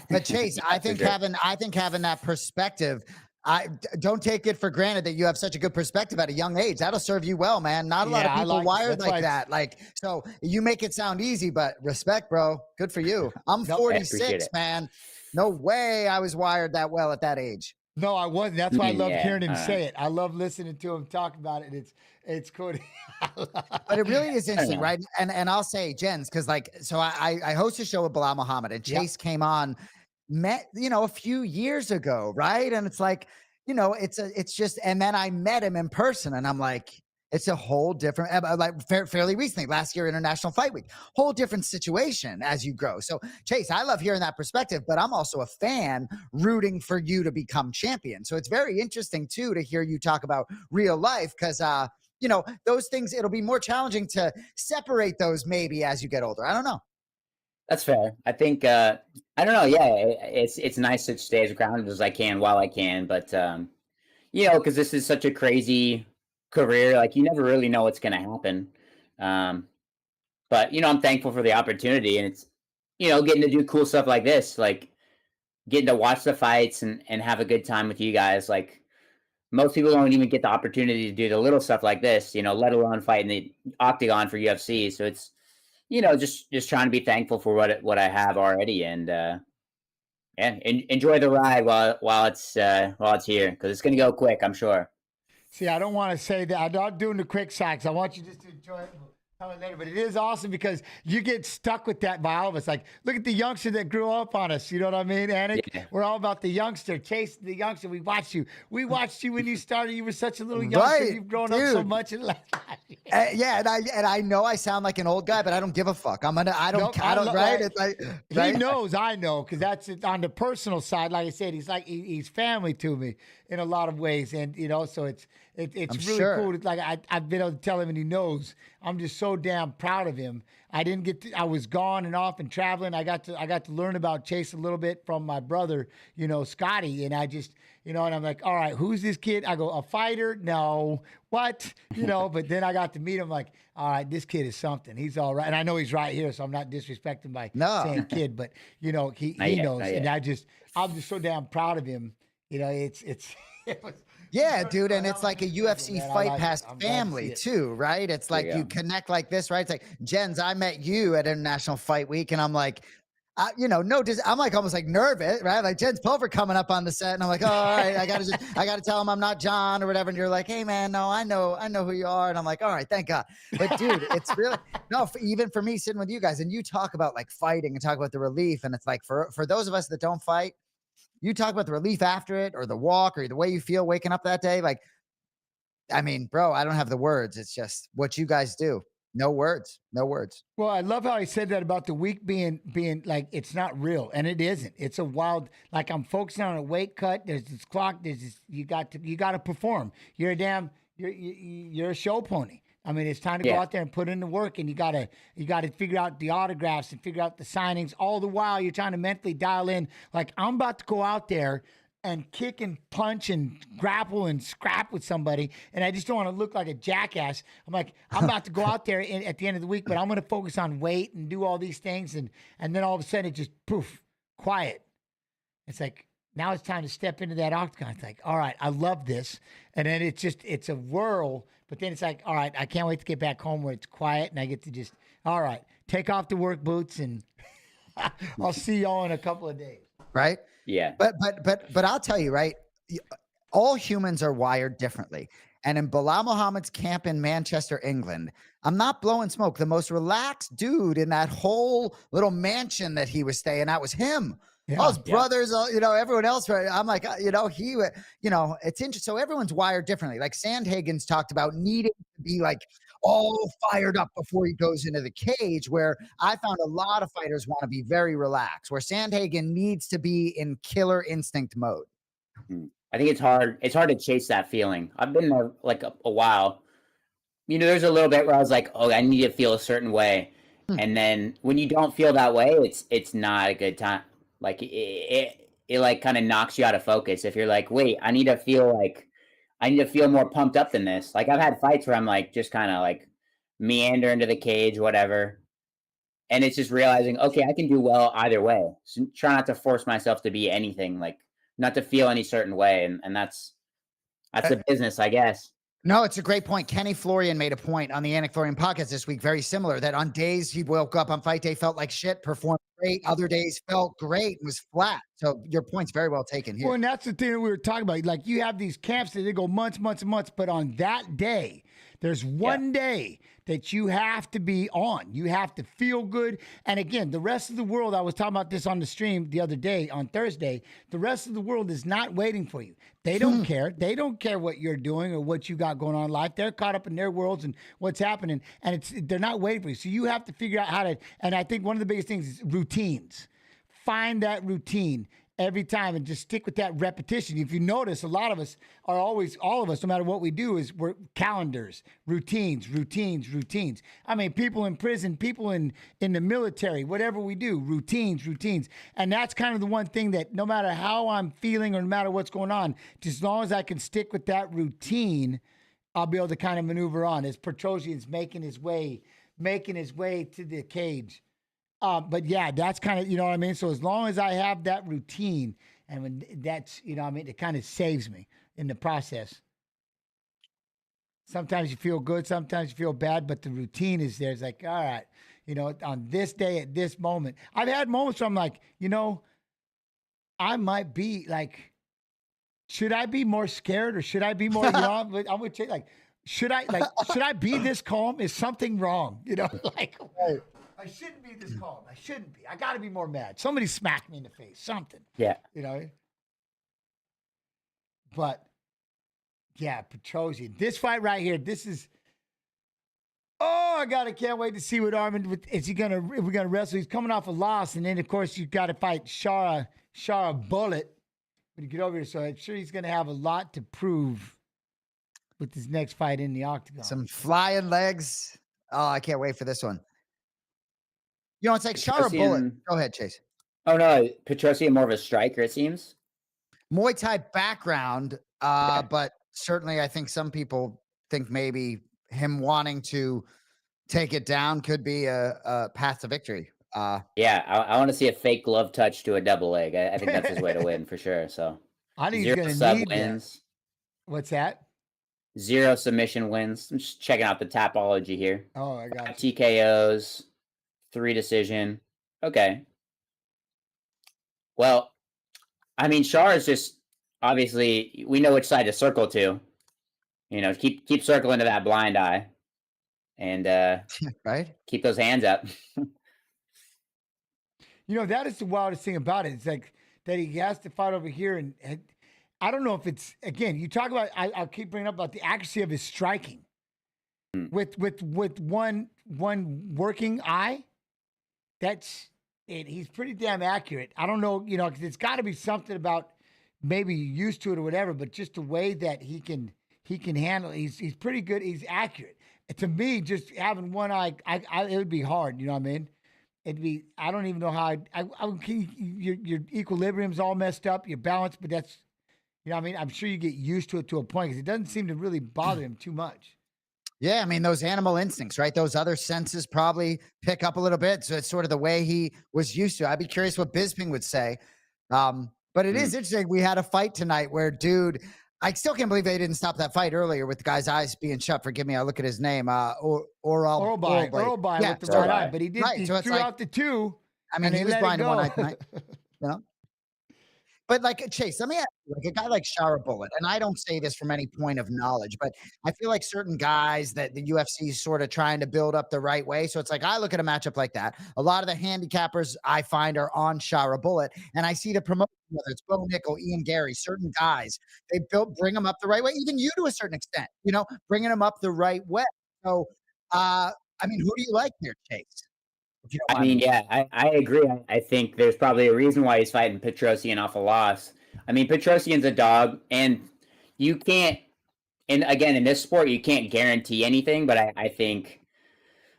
But Chase, I think having that perspective, I don't take it for granted that you have such a good perspective at a young age. That'll serve you well, man. Not a lot of people wired like that. Like, so you make it sound easy, but respect, bro. Good for you. I'm 46, man. No way I was wired that well at that age. No, I wasn't. That's why I love hearing him say it. I love listening to him talk about it. It's cool. But it really is interesting, right? And I'll say, Jens, because like, so I host a show with Bilal Muhammad, and Chase came on, met, you know, a few years ago, right? And it's like, you know, it's just, and then I met him in person, and I'm like, it's a whole different, like fairly recently, last year, International Fight Week, whole different situation as you grow. So Chase, I love hearing that perspective, but I'm also a fan rooting for you to become champion. So it's very interesting too, to hear you talk about real life. Cause, you know, those things, it'll be more challenging to separate those maybe as you get older. I don't know. That's fair. I think, I don't know. Yeah, it's nice to stay as grounded as I can while I can. But, you know, because this is such a crazy career, like you never really know what's going to happen. But, you know, I'm thankful for the opportunity. And getting to do cool stuff like this, like getting to watch the fights and have a good time with you guys. Like most people don't even get the opportunity to do the little stuff like this, let alone fight in the octagon for UFC. So it's, just trying to be thankful for what I have already, and enjoy the ride while it's here, because it's gonna go quick, I'm sure. See, I don't want to say that. I'm not doing the quick sacks. I want you just to enjoy it. Tell it later, but it is awesome because you get stuck with that by all of us. Like, look at the youngster that grew up on us. You know what I mean, Anik? Yeah. We're all about the youngster, chasing the youngster. We watched you. We watched you when you started. You were such a little youngster. Right, You've grown up so much in the last 5 years. Yeah, and I know I sound like an old guy, but I don't give a fuck. I don't, right? It's like, right? He knows, I know, because that's it. On the personal side. Like I said, he's family to me in a lot of ways, and so it's really cool. It's like I've been able to tell him, and he knows. I'm just so damn proud of him. I was gone and off and traveling. I got to learn about Chase a little bit from my brother, Scotty, and I just, and I'm like, all right, who's this kid? I go, a fighter? No. What? But then I got to meet him, like, all right, this kid is something. He's all right. And I know he's right here, so I'm not disrespecting by saying kid, but he knows. And I'm just so damn proud of him. Yeah, dude, and it's like a UFC Fight Pass family too, right? It's like you connect like this, right? It's like, Jens, I met you at International Fight Week, and I'm like, I'm like almost like nervous, right? Like Jens Pulver coming up on the set, and I'm like, oh, all right, I gotta tell him I'm not John or whatever. And you're like, hey man, no, I know who you are, and I'm like, all right, thank God. But dude, it's really even for me sitting with you guys, and you talk about like fighting and talk about the relief, and it's like for those of us that don't fight. You talk about the relief after it, or the walk, or the way you feel waking up that day. Like, I mean, bro, I don't have the words. It's just what you guys do. No words. Well, I love how he said that about the week being like, it's not real, and it isn't. It's a wild, like, I'm focusing on a weight cut. There's this clock. There's this, you got to perform. You're a show pony. I mean, it's time to go out there and put in the work, and you gotta figure out the autographs and figure out the signings. All the while, you're trying to mentally dial in. Like, I'm about to go out there and kick and punch and grapple and scrap with somebody, and I just don't want to look like a jackass. I'm like, I'm about to go out there at the end of the week, but I'm going to focus on weight and do all these things, and then all of a sudden it just poof, quiet. It's like, now it's time to step into that octagon. It's like, all right, I love this, and then it's a whirl. But then it's like, all right, I can't wait to get back home where it's quiet and I get to just, all right, take off the work boots, and I'll see y'all in a couple of days. Right? Yeah. But I'll tell you, right? All humans are wired differently. And in Bilal Muhammad's camp in Manchester, England, I'm not blowing smoke. The most relaxed dude in that whole little mansion that he was staying at was him. Yeah, all his brothers, everyone else. Right? I'm like, it's interesting. So everyone's wired differently. Like Sandhagen's talked about needing to be like all fired up before he goes into the cage, where I found a lot of fighters want to be very relaxed, where Sandhagen needs to be in killer instinct mode. I think it's hard. It's hard to chase that feeling. I've been there like a while. There's a little bit where I was like, oh, I need to feel a certain way. And then when you don't feel that way, it's not a good time. Like it like kind of knocks you out of focus. If you're like, wait, I need to feel more pumped up than this. Like I've had fights where I'm like, just kind of like meander into the cage, whatever. And it's just realizing, okay, I can do well either way. So try not to force myself to be anything, like not to feel any certain way. And that's the business, I guess. No, it's a great point. Kenny Florian made a point on the Anic Florian podcast this week, very similar, that on days he woke up on fight day, felt like shit, performed great. Other days felt great and was flat. So your point's very well taken here. Well, and that's the thing that we were talking about. Like, you have these camps that they go months, but on that day, there's one day that you have to be on. You have to feel good. And again, the rest of the world, I was talking about this on the stream the other day, on Thursday, the rest of the world is not waiting for you. They don't care. They don't care what you're doing or what you got going on in life. They're caught up in their worlds and what's happening, and they're not waiting for you. So you have to figure out how to, and I think one of the biggest things is routines. Find that routine every time and just stick with that repetition. If you notice, a lot of us are always, all of us, no matter what we do, we're calendars, routines. I mean, people in prison, people in the military, whatever we do, routines. And that's kind of the one thing that no matter how I'm feeling or no matter what's going on, just as long as I can stick with that routine, I'll be able to kind of maneuver on. As Petrosyan's making his way to the cage, But yeah, that's kind of, you know what I mean? So as long as I have that routine, and when that's, you know what I mean, it kind of saves me in the process. Sometimes you feel good, sometimes you feel bad, but the routine is there. It's like, all right, you know, on this day, at this moment. I've had moments where I'm like, you know, I might be like, should I be more scared or should I be more, you know, I'm going to say like, should I be this calm? Is something wrong? You know, like, I shouldn't be this calm. I shouldn't be. I got to be more mad. Somebody smacked me in the face, something. Yeah. You know, but yeah, Petrosyan. This fight right here, this is, can't wait to see what Armin, is he going to, if we're going to wrestle. He's coming off a loss. And then, of course, you've got to fight Shara Bullet when you get over here. So I'm sure he's going to have a lot to prove with his next fight in the octagon. Some flying legs. Oh, I can't wait for this one. You know, it's like Shara Bullet. Go ahead, Chase. Oh, no. Petrosyan more of a striker, it seems. Muay Thai background, but certainly I think some people think maybe him wanting to take it down could be a path to victory. Yeah, I want to see a fake glove touch to a double leg. I think that's his way to win for sure. So I think he's going to need wins. That. What's that? 0 submission wins. I'm just checking out the Tapology here. Oh, I got 5 TKOs, 3 decision. Okay. Well, I mean, Shara is just obviously we know which side to circle to. You know, keep circling to that blind eye, and right, keep those hands up. You know, that is the wildest thing about it. It's like that he has to fight over here, and I don't know if it's, again, you talk about, I'll keep bringing up about the accuracy of his striking. With one working eye, that's it. He's pretty damn accurate. I don't know, you know, because it's got to be something about maybe you're used to it or whatever, but just the way that he can handle it. He's pretty good. He's accurate. To me, just having one eye, it would be hard. You know what I mean? It'd be, I don't even know how your equilibrium's all messed up, your balance, but that's, you know what I mean? I'm sure you get used to it to a point because it doesn't seem to really bother him too much. Yeah, I mean, those animal instincts, right? Those other senses probably pick up a little bit. So it's sort of the way he was used to. I'd be curious what Bisping would say. But it is interesting. We had a fight tonight where, dude, I still can't believe they didn't stop that fight earlier with the guy's eyes being shut. Forgive me, I look at his name. Oralbai with the right eye, but he did. Right. He threw out the 2. I mean, he was blind in one eye tonight. You know? But like Chase, let me ask you, like a guy like Shara Bullet, and I don't say this from any point of knowledge, but I feel like certain guys that the UFC is sort of trying to build up the right way. So it's like I look at a matchup like that. A lot of the handicappers I find are on Shara Bullet, and I see the promotion, whether it's Bo Nickel, Ian Gary, certain guys, they bring them up the right way. Even you to a certain extent, you know, bringing them up the right way. So, I mean, who do you like here, Chase? I mean, yeah, I agree. I think there's probably a reason why he's fighting Petrosyan off a loss. I mean, Petrosyan's a dog, and you can't, and again, in this sport, you can't guarantee anything, but I think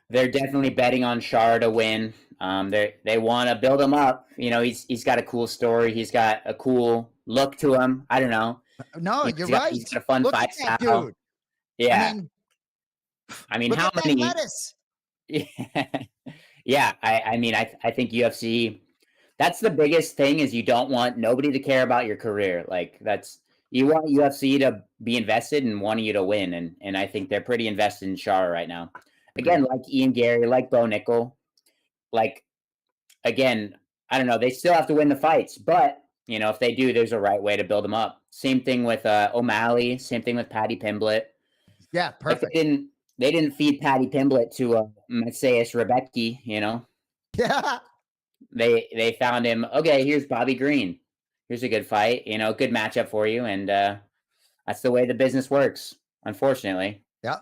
they're definitely betting on Shara to win. They want to build him up. You know, he's got a cool story. He's got a cool look to him. I don't know. No, you're right. He's got a fun fight style. Dude. Yeah. I mean how many? Yeah, I mean, I think UFC, that's the biggest thing is you don't want nobody to care about your career. Like you want UFC to be invested in wanting you to win. And I think they're pretty invested in Shara right now. Again, like Ian Gary, like Bo Nickel, like, again, I don't know. They still have to win the fights, but you know, if they do, there's a right way to build them up. Same thing with O'Malley. Same thing with Paddy Pimblett. Yeah, perfect. They didn't feed Paddy Pimblett to Maciej Rebecki, you know? Yeah. They found him, okay, here's Bobby Green. Here's a good fight, you know, good matchup for you. And that's the way the business works, unfortunately. Yeah.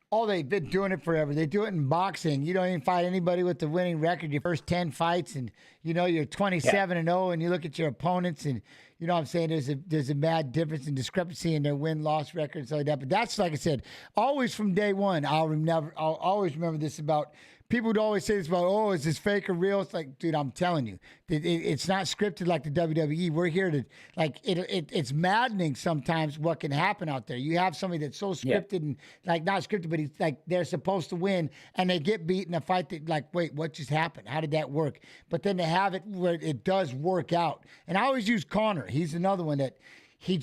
Oh, they've been doing it forever. They do it in boxing. You don't even fight anybody with the winning record your first 10 fights, and you know you're 27-0, and you look at your opponents, and you know what I'm saying there's a mad difference and discrepancy in their win-loss records like that. But that's, like I said, always from day one. I'll always remember this about people would always say this about, oh, is this fake or real? It's like, dude, I'm telling you, it's not scripted like the WWE. We're here to, like, it's maddening sometimes what can happen out there. You have somebody that's so scripted and, like, not scripted, but he's like, they're supposed to win, and they get beat in a fight that, like, wait, what just happened? How did that work? But then to have it where it does work out. And I always use Conor. He's another one that he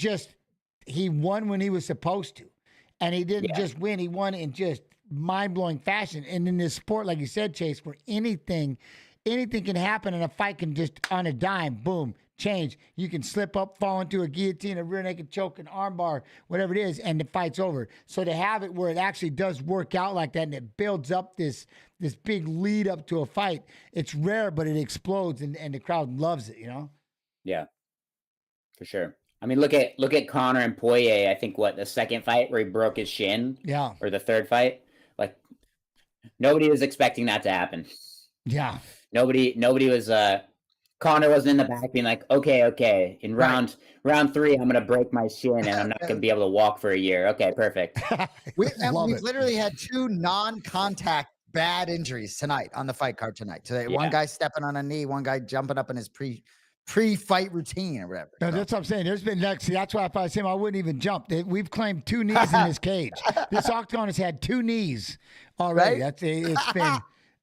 won when he was supposed to. And he didn't just win, he won in just mind-blowing fashion. And in this sport, like you said, Chase, where anything can happen and a fight can just on a dime, boom, change. You can slip up, fall into a guillotine, a rear naked choke, an armbar, whatever it is, and the fight's over. So to have it where it actually does work out like that and it builds up this big lead up to a fight, it's rare, but it explodes and the crowd loves it, you know? Yeah, for sure. I mean, look at Conor and Poirier. I think the second fight where he broke his shin, or the third fight. Like, nobody was expecting that to happen. Yeah. Nobody was. Conor wasn't in the back being like, okay. In round 3, I'm gonna break my shin and I'm not gonna be able to walk for a year. Okay, perfect. We've literally had 2 non-contact bad injuries tonight on the fight card tonight. Today, one guy stepping on a knee, one guy jumping up in his pre-fight routine or whatever. No, that's what I'm saying. There's been that's why if I say him, I wouldn't even jump. We've claimed 2 knees in this cage. This octagon has had 2 knees already. Right? It's been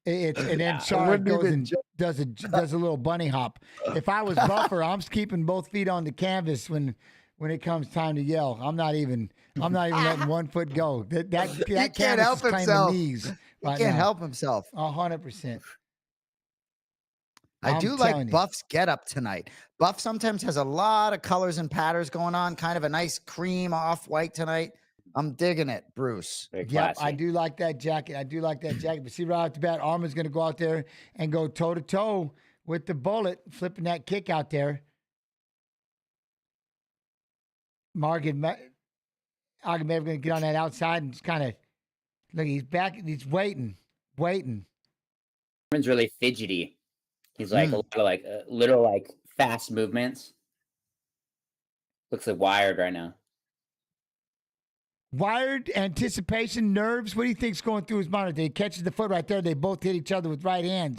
and then Shara goes and does a little bunny hop. If I was buffer, I'm keeping both feet on the canvas when it comes time to yell. I'm not even letting one foot go. That can't help himself. Knees he can't help himself. 100%. I do like Buff's getup tonight. Buff sometimes has a lot of colors and patterns going on, kind of a nice cream off-white tonight. I'm digging it, Bruce. Yep, I do like that jacket. But see, right off the bat, Arman's going to go out there and go toe-to-toe with the Bullet, flipping that kick out there. Magomedov going to get on that outside and just kind of, look, he's back. He's waiting. Arman's really fidgety. He's like a lot of little fast movements. Looks like wired right now. Wired, anticipation, nerves. What do you think's going through his mind? He catches the foot right there. They both hit each other with right hands.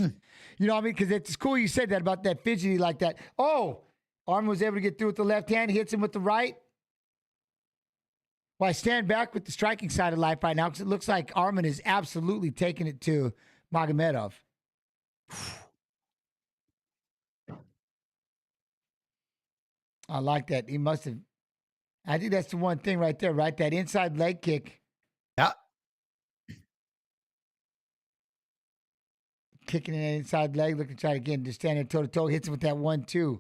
You know what I mean? Because it's cool you said that about that fidgety like that. Oh, Arman was able to get through with the left hand. He hits him with the right. Well, I stand back with the striking side of life right now because it looks like Arman is absolutely taking it to Magomedov. I like that. He must have. I think that's the one thing right there, right? That inside leg kick. Yeah. Kicking in that inside leg, looking to try again, just standing toe to toe, hits him with that 1-2.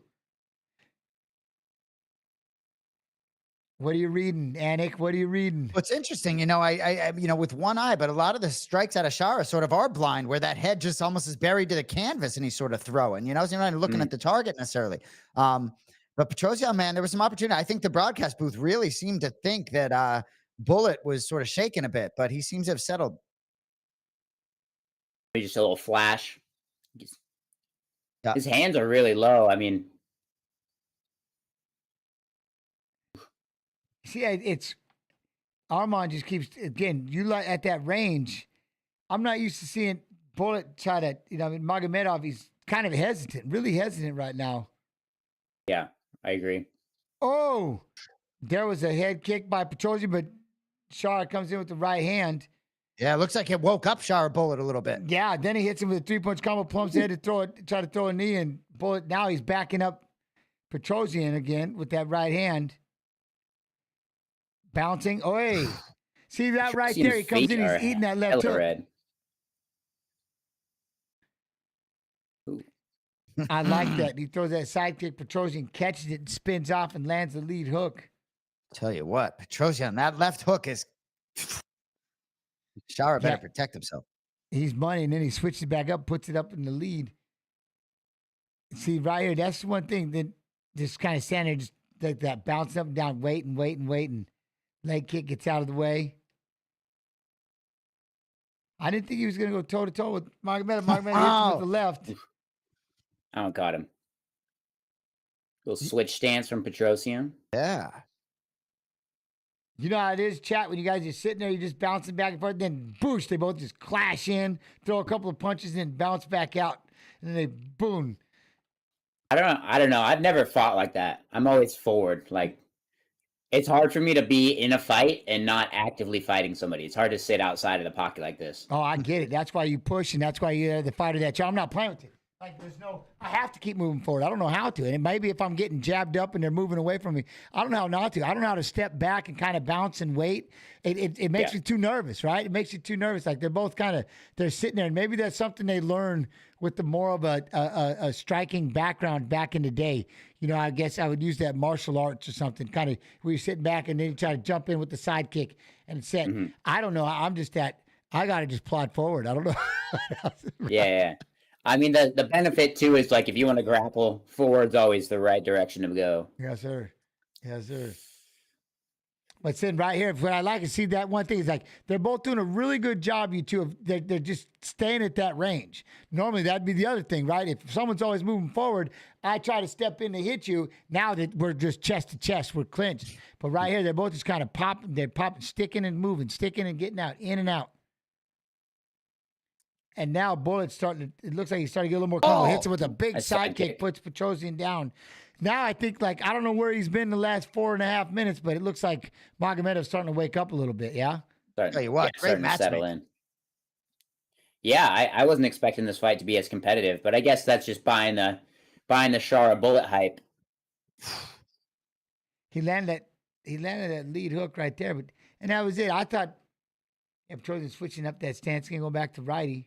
What are you reading, Anik? What are you reading? What's interesting, I with one eye, but a lot of the strikes out of Shara sort of are blind, where that head just almost is buried to the canvas and he's sort of throwing, so you're not looking at the target necessarily. But Petrosyan, man, there was some opportunity. I think the broadcast booth really seemed to think that Bullet was sort of shaking a bit, but he seems to have settled. Just a little flash. His hands are really low. I mean, see, it's Arman just keeps again. You at that range. I'm not used to seeing Bullet try to. Magomedov. He's kind of hesitant, really hesitant right now. Yeah. I agree. Oh, there was a head kick by Petrosyan, but Shara comes in with the right hand. Yeah, it looks like it woke up Shara Bullet a little bit. Yeah, then he hits him with a 3-punch combo, plumps head to try to throw a knee, and Bullet. Now he's backing up Petrosyan again with that right hand. Bouncing. Oi. See that right there? He comes in, he's eating that left hook. Red. I like that. He throws that sidekick. Petrosyan catches it and spins off and lands the lead hook. Tell you what, Petrosyan, that left hook is. Shara better protect himself. He's money, and then he switches back up, puts it up in the lead. See, right here, that's one thing that just kind of standing just like that, bouncing up and down, waiting. Leg kick gets out of the way. I didn't think he was going to go toe-to-toe with Magomedov. Magomedov hits him with the left. Oh, got him. Little switch stance from Petrosyan. Yeah. You know how it is, chat, when you guys are sitting there, you're just bouncing back and forth, then boosh, they both just clash in, throw a couple of punches, and then bounce back out. And then they boom. I don't know. I've never fought like that. I'm always forward. Like, it's hard for me to be in a fight and not actively fighting somebody. It's hard to sit outside of the pocket like this. Oh, I get it. That's why you push, and that's why you're the fighter that I'm not playing with it. Like, I have to keep moving forward. I don't know how to. And maybe if I'm getting jabbed up and they're moving away from me, I don't know how not to. I don't know how to step back and kind of bounce and wait. It makes me too nervous, right? It makes you too nervous. Like, they're both they're sitting there. And maybe that's something they learn with the more of a striking background back in the day. You know, I guess I would use that martial arts or something, kind of where you're sitting back and then you try to jump in with the sidekick and set. I don't know. I'm just I got to just plod forward. I don't know. Yeah. I mean, the benefit, too, is, like, if you want to grapple, forward's always the right direction to go. Yes, sir. Yes, sir. But sitting right here, what I like to see that one thing is, like, they're both doing a really good job, you two. They're just staying at that range. Normally, that'd be the other thing, right? If someone's always moving forward, I try to step in to hit you. Now that we're just chest to chest, we're clinched. But right here, they're both just kind of popping. They're popping, sticking and moving, sticking and getting out, in and out. And now Bullet's starting to, it looks like he's starting to get a little more comfortable. Hits him with a big sidekick, puts Petrosyan down. Now I think, like, I don't know where he's been the last 4.5 minutes, but it looks like Magomedov's starting to wake up a little bit, yeah? Tell you what, great match. Yeah, I wasn't expecting this fight to be as competitive, but I guess that's just buying the Shara Bullet hype. He landed that lead hook right there, and that was it. I thought if Petrosyan switching up that stance, going to go back to righty.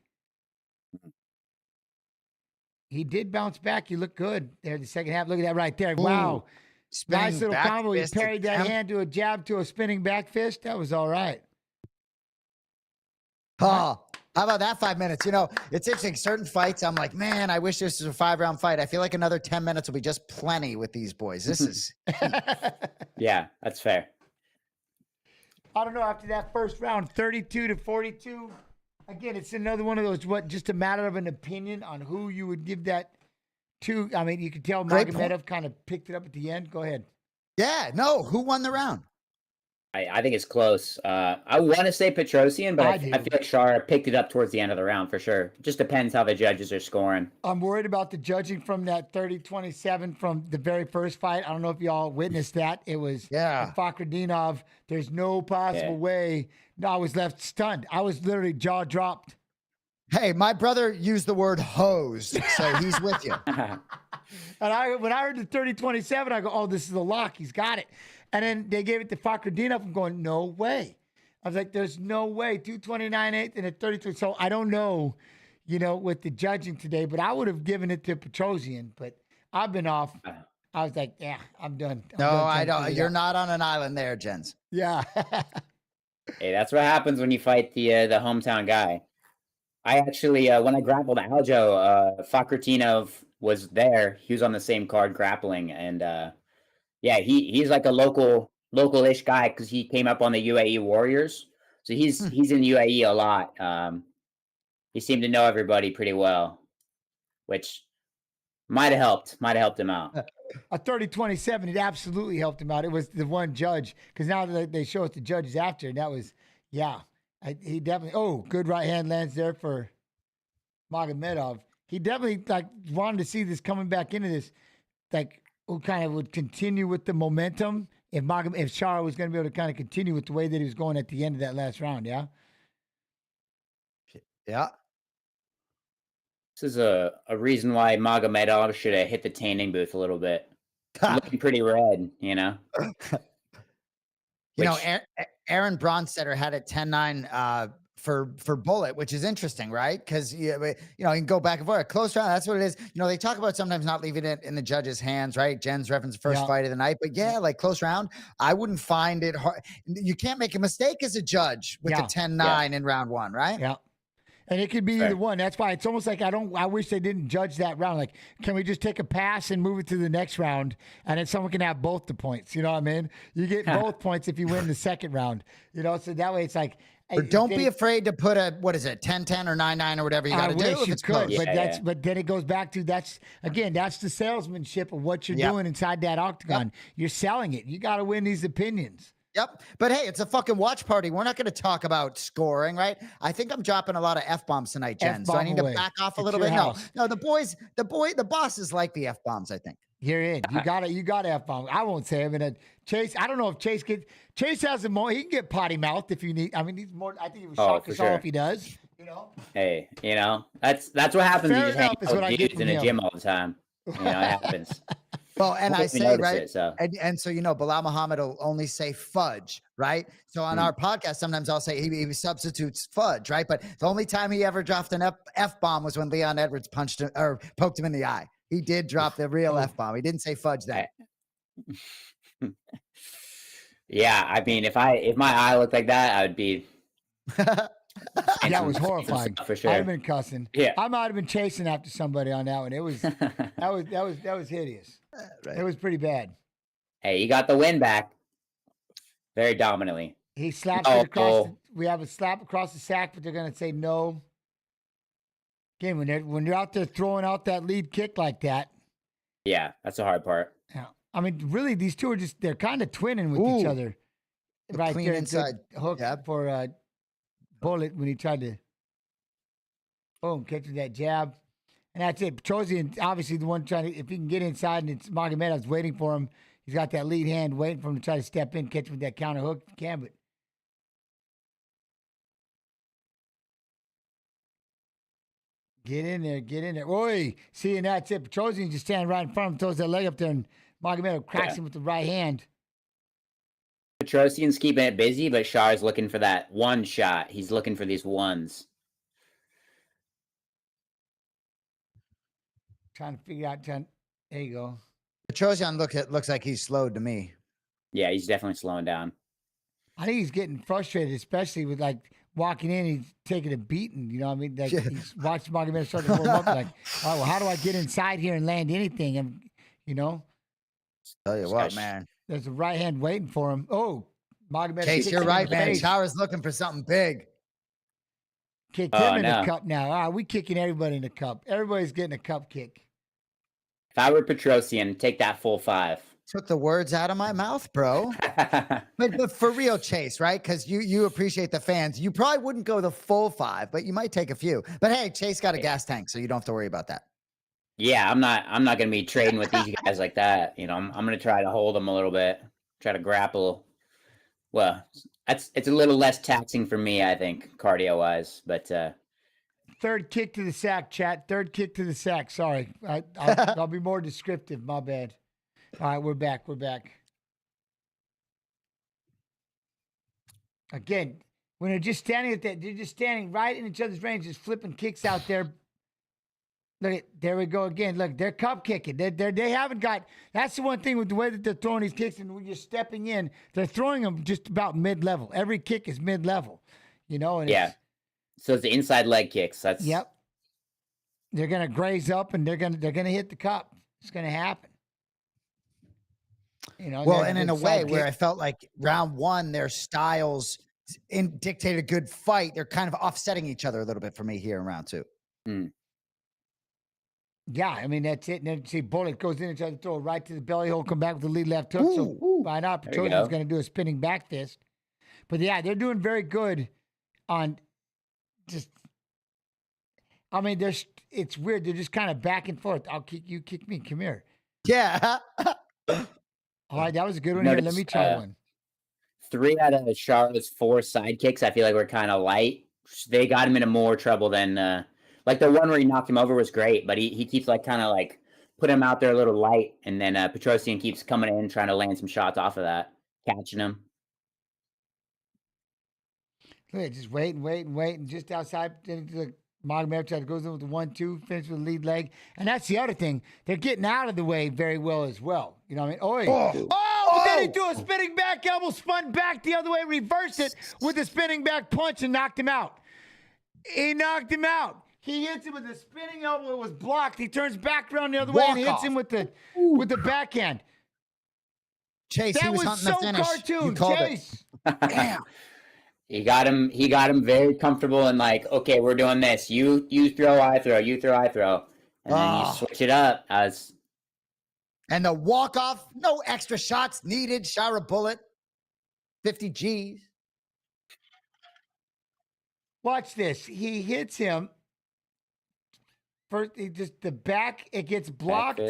He did bounce back. You look good there the second half. Look at that right there. Ooh, wow. Nice little combo. He fist parried that hand to a jab to a spinning back fist. That was all right. Oh, how about that 5 minutes? You know, it's interesting. Certain fights, I'm like, man, I wish this was a 5-round fight. I feel like another 10 minutes will be just plenty with these boys. This is. Yeah, that's fair. I don't know. After that first round, 32-42. Again, it's another one of those, just a matter of an opinion on who you would give that to. I mean, you could tell Magomedov kind of picked it up at the end. Go ahead. Yeah, no. Who won the round? I think it's close. I want to say Petrosyan, but I feel like Shara picked it up towards the end of the round for sure. It just depends how the judges are scoring. I'm worried about the judging from that 30-27 from the very first fight. I don't know if y'all witnessed that. It was Fakhretdinov. There's no possible way. No, I was left stunned. I was literally jaw dropped. Hey, my brother used the word hosed, so he's with you. And when I heard the 30-27, I go, oh, this is a lock. He's got it. And then they gave it to Fakhretdinov. I'm going, no way. I was like, there's no way. 229-8 and a 33. So I don't know, with the judging today, but I would have given it to Petrosyan. But I've been off. I was like, yeah, I'm done. I don't. You're not on an island there, Jens. Yeah. Hey, that's what happens when you fight the hometown guy. I actually, when I grappled Aljo, Fakhretdinov was there. He was on the same card grappling, and yeah, he's like a local-ish guy because he came up on the UAE Warriors. So he's in UAE a lot. He seemed to know everybody pretty well, which might have helped him out. A 30-27, it absolutely helped him out. It was the one judge, because now they show us the judges after, and that was, he definitely, good right hand lands there for Magomedov. He definitely wanted to see this coming back into this, who kind of would continue with the momentum if Shara was going to be able to kind of continue with the way that he was going at the end of that last round, yeah? Yeah. This is a reason why Magomedov should have hit the tanning booth a little bit. Looking pretty red, Aaron Bronstetter had it 10-9 for Bullet, which is interesting, right? Because you can go back and forth. Close round, that's what it is. They talk about sometimes not leaving it in the judge's hands, right? Jen's reference first fight of the night, but close round. I wouldn't find it hard. You can't make a mistake as a judge with the 10-9 in round one, right? Yeah. And it could be either one. That's why it's almost like I wish they didn't judge that round. Like, can we just take a pass and move it to the next round, and then someone can have both the points? You know what I mean? You get both points if you win the second round. So that way it's like. Or don't be afraid to put a 10-10 or 9-9 or whatever you got to do. If it's could, but then it goes back to that's the salesmanship of what you're doing inside that octagon. You're selling it. You got to win these opinions. Yep. But hey, it's a fucking watch party. We're not going to talk about scoring, right? I think I'm dropping a lot of F-bombs tonight, Jen. So I need to back off a little bit. No, the bosses like the F-bombs, I think. You're in. You got F-bomb. I won't say it. And Chase, I don't know if Chase has a more. He can get potty mouth if you need. I mean, he's more. I think he would shock us all if he does. You know. Hey, that's what happens. Fair You just hang enough is out what I with get dudes from in the him. gym all the time. It happens. Well, and I We say, notice right, it, so. and so, Bilal Muhammad will only say fudge, right? So on our podcast, sometimes I'll say he substitutes fudge, right? But the only time he ever dropped an F-bomb was when Leon Edwards punched him or poked him in the eye. He did drop the real F-bomb. He didn't say fudge then. Yeah, I mean, if my eye looked like that, I would be. That was horrifying. For sure. I'd have been cussing. Yeah. I might have been chasing after somebody on that one. It was that was hideous. Right. It was pretty bad. Hey, you got the win back. Very dominantly. He slaps it across. We have a slap across the sack, but they're gonna say no. Again, when you're out there throwing out that lead kick like that. Yeah, that's the hard part. Yeah, I mean, really, these two are they're kind of twinning with each other. Right clean there, inside hook for Bullet when he tried to catch that jab. And that's it. Petrosyan, obviously the one trying to, if he can get inside and it's Magomedov's waiting for him, he's got that lead hand waiting for him to try to step in, catch him with that counter hook if he can, but get in there. Oi, see, and that's it. Petrosyan just standing right in front of him, throws that leg up there, and Magomedov cracks him with the right hand. Petrosyan's keeping it busy, but Shara's looking for that one shot. He's looking for these ones. Trying to figure out, there you go. Petrosyan looks like he's slowed to me. Yeah, he's definitely slowing down. I think he's getting frustrated, especially with walking in, he's taking a beating. You know what I mean? He's watching Magomedov start to warm up. Oh, well, how do I get inside here and land anything? And Tell you what, man. There's a right hand waiting for him. Oh, Magomedov. Chase, you're right, man. Shara's looking for something big. Kicked him in the cup now. We kicking everybody in the cup. Everybody's getting a cup kick. If I were Petrosyan, take that full 5. Took the words out of my mouth, bro. but for real, Chase, right? Because you appreciate the fans. You probably wouldn't go the full 5, but you might take a few. But hey, Chase got a gas tank, so you don't have to worry about that. Yeah, I'm not gonna be trading with these guys like that. I'm gonna try to hold them a little bit, try to grapple. Well, it's a little less taxing for me, I think, cardio wise. But third kick to the sack, chat. Third kick to the sack. Sorry, I'll be more descriptive. My bad. All right, we're back. Again, when they're just standing they're just standing right in each other's range, just flipping kicks out there. Look, there we go again. Look, they're cup kicking. They haven't got. That's the one thing with the way that they're throwing these kicks, and when you're stepping in, they're throwing them just about mid-level. Every kick is mid-level, And yeah, so it's the inside leg kicks. That's They're gonna graze up, and they're gonna hit the cup. It's gonna happen. Well, and in a way where I felt like round 1, their styles dictate a good fight. They're kind of offsetting each other a little bit for me here in round 2. Yeah, I mean, that's it. And then see, Bullet goes in and tries to throw it right to the belly hole, come back with the lead left hook. So by now, Petrosyan's going to do a spinning back fist. But yeah, they're doing very good on just, I mean, it's weird. They're just kind of back and forth. I'll kick you, kick me, come here. Yeah. All right, that was a good one here. Let me try one. 3 out of Shara's 4 side kicks, I feel like, were kind of light. They got him into more trouble than... like the one where he knocked him over was great, but he keeps put him out there a little light, and then Petrosyan keeps coming in trying to land some shots off of that, catching him. Look, just wait, and just outside, Magomedov goes in with the 1-2, finish with the lead leg, and that's the other thing. They're getting out of the way very well as well. You know what I mean? Then he threw a spinning back elbow, spun back the other way, reversed it with a spinning back punch, and knocked him out. He knocked him out. He hits him with a spinning elbow. It was blocked. He turns back around the other way and hits him with the backhand. Chase, that he was so cartoon. Chase. Damn. He got him very comfortable and okay, we're doing this. You throw, I throw. You throw, I throw. And then you switch it up and the walk-off, no extra shots needed. Shara Bullet. 50 G's. Watch this. He hits him. First, he just the back, it gets blocked.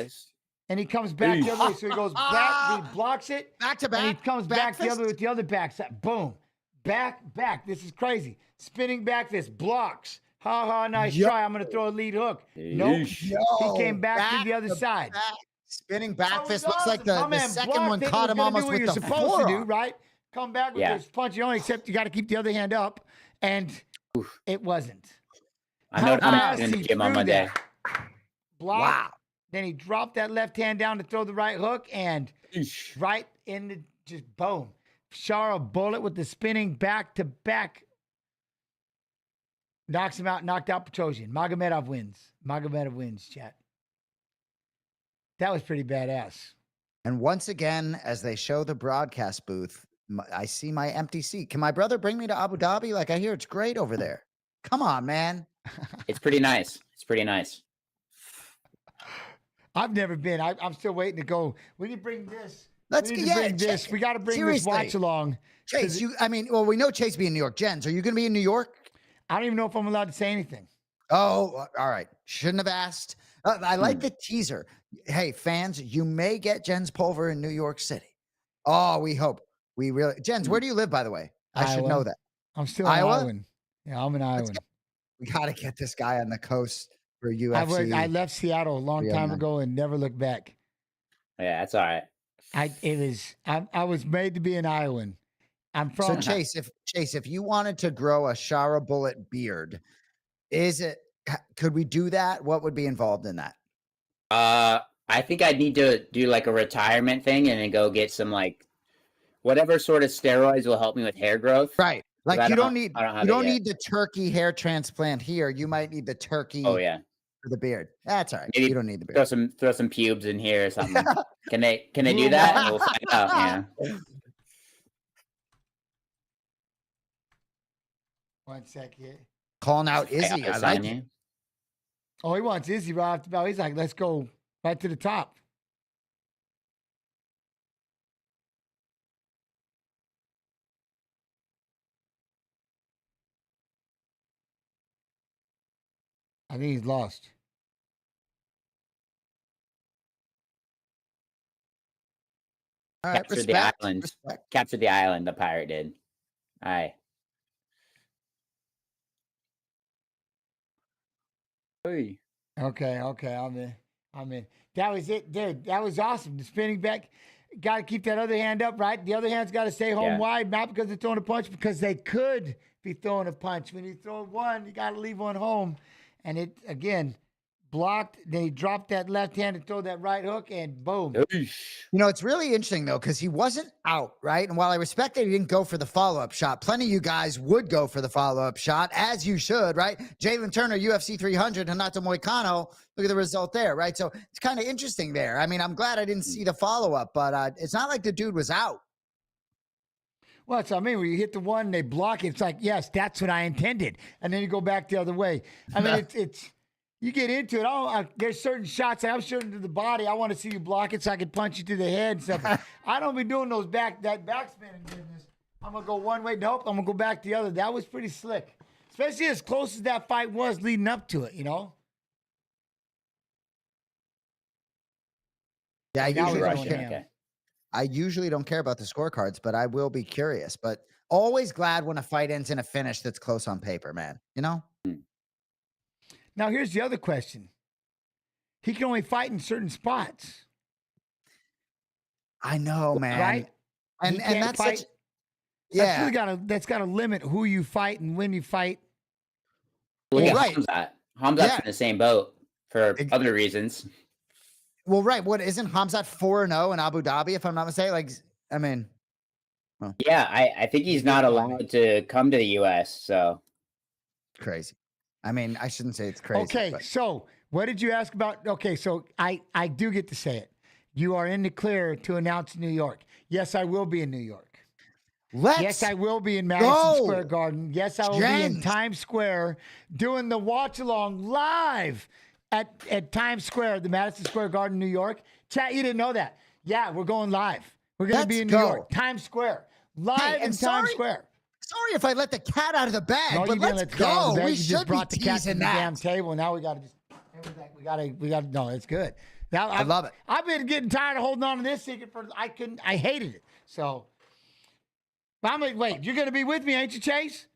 And he comes back the other way. So he goes back, he blocks it. Back to back. And he comes back the other with the other back side. Boom. Back. This is crazy. Spinning back fist. Blocks. Ha, nice try. I'm going to throw a lead hook. Nope. He came back to the other side. Spinning back fist looks like the second one caught him almost with the supposed to do, forearm. right? Come back with this punch on, except you got to keep the other hand up. And it wasn't. I know I'm in the gym on Monday. Block. Wow. Then he dropped that left hand down to throw the right hook and right in the just boom. Shara bullet with the spinning back to back. Knocks him out, knocked out Petrosyan. Magomedov wins, chat. That was pretty badass. And once again, as they show the broadcast booth, I see my empty seat. Can my brother bring me to Abu Dhabi? Like, I hear it's great over there. Come on, man. It's pretty nice. It's pretty nice. I've never been. I'm still waiting to go. We can bring this. Let's we get bring this. We got to bring this watch along. Chase, we know Chase be in New York. Jens, are you going to be in New York? I don't even know if I'm allowed to say anything. Oh, all right. Shouldn't have asked. I like the teaser. Hey, fans, you may get Jens Pulver in New York City. Oh, we hope. We really. Jens, where do you live, by the way? I should know that. I'm still in Iowa. Yeah, I'm in Iowa. We got to get this guy on the coast for UFC. I left Seattle a long time ago and never looked back. Yeah, that's all right. I was made to be an Iowan. I'm from. So Chase, if you wanted to grow a Shara bullet beard, could we do that? What would be involved in that? I think I'd need to do like a retirement thing and then go get some like whatever sort of steroids will help me with hair growth. Right. Like you don't need the the turkey hair transplant here. You might need the turkey. Oh yeah. For the beard. That's all right. Maybe you don't need the beard. Throw some pubes in here or something. Can they do that? We'll find out. Yeah. One sec here. Calling out Izzy. I like it. Oh, he wants Izzy right off the bat. He's like, let's go right to the top. I think he's lost. All right, Captured the island. Captured the island. The pirate did. Aye. Hey. Okay. I'm in. That was it, dude. That was awesome. The spinning back. Got to keep that other hand up, right? The other hand's got to stay home wide, not because they're throwing a punch, because they could be throwing a punch. When you throw one, you got to leave one home. And it, again, blocked. Then he dropped that left hand and throw that right hook, and boom. You know, it's really interesting, though, because he wasn't out, right? And while I respect that he didn't go for the follow-up shot, plenty of you guys would go for the follow-up shot, as you should, right? Jalen Turner, UFC 300, Renato Moicano, look at the result there, right? So it's kind of interesting there. I mean, I'm glad I didn't see the follow-up, but it's not like the dude was out. Well, that's what I mean. When you hit the one, they block it. It's like, yes, that's what I intended. And then you go back the other way. I mean, it's you get into it. There's certain shots that I'm shooting to the body. I want to see you block it so I can punch you to the head and stuff. I don't be doing that backspinning business. I'm going to go one way. Nope, I'm going to go back the other. That was pretty slick. Especially as close as that fight was leading up to it, you know? Yeah, I usually don't care about the scorecards, but I will be curious. But always glad when a fight ends in a finish that's close on paper, man. You know? Now, here's the other question. He can only fight in certain spots. I know, man. Right? And that's fight. such, yeah. That's got to limit who you fight and when you fight. Look at Hamzat. Hamzat's in the same boat for other reasons. Well, right. What isn't Hamzat 4-0 in Abu Dhabi, if I'm not mistaken? Like, I mean, yeah, I think he's not allowed to come to the U.S. So crazy. I mean, I shouldn't say it's crazy. Okay, so what did you ask about? Okay, so I do get to say it. You are in the clear to announce New York. Yes, I will be in New York. Yes, I will be in Madison Square Garden. Yes, I will be in Times Square doing the watch along live at Times Square, the Madison Square Garden, New York. Chat, you didn't know that. Yeah, we're going live. We're going to be in New York, Times Square, live in Times Square. Sorry if I let the cat out of the bag, No, but you didn't let's let the cat out of go. the bag. We You just should be brought the cat to teasing the that. damn table. Now we got to no, it's good. Now I love it. I've been getting tired of holding on to this secret I hated it. So, but I'm like, wait, you're going to be with me, ain't you, Chase?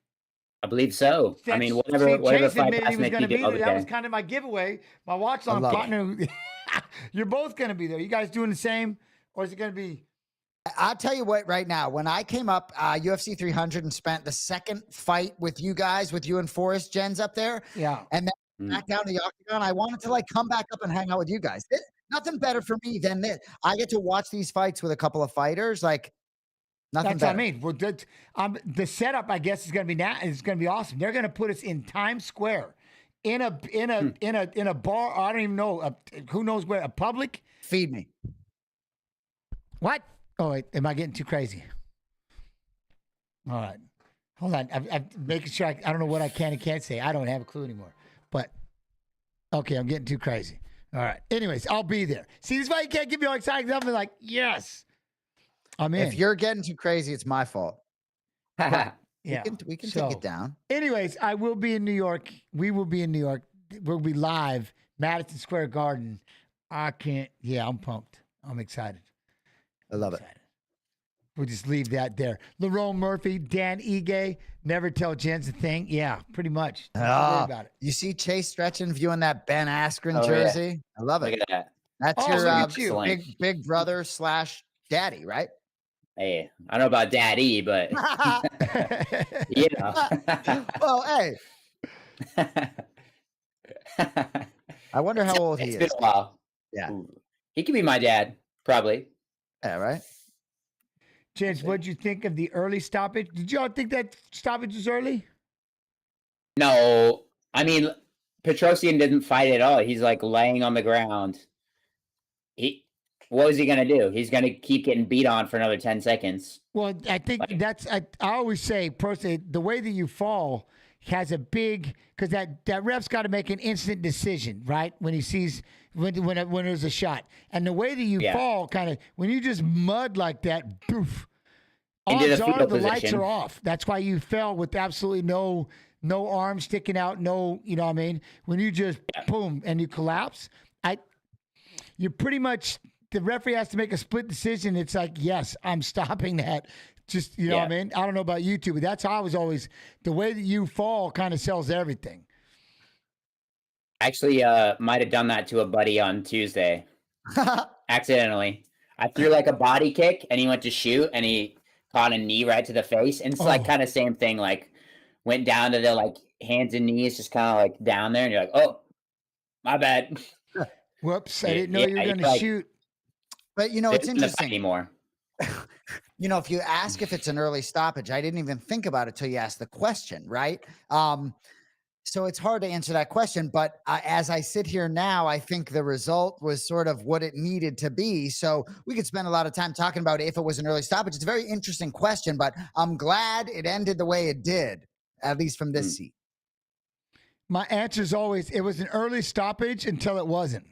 I believe so. I mean, whatever Chase fight admitted pass he was make going you to be do. there. That was kind of my giveaway. My watch on love it. partner. You're both going to be there. You guys doing the same, or is it going to be? I'll tell you what, right now, when I came up UFC 300 and spent the second fight with you guys, with you and Forrest Jens up there, Yeah, and then back down to the octagon, I wanted to like come back up and hang out with you guys. Nothing better for me than this. I get to watch these fights with a couple of fighters, like nothing That's better. what I mean. Well, the setup, I guess, is going to be is going to be awesome. They're going to put us in Times Square, in a bar. I don't even know. Who knows where? A public. Feed me. What? Oh, wait, am I getting too crazy? All right. Hold on. I'm making sure. I don't know what I can and can't say. I don't have a clue anymore. But, okay, I'm getting too crazy. All right. Anyways, I'll be there. See, this is why you can't get me all excited. I'm like, yes. I'm in. If you're getting too crazy, it's my fault. Yeah. We can So, take it down. Anyways, I will be in New York. We will be in New York. We'll be live, Madison Square Garden. I'm pumped. I'm excited. I love it. We'll just leave that there. Lerone Murphy, Dan Ige, never tell Jens a thing. Yeah, pretty much. Don't worry about it. You see Chase stretching, viewing that Ben Askren Oh, yeah. jersey? I love it. Look at that. That's Oh, your look at you. big brother / daddy, right? Hey, I don't know about daddy, but you know. Well, hey. I wonder how old he It's is. been a while. Yeah. He could be my dad, probably. Yeah, right? Jens, what'd you think of the early stoppage? Did y'all think that stoppage was early? No, I mean, Petrosyan didn't fight at all. He's like laying on the ground. What was he going to do? He's going to keep getting beat on for another 10 seconds. Well, I think I always say, personally, the way that you fall has a big, because that ref's got to make an instant decision, right? When he sees, when there's a shot. And the way that you fall, kind of, when you just mud like that, poof, odds are the lights are off. That's why you fell with absolutely no arms sticking out, no, you know what I mean? When you just, boom, and you collapse, you pretty much, the referee has to make a split decision. It's like, yes, I'm stopping that. Just, you know what I mean? I don't know about you two, but that's how I was always, the way that you fall kind of sells everything. Actually, might have done that to a buddy on Tuesday. Accidentally. I threw like a body kick and he went to shoot and he caught a knee right to the face. And it's like kind of same thing, like went down to the like hands and knees, just kind of like down there. And you're like, oh, my bad. Whoops. I didn't know you were going to shoot. But, you know, it's interesting. Anymore. You know, if you ask if it's an early stoppage, I didn't even think about it till you asked the question, right? So it's hard to answer that question. But as I sit here now, I think the result was sort of what it needed to be. So we could spend a lot of time talking about if it was an early stoppage. It's a very interesting question, but I'm glad it ended the way it did, at least from this seat. My answer is always, it was an early stoppage until it wasn't.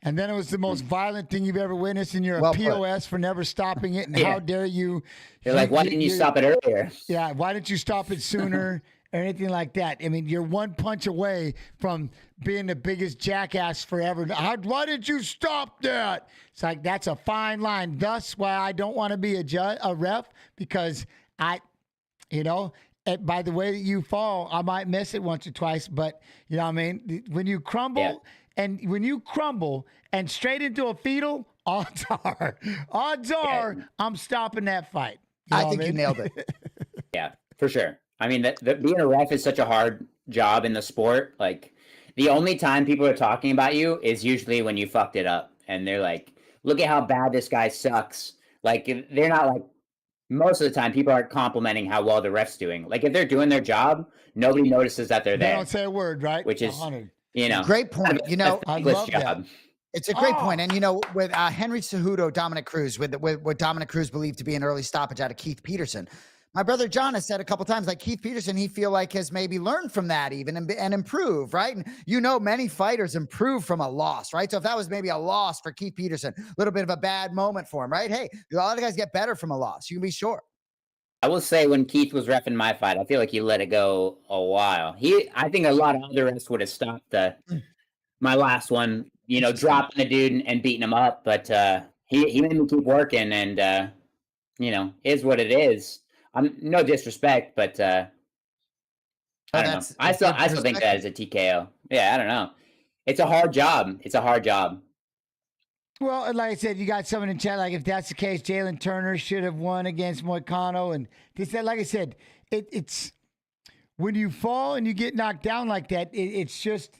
And then it was the most violent thing you've ever witnessed, and you're a POS for never stopping it. And how dare you? You're like, why didn't you stop it earlier? Yeah, why didn't you stop it sooner or anything like that? I mean, you're one punch away from being the biggest jackass forever. Why didn't you stop that? It's like, that's a fine line. Thus why I don't want to be a ref, because by the way that you fall, I might miss it once or twice, but you know what I mean? When you crumble and straight into a fetal, odds are I'm stopping that fight. You know I think you nailed it. Yeah, for sure. I mean, being a ref is such a hard job in the sport. Like, the only time people are talking about you is usually when you fucked it up. And they're like, look at how bad this guy sucks. Like, they're not like, most of the time, people aren't complimenting how well the ref's doing. Like, if they're doing their job, nobody notices that they're there. They don't say a word, right? Which is, 100. Great point. You know, I love that. It's a great point. And, you know, with Henry Cejudo, Dominic Cruz, with what Dominic Cruz believed to be an early stoppage out of Keith Peterson, my brother John has said a couple times, like Keith Peterson, he feel like has maybe learned from that even and improved, right? And you know, many fighters improve from a loss, right? So if that was maybe a loss for Keith Peterson, a little bit of a bad moment for him, right? Hey, a lot of guys get better from a loss. You can be sure. I will say when Keith was reffing my fight, I feel like he let it go a while. I think a lot of other refs would have stopped my last one, dropping the dude and beating him up. But he made me keep working, and is what it is. I'm no disrespect, but I don't know. I still think that is a TKO. Yeah, I don't know. It's a hard job. It's a hard job. Well, like I said, you got someone in chat, like if that's the case, Jalen Turner should have won against Moicano. And this, like I said, it's when you fall and you get knocked down like that, it's just,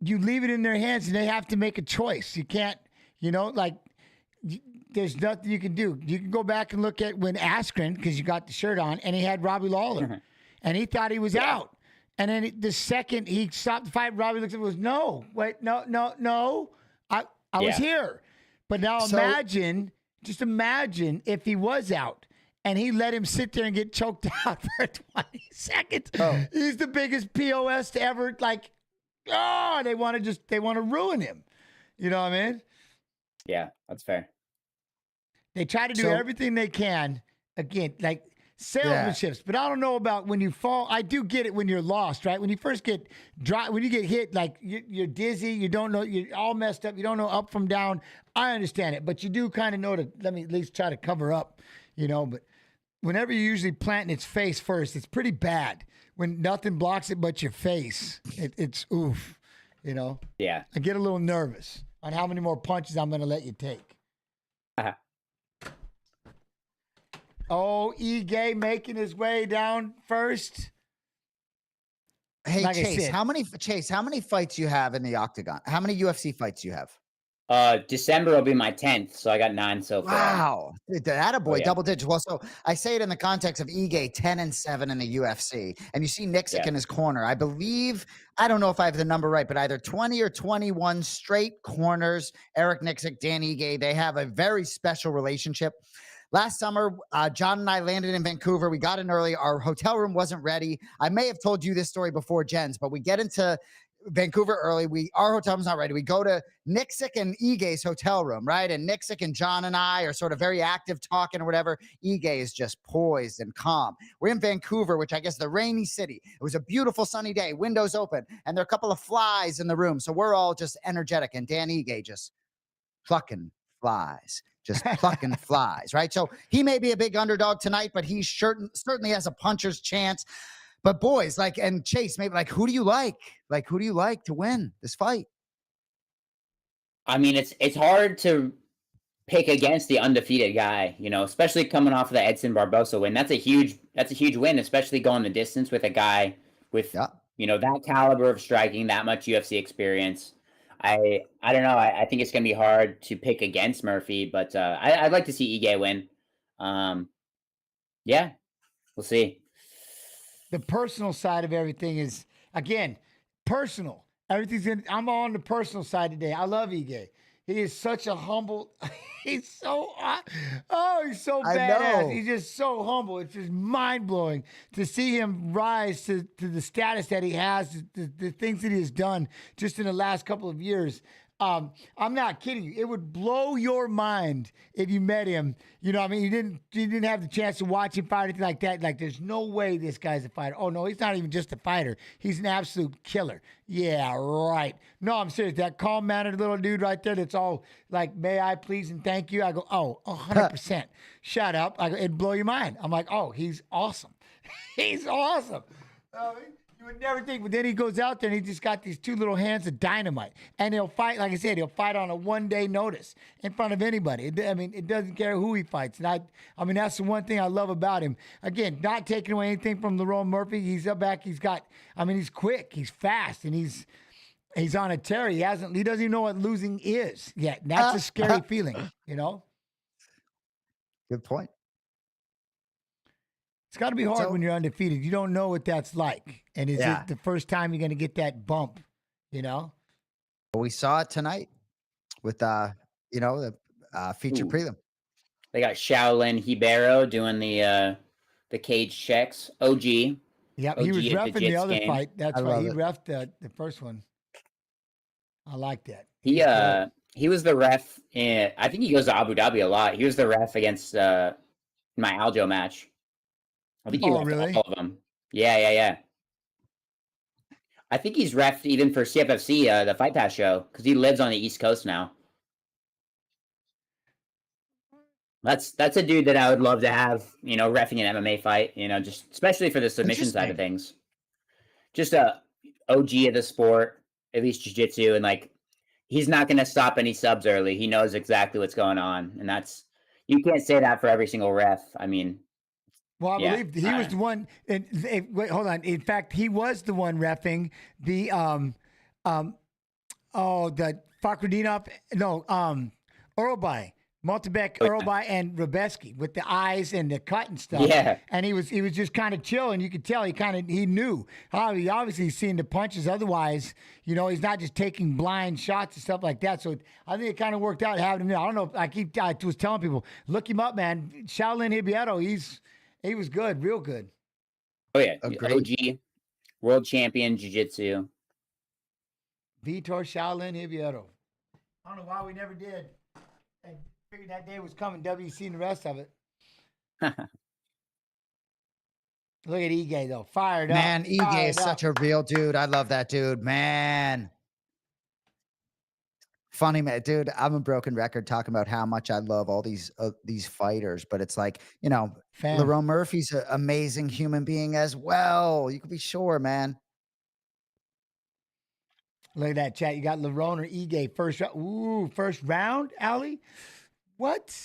you leave it in their hands and they have to make a choice. You can't, there's nothing you can do. You can go back and look at when Askren, because you got the shirt on, and he had Robbie Lawler, and he thought he was out. And then the second he stopped the fight, Robbie looks at him and goes, no, wait, no. I was here. But now just imagine if he was out and he let him sit there and get choked out for 20 seconds. Oh. He's the biggest POS to ever, they want to ruin him. You know what I mean? Yeah, that's fair. They try to do everything they can. Again, salesmanships, but I don't know about when you fall. I do get it when you're lost, right? When you first get when you get hit, you're dizzy, you don't know, you're all messed up, you don't know up from down. I understand it, but you do kind of know to let me at least try to cover up, But whenever you usually plant in its face first, it's pretty bad. When nothing blocks it but your face, it's oof, Yeah. I get a little nervous on how many more punches I'm going to let you take. Oh, Ige making his way down first. Hey, like Chase, how many fights you have in the octagon? How many UFC fights you have? December will be my 10th, so I got 9 so far. Wow. Attaboy, yeah. Double digits. Well, so I say it in the context of Ige 10-7 in the UFC. And you see Nixick in his corner. I believe, I don't know if I have the number right, but either 20 or 21 straight corners. Eric Nixick, Dan Ige, they have a very special relationship. Last summer, John and I landed in Vancouver. We got in early. Our hotel room wasn't ready. I may have told you this story before, Jens, but we get into Vancouver early. Our hotel room's not ready. We go to Nixick and Ige's hotel room, right? And Nixick and John and I are sort of very active talking or whatever. Ige is just poised and calm. We're in Vancouver, which I guess the rainy city. It was a beautiful sunny day, windows open, and there are a couple of flies in the room. So we're all just energetic, and Dan Ige just plucking flies. Just plucking flies, right? So he may be a big underdog tonight, but he certainly has a puncher's chance. But boys, and Chase, maybe who do you like? Who do you like to win this fight? I mean, it's hard to pick against the undefeated guy, especially coming off of the Edson Barbosa win. That's a huge win, especially going the distance with a guy with that caliber of striking, that much UFC experience. I don't know. I think it's going to be hard to pick against Murphy, but I'd like to see Ige win. Yeah, we'll see. The personal side of everything is, again, personal. I'm on the personal side today. I love Ige. He is such a humble. He's so badass. He's just so humble. It's just mind blowing to see him rise to the status that he has, the things that he has done just in the last couple of years. I'm not kidding you. It would blow your mind if you met him. You didn't have the chance to watch him fight or anything like that. There's no way this guy's a fighter. Oh no, he's not even just a fighter. He's an absolute killer. Yeah, right. No, I'm serious. That calm-mannered little dude right there that's all may I please and thank you. I go, 100%. Shut up. It'd blow your mind. I'm like, he's awesome. He's awesome. You would never think, but then he goes out there and he just got these two little hands of dynamite. And he'll fight, like I said, he'll fight on a one-day notice in front of anybody. It doesn't care who he fights. And I mean, that's the one thing I love about him. Again, not taking away anything from Lerone Murphy. He's up back. He's quick. He's fast. And he's on a tear. He doesn't even know what losing is yet. And that's a scary feeling, Good point. It's got to be hard when you're undefeated. You don't know what that's like. And is it the first time you're going to get that bump, We saw it tonight with, the feature prelim. They got Shaolin Hibero doing the cage checks. OG. Yep, he was reffing the other fight. That's why he reffed the first one. I like that. He was the ref I think he goes to Abu Dhabi a lot. He was the ref against my Aljo match. I think he Oh, reffed really? all of them. Yeah. I think he's reffed even for CFFC, the Fight Pass show, because he lives on the East Coast now. That's a dude that I would love to have, reffing an MMA fight, just especially for the submission side of things. Just a OG of the sport, at least jiu-jitsu, and like he's not going to stop any subs early. He knows exactly what's going on, and you can't say that for every single ref. I mean, well, I yeah, believe he was the one. Wait, hold on. In fact, he was the one reffing the the Fakhretdinov, Uralbai, Multibeck, Uralbai, and Rubeski with the eyes and the cut and stuff. Yeah. And he was just kind of chill, and you could tell he knew. He obviously seen the punches. Otherwise, he's not just taking blind shots and stuff like that. So I think it kind of worked out having him there. I don't know. I was telling people, look him up, man. Shaolin Hibiero, he was good, real good. Oh yeah, OG, world champion jiu-jitsu. Vitor Shaolin Hibiero. I don't know why we never did. I figured that day was coming. WC and the rest of it. Look at Ige though, fired up. Man, Ige is such a real dude. I love that dude, man. Funny man, dude. I'm a broken record talking about how much I love all these fighters, but it's like Lerone Murphy's an amazing human being as well. You can be sure, man. Look at that chat. You got Lerone or Ige first round. Ooh, first round, Ali. What?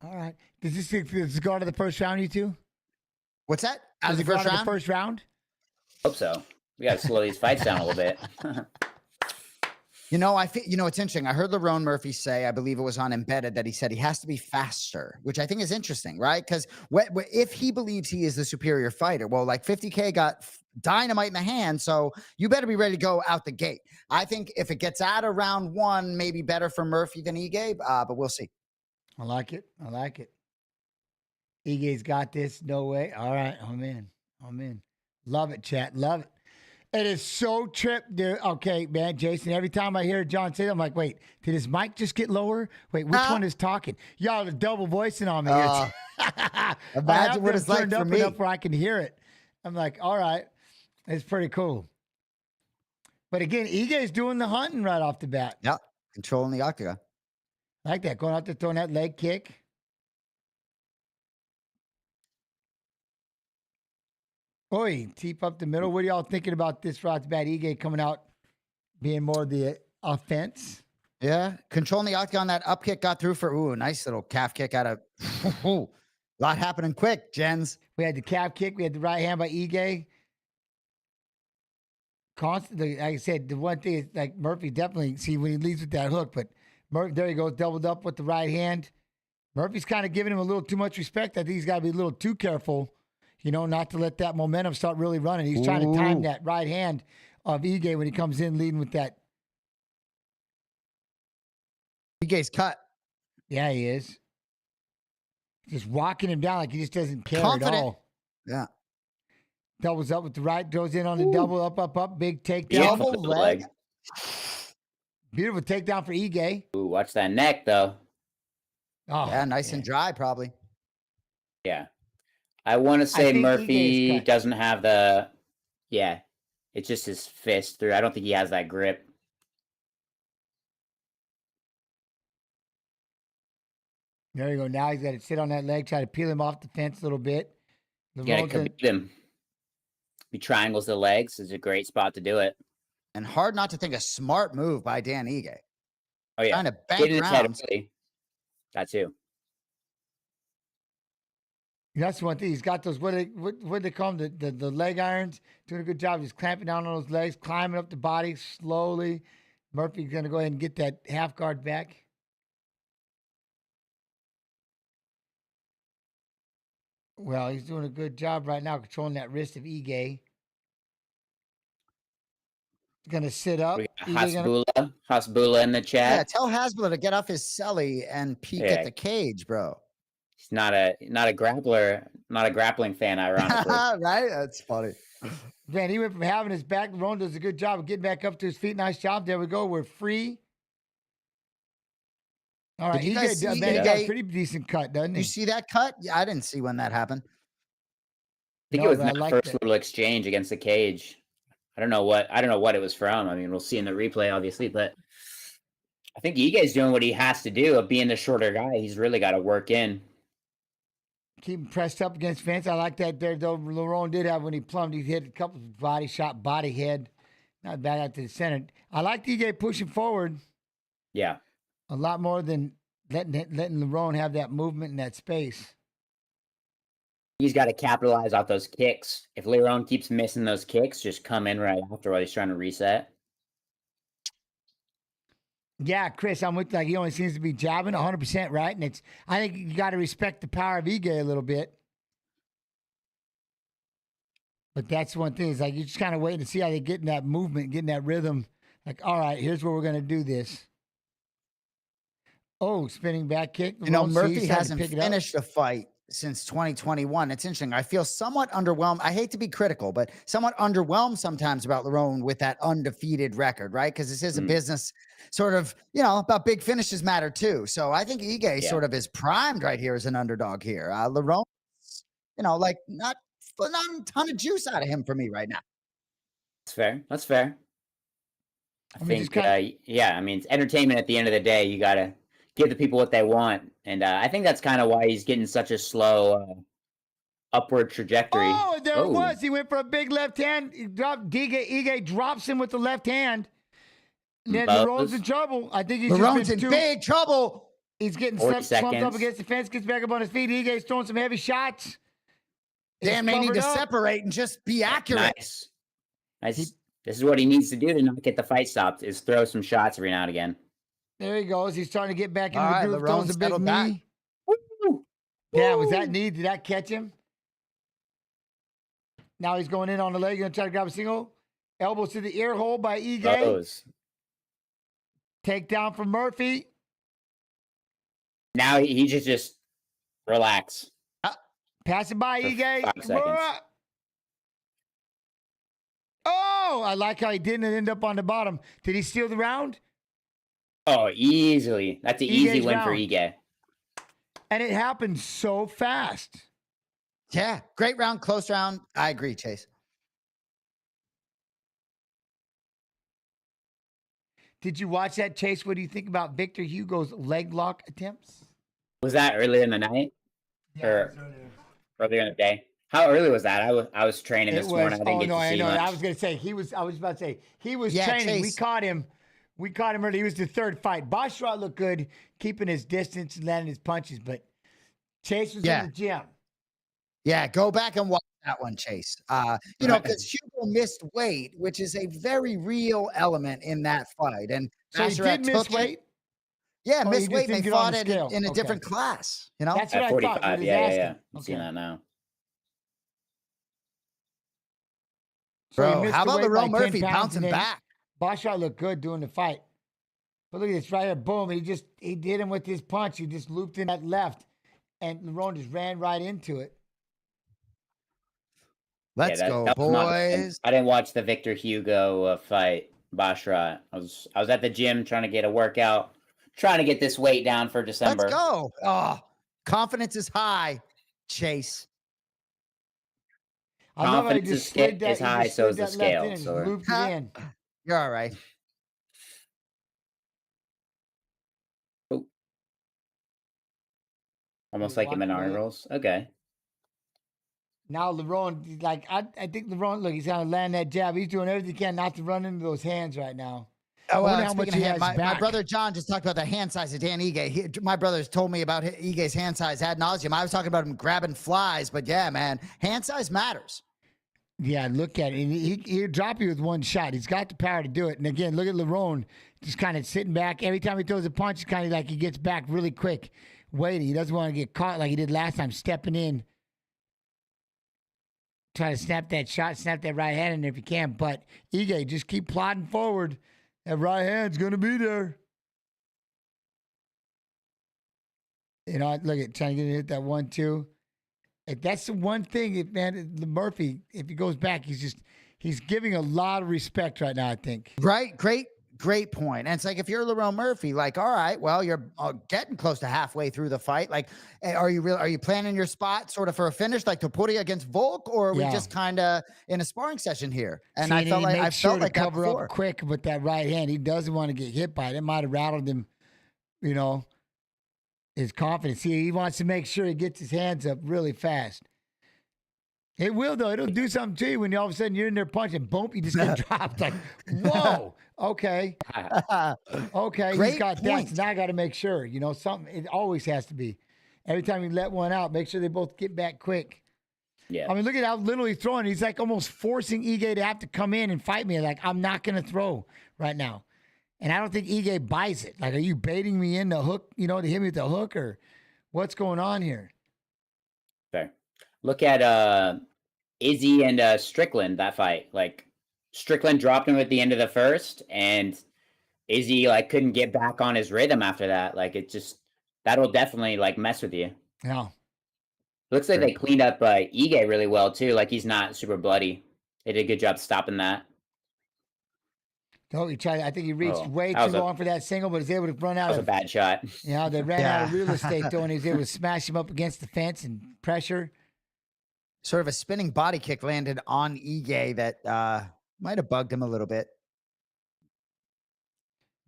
All right. Does this go to the first round, you two? What's that? Does it go to the first round? Hope so. We got to slow these fights down a little bit. I think it's interesting. I heard Lerone Murphy say, I believe it was on Embedded, that he said he has to be faster, which I think is interesting, right? Because if he believes he is the superior fighter, well, like 50K got dynamite in the hand, so you better be ready to go out the gate. I think if it gets out of round one, maybe better for Murphy than Ige, but we'll see. I like it. Ige's got this. No way. All right, I'm in. Love it, chat. Love it. It is so tripped, dude. Okay, man, Jason, every time I hear John say that, I'm like, wait, did his mic just get lower? Wait, which one is talking? Y'all are double voicing on me. Imagine what it's like for me. Enough where I can hear it. I'm like, all right, it's pretty cool. But again, Ige's doing the hunting right off the bat. Yep, controlling the octagon. I like that, going out there throwing that leg kick. Oi, teep up the middle. What are y'all thinking about this right off the bat? Ige coming out being more the offense. Yeah, controlling the octagon. That up kick got through for a nice little calf kick out of a lot happening quick, Jens. We had the calf kick. We had the right hand by Ige. Constantly, like I said, the one thing is like Murphy definitely see when he leads with that hook, but Murphy, there he goes, doubled up with the right hand. Murphy's kind of giving him a little too much respect. I think he's got to be a little too careful, not to let that momentum start really running. He's trying to time that right hand of Ige when he comes in leading with that. Ige's cut. Yeah, he is. Just walking him down like he just doesn't care Confident. at all. Yeah. Doubles up with the right, goes in on the double, up, big takedown. Double leg. Beautiful takedown for Ige. Ooh, watch that neck, though. Oh, yeah, nice and dry, probably. Yeah. I want to say Murphy doesn't have it's just his fist through. I don't think he has that grip. There you go. Now he's got to sit on that leg, try to peel him off the fence a little bit. Yeah, beat him. He triangles the legs. Is a great spot to do it. And hard not to think a smart move by Dan Ige. Oh, yeah. Trying to bank rounds. That too. That's one thing. He's got those, what do they call them? The leg irons. Doing a good job. Just clamping down on those legs, climbing up the body slowly. Murphy's going to go ahead and get that half guard back. Well, he's doing a good job right now controlling that wrist of Ige. He's going to sit up. Hasbullah in the chat. Yeah, tell Hasbullah to get off his celly and peek at the cage, bro. He's not a grappler, not a grappling fan, ironically. Right? That's funny. Man, he went from having his back. Ron does a good job of getting back up to his feet. Nice job. There we go. We're free. All right, Did you guys see man, he got a Ige? pretty decent cut, doesn't he? You see that cut? Yeah, I didn't see when that happened. I think No, it was but I that like first that. little exchange against the cage. I don't know what it was from. I mean, we'll see in the replay, obviously, but I think Ige's doing what he has to do of being the shorter guy. He's really got to work in. Keep him pressed up against fence. I like that there, though. Lerone did have when he plumbed. He hit a couple of body shot, body head. Not bad out to the center. I like Ige pushing forward Yeah. a lot more than letting Lerone have that movement and that space. He's got to capitalize off those kicks. If Leon keeps missing those kicks, just come in right after while he's trying to reset. Yeah, Chris, I'm with you. Like, he only seems to be jabbing 100%, right? And I think you got to respect the power of Ige a little bit. But that's one thing. Is like you just kind of waiting to see how they get in that movement, getting that rhythm. Like, all right, here's where we're going to do this. Oh, spinning back kick. You know, Murphy hasn't pick it up. finished a fight since 2021. It's interesting. I feel somewhat underwhelmed. I hate to be critical, but somewhat underwhelmed sometimes about Lerone with that undefeated record, right? Because this is a business sort of, you know, about big finishes matter too. So I think Ige sort of is primed right here as an underdog here. Lerone, you know, like not a ton of juice out of him for me right now. That's fair. That's fair. I mean, think, yeah, I mean, it's entertainment at the end of the day. You got to give the people what they want. And I think that's kind of why he's getting such a slow upward trajectory. Oh, there it was. He went for a big left hand. He dropped Ige drops him with the left hand. Then Lerone's in trouble. I think he's Lerone's just in big trouble. He's getting 40 slumped up seconds. against the fence, gets back up on his feet. Ige's throwing some heavy shots. Dan may need to separate and just be accurate. Nice. This is what he needs to do to not get the fight stopped, is throw some shots every now and again. There he goes. He's starting to get back into All right, the groove. Lerone's Throws a big settled knee. back. Yeah, was that knee? Did that catch him? Now he's going in on the leg. Going to try to grab a single. Elbows to the ear hole by Ige. Those. Takedown from Murphy. Now he just relax. Pass it by For Ige. 5 seconds. Oh, I like how he didn't end up on the bottom. Did he steal the round? Oh, easily. That's an easy Ige's win for round. Ige. And it happened so fast. Yeah, great round, close round. I agree, Chase. Did you watch that, Chase? What do you think about Victor Hugo's leg lock attempts? Was that earlier in the night? Or earlier in the day? How early was that? I was training this morning. I didn't get to see much. I was going to say, I was about to say, he was training. Chase. We caught him early. He was the third fight. Basharat looked good, keeping his distance and landing his punches, but Chase was in the gym. Yeah, go back and watch that one, Chase. You know, because Hugo missed weight, which is a very real element in that fight. And So he Basharat did miss took it. weight? Yeah, Oh, he missed just weight. And didn't they get on fought the it scale. in a Okay. different class. You know, That's what At I 45. thought. Yeah. I'm seeing that now. So he bro, missed how the about weight by Lerone 10 Murphy pounds, bouncing and then back? Basharat looked good doing the fight. But look at this right here. Boom. He did him with his punch. He just looped in that left. And Lerone just ran right into it. Let's go, that was not- boys. I didn't watch the Victor Hugo fight, Basharat. I was at the gym trying to get a workout, trying to get this weight down for December. Let's go. Oh, confidence is high, Chase. I love how he Confidence just is slid that, is he high, just so slid is the that left scale. in and just So looped it in. You're all right. almost like a walk Minari away. rolls. Okay. Now Lerone, like I think Lerone, look, he's gonna land that jab. He's doing everything he can not to run into those hands right now. Oh, I wonder well, how much speaking he of hand, has my back. brother John just talked about the hand size of Dan Ige. My brother's told me about Ige's hand size ad nauseum. I was talking about him grabbing flies, but yeah, man, hand size matters. Yeah, look at it. And he'll drop you with one shot. He's got the power to do it. And again, look at Lerone just kind of sitting back. Every time he throws a punch, it's kind of like he gets back really quick, waiting. He doesn't want to get caught like he did last time, stepping in. Try to snap that shot, snap that right hand in if you can. But Ige, just keep plodding forward. That right hand's going to be there. You know, look at trying to get hit that 1-2. That's the one thing, Murphy, if he goes back, he's giving a lot of respect right now, I think. Right? Great Great point. And it's like, if you're Lerone Murphy, like, all right, well, you're getting close to halfway through the fight. Like, are you planning your spot sort of for a finish like Topuria against Volk, or are we just kind of in a sparring session here? And I felt like to cover up quick with that right hand. He doesn't want to get hit by it. It might have rattled him, you know, his confidence. He wants to make sure he gets his hands up really fast. It will, though. It'll do something to you when all of a sudden you're in there punching, boom, you just get dropped. Like, whoa, okay. Okay, Great he's got point. that. So now I got to make sure, you know, something. It always has to be. Every time you let one out, make sure they both get back quick. Yeah. I mean, look at how little he's throwing. He's like almost forcing Ige to have to come in and fight me. Like, I'm not going to throw right now. And I don't think Ige buys it. Like, are you baiting me in the hook, you know, to hit me with the hook, or what's going on here? Fair. Look at Izzy and Strickland, that fight. Like, Strickland dropped him at the end of the first, and Izzy like couldn't get back on his rhythm after that. Like, it just, that'll definitely like mess with you. Yeah. Looks like they cleaned up Ige really well too. Like, he's not super bloody. They did a good job stopping that. No, he tried. I think he reached way that too was a- long for that single, but was able to run out That was a of. bad shot. Yeah, they ran out of real estate though, and he was able to smash him up against the fence and pressure. Sort of a spinning body kick landed on Ige that might have bugged him a little bit.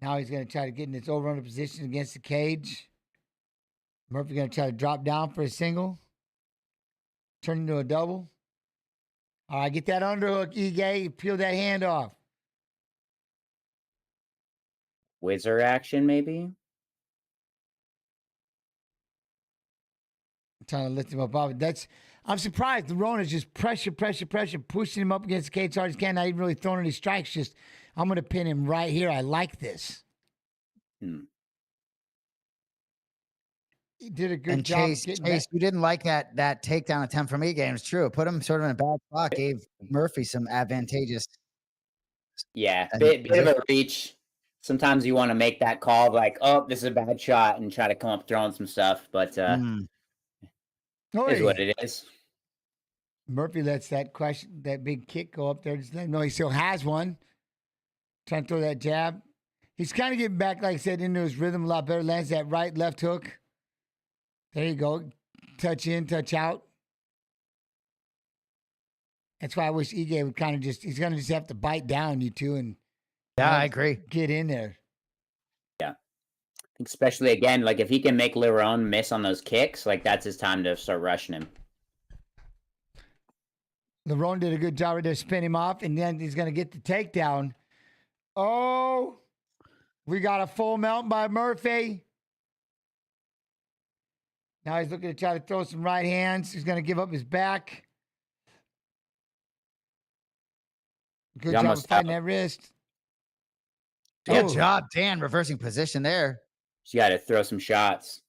Now he's going to try to get in this over-under position against the cage. Murphy going to try to drop down for a single. Turn into a double. All right, get that underhook, Ige. Peel that hand off. Whizzer action, maybe? I'm trying to lift him up. I'm surprised. Lerone is just pressure, pushing him up against the cage as hard as he can. Not even really throwing any strikes. Just, I'm going to pin him right here. I like this. He did a good And job. Chase, you didn't like that takedown attempt from Ige. It's true. It put him sort of in a bad spot. Gave Murphy some advantageous. Yeah, bit of a reach. Sometimes you want to make that call like, oh, this is a bad shot, and try to come up throwing some stuff. But is what it is. Murphy lets that big kick go up there. Just let him know he still has one. Trying to throw that jab. He's kind of getting back, like I said, into his rhythm a lot better. Lands that right, left hook. There you go. Touch in, touch out. That's why I wish Ige would kind of he's going to just have to bite down, you two, and yeah, I agree. Get in there. Yeah. Especially, again, like if he can make Lerone miss on those kicks, like that's his time to start rushing him. Lerone did a good job right there, spin him off, and then he's going to get the takedown. Oh, we got a full mount by Murphy. Now he's looking to try to throw some right hands. He's going to give up his back. Good job of fighting that wrist. Good job, Dan, reversing position there. You got to throw some shots.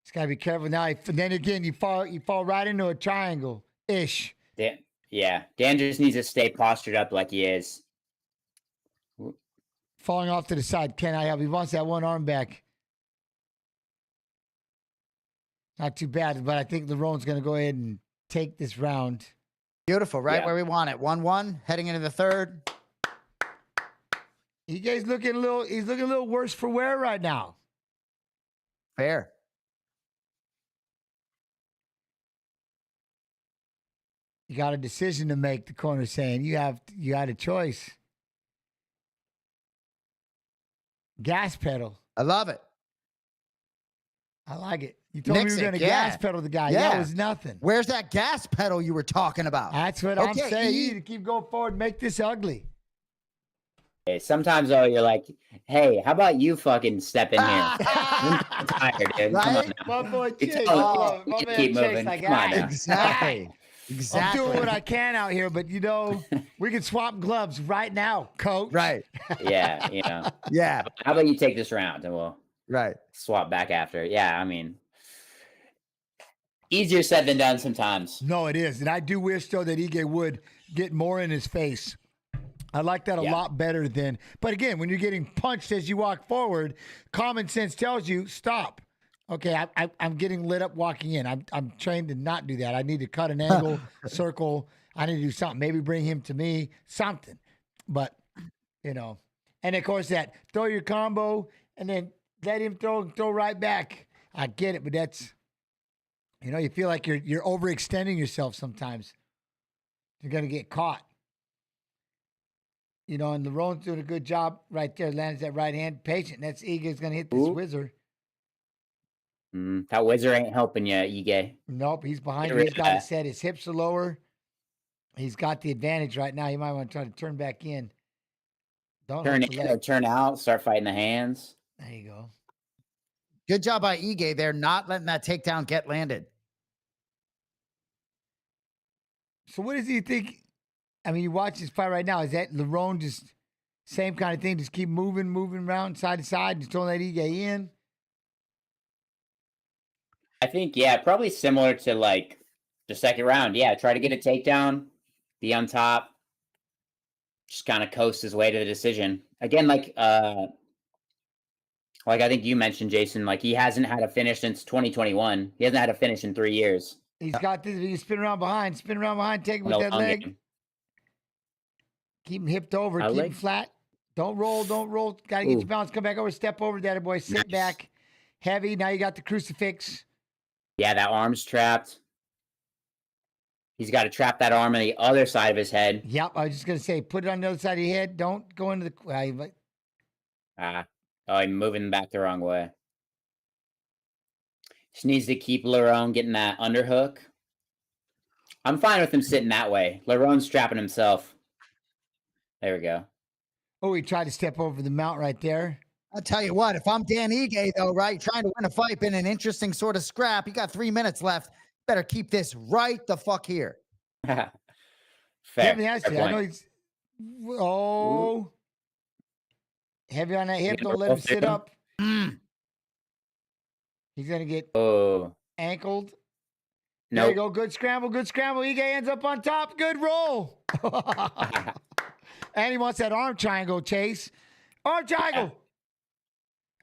He's got to be careful now. Then again, you fall right into a triangle-ish. Yeah, Dan just needs to stay postured up like he is. Falling off to the side, cannot help. He wants that one arm back. Not too bad, but I think Lerone's going to go ahead and take this round. Beautiful, right where we want it. 1-1, heading into the third. Ige's looking a little worse for wear right now. Fair. You got a decision to make, the corner saying. You had a choice. Gas pedal. I love it. I like it. You told me you were going to gas pedal the guy. Yeah. That was nothing. Where's that gas pedal you were talking about? That's what I'm saying. You need to keep going forward and make this ugly. Hey, sometimes, though, you're like, hey, how about you fucking step in here? I'm tired, dude. Right? Come on now. My boy Chase. You keep moving. Like, Come on now. Exactly. I'm doing what I can out here, but, we can swap gloves right now, coach. Right. Yeah, Yeah. How about you take this round and we'll right swap back after? Yeah, I mean, easier said than done sometimes. No, it is. And I do wish, though, that Ige would get more in his face. I like that a lot better than. But again, when you're getting punched as you walk forward, common sense tells you stop. Okay, I'm getting lit up walking in. I'm trained to not do that. I need to cut an angle, circle. I need to do something. Maybe bring him to me, something. But you know. And of course that throw your combo and then let him throw right back. I get it, but that's, you know, you feel like you're overextending yourself sometimes. You're gonna get caught. You know, and Lerone's doing a good job right there. Lands that right hand, patient. That's Iga's gonna hit this whizzer. That whizzer ain't helping you, Ige. Nope, he's behind Get you. rid He's of got it that. set. His hips are lower. He's got the advantage right now. You might want to try to turn back in. Don't Turn hook the in or leg. turn out. Start fighting the hands. There you go. Good job by Ige there, not letting that takedown get landed. So what does he think? I mean, you watch this fight right now. Is that Lerone just same kind of thing? Just keep moving around side to side, just throwing that Ige in? I think, yeah, probably similar to like the second round. Yeah, try to get a takedown, be on top, just kind of coast his way to the decision. Again, like I think you mentioned, Jason, like he hasn't had a finish since 2021. He hasn't had a finish in 3 years. He's got this. He spin around behind, take it with No that long leg. game. Keep him hipped over, I keep like- him flat. Don't roll. Got to get your balance. Come back over, step over, daddy boy. Sit back, heavy. Now you got the crucifix. Yeah, that arm's trapped. He's got to trap that arm on the other side of his head. Yep, I was just gonna say, put it on the other side of your head. Don't go into the. I'm moving back the wrong way. Just needs to keep Lerone getting that underhook. I'm fine with him sitting that way. Lerone's trapping himself. There we go. Oh, he tried to step over the mount right there. I'll tell you what, if I'm Dan Ige, though, right, trying to win a fight, been an interesting sort of scrap. You got 3 minutes left. Better keep this right the fuck here. Fair. Let me ask Fair you. I point. know he's. Oh, heavy on that hip. You Don't gonna let him roll sit through? up. He's gonna get ankled. There you Nope. go. Good scramble. Ige ends up on top. Good roll. And he wants that arm triangle chase. Arm triangle.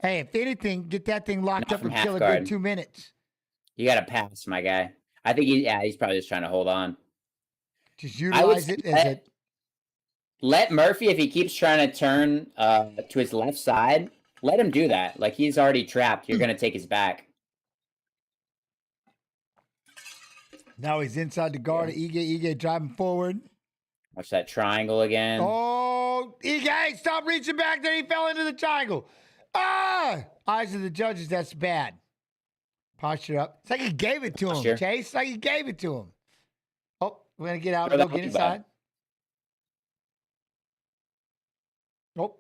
Hey, if anything, get that thing locked Not up from and half kill a guard. good 2 minutes. You got to pass, my guy. I think he's probably just trying to hold on. Just I would utilize it say as a. Let Murphy, if he keeps trying to turn to his left side, let him do that. Like he's already trapped. You're going to take his back. Now he's inside the guard. Ige driving forward. Watch that triangle again. Oh, Ige, stop reaching back there. He fell into the triangle. Eyes of the judges, that's bad. Posture up. It's like he gave it to Posture. him, Chase. It's like he gave it to him. Oh, we're going to get out. Throw Go that get one inside. back. Oh.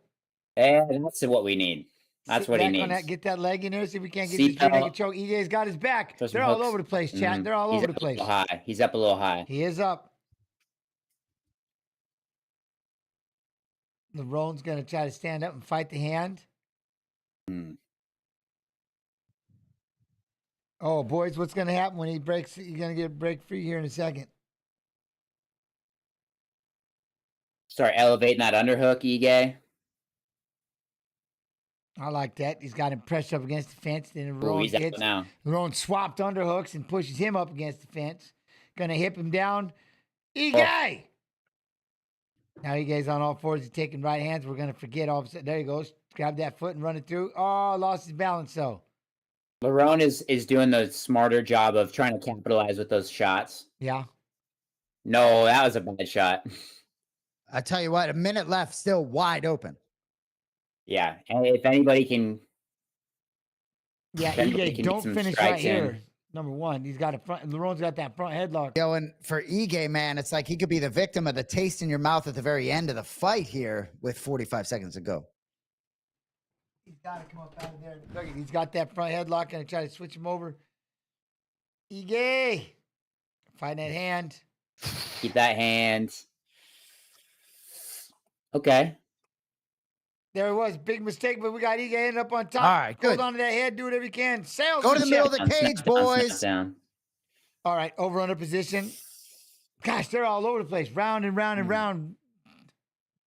And that's what we need. That's Sit what he back on needs. that, get that leg in there. See if we can't get See this rear how- naked choke. Ige's got his back. Throw some They're all hooks. over the place, chat. Mhm. They're all He's over up the a place. little high. He's up a little high. He is up. Lerone's going to try to stand up and fight the hand. Oh, boys, what's going to happen when he breaks? You're going to get a break free here in a second. Start elevating that underhook, Ige. I like that. He's got him pressed up against the fence. Then Ooh, Lerone he's up hits. now. Lerone swapped underhooks and pushes him up against the fence. Going to hip him down. Ige! Now Ige's on all fours. He's taking right hands. We're going to forget all of a sudden. There he goes. Grab that foot and run it through. Oh, lost his balance, though. Lerone is doing the smarter job of trying to capitalize with those shots. Yeah. No, that was a bad shot. I tell you what, a minute left, still wide open. Yeah, and if anybody can... Yeah, if anybody Ige, can get don't some finish right strikes in. here. Number one, he's got a front. Lerone's got that front headlock. Yo, and for Ige, man, it's like he could be the victim of the taste in your mouth at the very end of the fight here with 45 seconds to go. He's got to come up out of there. Look, he's got that front headlock. Going to try to switch him over. Ige, find that hand. Keep that hand. Okay. There it was. Big mistake, but we got Ige ended up on top. All right, good. Hold on to that head. Do whatever you can. Sails. Go to the middle of the Down, cage, snap down, boys. snap down. All right, over under position. Gosh, they're all over the place. Round and round and round.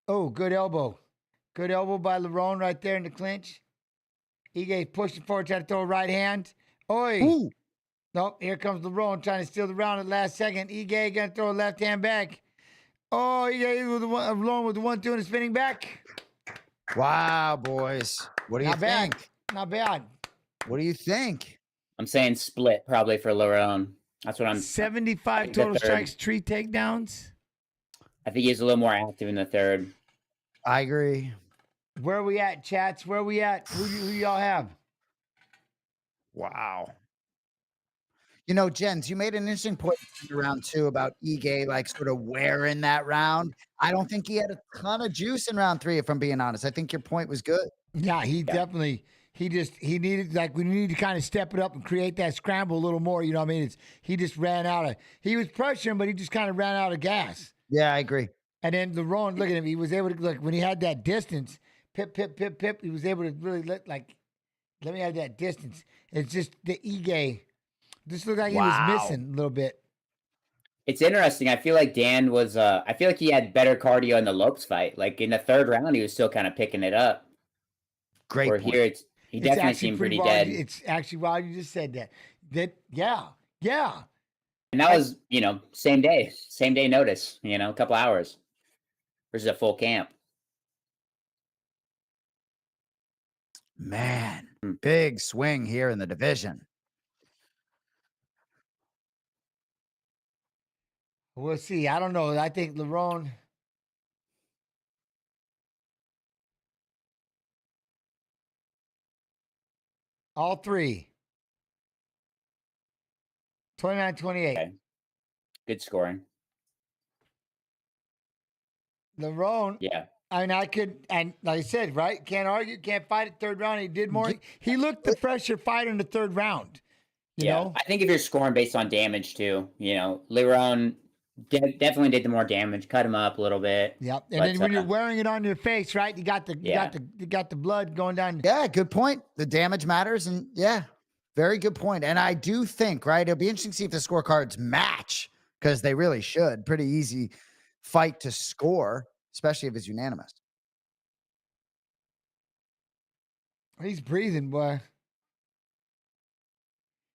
Oh, good elbow. Good elbow by Lerone right there in the clinch. Ige's pushing forward, trying to throw a right hand. Oi. Ooh. Nope, here comes Lerone trying to steal the round at the last second. Ige going to throw a left hand back. Oh, yeah, he was the one along with the 1-2 and a spinning back. Wow, boys. What do you Not bad. think? Not bad. What do you think? I'm saying split probably for Lerone. That's what I'm. 75 total strikes, 3 takedowns. I think he's a little more active in the third. I agree. Where are we at, chats? Where are we at? Who y'all have? Wow. You know, Jens, you made an interesting point in round 2 about Ige, like sort of wearing that round. I don't think he had a ton of juice in round 3, if I'm being honest. I think your point was good. Yeah, he definitely, he needed, like, we need to kind of step it up and create that scramble a little more. You know what I mean? He just ran out of, he was pressuring, but he just kind of ran out of gas. Yeah, I agree. And then Lerone, look at him. He was able to, like, when he had that distance, pip, he was able to really let me have that distance. It's just the Ige. This looked like he was missing a little bit. It's interesting. I feel like Dan was, I feel like he had better cardio in the Lopes fight. Like in the third round, he was still kind of picking it up. Great Where point. here, he definitely seemed pretty dead. It's actually wild you just said that. Yeah. And that was, same day notice, a couple hours versus a full camp. Man, big swing here in the division. We'll see. I don't know. I think Lerone. All three. 29-28. Okay. Good scoring. Lerone. Yeah. I mean, and like I said, right? Can't argue, can't fight it third round. He did more. He looked the fresher fighter in the third round. You know? I think if you're scoring based on damage too, Lerone definitely did the more damage, cut him up a little bit. Yep. And then when you're wearing it on your face, right? You got the blood going down. Yeah, good point. The damage matters, and very good point. And I do think, right, it'll be interesting to see if the scorecards match, because they really should. Pretty easy fight to score, especially if it's unanimous. He's breathing, boy.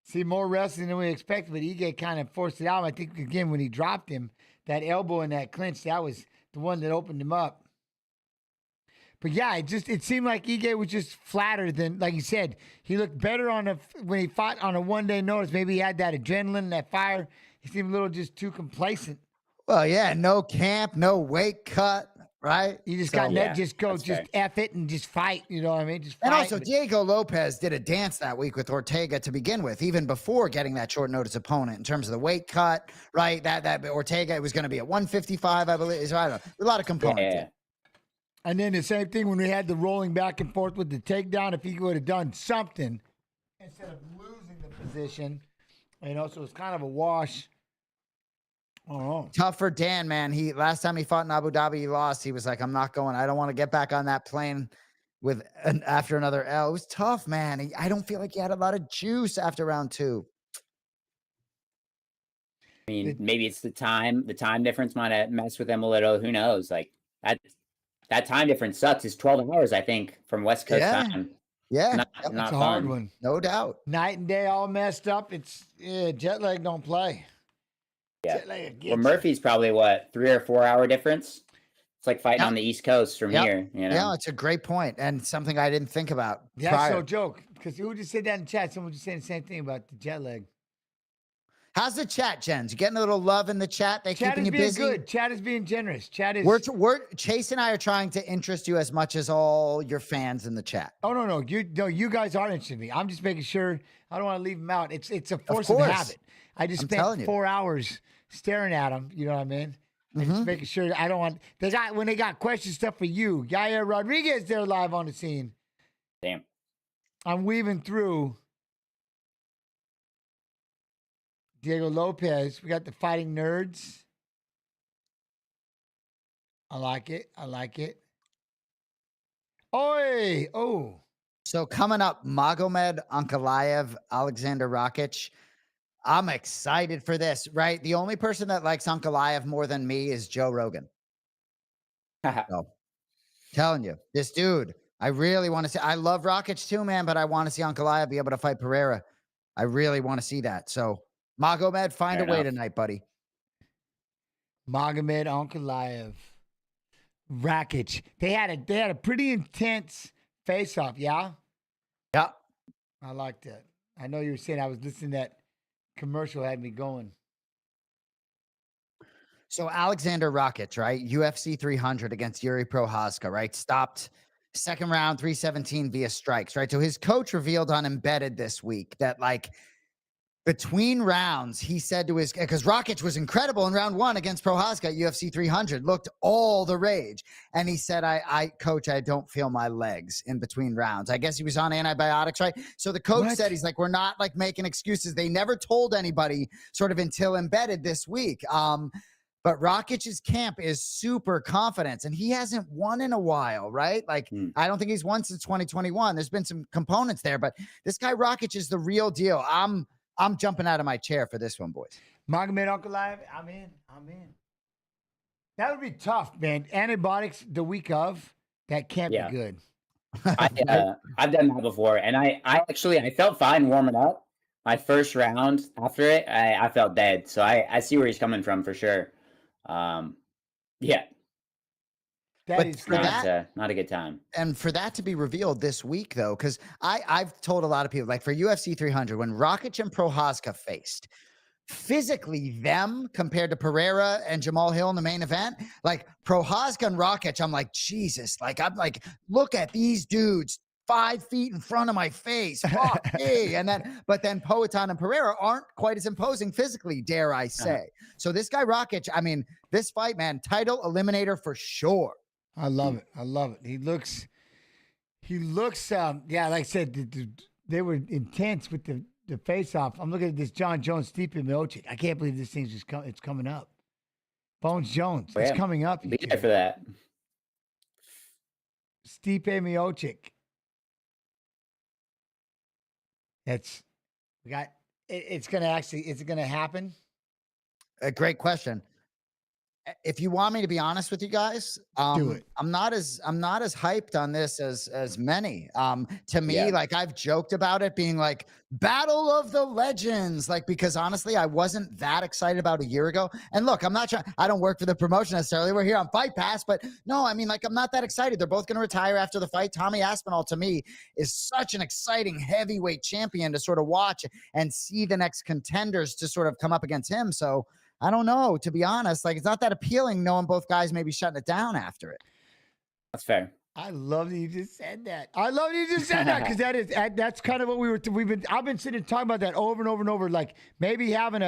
See, more wrestling than we expected, but Ige kind of forced it out. I think, again, when he dropped him, that elbow and that clinch, that was the one that opened him up. But yeah, it seemed like Ige was just flatter than, like you said, he looked better when he fought on a one-day notice. Maybe he had that adrenaline, that fire. He seemed a little just too complacent. Well, yeah, no camp, no weight cut, right? You just F it and just fight. You know what I mean? Just fight. And also, Diego Lopez did a dance that week with Ortega to begin with, even before getting that short notice opponent in terms of the weight cut, right? That Ortega, it was going to be at 155, I believe. So I don't know. A lot of components. Yeah. And then the same thing when we had the rolling back and forth with the takedown. If he would have done something instead of losing the position, so it's kind of a wash. Oh, tough for Dan, man. Last time he fought in Abu Dhabi, he lost. He was like, I'm not going. I don't want to get back on that plane after another L. It was tough, man. I don't feel like he had a lot of juice after round 2. I mean, maybe it's the time. The time difference might have messed with him a little. Who knows? Like that time difference sucks. It's 12 hours, I think, from West Coast time. Yeah, not a hard one. No doubt. Night and day, all messed up. It's jet lag don't play. Yeah. Well, Murphy's probably 3 or 4 hour difference. It's like fighting on the East Coast from here. Yeah, it's a great point and something I didn't think about. Yeah, prior. no joke. Because who just said that in chat? Someone just saying the same thing about the jet lag. How's the chat, Jens? You getting a little love in the chat? They keeping you busy? Good. Chat is being generous. Chat is. We're Chase and I are trying to interest you as much as all your fans in the chat. Oh no, you guys are interested in me. I'm just making sure I don't want to leave them out. It's a force of habit. I just spent 4 hours staring at them. You know what I mean? And just making sure I don't want. When they got question stuff for you. Yair Rodriguez, they're live on the scene. Damn. I'm weaving through. Diego Lopez. We got the fighting nerds. I like it. Oi! Oh. So coming up, Magomed Ankalaev, Alexander Rakic. I'm excited for this, right? The only person that likes Ankalaev more than me is Joe Rogan. So, telling you, this dude, I really want to see. I love Rakic too, man, but I want to see Ankalaev be able to fight Pereira. I really want to see that. So, Magomed, find a way tonight, buddy. Magomed Ankalaev. Rakic. They had a pretty intense face-off, yeah? Yeah. I like that. I know you were saying I was listening to that commercial had me going. So Alexander Rakic, right? UFC 300 against Yuri Prochazka, right? Stopped second round, 317 via strikes, right? So his coach revealed on Embedded this week that like between rounds, he said to his, because Rakic was incredible in round 1 against Prochazka at UFC 300, looked all the rage. And he said, coach, I don't feel my legs in between rounds. I guess he was on antibiotics, right? So the coach said, he's like, we're not like making excuses. They never told anybody sort of until Embedded this week. But Rakic's camp is super confident, and he hasn't won in a while, right? Like, I don't think he's won since 2021. There's been some components there, but this guy Rakic is the real deal. I'm jumping out of my chair for this one, boys. Magomed Ankalaev, I'm in. That would be tough, man. Antibiotics the week of, that can't be good. I've done that before, and I felt fine warming up. My first round after it, I felt dead. So I see where he's coming from for sure. That is not a good time. And for that to be revealed this week, though, because I've told a lot of people, like for UFC 300, when Rakic and Prochazka faced, physically them compared to Pereira and Jamal Hill in the main event, like Prochazka and Rakic, I'm like, Jesus, like I'm like, look at these dudes 5 feet in front of my face. Fuck me. But then Poatan and Pereira aren't quite as imposing physically, dare I say. So this guy Rakic, I mean, this fight, man, title eliminator for sure. I love it. He looks, like I said, they were intense with the face-off. I'm looking at this John Jones, Stipe Miocic. I can't believe this thing's it's coming up. Bones Jones, it's coming up. Be there for that. Stipe Miocic. It's going to happen? A great question. If you want me to be honest with you guys, do it. I'm not as hyped on this as many. To me, like I've joked about it being like Battle of the Legends, like because honestly, I wasn't that excited about a year ago. And look, I don't work for the promotion necessarily. We're here on Fight Pass, but no, I mean, like I'm not that excited. They're both going to retire after the fight. Tommy Aspinall to me is such an exciting heavyweight champion to sort of watch and see the next contenders to sort of come up against him. So I don't know, to be honest. Like, it's not that appealing knowing both guys may be shutting it down after it. That's fair. I love that you just said that. Because that's kind of what I've been sitting and talking about that over and over and over. Like maybe having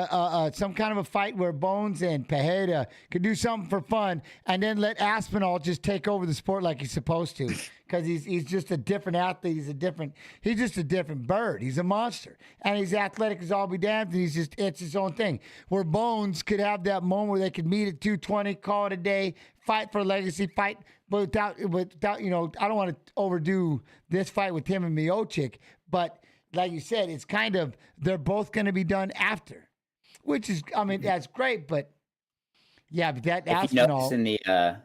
some kind of a fight where Bones and Pereira could do something for fun, and then let Aspinall just take over the sport like he's supposed to. Because he's just a different athlete. He's just a different bird. He's a monster. And he's athletic as all be damned, and it's his own thing. Where Bones could have that moment where they could meet at 220, call it a day, fight for a legacy, fight without, I don't want to overdo this fight with him and Miocic, but like you said, it's kind of, they're both going to be done after, which is, I mean, that's great, but yeah, but that If you notice in the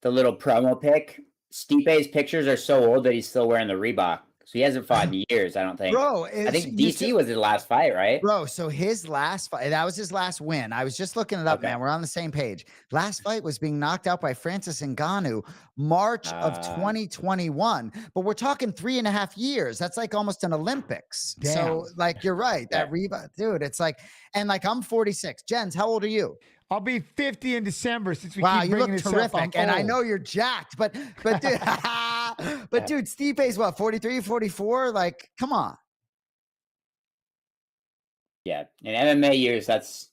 little promo pic, Stipe's pictures are so old that he's still wearing the Reebok. So he hasn't fought in years, I don't think. Bro, I think DC was his last fight, right? Bro, so his last fight, that was his last win. I was just looking it up, man. We're on the same page. Last fight was being knocked out by Francis Ngannou, March of 2021. But we're talking 3.5 years. That's like almost an Olympics. Damn. So, like, you're right. That Reebok, dude, it's like, and like, I'm 46. Jens, how old are you? I'll be 50 in December since we wow, keep you bringing look this terrific. up. And I know you're jacked, but dude, but dude, Stipe's what, 43, 44? Like, come on. Yeah, in MMA years, that's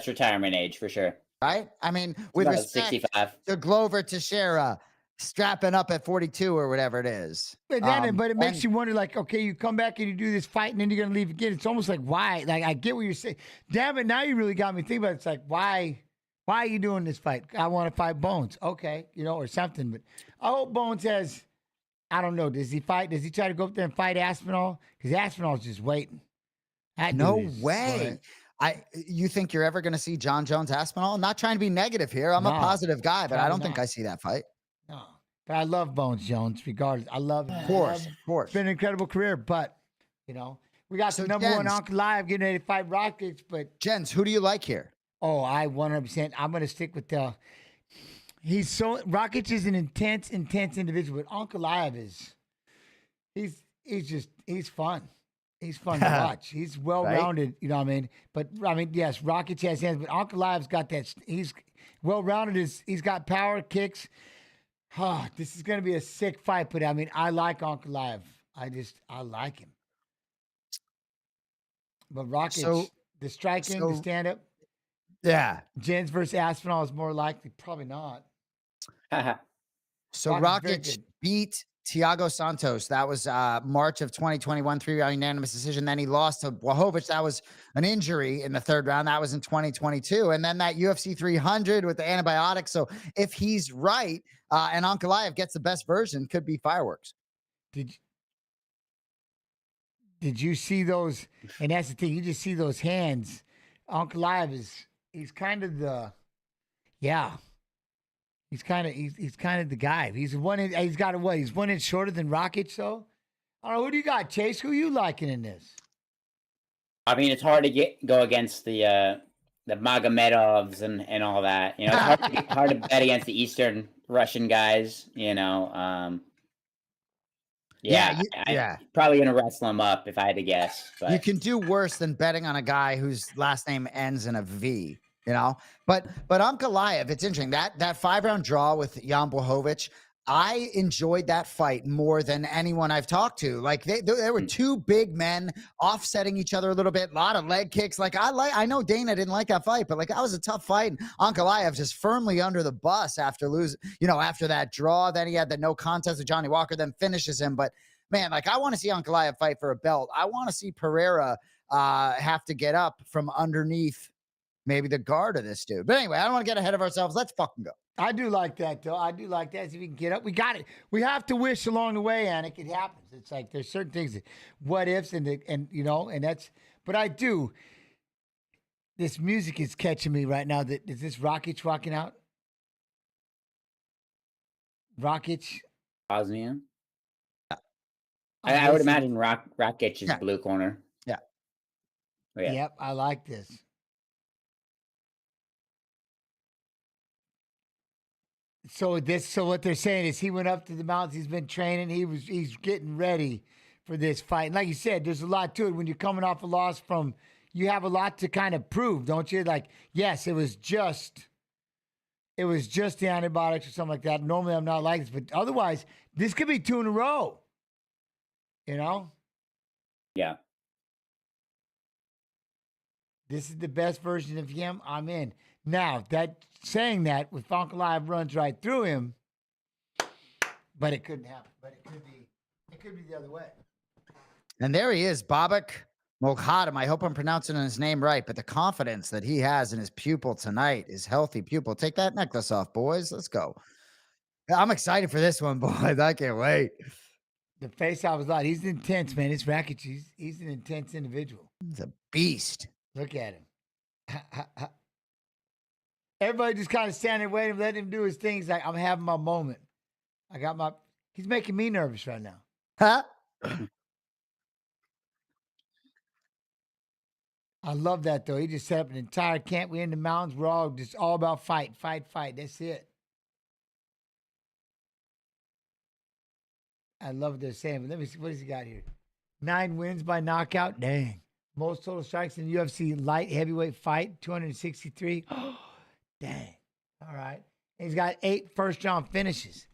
retirement age for sure. Right? I mean, with about respect 65. to Glover Teixeira strapping up at 42 or whatever it is. But it makes you wonder, like, okay, you come back and you do this fight and then you're going to leave again. It's almost like, why? Like, I get what you're saying. Damn it, now you really got me thinking about it. It's like, why are you doing this fight? I want to fight Bones. Okay, or something. But I hope Bones has, I don't know, does he fight? Does he try to go up there and fight Aspinall? Because Aspinall's just waiting. No way. You think you're ever going to see John Jones Aspinall? I'm not trying to be negative here. I'm a positive guy, but I don't think I see that fight. No. But I love Bones Jones, regardless. I love him. Of course. It's been an incredible career, but, we got the number one Ankalaev getting ready to fight Rakic, but... Jens, who do you like here? Oh, I 100%. I'm going to stick with the. Rakic is an intense individual, but Ankalaev is. He's fun. He's fun to watch. He's well-rounded, you know what I mean? But, I mean, yes, Rakic has hands, but Ankalaev's got that. He's well-rounded. He's got power, kicks. This is going to be a sick fight, but, I mean, I like Ankalaev. I like him. But Rakic, the striking, the stand-up. Yeah. Jens versus Aspinall is more likely. Probably not. So Rakic beat Thiago Santos. That was March of 2021, 3-round unanimous decision. Then he lost to Blachowicz. That was an injury in the third round. That was in 2022. And then that UFC 300 with the antibiotics. So if he's right and Ankalaev gets the best version, could be fireworks. Did you see those? And that's the thing. You just see those hands. Ankalaev he's kind of the, He's kind of the guy. He's got a what? He's 1 inch shorter than Rakic, though. I don't know. Who do you got, Chase? Who you liking in this? I mean, it's hard to go against the Magomedovs and all that. You know, it's hard to bet against the Eastern Russian guys. You know, probably gonna wrestle him up if I had to guess. But you can do worse than betting on a guy whose last name ends in a V. You know, but Ankalaev, it's interesting that 5-round draw with Jan Blachowicz. I enjoyed that fight more than anyone I've talked to. Like there were two big men offsetting each other a little bit, a lot of leg kicks. Like I know Dana didn't like that fight, but like that was a tough fight. And Ankalaev just firmly under the bus after after that draw. Then he had the no contest with Johnny Walker, then finishes him. But man, like I want to see Ankalaev fight for a belt. I want to see Pereira have to get up from underneath maybe the guard of this dude. But anyway, I don't want to get ahead of ourselves. Let's fucking go. I do like that, though. I do like that. See if we can get up. We got it. We have to wish along the way, Anik. It happens. It's like there's certain things, that, what ifs, and that's. But I do. This music is catching me right now. Is this Rakic walking out? Rakic. Bosnia. I would imagine Rakic is blue corner. Yeah. Oh, yeah. Yep. I like this. So what they're saying is he went up to the mountains. He's been training. He's getting ready for this fight. And like you said, there's a lot to it. When you're coming off a loss you have a lot to kind of prove, don't you? Like, yes, it was just the antibiotics or something like that. Normally I'm not like this, but otherwise this could be 2 in a row. You know? Yeah. This is the best version of him. I'm in. Now, saying that with Ankalaev runs right through him, but it couldn't happen. But it could be the other way. And there he is, Babak Moghaddam. I hope I'm pronouncing his name right, but the confidence that he has in his pupil tonight, his healthy pupil. Take that necklace off, boys. Let's go. I'm excited for this one, boys. I can't wait. The face-off was a lot. He's intense, man. It's Rakic. He's an intense individual. He's a beast. Look at him. Everybody just kind of standing waiting, letting him do his things. Like, I'm having my moment. He's making me nervous right now. Huh? I love that, though. He just set up an entire camp. We're in the mountains. We're all about fight. That's it. I love what they're saying. But let me see. What has he got here? 9 wins by knockout. Dang. Most total strikes in UFC light heavyweight fight, 263. Dang. All right. He's got 8 first-round finishes.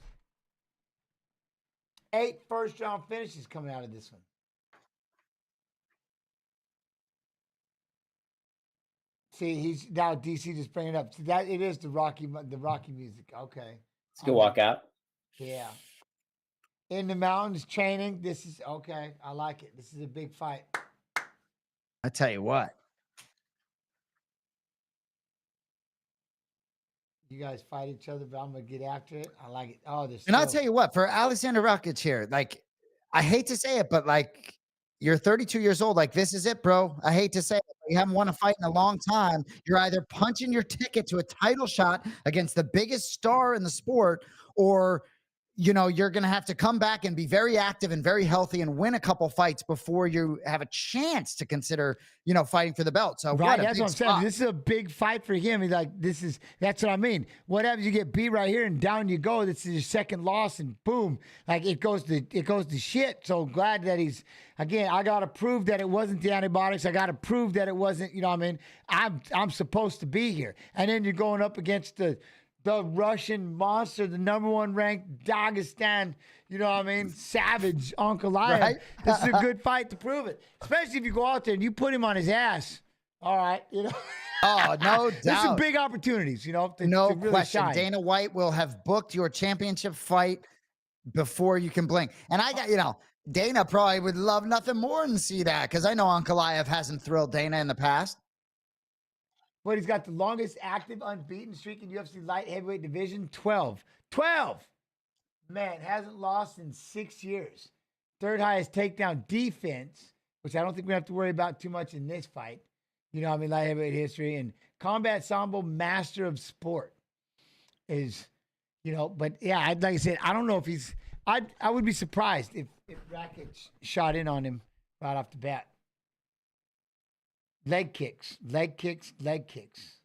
8 first-round finishes coming out of this one. See, he's now DC just bringing it up. See, that it is the Rocky music. Okay. It's a good walkout. Yeah. In the mountains, training. This is okay. I like it. This is a big fight. I tell you what. You guys fight each other, but I'm gonna get after it. I like it. Oh, this. And I'll tell you what, for Alexander Rakic here, like, I hate to say it, but like, you're 32 years old. Like, this is it, bro. I hate to say it. You haven't won a fight in a long time. You're either punching your ticket to a title shot against the biggest star in the sport, or you know, you're going to have to come back and be very active and very healthy and win a couple fights before you have a chance to consider, you know, fighting for the belt. So right, that's what I'm saying. This is a big fight for him. He's like, that's what I mean. What happens? You get beat right here and down you go. This is your second loss and boom, like it goes to shit. So glad that he's, again, I got to prove that it wasn't the antibiotics. I got to prove that it wasn't, you know what I mean? I'm supposed to be here. And then you're going up against the Russian monster, the #1 ranked Dagestan, you know what I mean? Savage Ankalaev. Right? This is a good fight to prove it. Especially if you go out there and you put him on his ass. All right, you know. Oh, no doubt. There's some big opportunities, you know. To really question. shine. Dana White will have booked your championship fight before you can blink. And I got, you know, Dana probably would love nothing more than see that, because I know Ankalaev hasn't thrilled Dana in the past. But he's got the longest active unbeaten streak in UFC light heavyweight division, 12. 12! Man, hasn't lost in 6 years. Third highest takedown defense, which I don't think we have to worry about too much in this fight. You know, I mean, light heavyweight history. And combat sambo, master of sport is, you know, but yeah, like I said, I don't know if he's, I would be surprised if Rakic shot in on him right off the bat. Leg kicks, leg kicks, leg kicks.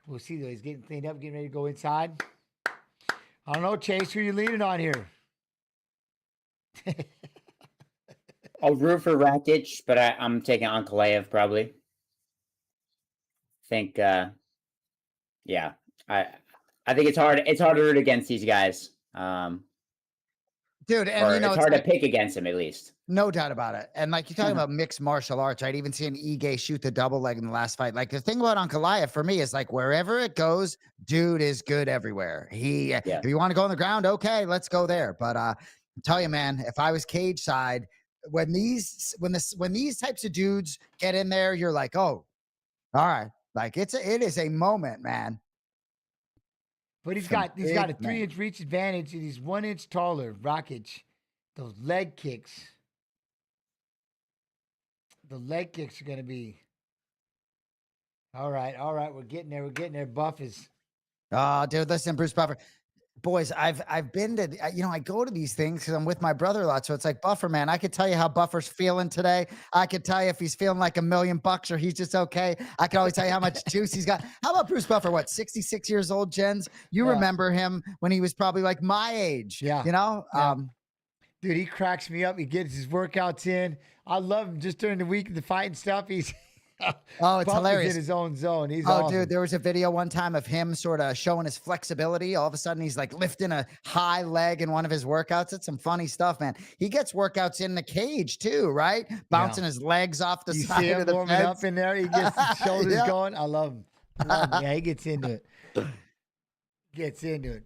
We'll see, though. He's getting cleaned up, getting ready to go inside. I don't know, Chase, who you leaning on here? I'll root for Rakic, but I'm taking Ankalaev probably. Think, yeah. I think it's hard. It's hard to root against these guys. Dude, and you know, it's hard to pick against him at least. No doubt about it. And like you're talking about mixed martial arts, right? Even seeing Ige shoot the double leg in the last fight. Like the thing about Ankalaev for me is like wherever it goes, dude is good everywhere. If you want to go on the ground, okay, let's go there. But I tell you, man, if I was cage side, when these types of dudes get in there, you're like, oh, all right. Like it is a moment, man. But he's got a 3-inch reach advantage, and he's 1 inch taller. Rakic, those leg kicks. The leg kicks are going to be all right. All right, we're getting there. We're getting there. Buff is. Oh, dude, listen, Bruce Buffer. Boys, I've been to, you know, I go to these things because I'm with my brother a lot. So it's like, Buffer, man, I could tell you how Buffer's feeling today. I could tell you if he's feeling like $1 million or he's just okay. I can always tell you how much juice he's got. How about Bruce Buffer? What, 66 years old, Jens? You remember him when he was probably like my age. Yeah. You know? Yeah. Dude, he cracks me up. He gets his workouts in. I love him just during the week of the fight and stuff. He's oh, it's hilarious. In his own zone. He's awesome. awesome. Dude, there was a video one time of him sort of showing his flexibility. All of a sudden, he's like lifting a high leg in one of his workouts. It's some funny stuff, man. He gets workouts in the cage too, right? Bouncing his legs off the side see him of the warming fence. up in there. He gets his shoulders going. I love him. Yeah, he gets into it. Gets into it.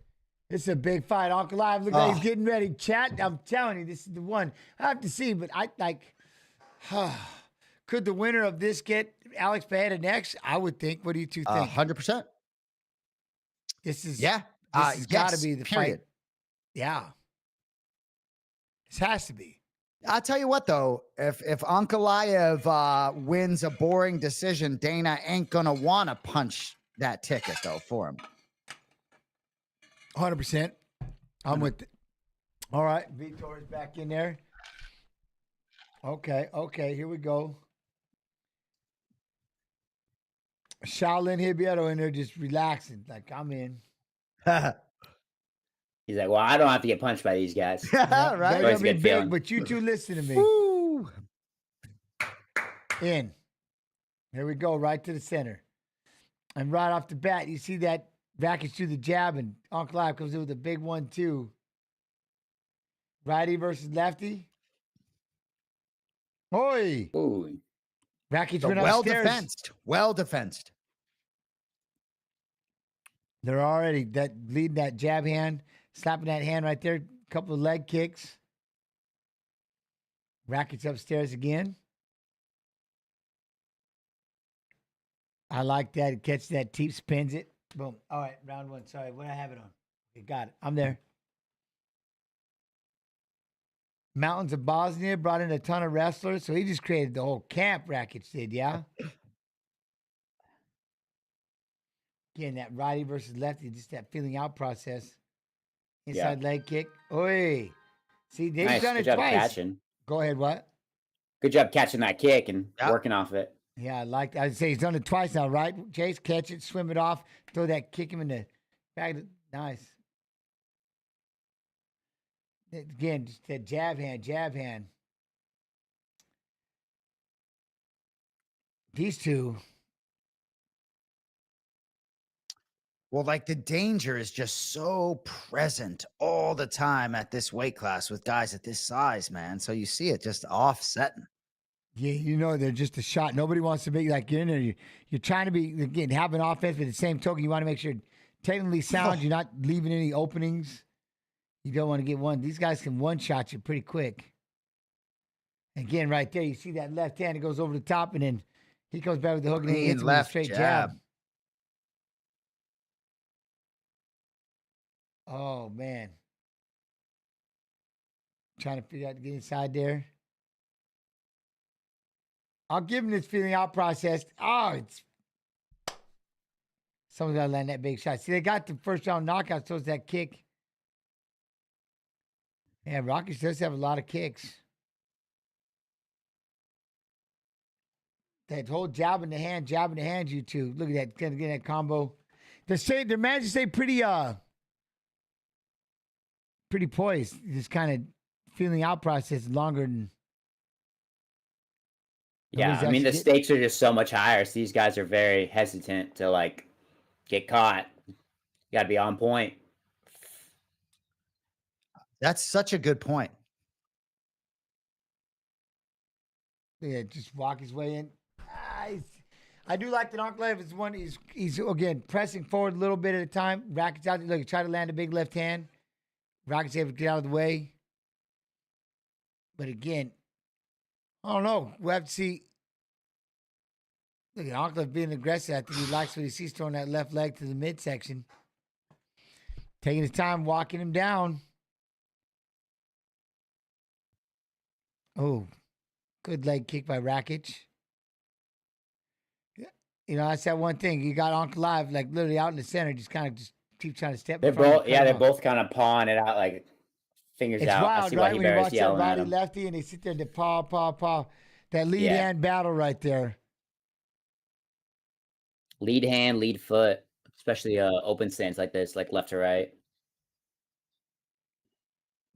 It's a big fight. Ankalaev looks like he's getting ready. Chat, I'm telling you, this is the one. I have to see, but I like. Could the winner of this get Alex Pereira next? I would think. What do you two think? 100%. This is this has got to be the period. fight. Yeah. This has to be. I'll tell you what, though, if Ankalaev wins a boring decision, Dana ain't gonna want to punch that ticket though for him. 100%. I'm with it. All right, Vitor's back in there. Okay, here we go. Shaolin Hibiero in there just relaxing, like I'm in. He's like, well, I don't have to get punched by these guys. Right? They're gonna be big, but you two listen to me. Woo. In. Here we go, right to the center. And right off the bat, you see that Rakic through the jab, and Ankalaev comes in with a big 1-2. Righty versus lefty. Oi! Ooh. Rakic So went well upstairs. defensed. Well defensed. They're already leading that jab hand, slapping that hand right there. Couple of leg kicks. Rakic upstairs again. I like that. It catches that teep, spins it. Boom. All right, round one. Sorry, what I have it on? Okay, got it. I'm there. Mountains of Bosnia brought in a ton of wrestlers, so he just created the whole camp. Rakic did, yeah. Again, that righty versus lefty, just that feeling out process. Inside leg kick. Oi. See, they've done it Good job twice. catching. Go ahead, what? Good job catching that kick and working off it. Yeah, I like that. I'd say he's done it twice now, right? Chase, catch it, swim it off, throw that, kick him in the back. Nice. Again, just that jab hand. These two. Well, like the danger is just so present all the time at this weight class with guys at this size, man. So you see it just offsetting. Yeah, you know, they're just a shot. Nobody wants to be like you're in there. You're trying to be, again, have an offense, but at the same token, you want to make sure technically sound. You're not leaving any openings. You don't want to get one. These guys can one-shot you pretty quick. Again, right there, you see that left hand. It goes over the top, and then he comes back with the hook, and he hits him with a straight jab. Oh, man. Trying to figure out to get inside there. I'll give him this feeling out process. Oh, it's... Someone's got to land that big shot. See, they got the first round knockout, so it's that kick. Yeah, Rakic does have a lot of kicks. That whole jab in the hand, you two. Look at that, gonna get that combo. They're managed to stay pretty poised. This kind of feeling out process is longer than. Yeah, I mean, the stakes are just so much higher. So these guys are very hesitant to, like, get caught. You got to be on point. That's such a good point. Yeah, just walk his way in. I do like that Ankalaev is one. He's again pressing forward a little bit at a time. Rakic out there. Look, try to land a big left hand. Rakic able to get out of the way. But again, I don't know. We'll have to see. Look at Ankalaev being aggressive. I think he likes what he sees, throwing that left leg to the midsection. Taking his time, walking him down. Oh, good leg kick by Rakic. You know, that's that one thing. You got Ankalaev, like, literally out in the center, just kind of just keep trying to step. They're both, they're both kind of pawing it out, like, fingers it's out. Wild, I see right? why When you watch that yelling at righty him. lefty and they sit there and they paw. That lead hand battle right there. Lead hand, lead foot, especially open stance like this, like left to right.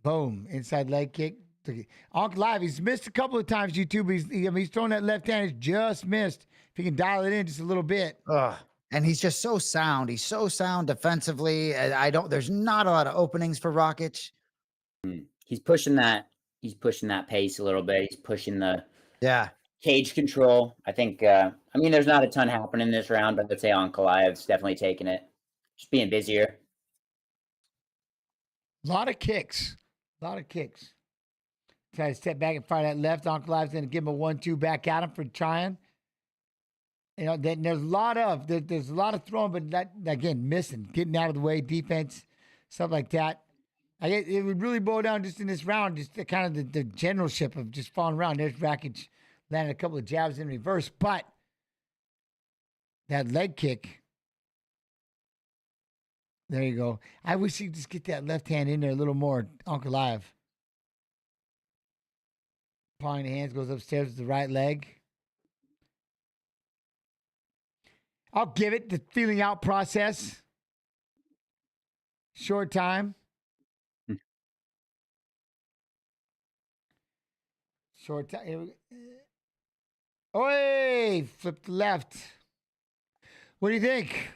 Boom. Inside leg kick. Ankalaev, he's missed a couple of times, YouTube. He's throwing that left hand. He's just missed. If he can dial it in just a little bit. And he's just so sound. He's so sound defensively. There's not a lot of openings for Rakic. He's pushing that pace a little bit. He's pushing the cage control. I think, I mean, there's not a ton happening this round, but I'd say Ankalaev's definitely taking it. Just being busier. A lot of kicks. Try to step back and fire that left. Ankalaev's going to give him a 1-2 back at him for trying. You know, then there's a lot of throwing, but that, again, missing, getting out of the way, defense, stuff like that. I guess it would really boil down just in this round, just the kind of the generalship of just falling around. There's Rakic landed a couple of jabs in reverse, but that leg kick, there you go. I wish he'd just get that left hand in there a little more, Ankalaev. Pawing the hands, goes upstairs with the right leg. I'll give it the feeling out process. Short time. Short time. Oi! Flip left. What do you think?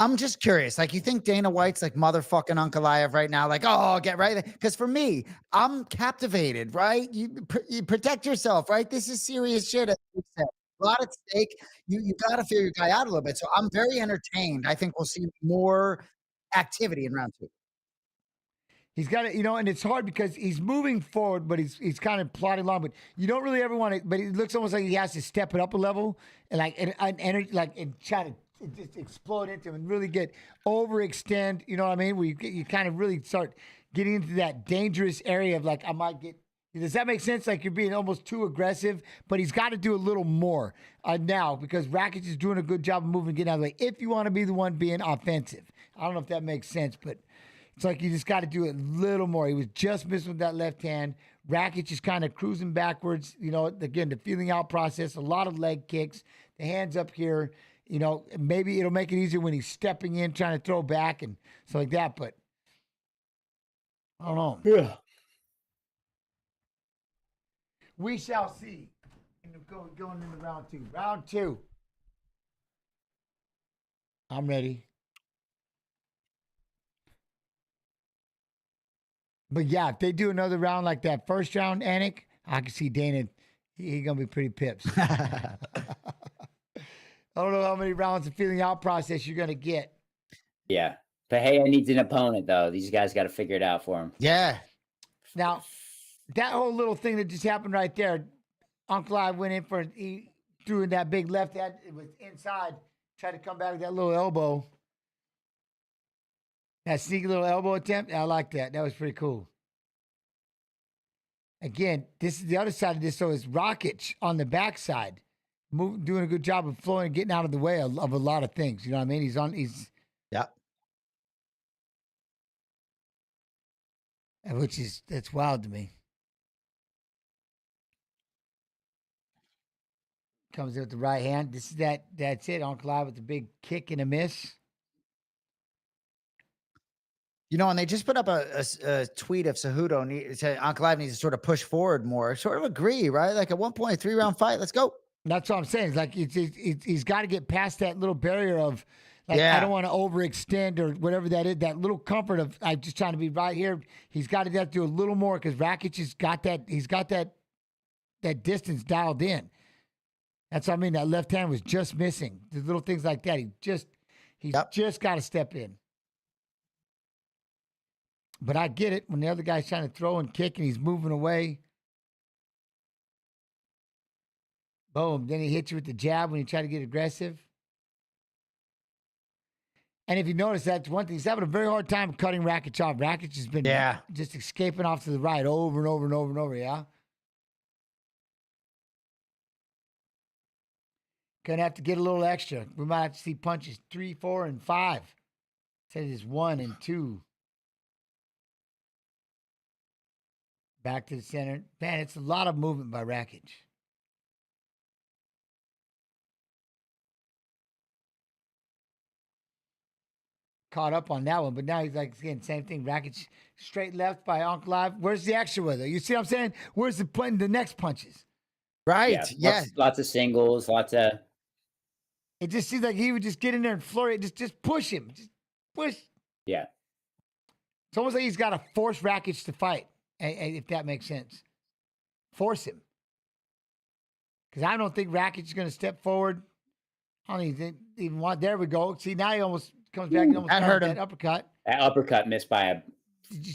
I'm just curious. Like, you think Dana White's like motherfucking Ankalaev right now? Like, oh, get right. Because for me, I'm captivated, right? You protect yourself, right? This is serious shit. As you said. A lot at stake. You got to figure your guy out a little bit. So I'm very entertained. I think we'll see more activity in round 2. He's got to, you know, and it's hard because he's moving forward, but he's kind of plodding along. But you don't really ever want to. But it looks almost like he has to step it up a level and and try to just explode into him and really get overextend. You know what I mean? Where you kind of really start getting into that dangerous area of like I might get. Does that make sense? Like you're being almost too aggressive, but he's got to do a little more now because Rakic is doing a good job of moving, getting out of the way. If you want to be the one being offensive, I don't know if that makes sense, but it's like you just got to do it a little more. He was just missing with that left hand. Rakic is kind of cruising backwards. You know, again, the feeling out process, a lot of leg kicks, the hands up here. You know, maybe it'll make it easier when he's stepping in, trying to throw back and stuff like that, but I don't know. Yeah. We shall see. Going into round 2. Round 2. I'm ready. But yeah, if they do another round like that first round, Anik, I can see Dana. He's going to be pretty pips. I don't know how many rounds of feeling out process you're going to get. Yeah. Pereira needs an opponent, though. These guys got to figure it out for him. Yeah. Now, that whole little thing that just happened right there, Ankalaev went in for, he threw in that big left hand. It was inside, tried to come back with that little elbow. That sneaky little elbow attempt, I like that. That was pretty cool. Again, this is the other side of this, so it's Rakic on the backside, doing a good job of flowing and getting out of the way of a lot of things. You know what I mean? Yeah. That's wild to me. Comes in with the right hand. That's it. Ankalaev with the big kick and a miss. You know, and they just put up a tweet of Cejudo. Said Ankalaev needs to sort of push forward more. Sort of agree, right? Like at one point, 3-round fight. Let's go. That's what I'm saying. It's like he's got to get past that little barrier of, like, I don't want to overextend or whatever that is. That little comfort of I'm just trying to be right here. He's got to do a little more because Rakic has got that. He's got that distance dialed in. That's what I mean. That left hand was just missing. The little things like that. He's just got to step in. But I get it when the other guy's trying to throw and kick and he's moving away. Boom. Then he hits you with the jab when you try to get aggressive. And if you notice, that's one thing. He's having a very hard time cutting Rakic off. Rakic has been just escaping off to the right over and over and over and over, yeah? Gonna have to get a little extra. We might have to see punches 3, 4, and 5. Instead of just 1 and 2. Back to the center. Man, it's a lot of movement by Rakic. Caught up on that one, but now he's like, again, same thing. Rakic straight left by Ankalaev. Where's the extra with it? You see what I'm saying? Where's the next punches? Right. Yeah. Lots of singles, lots of. It just seems like he would just get in there and flurry it. Just push him. Just push. Yeah. It's almost like he's got to force Rakic to fight, if that makes sense. Force him. Because I don't think Rakic is going to step forward. I don't even want. There we go. See, now he almost comes back and almost hurt him. That uppercut. That uppercut missed by a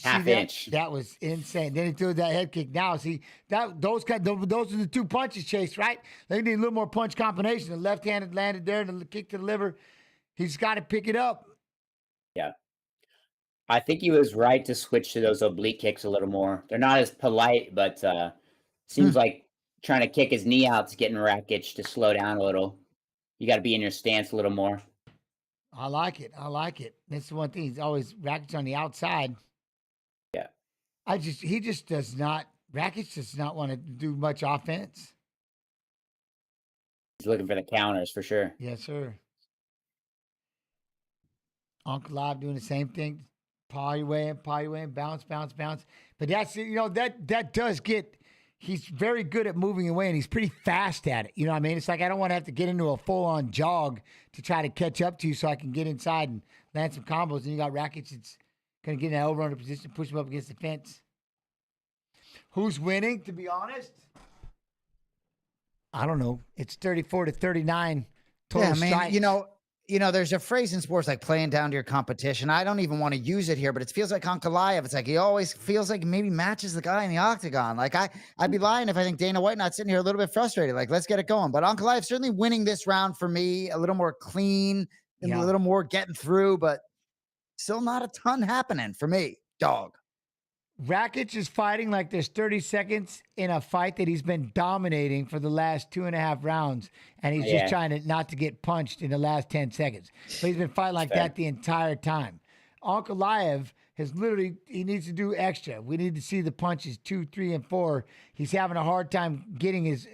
half inch. That was insane. Then he threw that head kick. Now, see, those are the 2 punches, Chase, right? They need a little more punch combination. The left-handed landed there, and the kick to the liver. He's got to pick it up. Yeah. I think he was right to switch to those oblique kicks a little more. They're not as polite, but seems like trying to kick his knee out is getting Rakic to slow down a little. You got to be in your stance a little more. I like it. That's the one thing. He's always Rakic on the outside. Yeah. Rakic does not want to do much offense. He's looking for the counters for sure. Yes, sir. Ankalaev doing the same thing. Paw your way in, bounce. But that's, that does get, he's very good at moving away and he's pretty fast at it. You know what I mean? It's like, I don't want to have to get into a full-on jog to try to catch up to you so I can get inside and land some combos. And you got Rakic that's going to get in that over-under position, push him up against the fence. Who's winning, to be honest? I don't know. It's 34-39 total strikes. There's a phrase in sports like playing down to your competition. I don't even want to use it here, but it feels like Ankalaev. It's like he always feels like maybe matches the guy in the octagon. Like I'd be lying if I think Dana White not sitting here a little bit frustrated. Like, let's get it going. But Ankalaev certainly winning this round for me, a little more clean and a little more getting through, but still not a ton happening for me, dog. Rakic is fighting like there's 30 seconds in a fight that he's been dominating for the last 2.5 rounds, and he's just trying to not to get punched in the last 10 seconds. But he's been fighting like that the entire time. Ankalaev has literally, he needs to do extra. We need to see the punches 2, 3, and 4. He's having a hard time getting his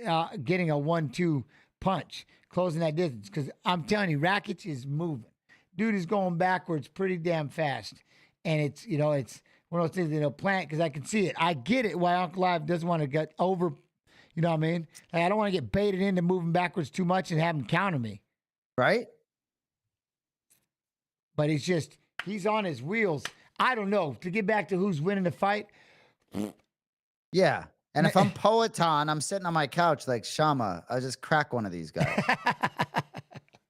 getting a 1-2 punch, closing that distance. Because I'm telling you, Rakic is moving. Dude is going backwards pretty damn fast, and it's one of those things that he'll plant because I can see it. I get it why Ankalaev doesn't want to get over, you know what I mean? Like, I don't want to get baited into moving backwards too much and have him counter me. Right? But he's on his wheels. I don't know. To get back to who's winning the fight. Yeah. And if I'm Poatan, I'm sitting on my couch like Shama. I'll just crack one of these guys.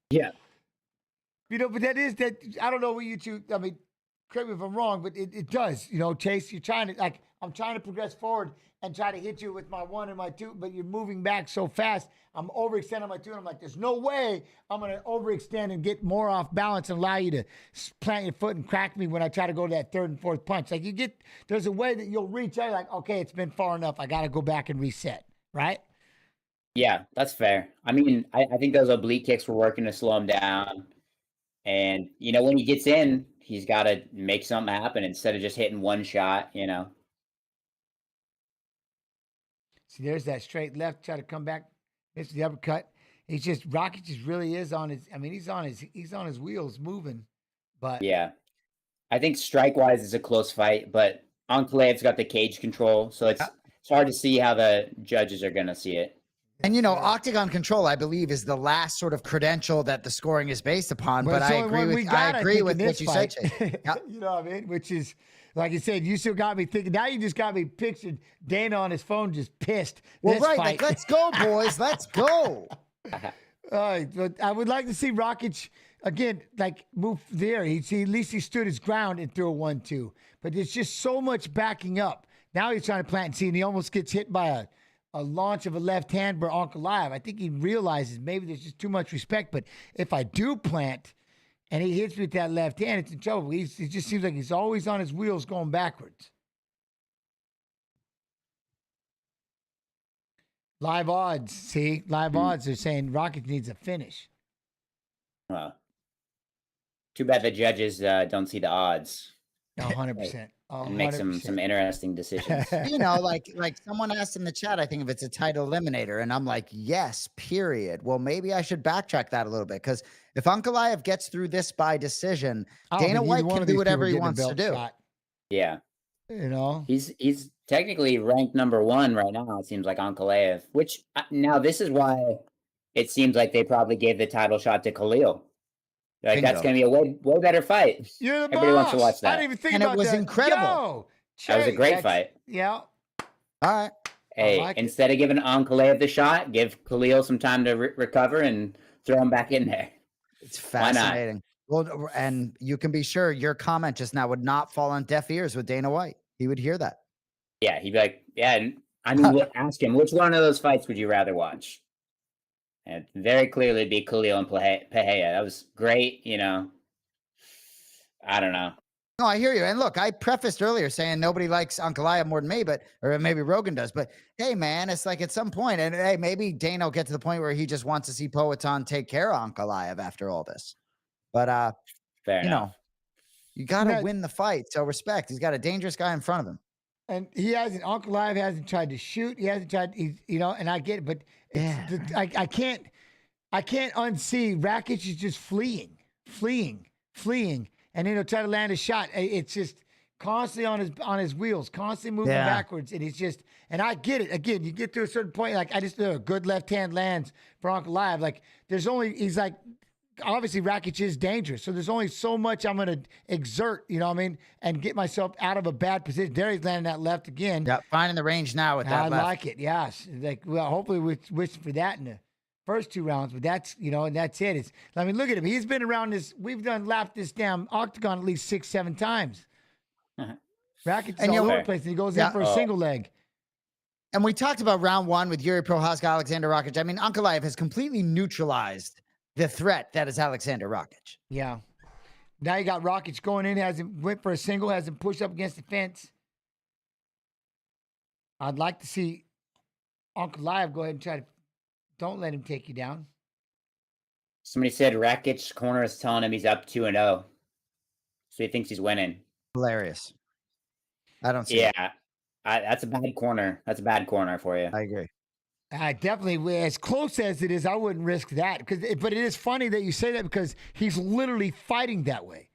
Yeah. You know, but I don't know what you two, I mean, correct me if I'm wrong, but it does. You know, Chase, you're trying to, like, I'm trying to progress forward and try to hit you with my 1 and my 2, but you're moving back so fast. I'm overextending my 2, and I'm like, there's no way I'm going to overextend and get more off balance and allow you to plant your foot and crack me when I try to go to that 3rd and 4th punch. Like, there's a way that you'll reach out, like, okay, it's been far enough. I got to go back and reset, right? Yeah, that's fair. I mean, I think those oblique kicks were working to slow him down. And, you know, when he gets in, he's got to make something happen instead of just hitting one shot, you know. See, there's that straight left, try to come back, miss the uppercut. He's just, Rakic just really is on his, I mean, he's on his wheels moving. But yeah, I think strike-wise is a close fight, but Ankalaev's got the cage control, so it's hard to see how the judges are going to see it. And, you know, octagon control, I believe, is the last sort of credential that the scoring is based upon. But I agree with what you said, Chase. Yep. You know what I mean? Which is, like you said, you still got me thinking. Now you just got me pictured Dana on his phone just pissed. Well, right. Like, let's go, boys. Let's go. All right. But I would like to see Rakic, again, like, move there. At least he stood his ground and threw a 1-2. But there's just so much backing up. Now he's trying to plant and see, and he almost gets hit by a launch of a left hand by Ankalaev. I think he realizes maybe there's just too much respect. But if I do plant and he hits me with that left hand, it's in trouble. It just seems like he's always on his wheels going backwards. Live odds, see? Live odds are saying Rakic needs a finish. Well, too bad the judges don't see the odds. 100%. And make some interesting decisions. You know, like someone asked in the chat, I think if it's a title eliminator, and I'm like, yes, period. Well, maybe I should backtrack that a little bit, because if Ankalaev gets through this by decision, Dana White can do whatever he wants to do. Yeah. You know? He's technically ranked #1 right now, it seems like, Ankalaev, which now this is why it seems like they probably gave the title shot to Khalil. Like, that's going to be a way better fight. You're the Everybody wants to watch that. I didn't even think and about it was that. incredible. Yo, that was a great fight. Yeah. All right. Hey, instead of giving Ankalaev the shot, give Khalil some time to recover and throw him back in there. It's fascinating. Well, and you can be sure your comment just now would not fall on deaf ears with Dana White. He would hear that. Yeah, he'd be like, yeah, and I mean, ask him, which one of those fights would you rather watch? And very clearly be Khalil and Pereira. That was great, you know. I don't know. No, I hear you. And look, I prefaced earlier saying nobody likes Ankalaev more than me, or maybe Rogan does. But hey, man, it's like at some point, and hey, maybe Dana will get to the point where he just wants to see Poatan take care of Ankalaev after all this. But fair you enough. know, you got to win the fight. So respect. He's got a dangerous guy in front of him. And Ankalaev hasn't tried to shoot. He hasn't tried, you know, and I get it, but I can't unsee Rakic is just fleeing, and then he'll try to land a shot. It's just constantly on his wheels, constantly moving backwards, and he's just. And I get it. Again, you get to a certain point, like I just know a good left hand lands for Ankalaev. Like he's like. Obviously, Rakic is dangerous, so there's only so much I'm going to exert, you know what I mean, and get myself out of a bad position. There he's landing that left again. Yeah, finding the range now with that I left. like it, yes. Like, well, hopefully we're wishing for that in the first 2 rounds, but that's, you know, and that's it. I mean, look at him. He's been around this. We've lapped this damn octagon at least 6-7 times. Rakic's all over the place, and he goes in for a single leg. And we talked about round 1 with Yuri Prochazka, Alexander Rakic. I mean, Ankalaev has completely neutralized the threat that is Alexander Rakic. Yeah. Now you got Rakic going in, hasn't went for a single, hasn't pushed up against the fence. I'd like to see Ankalaev go ahead and try to. Don't let him take you down. Somebody said Rakic corner is telling him he's up 2-0, so he thinks he's winning. Hilarious. I don't see. Yeah, that's a bad corner. That's a bad corner for you. I agree. Definitely, as close as it is, I wouldn't risk that. But it is funny that you say that because he's literally fighting that way.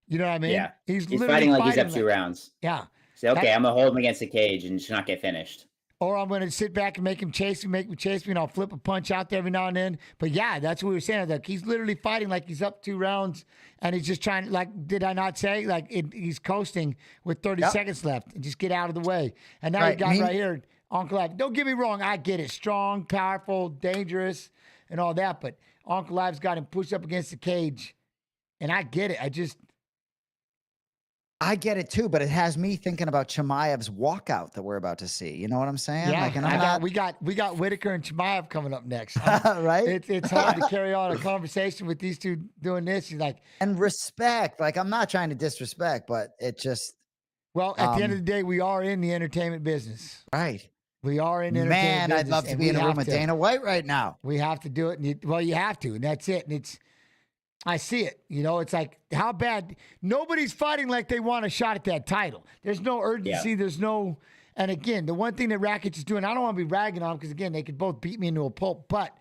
You know what I mean? Yeah, he's literally fighting like he's up 2 rounds. Yeah. So okay, I'm gonna hold him against the cage and just not get finished. Or I'm going to sit back and make him chase me, and I'll flip a punch out there every now and then. But yeah, that's what we were saying. Like he's literally fighting like he's up 2 rounds, and he's just trying. Like, did I not say? Like he's coasting with 30 seconds left, and just get out of the way. And now you got right here, Ankalaev. Don't get me wrong, I get it. Strong, powerful, dangerous, and all that. But Ankalaev's got him pushed up against the cage, and I get it. I get it too, but it has me thinking about Chimaev's walkout that we're about to see. You know what I'm saying? Yeah, like, and we got Whittaker and Chimaev coming up next. Right? It's hard to carry on a conversation with these two doing this. He's like, and respect. Like, I'm not trying to disrespect, but it just. Well, at the end of the day, we are in the entertainment business. Right. We are in the entertainment business. Man, I'd love to be in a room with Dana White right now. We have to do it. You have to, and that's it. And I see it. You know, it's like, how bad? Nobody's fighting like they want a shot at that title. There's no urgency. Yeah. There's no. And again, the one thing that Rakic is doing, I don't want to be ragging on him because, again, they could both beat me into a pulp. But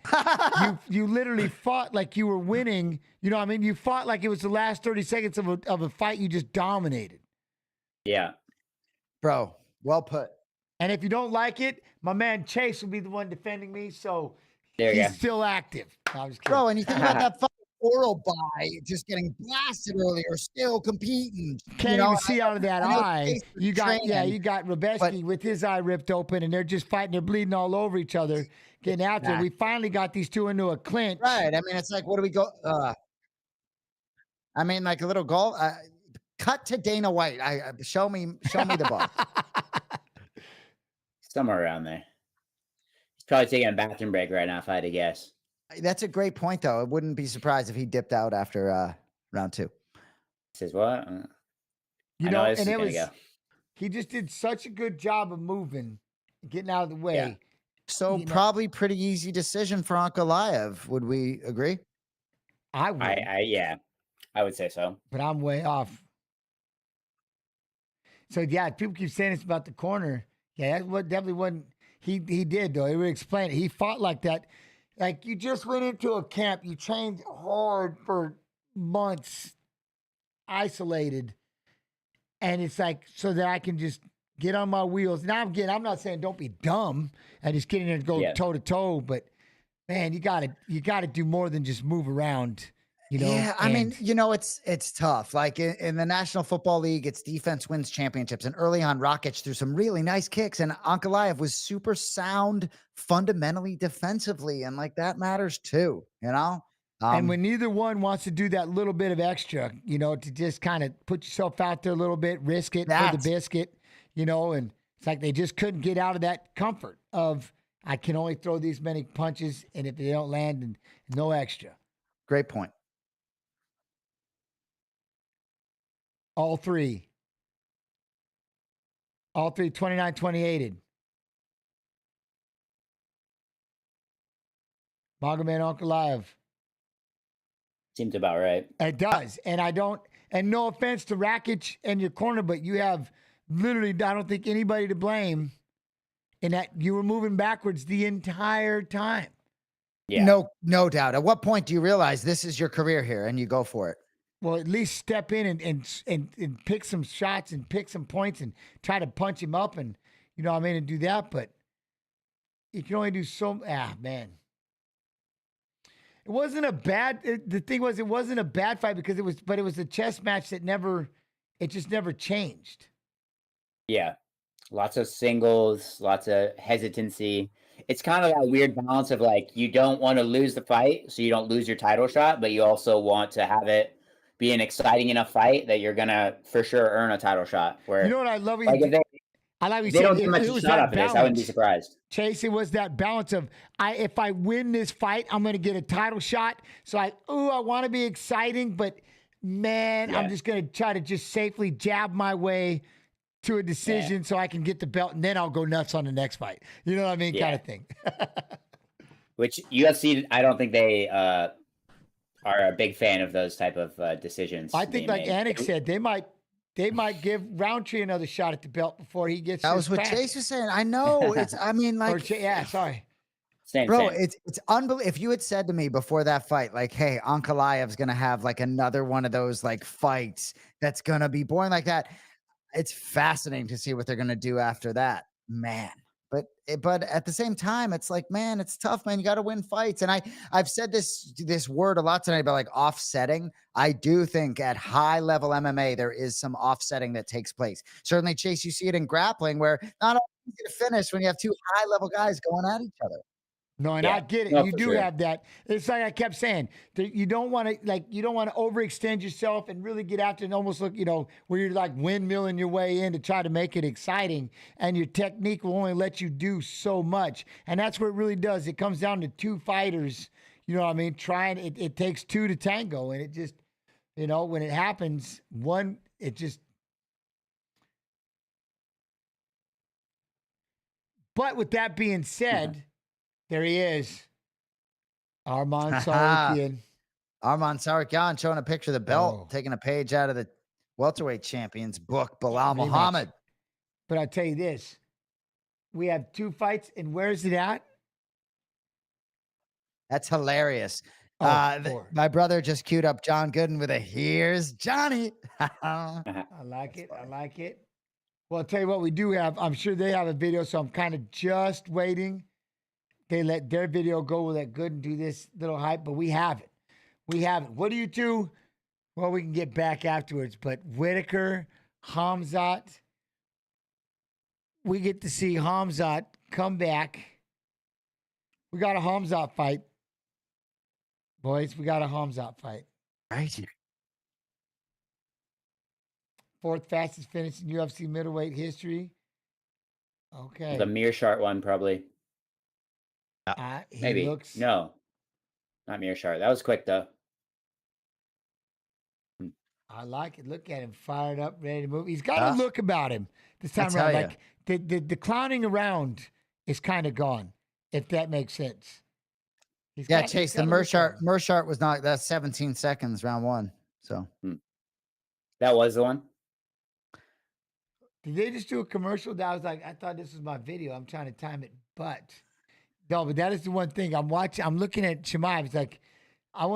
you literally fought like you were winning. You know what I mean? You fought like it was the last 30 seconds of a fight you just dominated. Yeah. Bro, well put. And if you don't like it, my man Chase will be the one defending me. So he's still active. Bro, and you think about that fight. Oral by just getting blasted earlier, still competing. Can't even see out of that eye. You got Rubeski with his eye ripped open, and they're just fighting. They're bleeding all over each other, getting after it. We finally got these two into a clinch. Right. I mean, it's like, what do we go? I mean, like a little goal. Cut to Dana White. Show me the ball. Somewhere around there. He's probably taking a bathroom break right now, if I had to guess. That's a great point, though. I wouldn't be surprised if he dipped out after round 2. Says what? You know, and it was. He just did such a good job of moving, getting out of the way. Yeah. So probably pretty easy decision for Ankalaev. Would we agree? I would. I would say so. But I'm way off. So yeah, people keep saying it's about the corner. Yeah, that definitely wasn't. He did though. He would explain it. He fought like that. Like, you just went into a camp, you trained hard for months, isolated, and it's like, so that I can just get on my wheels. Now, I'm not saying don't be dumb and just get in there and go toe-to-toe, but, man, you gotta do more than just move around, you know? Yeah, I mean, you know, it's tough. Like, in the National Football League, it's defense wins championships, and early on, Rakic threw some really nice kicks, and Ankalaev was super sound fundamentally defensively, and like that matters too, you know. And when neither one wants to do that little bit of extra, you know, to just kind of put yourself out there a little bit, risk it for the biscuit, you know, and it's like they just couldn't get out of that comfort of, I can only throw these many punches, and if they don't land, and no extra. Great point. All three 29-28'd. Magomed Ankalaev. Seems about right. It does. And no offense to Rakic and your corner, but you have literally, I don't think anybody to blame in that you were moving backwards the entire time. Yeah. No doubt. At what point do you realize this is your career here and you go for it? Well, at least step in and pick some shots and pick some points and try to punch him up and, you know what I mean, and do that. But you can only do so, man. It wasn't a bad, the thing was, it wasn't a bad fight because it was a chess match that just never changed. Yeah. Lots of singles, lots of hesitancy. It's kind of that weird balance of like, you don't want to lose the fight, so you don't lose your title shot, but you also want to have it be an exciting enough fight that you're going to for sure earn a title shot. Where, you know what I love? Like I like they don't get much shot off of this. I wouldn't be surprised. Chase, it was that balance of, if I win this fight, I'm going to get a title shot. So I want to be exciting, but man, I'm just going to try to just safely jab my way to a decision so I can get the belt, and then I'll go nuts on the next fight. You know what I mean? Yeah. Kind of thing. Which UFC, I don't think they are a big fan of those type of decisions. I think, like Anik said, they might give Roundtree another shot at the belt before he gets. That was what pass. Chase was saying. I know. It's. I mean, like. Sorry. Bro, it's unbelievable. If you had said to me before that fight, like, hey, Ankalaev's going to have like another one of those like fights that's going to be boring like that, it's fascinating to see what they're going to do after that, man. But at the same time, it's like, man, it's tough, man. You got to win fights. And I've said this word a lot tonight about like offsetting. I do think at high level MMA, there is some offsetting that takes place. Certainly, Chase, you see it in grappling where not only easy to finish when you have two high level guys going at each other. No, and I get it. No, you do have that. It's like I kept saying, you don't want to overextend yourself and really get after and almost look, where you're like windmilling your way in to try to make it exciting. And your technique will only let you do so much. And that's what it really does. It comes down to two fighters, you know what I mean? It takes two to tango. And it just, when it happens, But with that being said, there he is. Arman Tsarukyan. Arman Tsarukyan showing a picture of the belt, taking a page out of the welterweight champion's book, Bilal Muhammad. But I'll tell you this. We have two fights, and where's it at? That's hilarious. My brother just queued up John Gooden with a "Here's Johnny." I like it. I like it. Well, I'll tell you what we do have. I'm sure they have a video, so I'm kind of just waiting. They let their video go. We'll let Gooden do this little hype, but we have it. We have it. What do you do? Well, we can get back afterwards, but Whittaker, Hamzat, we get to see Hamzat come back. We got a Hamzat fight. Boys, we got a Hamzat fight. Right. Fourth fastest finish in UFC middleweight history. Okay. The Mearshart one, probably. Maybe. No. Not Mearshart. That was quick, though. I like it. Look at him, fired up, ready to move. He's got a look about him this time around. Like the clowning around is kind of gone, if that makes sense. Chase, the Mearshart was not. That's 17 seconds, round one. So that was the one. Did they just do a commercial? That was like, I thought this was my video. I'm trying to time it, but that is the one thing I'm watching. I'm looking at Chimaev. It's like,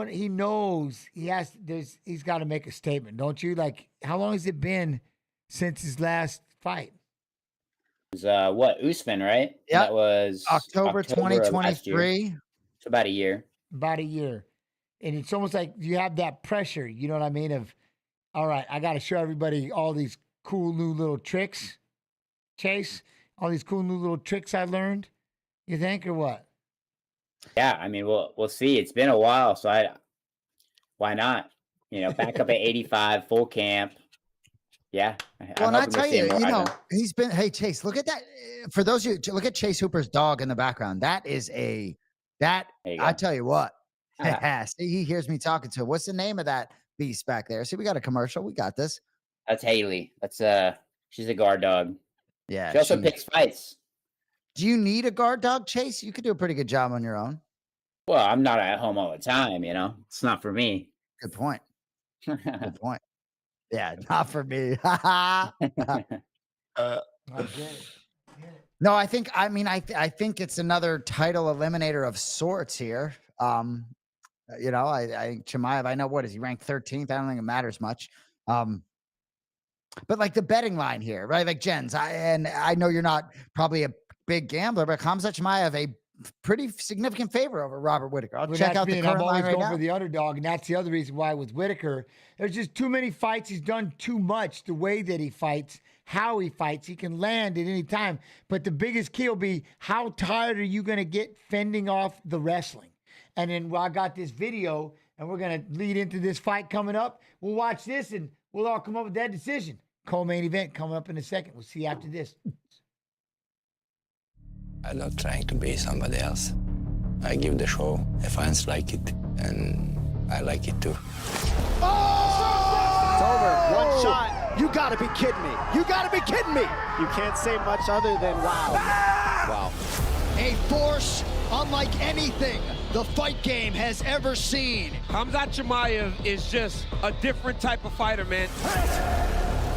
he knows he's got to make a statement, don't you? Like, how long has it been since his last fight? It was Usman, right? Yeah. That was October 2023. It's about a year. About a year. And it's almost like you have that pressure, you know what I mean? Of, all right, I got to show everybody all these cool new little tricks, Chase, all these cool new little tricks I learned, you think, or what? Yeah, I mean, we'll see. It's been a while, so why not? Back up at 85, full camp. Yeah. Well, and I tell you, he's been. Hey, Chase, look at that. For those of you, look at Chase Hooper's dog in the background. That is I tell you what. See, he hears me talking to him. What's the name of that beast back there? See, we got a commercial. We got this. That's Haley. She's a guard dog. Yeah. She also picks fights. Do you need a guard dog, Chase? You could do a pretty good job on your own. Well, I'm not at home all the time, It's not for me. Good point. Good point. Yeah, not for me. No, I think it's another title eliminator of sorts here. I think Chimaev, I know, what is he ranked 13th? I don't think it matters much. But like the betting line here, right? Like Jens, I know you're not probably a big gambler, but Khamzat Chimaev a pretty significant favor over Robert Whittaker. I'll check out the current line right now. I'm always going for the underdog, and that's the other reason why with Whittaker, there's just too many fights. He's done too much. The way that he fights, how he fights, he can land at any time. But the biggest key will be, how tired are you going to get fending off the wrestling? And then I got this video, and we're going to lead into this fight coming up. We'll watch this, and we'll all come up with that decision. Co-main event coming up in a second. We'll see you after this. I'm not trying to be somebody else. I give the show. The fans like it, and I like it too. It's over. One shot. You gotta be kidding me. You gotta be kidding me. You can't say much other than wow. Wow. A force unlike anything the fight game has ever seen. Khamzat Chimaev is just a different type of fighter, man.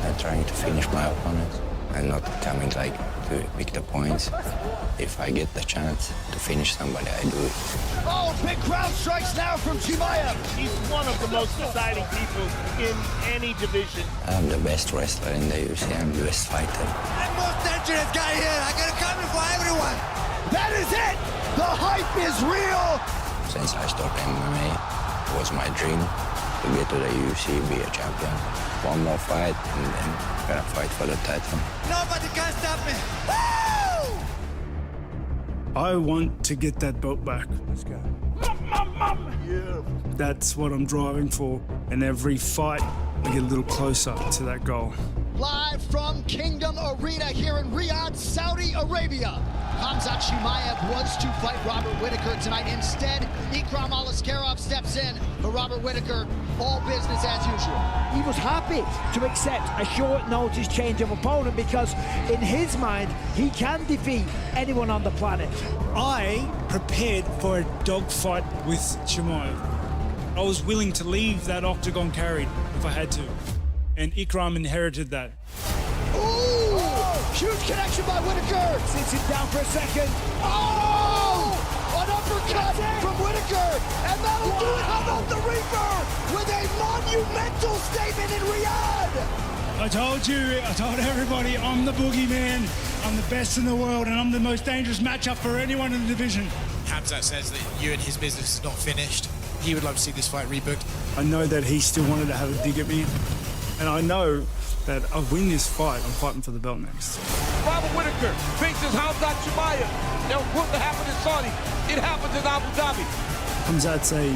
I'm trying to finish my opponent. I'm not coming like to pick the points. If I get the chance to finish somebody, I do it. Oh, big crowd strikes now from Chimaev. He's one of the most exciting people in any division. I'm the best wrestler in the UFC. I'm the best fighter. I'm most dangerous guy here. I got it coming for everyone. That is it. The hype is real. Since I started MMA, it was my dream to get to the UFC, be a champion. One more fight, and then I'm gonna fight for the title. Nobody can stop me. I want to get that belt back. Let's go. Yeah. That's what I'm driving for. And every fight, I get a little closer to that goal. Live from Kingdom Arena here in Riyadh, Saudi Arabia. Khamzat Chimaev was to fight Robert Whittaker tonight. Instead, Aliskerov steps in for Robert Whittaker. All business as usual. He was happy to accept a short notice change of opponent because in his mind, he can defeat anyone on the planet. I prepared for a dogfight with Chimaev. I was willing to leave that octagon carried if I had to. And Ikram inherited that. Ooh! Huge connection by Whittaker. Sits him down for a second. Oh! An uppercut from Whittaker. And that'll do it. How about the Reaper with a monumental statement in Riyadh? I told everybody, I'm the boogeyman. I'm the best in the world, and I'm the most dangerous matchup for anyone in the division. Khamzat says that you and his business is not finished. He would love to see this fight rebooked. I know that he still wanted to have a dig at me. And I know that I win this fight, I'm fighting for the belt next. Robert Whittaker faces Khamzat Chimaev. Now, what happened in Saudi? It happens in Abu Dhabi. Khamzat's a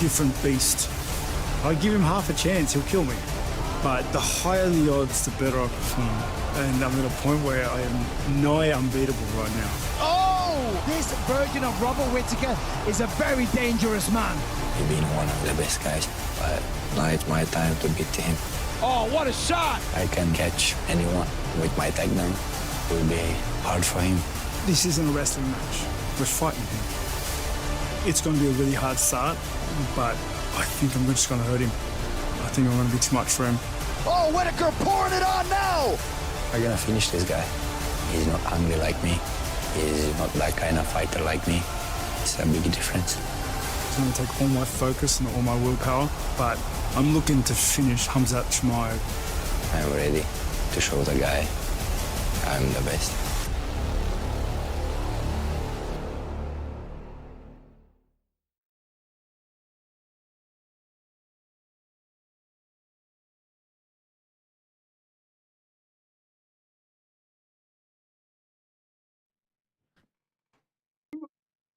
different beast. I give him half a chance, he'll kill me. But the higher the odds, the better I perform. And I'm at a point where I am nigh unbeatable right now. Oh! This version of Robert Whittaker is a very dangerous man. He's been one of the best guys, but now it's my time to beat him. Oh, what a shot! I can catch anyone with my takedown. It will be hard for him. This isn't a wrestling match. We're fighting him. It's going to be a really hard start, but I think I'm just going to hurt him. I think I'm going to be too much for him. Oh, Whittaker pouring it on now! I'm going to finish this guy. He's not hungry like me. He's not that kind of fighter like me. It's a big difference. It's going to take all my focus and all my willpower, but I'm looking to finish Khamzat Chimaev. I'm ready to show the guy I'm the best.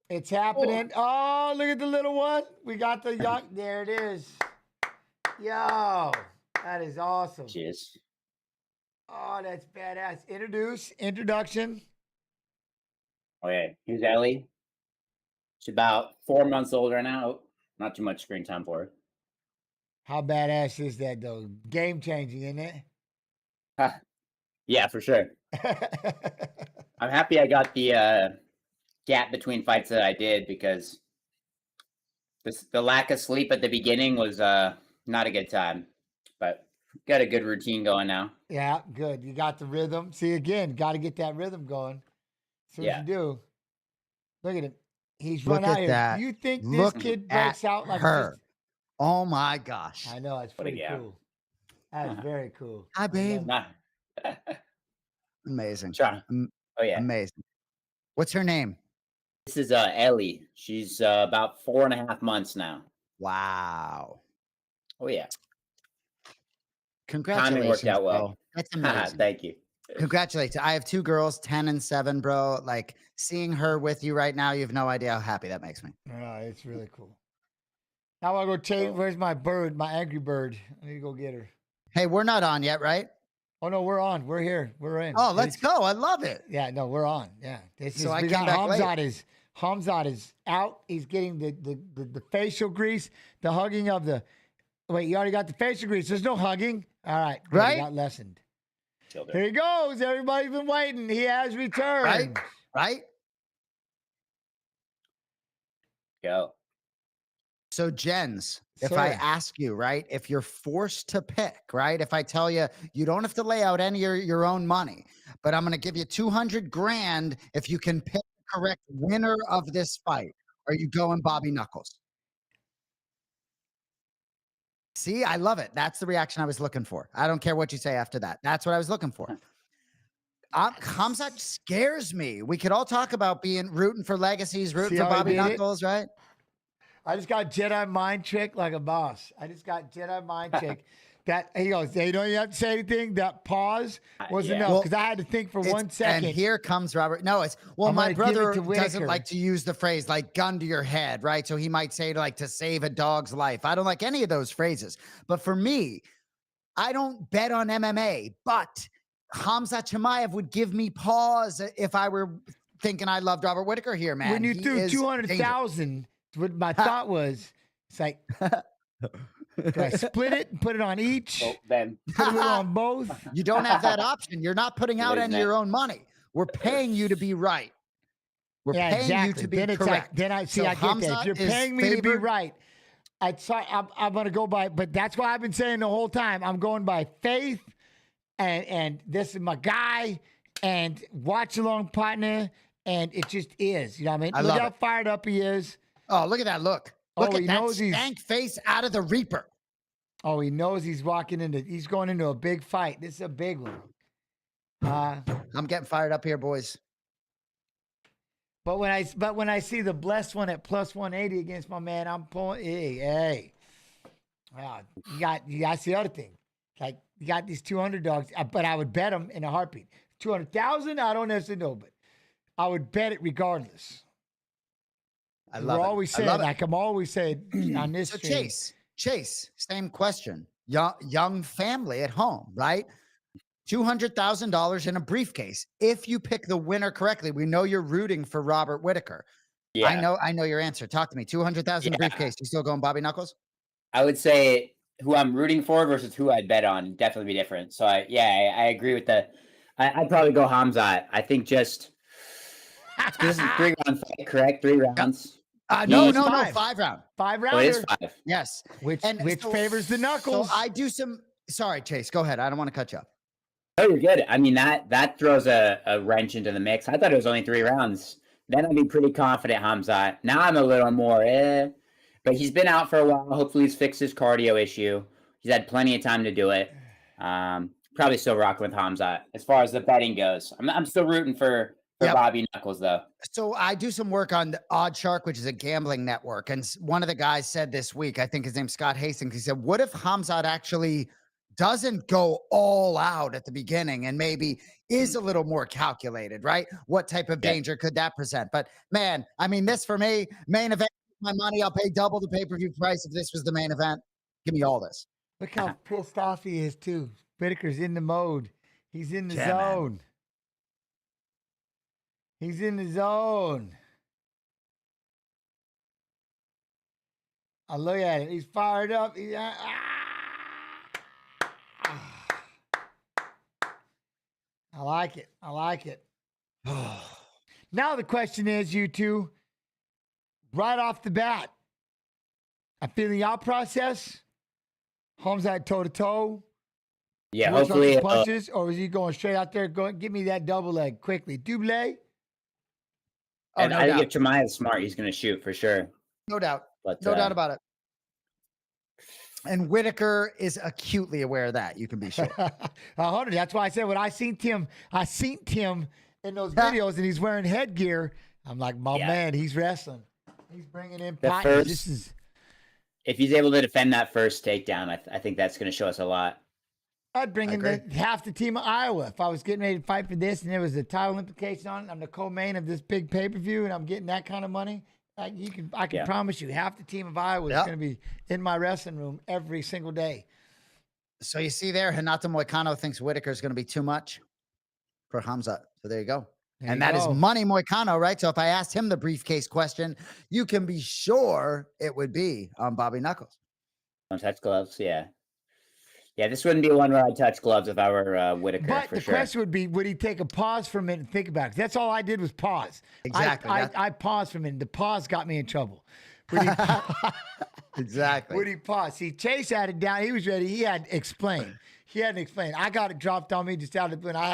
It's happening. Oh, look at the little one. We got the young. There it is. Yo, that is awesome. Cheers. Oh, that's badass. Introduction. Oh, yeah. Here's Ellie. She's about 4 months old right now. Not too much screen time for her. How badass is that, though? Game changing, isn't it? Yeah, for sure. I'm happy I got the gap between fights that I did because the lack of sleep at the beginning was not a good time, but got a good routine going now. Yeah, good. You got the rhythm. See, again, got to get that rhythm going. So Yeah. you do. Look at him. He's Look run out at here. that. Do you think this Look kid at breaks out like her. this? Oh my gosh. I know. It's pretty cool. That's very cool. Hi, babe. Nah. Amazing. Shara. Oh, yeah. Amazing. What's her name? This is Ellie. She's about 4.5 months now. Wow. Oh, yeah. Congratulations. Timing worked out well. Bro. That's amazing. Thank you. Congratulations. I have 2 girls, 10 and 7, bro. Like seeing her with you right now, you have no idea how happy that makes me. Yeah, it's really cool. Now I go change. Where's my bird? My angry bird. I need to go get her. Hey, we're not on yet, right? Oh no, we're on. We're here. We're in. Oh, let's go. I love it. Yeah, no, we're on. Yeah, this So is. I We came got back late. Khamzat is out. He's getting the facial grease, the hugging of the Wait, you already got the face grease. There's no hugging. All right. Good, Right? it got lessened. Here he goes. Everybody's been waiting. He has returned. Right? Right? Go. So, Jens, if Sir. I ask you, right, if you're forced to pick, right, if I tell you you don't have to lay out any of your own money, but I'm going to give you 200 grand if you can pick the correct winner of this fight, are you going Bobby Knuckles? See, I love it. That's the reaction I was looking for. I don't care what you say after that. That's what I was looking for. Khamzat scares me. We could all talk about rooting for legacies, rooting See for how he Bobby did it? Knuckles, right? I just got Jedi mind trick like a boss. I just got Jedi mind trick. That he goes, hey, you don't have to say anything. That pause was Yeah. enough because I had to think for 1 second. And here comes Robert. No, it's I'm my gonna give it brother to doesn't Whittaker. like to use the phrase like gun to your head, right? So he might say like to save a dog's life. I don't like any of those phrases. But for me, I don't bet on MMA, but Khamzat Chimaev would give me pause if I were thinking I loved Robert Whittaker here, man. When you He threw is 200,000, what my thought was, it's like, do I split it and put it on each? Oh, then. Put it on both? You don't have that option. You're not putting out Wait a any of your own money. We're paying you to be right. We're Yeah, paying exactly. you to be then it's like, correct. then I see, So I get that. If Khamzat you're is paying me to be favored. right, I'm going to go by, but that's why I've been saying the whole time. I'm going by faith, and this is my guy, and watch along partner, and it just is. You know what I mean? I Look love how it. fired up he is. Oh, look at that look. Oh, Look he at that knows he's- stank face out of the Reaper. Oh, he knows he's he's going into a big fight. This is a big one. I'm getting fired up here, boys. But when I see the blessed one at plus 180 against my man, I'm pulling. Hey. Wow, you got the other thing. Like you got these 200 dogs, but I would bet them in a heartbeat. 200,000, I don't necessarily know, but I would bet it regardless. I love We're it. always I saying, love it. like I'm always saying on this So stream. Chase, same question. Young family at home, right? $200,000 in a briefcase. If you pick the winner correctly, we know you're rooting for Robert Whittaker. Yeah. I know your answer. Talk to me. 200,000 briefcase. You still going Bobby Knuckles? I would say who I'm rooting for versus who I'd bet on definitely be different. So I agree with the. I'd probably go Khamzat. I think just this is a 3-round fight, correct? 3 rounds. No, it's 5. 5 round. 5 Oh, it rounder. is 5. Yes. Which So- favors the Knuckles. So I do some. Sorry, Chase. Go ahead. I don't want to cut you up. Oh, you're good. I mean that throws a wrench into the mix. I thought it was only 3 rounds. Then I'd be pretty confident Khamzat. Now I'm a little more but he's been out for a while. Hopefully he's fixed his cardio issue. He's had plenty of time to do it. Probably still rocking with Khamzat as far as the betting goes. I'm still rooting for Bobby Knuckles though. So I do some work on Odd Shark, which is a gambling network. And one of the guys said this week, I think his name's Scott Hastings, he said, what if Khamzat actually doesn't go all out at the beginning and maybe is a little more calculated, right? What type of danger could that present? But man, I mean, this for me, main event, my money, I'll pay double the pay-per-view price if this was the main event. Give me all this. Look how pissed off he is too. Whittaker's in the mode. He's in the Yeah, man. zone. He's in the zone. I look at it. He's fired up. I like it. I like it. Now the question is, you two, right off the bat, a feeling out process. Holmes at toe to toe. Yeah, Works on hopefully some punches, or is he going straight out there? Going, give me that double leg quickly, double. And no I think doubt. if Chimaev is smart, he's going to shoot for sure. No doubt. But No doubt about it. And Whittaker is acutely aware of that. You can be sure. 100. That's why I said when I seen Tim in those videos, and he's wearing headgear. I'm like, my man, he's wrestling. He's bringing in The partners. first- This is. If he's able to defend that first takedown, I think that's going to show us a lot. I'd bring in half the team of Iowa if I was getting ready to fight for this, and there was a title implication on it. I'm the co-main of this big pay-per-view, and I'm getting that kind of money. I can promise you, half the team of Iowa is going to be in my wrestling room every single day. So you see there, Renato Moicano thinks Whittaker is going to be too much for Khamzat. So there you go. And that is money Moicano, right? So if I asked him the briefcase question, you can be sure it would be on Bobby Knuckles. Don't touch gloves. Yeah. Yeah, this wouldn't be one where I'd touch gloves if I were Whittaker, But for the sure. question would be, would he take a pause for a minute and think about it? That's all I did was pause. Exactly. I paused for a minute. The pause got me in trouble. Would he, Exactly. would he pause? See, Chase had it down. He was ready. He had to explain. He had to explain. I got it dropped on me just out of the blue, and I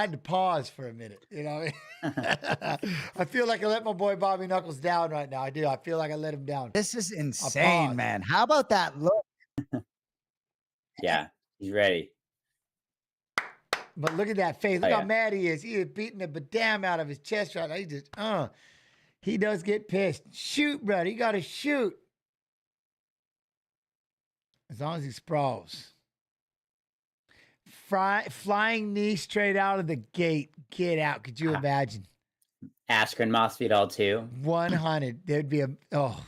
had to pause for a minute. You know what I mean? I feel like I let my boy Bobby Knuckles down right now. I do. I feel like I let him down. This is insane, man. How about that look? Yeah, he's ready. But look at that face. Look Oh, how yeah. mad he is. He is beating the damn out of his chest right now. He just, he does get pissed. Shoot, brother. You got to shoot. As long as he sprawls. Flying knee straight out of the gate. Get out. Could you imagine? Askren Masvidal too. 100. There'd be all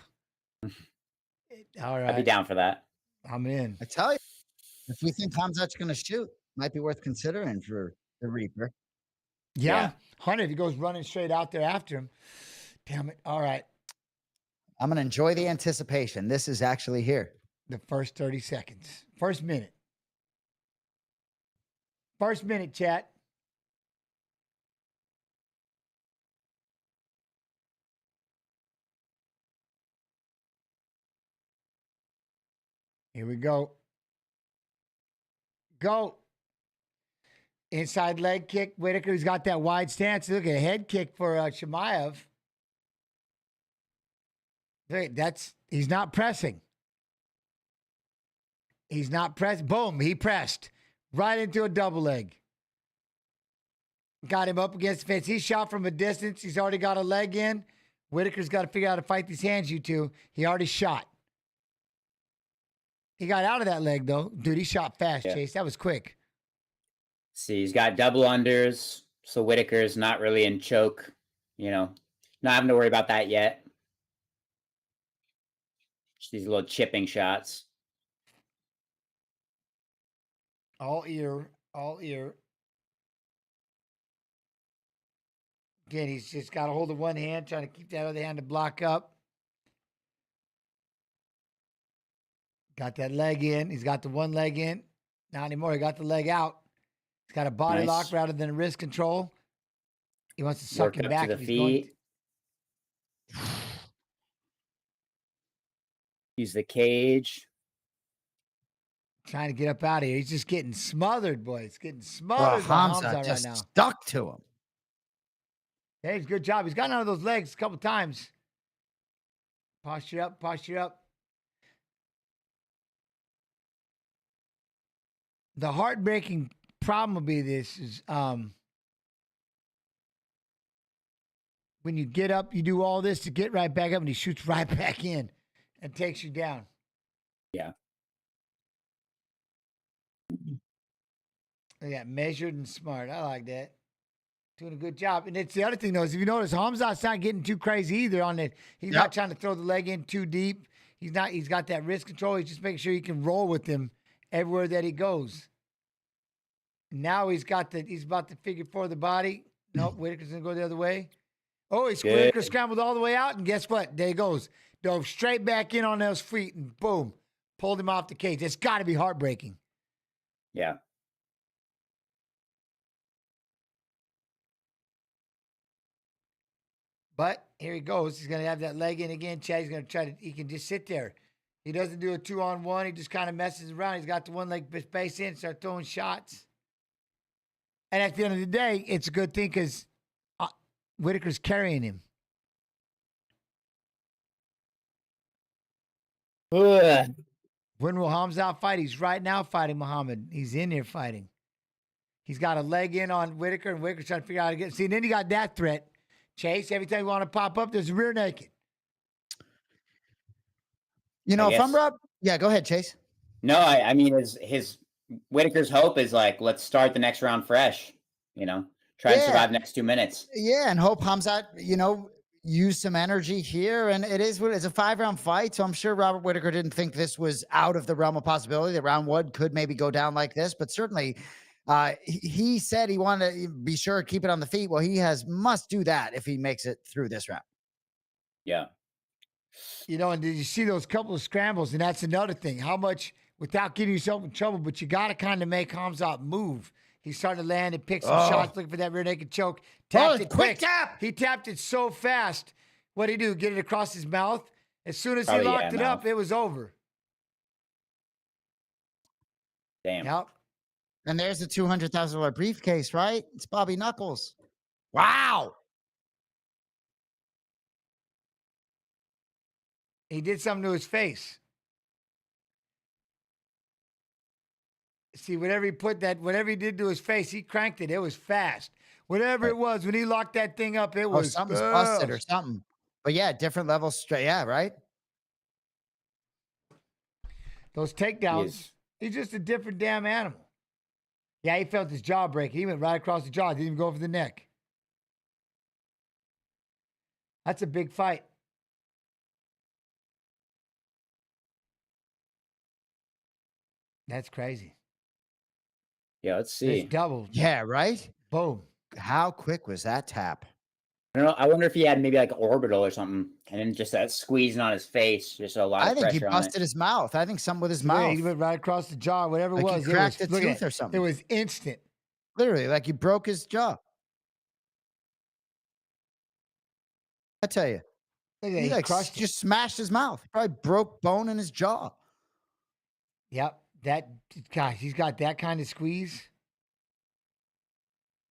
right. I'd be down for that. I'm in. I tell you, if we think Hamzat's going to shoot, might be worth considering for the Reaper. Yeah. 100. He goes running straight out there after him. Damn it. All right. I'm going to enjoy the anticipation. This is actually here. The first 30 seconds. First minute. First minute, chat. Here we go. Go. Inside leg kick. Whittaker, he's got that wide stance. Look at a head kick for Chimaev. He's not pressing. He's not pressing. Boom, he pressed. Right into a double leg. Got him up against the fence. He shot from a distance. He's already got a leg in. Whittaker's got to figure out how to fight these hands, you two. He already shot. He got out of that leg, though. Dude, he shot fast, Yeah. Chase. That was quick. See, he's got double unders, so Whittaker's not really in choke, not having to worry about that yet. Just these little chipping shots. All ear. Again, he's just got a hold of one hand, trying to keep that other hand to block up. Got that leg in. He's got the one leg in. Not anymore. He got the leg out. He's got a body lock rather than a wrist control. He wants to suck Work him up back. to the if he's going feet. Use the cage. trying to get up out of here. He's just getting smothered, boys. Getting Well, smothered by Hamzat Hamzat just right now. stuck to him. Hey, good job. He's gotten out of those legs a couple times. Posture up, posture up. The heartbreaking problem will be this is when you get up, you do all this to get right back up, and he shoots right back in and takes you down. Yeah. Yeah, measured and smart. I like that. Doing a good job. And it's the other thing, though, is if you notice, Hamzat's not getting too crazy either on it. He's not trying to throw the leg in too deep. He's got that wrist control. He's just making sure he can roll with him everywhere that he goes. Now he's about to figure for the body. Nope, Whittaker's going to go the other way. Oh, Whittaker scrambled all the way out, and guess what? There he goes. Dove straight back in on those feet, and boom, pulled him off the cage. It's got to be heartbreaking. Yeah. But here he goes. He's going to have that leg in again. Chad, he's going to he can just sit there. He doesn't do a 2-on-1. He just kind of messes around. He's got the one leg space in, start throwing shots. And at the end of the day, it's a good thing because Whittaker's carrying him. Ugh. When will Hamzat fight? He's right now fighting Muhammad. He's in here fighting. He's got a leg in on Whittaker, and Whittaker's trying to figure out how to get. See, then you got that threat. Chase, every time you want to pop up, there's a rear naked. You know, if I'm Rob, yeah, go ahead, Chase. No, I mean, his Whittaker's hope is like, let's start the next round fresh. Try and survive the next 2 minutes. Yeah, and hope Hamzat, use some energy here. And it's a 5-round fight, so I'm sure Robert Whittaker didn't think this was out of the realm of possibility. That round one could maybe go down like this, but certainly he said he wanted to be sure to keep it on the feet. Well, he must do that if he makes it through this round. Yeah. You know, and did you see those couple of scrambles? And that's another thing. How much, without getting yourself in trouble, but you got to kind of make Khamzat move. He's starting to land and pick some shots, looking for that rear naked choke. Tapped it quick quick. tap! He tapped it so fast. What did he do? Get it across his mouth? As soon as he locked it up, it was over. Damn. Yep. And there's the $200,000 briefcase, right? It's Bobby Knuckles. Wow. He did something to his face. See, whatever he did to his face, he cranked it. It was fast. Whatever it was, when he locked that thing up, it was something's busted or something. But yeah, different levels straight. Yeah, right? Those takedowns, he's just a different damn animal. Yeah, he felt his jaw break. He went right across the jaw. Didn't even go over the neck. That's a big fight. That's crazy. Yeah, let's see. It's doubled. Yeah, right? Boom. How quick was that tap? I don't know. I wonder if he had maybe like orbital or something, and then just that squeezing on his face, just a lot of pressure. I think he busted his mouth. I think something with his mouth. He went right across the jaw, whatever it was. He cracked a look tooth at or something. It was instant. Literally, like he broke his jaw. I tell you. He like just smashed his mouth. He probably broke bone in his jaw. Yep. Gosh, he's got that kind of squeeze.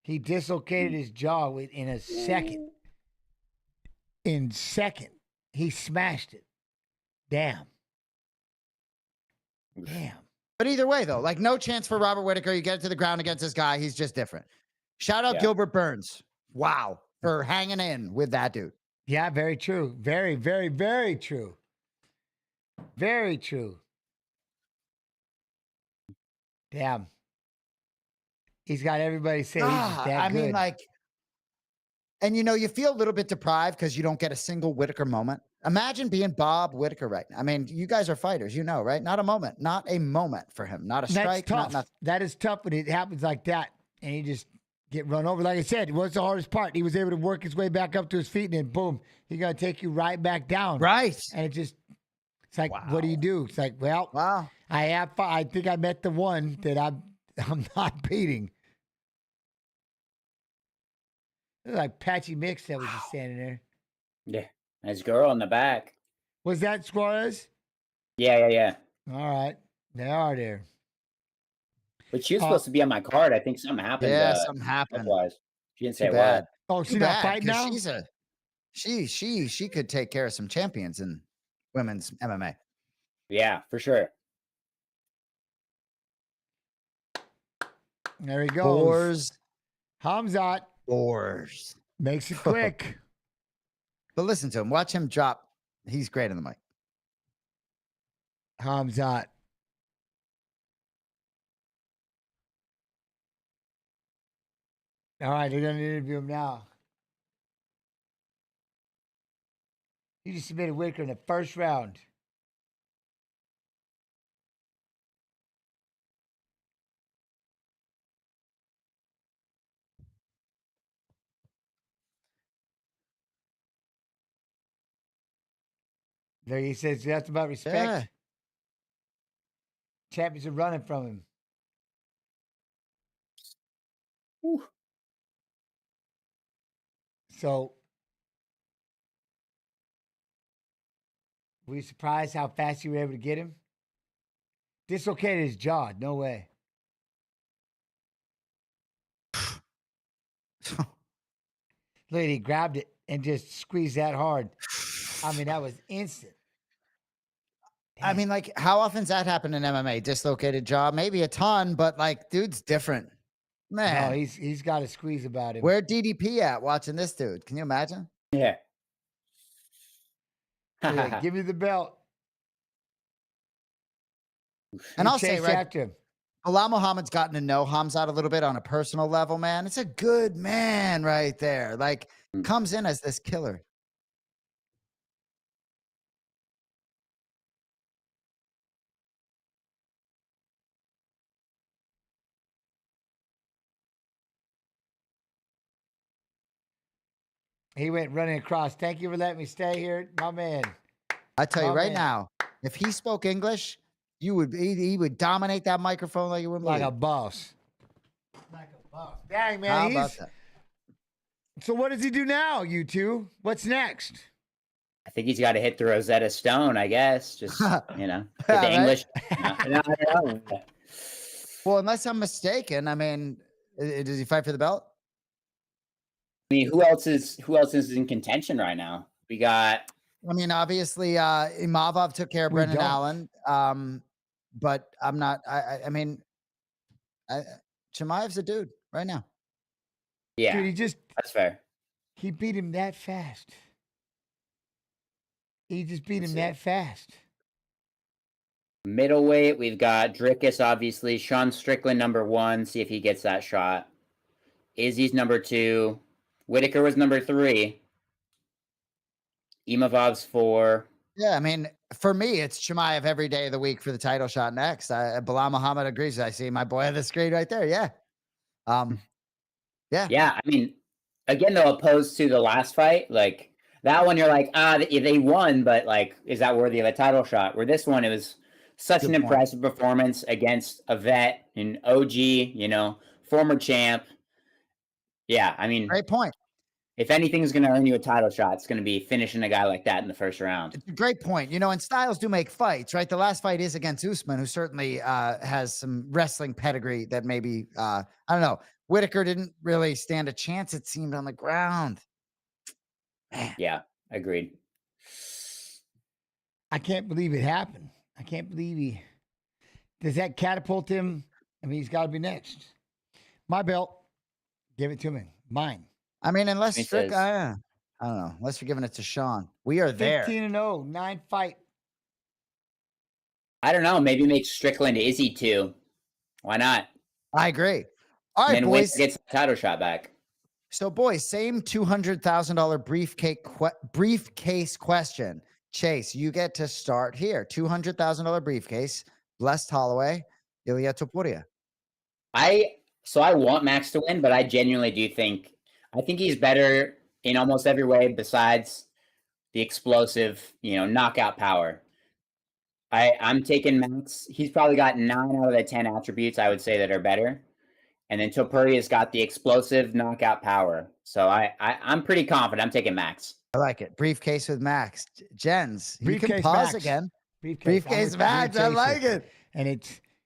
He dislocated his jaw in a second. In second, he smashed it. Damn. But either way, though, like no chance for Robert Whittaker. You get it to the ground against this guy. He's just different. Shout out Gilbert Burns. Wow. For hanging in with that dude. Yeah, very true. Very, very, very true. Very true. Damn. He's got everybody saying he's just that good. I mean, like, and you know, you feel a little bit deprived because you don't get a single Whittaker moment. Imagine being Bob Whittaker right now. I mean, you guys are fighters, you know, right? Not a moment for him. Not a strike. That's tough. Not nothing. That is tough when it happens like that. And he just get run over. Like I said, what's the hardest part? He was able to work his way back up to his feet and then boom, he's going to take you right back down. Right. And it's like, what do you do? It's like, well, I think I met the one that I'm not beating. It was like Patchy Mix that was just standing there. Yeah. Nice girl in the back. Was that Suarez? Yeah. All right. They are there. But she was supposed to be on my card. I think something happened. Yeah, something happened. Otherwise. She didn't say Too what. bad. Oh, she's not fighting now? She could take care of some champions in women's MMA. Yeah, for sure. There he goes. Boars. Khamzat. Boars. Makes it quick. But listen to him. Watch him drop. He's great on the mic. Khamzat. All right, they're going to interview him now. He just submitted Whittaker in the first round. There he says that's about respect. Yeah. Champions are running from him. Whew. So, were you surprised how fast you were able to get him? Dislocated his jaw. No way. Look, he grabbed it and just squeezed that hard. I mean, that was instant. I mean, like, how often's that happen in MMA? Dislocated jaw? Maybe a ton, but like, dude's different. Man. No, he's got a squeeze about him. Where DDP at watching this dude? Can you imagine? Yeah. Yeah, give me the belt. And I'll say, Chase right, after him. Bilal Muhammad's gotten to know Khamzat a little bit on a personal level, man. It's a good man right there. Like, comes in as this killer. He went running across. Thank you for letting me stay here, my man. I tell you Oh, right man. now, if he spoke English, he would dominate that microphone like you wouldn't Like a believe. boss. Like a boss. Dang, man. How about that? So what does he do now, you two? What's next? I think he's got to hit the Rosetta Stone, I guess. Just, you know, get the Right? English. I don't know. Well, unless I'm mistaken, I mean, does he fight for the belt? I mean, who else is in contention right now? We got. I mean, obviously, Imavov took care of Brendan don't. Allen. But I'm not. I mean, Chimaev's a dude right now. Yeah, Dude, that's fair. he beat him that fast. He just beat him that fast. Middleweight, we've got Drickus, obviously. Sean Strickland, number 1. See if he gets that shot. Izzy's number 2. Whittaker was number 3. Imavov's 4. Yeah, I mean, for me, it's Chimaev every day of the week for the title shot next. Bilal Muhammad agrees. I see my boy on the screen right there. Yeah. Yeah. Yeah, I mean, again, though, opposed to the last fight, like that one, you're like, they won, but like, is that worthy of a title shot? Where this one, it was such an impressive performance against a vet, an OG, you know, former champ. Yeah, I mean, great point. If anything's going to earn you a title shot, it's going to be finishing a guy like that in the first round. It's a great point. You know, and styles do make fights, right? The last fight is against Usman, who certainly has some wrestling pedigree that maybe, I don't know. Whittaker didn't really stand a chance, it seemed, on the ground. Man. Yeah, agreed. I can't believe it happened. I can't believe does that catapult him? I mean, he's got to be next. My belt, give it to me. Mine. I mean, unless Strick, I don't know. Unless you're giving it to Sean, we are there. 15-0, 9 fight. I don't know. Maybe make Strickland Izzy too. Why not? I agree. All right, and then boys. Gets the title shot back. So, boys, same $200,000 briefcase question. Chase, you get to start here. $200,000 briefcase. Blessed Holloway, Ilia Topuria. I want Max to win, but I genuinely do think he's better in almost every way besides the explosive, knockout power. I'm taking Max. He's probably got 9 out of the 10 attributes I would say that are better. And then Topuria's got the explosive knockout power. So I'm pretty confident. I'm taking Max. I like it. Briefcase with Max. Jens, you can Briefcase pause Max. again. Briefcase Max. I like it. And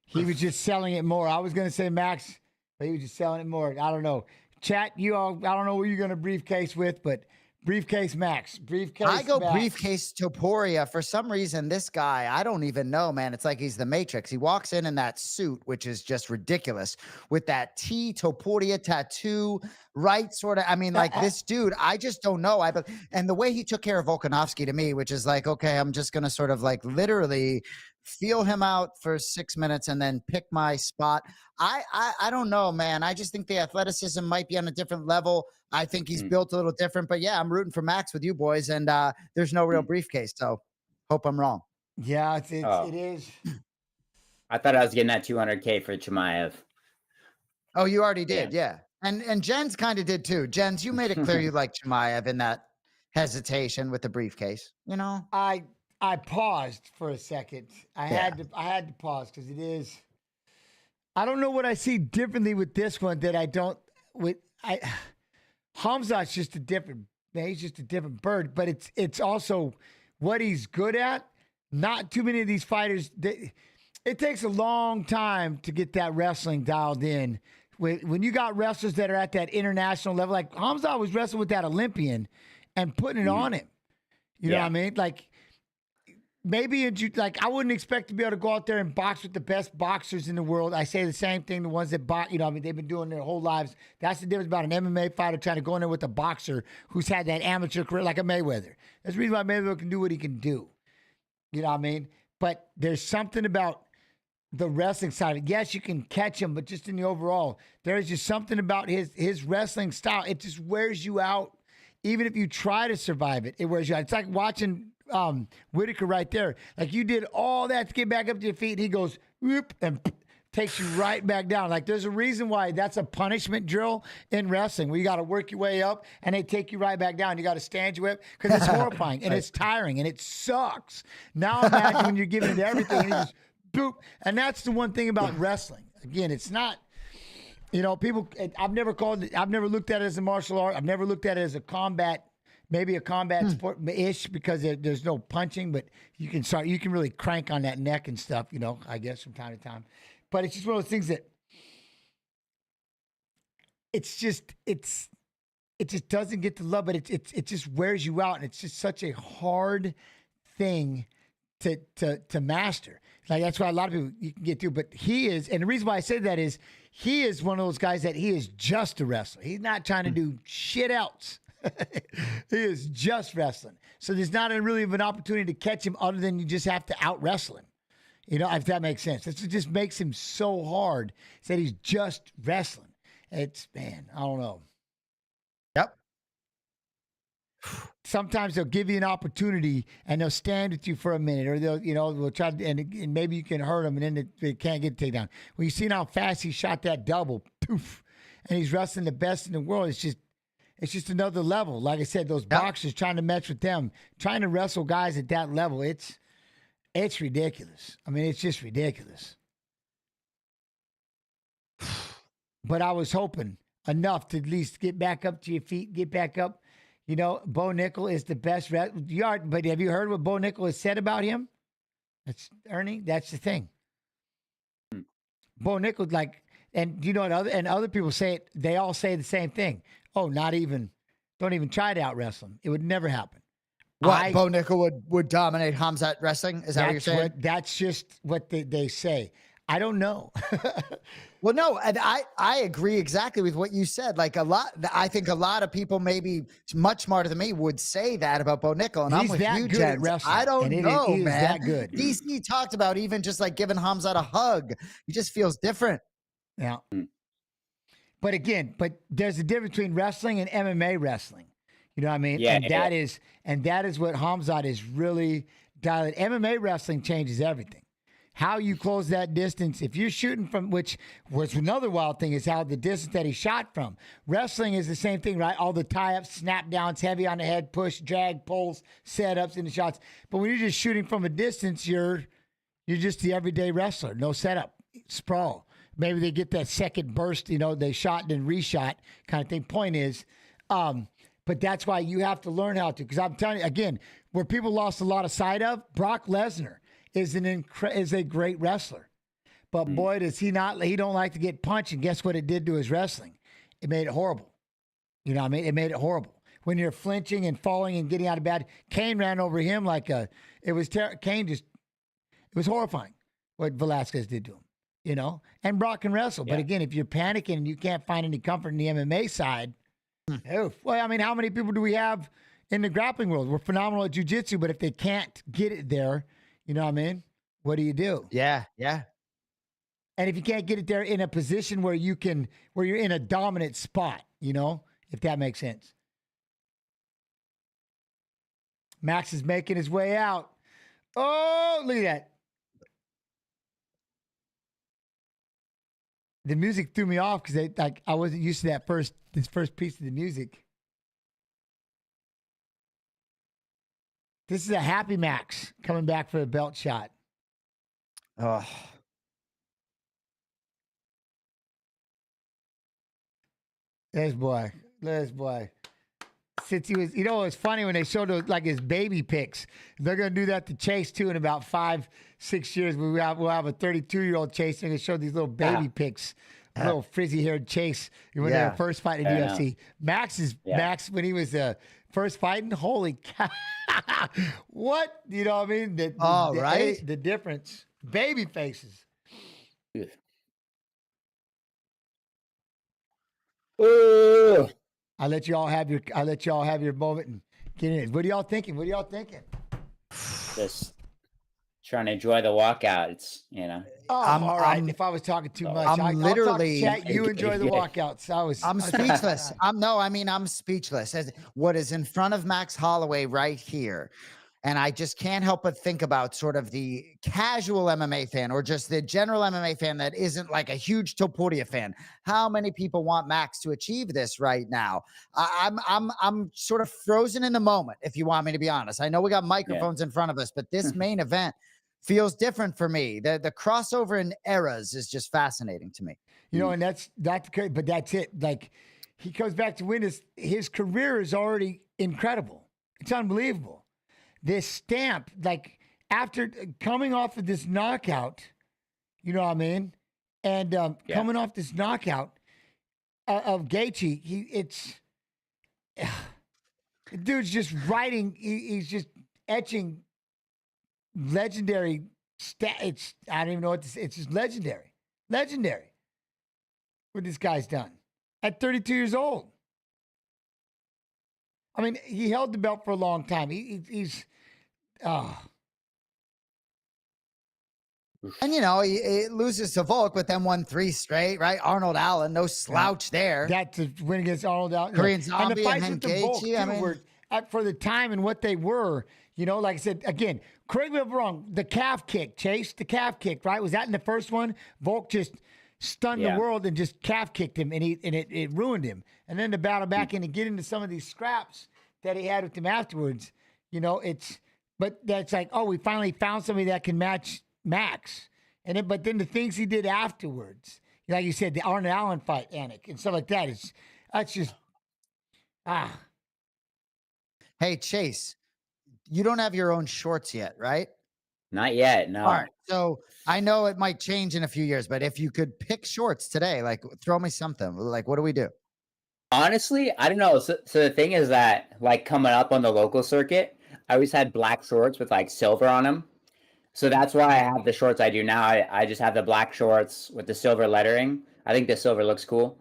he was just selling it more. I was going to say Max, but he was just selling it more. I don't know. Chat, I don't know what you're going to briefcase with, but briefcase Max. I go briefcase Topuria. For some reason, this guy, I don't even know, man. It's like he's the Matrix. He walks in that suit, which is just ridiculous, with that T Topuria tattoo, right? Sort of. I mean, like this dude, I just don't know. And the way he took care of Volkanovski to me, which is like, okay, I'm just going to sort of like literally feel him out for 6 minutes and then pick my spot. I don't know, man. I just think the athleticism might be on a different level. I think he's built a little different, but yeah, I'm rooting for Max with you boys, and there's no real briefcase, so hope I'm wrong. Yeah, it is. I thought I was getting that $200K for Chimaev. Oh, you already did, yeah. And Jens kind of did too. Jens, you made it clear you like Chimaev in that hesitation with the briefcase. You know, I paused for a second. I had to pause because it is. I don't know what I see differently with this one that I don't with Hamzat's just a different man. He's just a different bird, but it's also what he's good at. Not too many of these fighters. It takes a long time to get that wrestling dialed in. When you got wrestlers that are at that international level, like Hamzat was wrestling with that Olympian and putting it on him. You know what I mean? Like maybe I wouldn't expect to be able to go out there and box with the best boxers in the world. I say the same thing. The ones that box, they've been doing their whole lives. That's the difference about an MMA fighter trying to go in there with a boxer who's had that amateur career like a Mayweather. That's the reason why Mayweather can do what he can do. You know what I mean? But there's something about the wrestling side. Yes, you can catch him, but just in the overall, there's just something about his wrestling style. It just wears you out. Even if you try to survive it, it wears you out. It's like watching Whittaker right there. Like you did all that to get back up to your feet, and he goes whoop and takes you right back down. Like there's a reason why that's a punishment drill in wrestling where you got to work your way up and they take you right back down. You got to stand your way up because it's horrifying and it's tiring and it sucks. Now imagine when you're giving it everything and you just boop. And that's the one thing about wrestling. Again, it's not, people, I've never looked at it as a martial art. I've never looked at it as a combat, maybe a combat sport-ish because there's no punching, but you can really crank on that neck and stuff, I guess from time to time. But it's just one of those things that it just doesn't get the love, but it just wears you out, and it's just such a hard thing to master. Like that's why a lot of people you can get through, but he is, and the reason why I say that is he is one of those guys that he is just a wrestler. He's not trying to do shit else. He is just wrestling. So there's not really of an opportunity to catch him other than you just have to out wrestle him. If that makes sense. It just makes him so hard that he's just wrestling. I don't know. Yep. Sometimes they'll give you an opportunity and they'll stand with you for a minute, or they'll try to, and maybe you can hurt them, and then they can't get the takedown. When you see how fast he shot that double, poof, and he's wrestling the best in the world, it's just another level. Like I said, those boxers trying to match with them, trying to wrestle guys at that level, it's ridiculous. I mean, it's just ridiculous. But I was hoping enough to at least get back up to your feet, get back up. Bo Nickel is the best. But have you heard what Bo Nickel has said about him? That's Ernie. That's the thing. Bo Nickel, and other people say it. They all say the same thing. Oh, don't even try to out wrestle him. It would never happen. Bo Nickel would dominate Khamzat wrestling? Is that what you're saying? That's just what they say. I don't know. Well, no, and I agree exactly with what you said. I think a lot of people, maybe much smarter than me, would say that about Bo Nickel. And He's I'm with that you, good Jen. at wrestling. I don't know, he is man. that good. DC talked about even just giving Khamzat a hug. He just feels different. Yeah. But there's a difference between wrestling and MMA wrestling. You know what I mean? Yeah, and that is what Khamzat is really dialing. MMA wrestling changes everything. How you close that distance, if you're shooting from, which was another wild thing, is how the distance that he shot from. Wrestling is the same thing, right? All the tie-ups, snap downs, heavy on the head, push, drag, pulls, setups, and the shots. But when you're just shooting from a distance, you're just the everyday wrestler. No setup, sprawl. Maybe they get that second burst, they shot and then reshot kind of thing. Point is, but that's why you have to learn how to. Because I'm telling you, again, where people lost a lot of sight of, Brock Lesnar is a great wrestler. But boy, does he not, he don't like to get punched. And guess what it did to his wrestling? It made it horrible. You know what I mean? It made it horrible. When you're flinching and falling and getting out of bed, Kane ran over him it was horrifying what Velasquez did to him, And Brock can wrestle. Yeah. But again, if you're panicking and you can't find any comfort in the MMA side, well, I mean, how many people do we have in the grappling world? We're phenomenal at jiu-jitsu, but if they can't get it there, you know what I mean? What do you do? Yeah, yeah. And if you can't get it there in a position where you're in a dominant spot, if that makes sense. Max is making his way out. Oh, look at that. The music threw me off because I wasn't used to this first piece of the music. This is a happy Max coming back for a belt shot. Oh. This boy. Since he was, it's funny when they showed his baby pics. They're going to do that to Chase too in about 5-6 years. We'll have a 32-year-old Chase. They're going to show these little baby pics. Little frizzy-haired Chase when they were first fighting in UFC. Max, when he was first fighting, holy cow. What? You know what I mean? The difference. Baby faces. I'll let you all have your moment and get in. What are y'all thinking? Just trying to enjoy the walkout. It's Oh, all right. If I was talking too much, I'm literally. I'll talk to chat. You enjoy the walkouts. I'm speechless. I'm speechless. What is in front of Max Holloway right here? And I just can't help but think about sort of the casual MMA fan or just the general MMA fan that isn't like a huge Topuria fan. How many people want Max to achieve this right now? I'm sort of frozen in the moment, if you want me to be honest. I know we got microphones in front of us, but this main event feels different for me. The crossover in eras is just fascinating to me. You know, and that's good, but that's it. Like, he comes back to win his career is already incredible. It's unbelievable. This stamp, like after coming off of this knockout, you know what I mean? And coming off this knockout of Gaethje, dude's just writing, he's just etching legendary I don't even know what this, it's just legendary. Legendary. What this guy's done at 32 years old. I mean, he held the belt for a long time. He's And, you know, he loses to Volk, but then won 3 straight, right? Arnold Allen, no slouch there. That to win against Arnold Allen. Korean Zombie and the fights and with the Volk, Gaethje, I too, mean, were, for the time and what they were, you know, like I said, again, correct me if I'm wrong, the calf kick, Chase, the calf kick, right? Was that in the first one? Volk just stunned the world and just calf kicked him, and it ruined him. And then to battle back in and get into some of these scraps that he had with him afterwards, you know, but that's like, oh, we finally found somebody that can match Max. And then, but then the things he did afterwards, like you said, the Arnold Allen fight, Anik, and stuff like that, that's just, Hey, Chase, you don't have your own shorts yet, right? Not yet, no. All right. So I know it might change in a few years, but if you could pick shorts today, like throw me something, like what do we do? Honestly, I don't know. So the thing is that, like, coming up on the local circuit, I always had black shorts with like silver on them. So that's why I have the shorts I do now. I just have the black shorts with the silver lettering. I think the silver looks cool.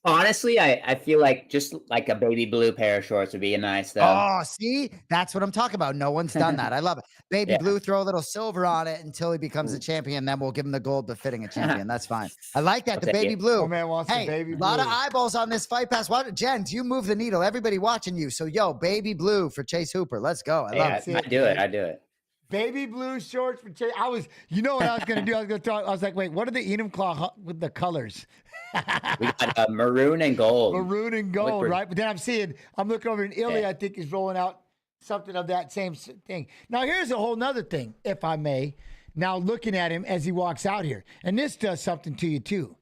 Honestly, I feel like just like a baby blue pair of shorts would be nice though. Oh, see? That's what I'm talking about. No one's done that. I love it. Baby blue, throw a little silver on it until he becomes a champion. Then we'll give him the gold befitting a champion. That's fine. I like that. The baby blue. Oh, man wants the baby a blue. lot of eyeballs on this fight pass. Jen, you move the needle. Everybody watching you. So, yo, baby blue for Chase Hooper. Let's go. I love it. I do it. Baby blue shorts for Chase. You know what I was going to do? I was like, wait, what are the Enum Claw with the colors? We got maroon and gold. Maroon and gold, right? But then I'm looking over in Ilia, I think he's rolling out something of that same thing. Now, here's a whole nother thing, if I may. Now, looking at him as he walks out here, and this does something to you, too.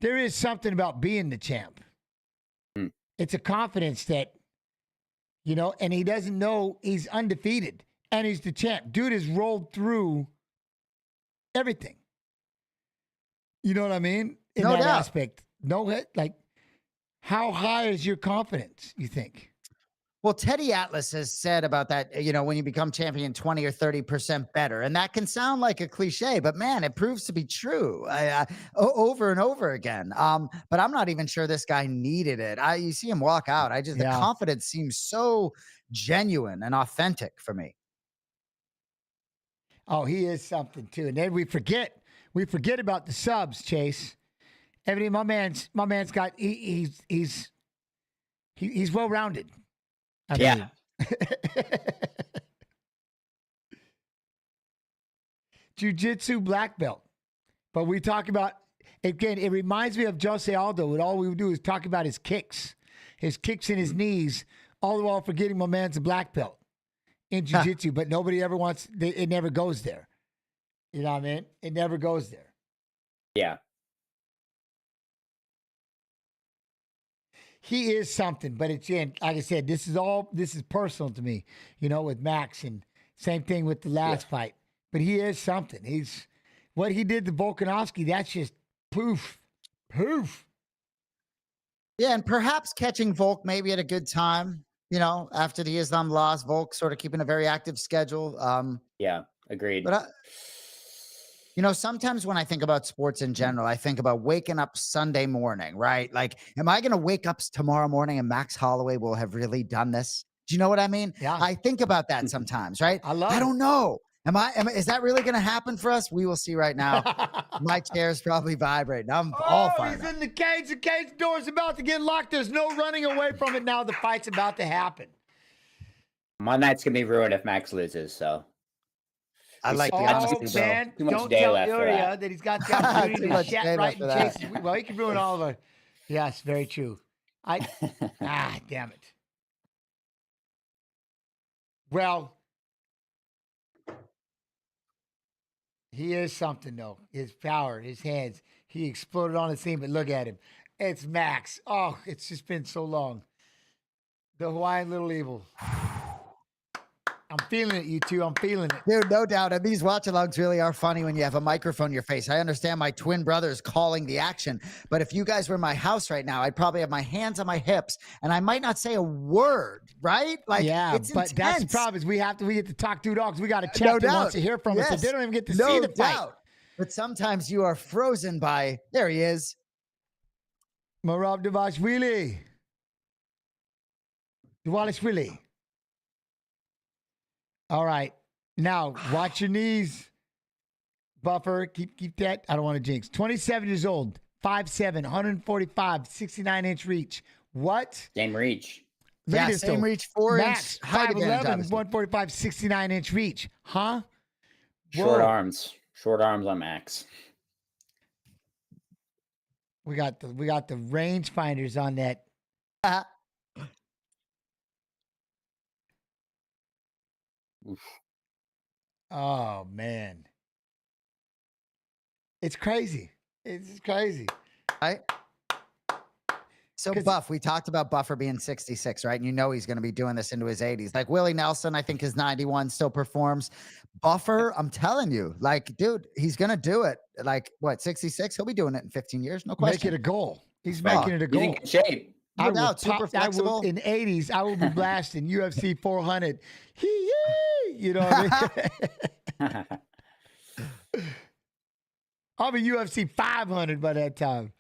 There is something about being the champ. It's a confidence that, you know, and he doesn't know he's undefeated. And he's the champ. Dude has rolled through everything. You know what I mean? In no that doubt. aspect. Like, how high is your confidence, you think? Well, Teddy Atlas has said about that, you know, when you become champion, 20 or 30% better. And that can sound like a cliche, but man, it proves to be true over and over again. But I'm not even sure this guy needed it. You see him walk out. The confidence seems so genuine and authentic for me. Oh, he is something too. And then we forget about the subs, Chase. Everything, my man's got, he's well-rounded. Yeah. Jiu-jitsu black belt. But we talk about, again, it reminds me of Jose Aldo. And all we would do is talk about his kicks and his knees, all the while forgetting my man's a black belt in jiu-jitsu, but nobody ever wants, it never goes there. You know what I mean? It never goes there. Yeah. He is something, but it's like I said, this is personal to me, you know, with Max, and same thing with the last fight. But he is something. What he did to Volkanovski, that's just poof. Yeah, and perhaps catching Volk maybe at a good time, you know, after the Islam loss, Volk sort of keeping a very active schedule. Yeah, agreed. But you know, sometimes when I think about sports in general, I think about waking up Sunday morning, right? Like, am I going to wake up tomorrow morning and Max Holloway will have really done this? Do you know what I mean? Yeah. I think about that sometimes, right? I don't know. Is that really going to happen for us? We will see right now. My chair's probably vibrating. I'm all fired he's up. in the cage. The cage door's about to get locked. There's no running away from it now. The fight's about to happen. My night's gonna be ruined if Max loses. So I like the honesty, man. Too much Don't day tell left for Ilya that. that he's got the opportunity Too to much shat day right left and for chase. that. Well, he can ruin all of our. Yes, very true. Damn it. Well, he is something though. His power, his hands. He exploded on the scene, but look at him. It's Max. Oh, it's just been so long. The Hawaiian Little Evil. I'm feeling it, you two. I'm feeling it. Dude, no doubt. And these watch-alongs really are funny when you have a microphone in your face. I understand my twin brothers calling the action, but if you guys were in my house right now, I'd probably have my hands on my hips, and I might not say a word, right? Like, yeah, it's but intense. that's the problem is we get to talk to dogs. We got a chat No that doubt. wants to hear from us, so Yes. they don't even get to No see the fight. doubt. But sometimes you are frozen by, there he is. Marab Davashvili. Dvalishvili. All right. Now, watch your knees. Buffer. Keep that. I don't want to jinx. 27 years old. 5'7", 145, 69-inch reach. What? Same reach. Look at Yeah, this, same though. reach, 4-inch Max, height 5'11", advantage, obviously. 145, 69-inch reach. Huh? Short Whoa. arms. Short arms on Max. We got the range finders on that. Oh man. It's crazy. It's crazy. Right? So Buff, we talked about Buffer being 66, right? And you know he's going to be doing this into his 80s. Like Willie Nelson, I think is 91, still performs. Buffer, I'm telling you, like, dude, he's going to do it. Like, what, 66? He'll be doing it in 15 years, no question. Make it a goal. He's Oh, making it a He's in goal. good shape. No doubt, super flexible. In 80s, I will be blasting UFC 400. You know what I mean? I'll be UFC 500 by that time.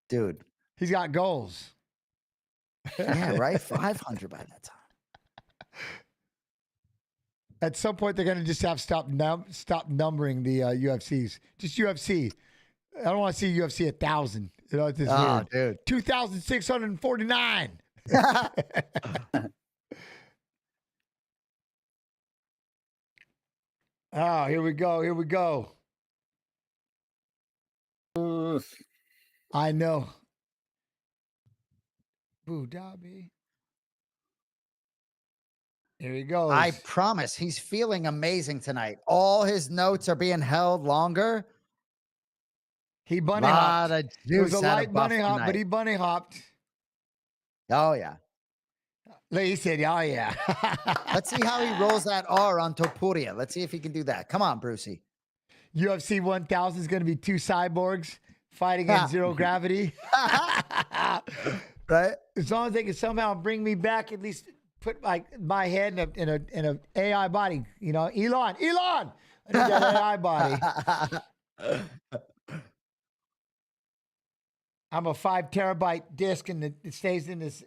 Dude. He's got goals. Yeah, right? 500 by that time. At some point, they're going to just have stop numbering the UFCs. Just UFC. I don't want to see UFC 1,000. You know, it's just weird. Dude. 2,649. Oh, here we go. Here we go. I know. Boo Dobby. Here he goes. I promise he's feeling amazing tonight. All his notes are being held longer. He bunny hopped. Of It was a juice out of light Buff bunny hop, but tonight. he bunny hopped. Oh, yeah. Like he said, oh, yeah. Let's see how he rolls that R on Topuria. Let's see if he can do that. Come on, Brucey. UFC 1000 is going to be two cyborgs fighting in zero gravity. Right? As long as they can somehow bring me back, at least put my head in a AI body. You know, Elon. I need that AI body. I'm a 5 terabyte disk, and it stays in this.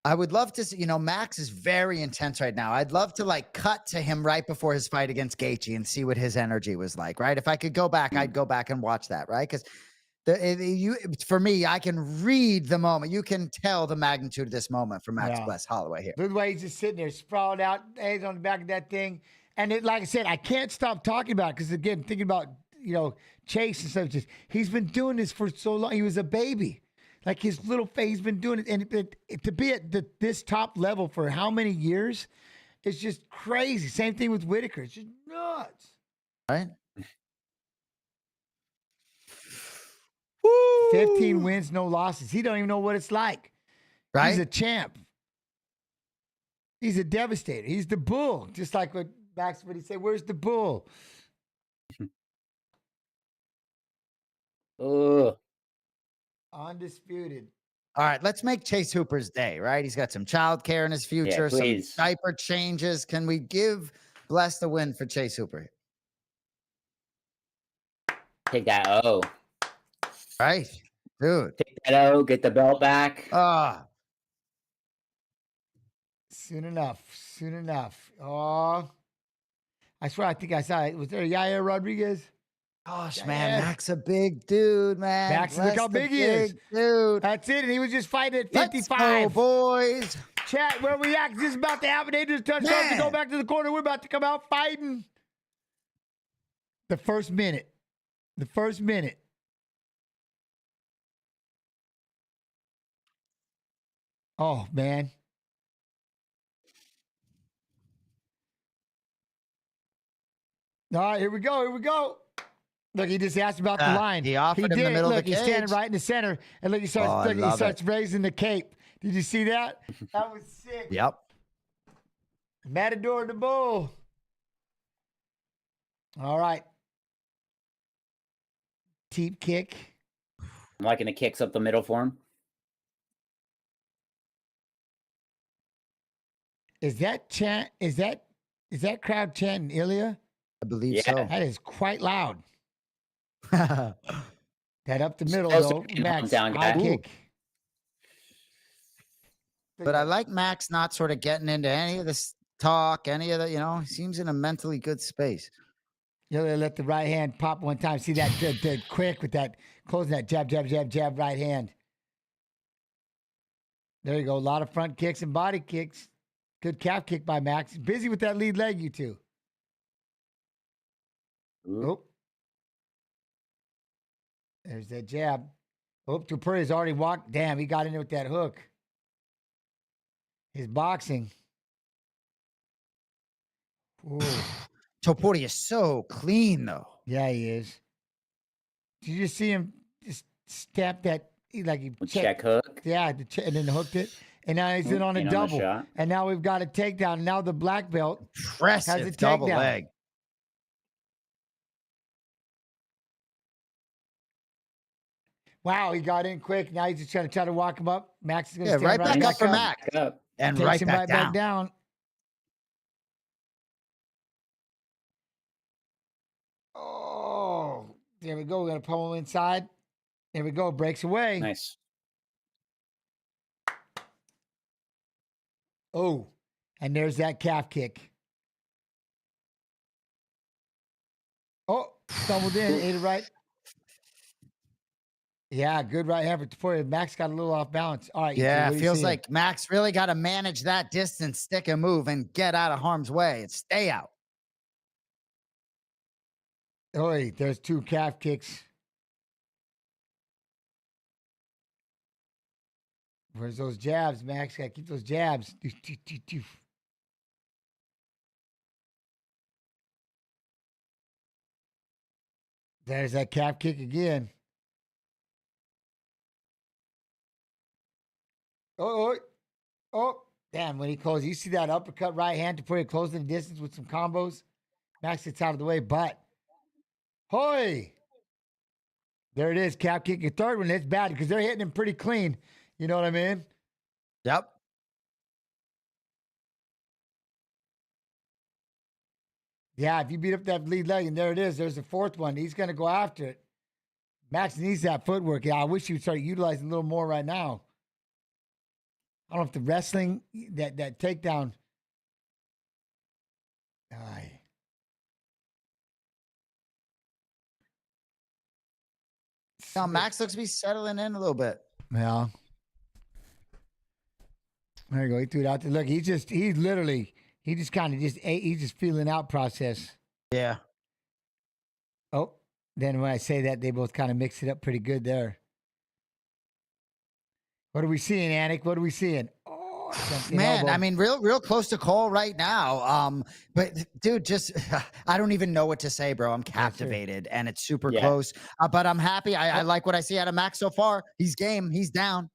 I would love to see, Max is very intense right now. I'd love to cut to him right before his fight against Gaethje and see what his energy was like, right? If I could go back, I'd go back and watch that, right? Because for me, I can read the moment. You can tell the magnitude of this moment for Max Bless Holloway here. Look the way he's just sitting there, sprawled out, hands on the back of that thing. And like I said, I can't stop talking about it because, again, thinking about, Chase and stuff. He's been doing this for so long. He was a baby. Like his little face, he's been doing it. And to be at this top level for how many years, it's just crazy. Same thing with Whittaker. It's just nuts. Right? 15 wins, no losses. He don't even know what it's like. Right? He's a champ. He's a devastator. He's the bull. Just like what Max would say, where's the bull? Undisputed. All right, let's make Chase Hooper's day, right? He's got some childcare in his future, some diaper changes. Can we give Bless the win for Chase Hooper? Take that O. Right, dude. Take that O, get the belt back. Soon enough. Soon enough. Oh, I swear, I think I saw it. Was there Yair Rodriguez? Gosh, man, Max a big dude, man. Max, look how big he is. Dude. That's it. And he was just fighting at Let's 55. go, boys. Chat, where we at? This is about to happen. They just touchdowns to go back to the corner. We're about to come out fighting. The first minute. The first minute. Oh, man. All right, here we go. Here we go. Look, he just asked about the line. He offered him did. the middle Look, of the he's cage. standing right in the center. And look, he starts raising the cape. Did you see that? That was sick. Yep. Matador the Bull. All right. Teep kick. I'm liking the kicks up the middle for him. Is that chant? Is that crowd chanting Ilia? I believe so. That is quite loud. That up the middle though, Max. High kick. But I like Max not sort of getting into any of this talk, any of the, he seems in a mentally good space. Ilia let the right hand pop one time. See that quick with that closing that jab right hand. There you go. A lot of front kicks and body kicks. Good calf kick by Max. Busy with that lead leg, you two. Oh. There's that jab. Oh, Topuria's already walked. Damn, he got in there with that hook. His boxing. Topuria is so clean, though. Yeah, he is. Did you just see him just stamp that? Like he check hook. Yeah, and then hooked it. And now he's in on a double. And now we've got a takedown. Now the black belt has a takedown. Double leg. Wow, he got in quick. Now he's just trying to walk him up. Max is going to stand right back up for Max. And takes right him back down. Oh, there we go. We're going to pummel him inside. There we go. Breaks away. Nice. Oh, and there's that calf kick. Oh, stumbled in, ate it right. Yeah, good right hand for Topuria. Max got a little off balance. All right. Yeah, it feels like Max really got to manage that distance, stick and move, and get out of harm's way and stay out. Oh, there's two calf kicks. Where's those jabs, Max? Gotta keep those jabs. There's that calf kick again. Oh, damn, when he closed, you see that uppercut right hand to put it close in the distance with some combos. Max gets out of the way, but hoy! There it is, calf kick. Your third one, it's bad because they're hitting him pretty clean. You know what I mean? Yep. Yeah, if you beat up that lead leg, and there it is, there's the fourth one. He's going to go after it. Max needs that footwork. Yeah, I wish he would start utilizing a little more right now. I don't know if the wrestling, that takedown. Aye. Now, Max looks to be settling in a little bit. Yeah. There you go. He threw it out there. Look, he's just feeling out process. Yeah. Oh, then when I say that, they both kind of mix it up pretty good there. What are we seeing, Anik? What are we seeing? Oh, man, elbow. I mean, real close to call right now. But dude, just I don't even know what to say, bro. I'm captivated, and it's super close. But I'm happy. I like what I see out of Max so far. He's game. He's down.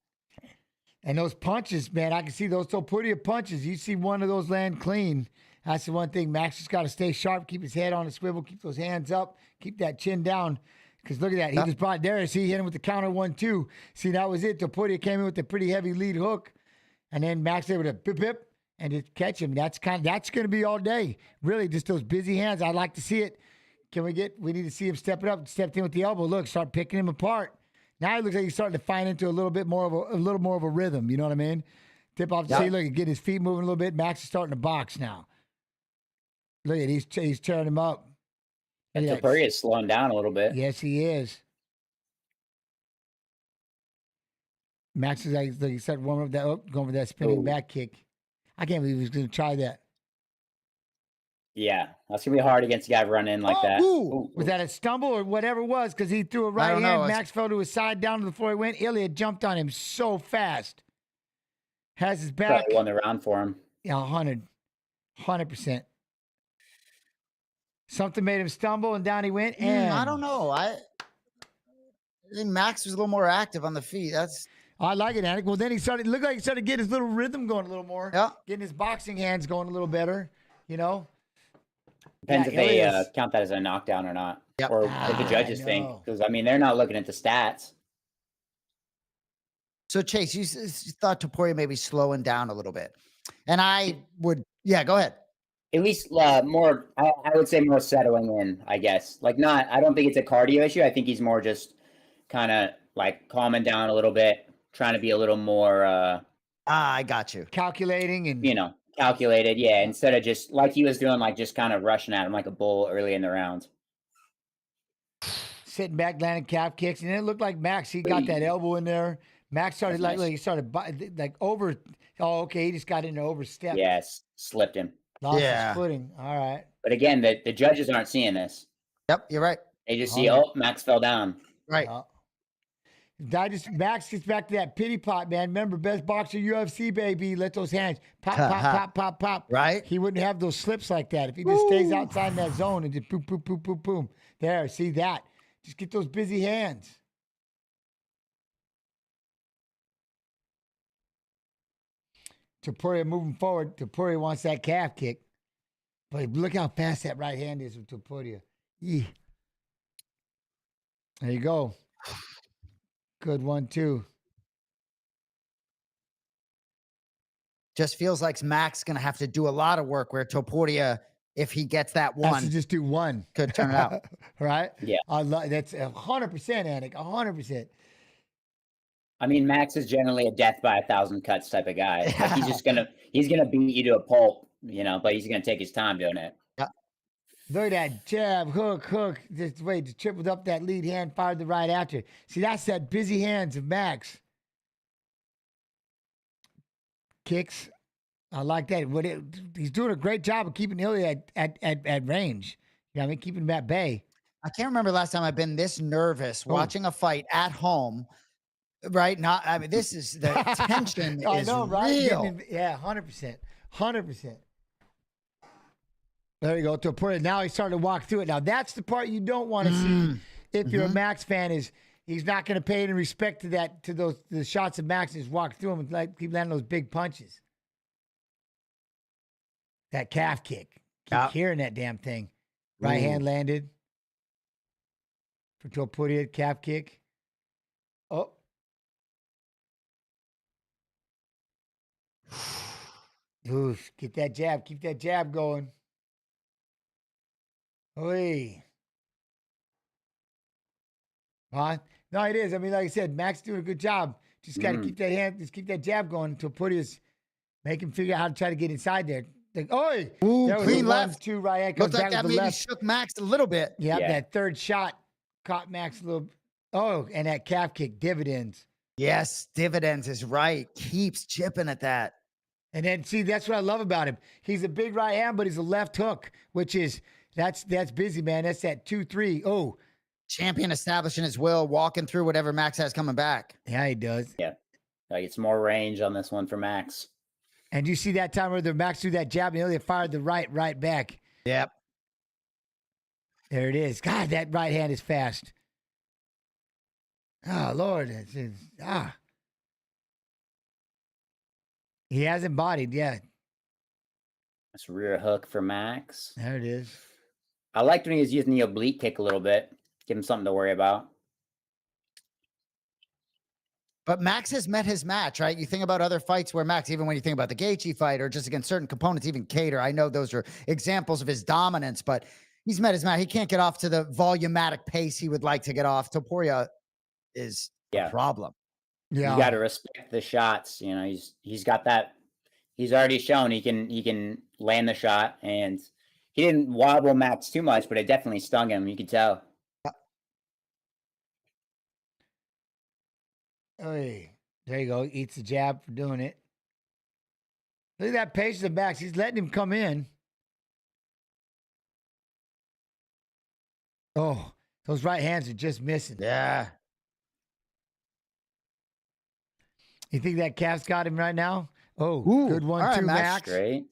And those punches, man, I can see those Topuria punches. You see one of those land clean. That's the one thing. Max just got to stay sharp, keep his head on the swivel, keep those hands up, keep that chin down. Because look at that. He just brought there. See, he hit him with the counter 1-2. See, that was it. Topuria came in with a pretty heavy lead hook. And then Max able to pip and just catch him. That's going to be all day. Really, just those busy hands. I'd like to see it. We need to see him step it up. Stepped in with the elbow. Look, start picking him apart. Now it looks like he's starting to find into a little more of a rhythm. You know what I mean? Tip off the see, look, get his feet moving a little bit. Max is starting to box now. Look at he's tearing him up. And Yeah. Topuria is slowing down a little bit. Yes, he is. Max is like you said, warming up that going for that spinning back kick. I can't believe he was going to try that. Yeah, that's gonna be hard against a guy running in like that. Was that a stumble or whatever it was? Because he threw a right don't hand. know. Max fell to his side, down to the floor he went. Ilia jumped on him so fast. Has his back. Probably won the round for him. Yeah, 100%. Something made him stumble, and down he went. And I don't know. I think Max was a little more active on the feet. I like it, Anik. Well, then looked like he started getting his little rhythm going a little more. Yeah. Getting his boxing hands going a little better, you know? Depends Yeah, if they Ilia's- count that as a knockdown or not. Yep. Or what the judges I think. know. Because, I mean, they're not looking at the stats. So Chase, you thought Topuria may be slowing down a little bit, and I would, yeah, go ahead. At least more, I would say more settling in, I guess. Like I don't think it's a cardio issue. I think he's more just kind of like calming down a little bit, trying to be a little more, I got you. Calculating and, calculated. Yeah. Instead of just like he was doing, like just kind of rushing at him like a bull early in the round. sitting back, landing calf kicks. And it looked like Max, he got that elbow in there. Max started he started like over. Oh, okay. He just got into overstep. Yes. Slipped him. Lost his footing. All right. But again, the judges aren't seeing this. Yep, you're right. They just see, oh, Max fell down. Right. Max gets back to that pity pot, man. Remember, best boxer UFC, baby. Let those hands pop, pop, pop, pop, pop. Right. He wouldn't have those slips like that if he just stays outside in that zone and just boom, boom, boom, boom, boom. There, see that? Just get those busy hands. Topuria moving forward. Topuria wants that calf kick. But look how fast that right hand is with Topuria. There you go. Good one, too. Just feels like Max going to have to do a lot of work where Topuria, if he gets that Has one, to just do one. could turn it out. Right? Yeah. That's 100%, Anik. 100%. I mean, Max is generally a death by 1,000 cuts type of guy. Like he's gonna beat you to a pulp, but he's gonna take his time doing it. Look at that jab, hook. Just wait, just tripled up that lead hand, fired the right after. See, that's that busy hands of Max. Kicks. I like that. He's doing a great job of keeping Ilia at range. You know what I mean? Keeping him at bay. I can't remember last time I've been this nervous watching a fight at home. Right? I mean, this is the tension I is know, right? real. Yeah, 100%. 100%. There you go. Topuria. Now he's starting to walk through it. Now that's the part you don't want to see if you're a Max fan. Is he's not going to pay any respect to that, to the shots of Max. Just walk through them and keep landing those big punches. That calf kick. Keep hearing that damn thing. Right hand landed for Topuria. Calf kick. Oh. Oof, get that jab. Keep that jab going. Oi. Huh? No, it is. I mean, like I said, Max doing a good job. Just got to keep that hand, just keep that jab going until Putti's make him figure out how to try to get inside there. Like, oi! Ooh, there was clean a left. 1-2 right hand. Looked Comes like back that with the maybe left. shook Max a little bit. Yeah, that third shot caught Max a little. Oh, and that calf kick dividends. Yes, dividends is right. Keeps chipping at that. And then see, that's what I love about him. He's a big right hand, but he's a left hook, which is that's busy, man. That's that 2-3. Oh, champion establishing his will, walking through whatever Max has coming back. Yeah, he does. Yeah, like it's more range on this one for Max. And you see that time where the Max threw that jab and Ilia fired the right back. Yep. There it is. God, that right hand is fast. Oh, Lord. He hasn't bodied, yeah. That's rear hook for Max. There it is. I liked when he was using the oblique kick a little bit. Give him something to worry about. But Max has met his match, right? You think about other fights where Max, even when you think about the Gaethje fight or just against certain components, even Cater, I know those are examples of his dominance, but he's met his match. He can't get off to the volumatic pace he would like to get off. Topuria is a problem. Yeah, you got to respect the shots. He's got that. He's already shown he can land the shot, and he didn't wobble Max too much, but it definitely stung him. You could tell. Hey, there you go. Eats the jab for doing it. Look at that patience of Max. He's letting him come in. Oh, those right hands are just missing. Yeah. You think that calf's got him right now? Oh, Ooh, good one, all right, too, Max. Max. Great.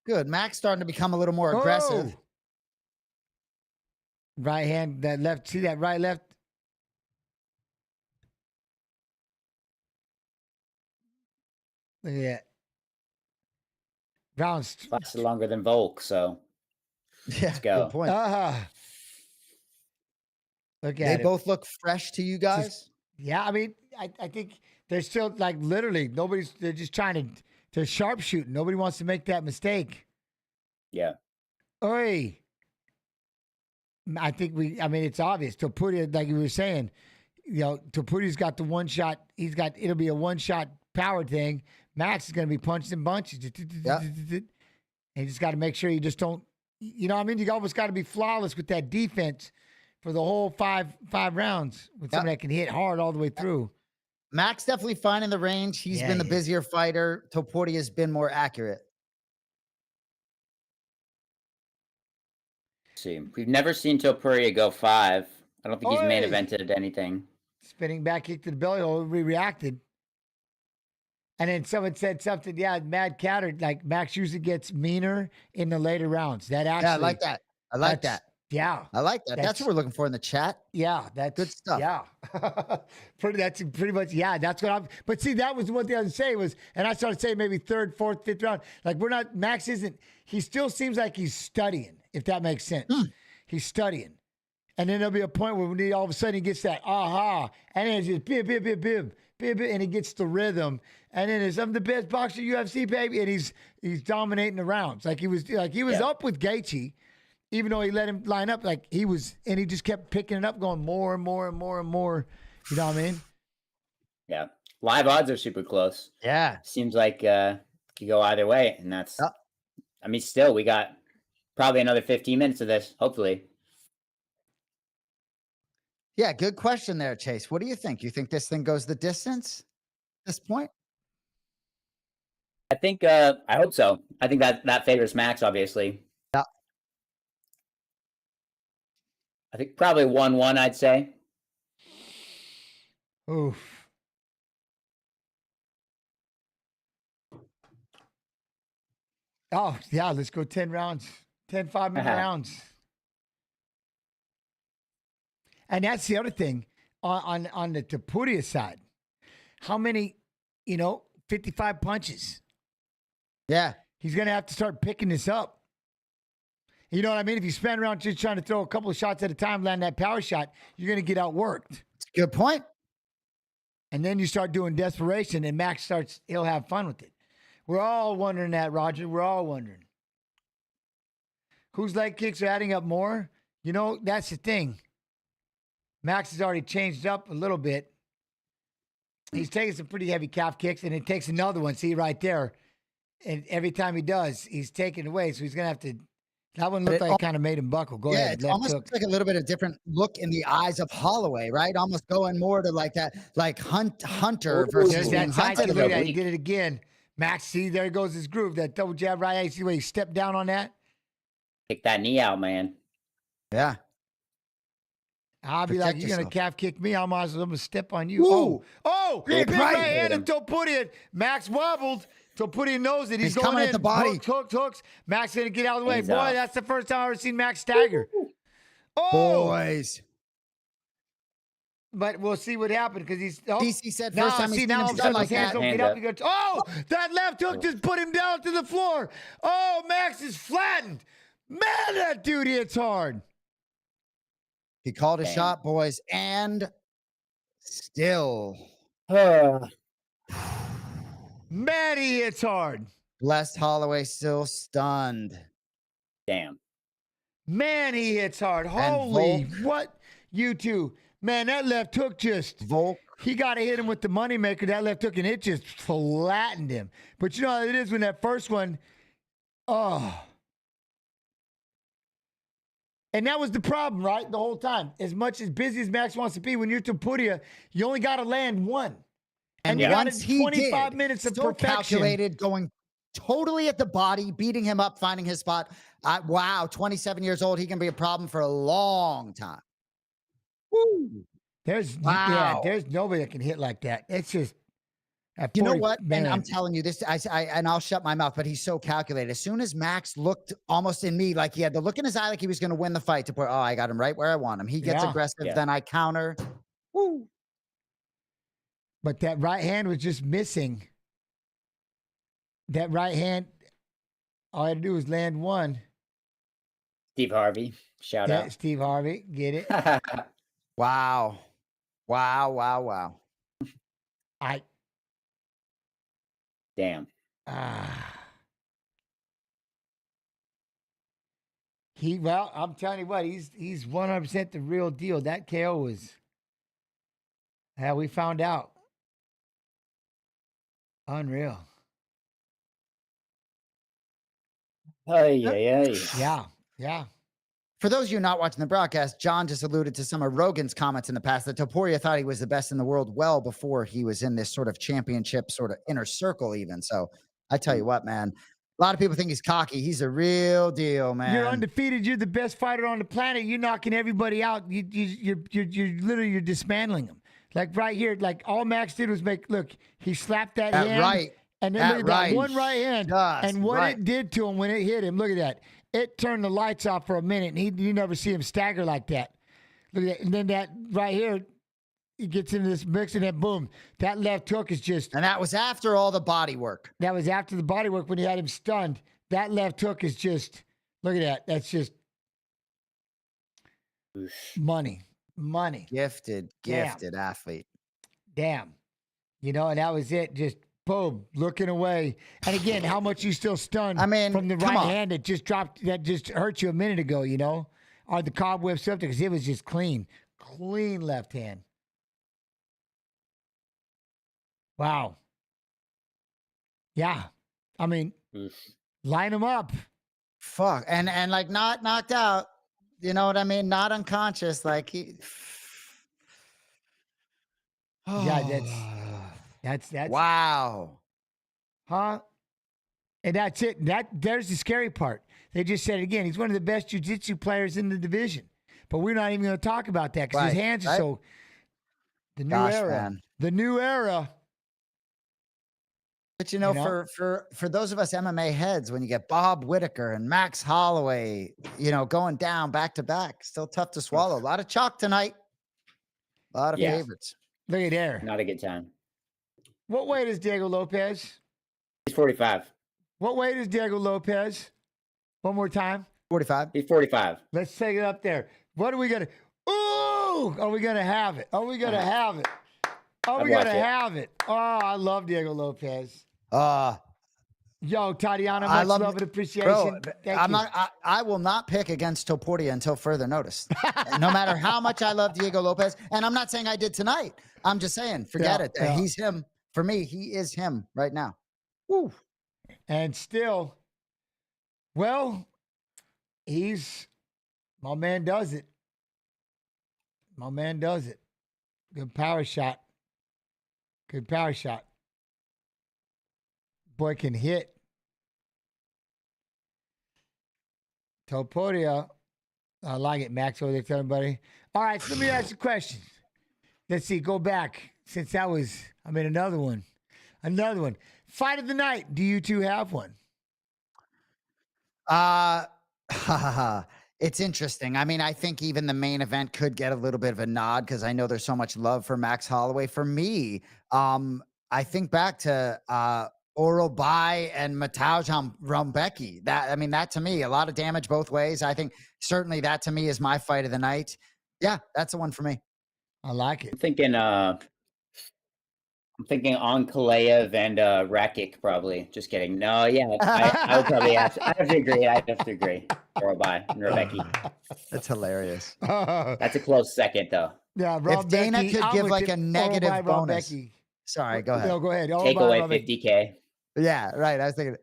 Good. Max starting to become a little more aggressive. Oh. Right hand, that left. See that right, left? Look at that. Rounds. Lasted longer than Volk, so Yeah, let's go. good point. Look at They it. both look fresh to you guys? Yeah, I mean, I think they're still like literally they're just trying to sharpshoot. Nobody wants to make that mistake. Yeah. Oi. I think it's obvious. Topuria, like you were saying, Topuria's got the one shot. It'll be a one shot power thing. Max is going to be punching in bunches. Yeah. And you just got to make sure you just don't, you almost got to be flawless with that defense for the whole five rounds with someone that can hit hard all the way through. Max definitely finding the range. He's been the busier fighter. Topuria has been more accurate. See, we've never seen Topuria go 5. I don't think he's main evented anything. Spinning back kick to the belly hole, we reacted. And then someone said something, Mad Counter, like Max usually gets meaner in the later rounds. That actually, I like that. I like that. Yeah. I like that. That's what we're looking for in the chat. Yeah, that's good stuff. Yeah. That's pretty much, that's what I'm, but see, that was what the other say was, and I started saying maybe 3rd, 4th, 5th round. Like Max isn't, he still seems like he's studying, if that makes sense. He's studying. And then there'll be a point where all of a sudden he gets that aha, and then it's just bib, bib, bib, bib, bib, and he gets the rhythm. And then I'm the best boxer UFC, baby, and he's dominating the rounds. Like he was up with Gaethje, even though he let him line up, and he just kept picking it up, going more and more and more and more. You know what I mean? Yeah. Live odds are super close. Yeah. Seems like could go either way. And that's, I mean, still, we got probably another 15 minutes of this, hopefully. Yeah, good question there, Chase. What do you think? You think this thing goes the distance at this point? I think, I hope so. I think that favors Max, obviously. Yeah. I think probably 1-1, I'd say. Oof. Oh, yeah, let's go 10 rounds. 10 5-minute rounds. And that's the other thing on the Topuria side. How many, 55 punches. Yeah. He's going to have to start picking this up. You know what I mean? If you spend around just trying to throw a couple of shots at a time, land that power shot, you're going to get outworked. Good point. And then you start doing desperation, and Max he'll have fun with it. We're all wondering that, Roger. We're all wondering. Whose leg kicks are adding up more? That's the thing. Max has already changed up a little bit. He's taking some pretty heavy calf kicks, and it takes another one. See right there. And every time he does, he's taking away. So he's going to have to. That one looked like it kind of made him buckle. Go ahead. Yeah, it almost looks like a little bit of different look in the eyes of Holloway, right? Almost going more to like that, like Hunter versus that side kick. Hunter. Look at that. He did it again. Max, see, there goes his groove. That double jab right. You see where he stepped down on that? Kick that knee out, man. Yeah. I'll be like, you're going to calf kick me. I'm going to step on you. Ooh. Big right hand and Topuria. Max wobbled. Topuria knows it. He's going coming in. at the body. Hooks. Max going to get out of the way. He's Boy, out. that's the first time I've ever seen Max stagger. Boys. But we'll see what happened because he's. DC said first time he's seen him sudden like his hands that. don't get up. He goes, that left hook just put him down to the floor. Oh, Max is flattened. Man, that dude hits hard. He called a shot, boys, and still. Man, he hits hard. Blessed Holloway still stunned. Damn. Man, he hits hard. Holy, what? You two. Man, that left hook just. Volk. He got to hit him with the moneymaker, that left hook, and it just flattened him. But you know how it is when that first one, And that was the problem, right? The whole time. As much as busy as Max wants to be, when you're Topuria, you only got to land one. And you got once he 25 did, minutes of so perfection. calculated, going totally at the body, beating him up, finding his spot. Wow, 27 years old. He can be a problem for a long time. Woo. There's Wow. there's nobody that can hit like that. It's just You know what? Man. And I'm telling you this, and I'll shut my mouth, but he's so calculated. As soon as Max looked almost in me, like he had the look in his eye, like he was going to win the fight, to put, I got him right where I want him. He gets aggressive, then I counter. Woo. But that right hand was just missing. That right hand, all I had to do was land one. Steve Harvey, shout out. Steve Harvey, get it? Wow. Wow. Damn. Well, I'm telling you what, he's 100% the real deal. That KO was, we found out. Unreal. Yeah. For those of you not watching the broadcast, John just alluded to some of Rogan's comments in the past that Topuria thought he was the best in the world well before he was in this sort of championship sort of inner circle even. So I tell you what, man, a lot of people think he's cocky. He's a real deal, man. You're undefeated. You're the best fighter on the planet. You're knocking everybody out. You're literally dismantling them. Like right here, like all Max did was he slapped that hand. Right. And then look at that one right hand. And what it did to him when it hit him, look at that. It turned the lights off for a minute, and you never see him stagger like that. Look at that. And then that right here, he gets into this mix, and then boom, that left hook is just. And that was after all the body work. That was after the body work when he had him stunned. That left hook is just, look at that. That's just money. Gifted athlete. Damn. And that was it. Just boom, looking away. And again, how much you still stunned from the right hand that just dropped, that just hurt you a minute ago, or the cobweb something, because it was just clean left hand. Wow. Yeah. I mean, line them up. Fuck. And like not knocked out, you know what I mean? Not unconscious. Like he. Yeah, that's wow. Huh? And that's it. There's the scary part. They just said it again. He's one of the best jiu-jitsu players in the division. But we're not even going to talk about that because his hands are so. The new era. Man. The new era. But for those of us MMA heads, when you get Bob Whittaker and Max Holloway, going down back to back, still tough to swallow. A lot of chalk tonight. A lot of favorites. Look at there. Not a good time. What weight is Diego Lopez? He's 45. What weight is Diego Lopez? One more time. 45. He's 45. Let's take it up there. What are we going to... Ooh! Are we going to have it? Are we going to have it? Are we going to have it? Oh, I love Diego Lopez. Yo, Tatiana, much love and appreciation. Bro, I will not pick against Topuria until further notice. No matter how much I love Diego Lopez. And I'm not saying I did tonight. I'm just saying, forget it. Yeah. He's him. For me, he is him right now. Woo. And still, well, my man does it. My man does it. Good power shot. Good power shot. Boy can hit. Topuria. I like it, Max, over there telling everybody. All right, so let me ask you a question. Let's see, go back. Since that was, another one. Another one. Fight of the night. Do you two have one? It's interesting. I think even the main event could get a little bit of a nod because I know there's so much love for Max Holloway. For me, I think back to Oral Bai and Mateusz Rebecki. That to me, a lot of damage both ways. I think certainly that to me is my fight of the night. Yeah, that's the one for me. I like it. I'm thinking Ankalaev and Rakic probably. Just kidding. No, yeah, I would probably have to agree. I have to agree. Oral Bai and Rebecki. That's hilarious. That's a close second though. Yeah, if Dana could give like a negative bonus. Sorry, go ahead. No, go ahead. Take away 50K. Yeah, right. I was thinking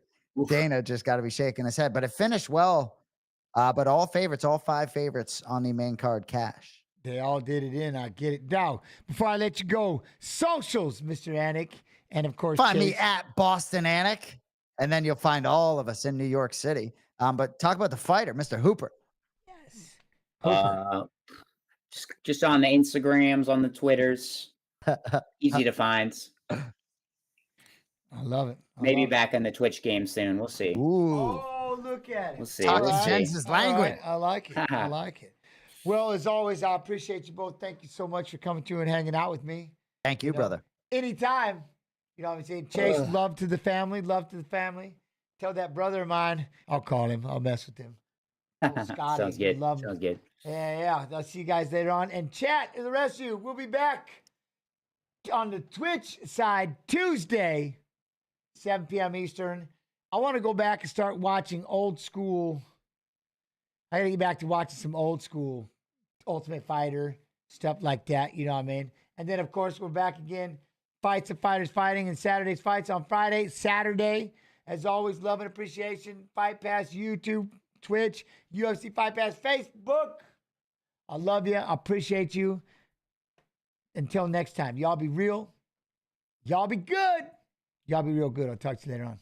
Dana just got to be shaking his head, but it finished well. But all favorites, all 5 favorites on the main card cash. They all did it in. I get it. Now, before I let you go, socials, Mr. Anik. And of course, Find Chase. me at Boston Anik, and then you'll find all of us in New York City. But talk about the fighter, Mr. Hooper. Just on the Instagrams, on the Twitters. Easy to find. I love it. Maybe back in the Twitch game soon. We'll see. Ooh. Oh, look at it. We'll see. Talk We'll to see. Jens's language. I like it. I like it. Well, as always, I appreciate you both. Thank you so much for coming through and hanging out with me. Thank you, brother. Anytime. You know what I'm saying? Chase, love to the family. Love to the family. Tell that brother of mine, I'll call him. I'll mess with him. Scotty, Sounds good. love him. Sounds good. Yeah. I'll see you guys later on. And chat, and the rest of you, we'll be back on the Twitch side Tuesday, 7 p.m. Eastern. I want to go back and start watching old school. I got to get back to watching some old school Ultimate Fighter, stuff like that. You know what I mean? And then, of course, we're back again. Fights of Fighters Fighting and Saturday's fights on Friday. Saturday, as always, love and appreciation. Fight Pass, YouTube, Twitch, UFC Fight Pass, Facebook. I love you. I appreciate you. Until next time, y'all be real. Y'all be good. Y'all be real good. I'll talk to you later on.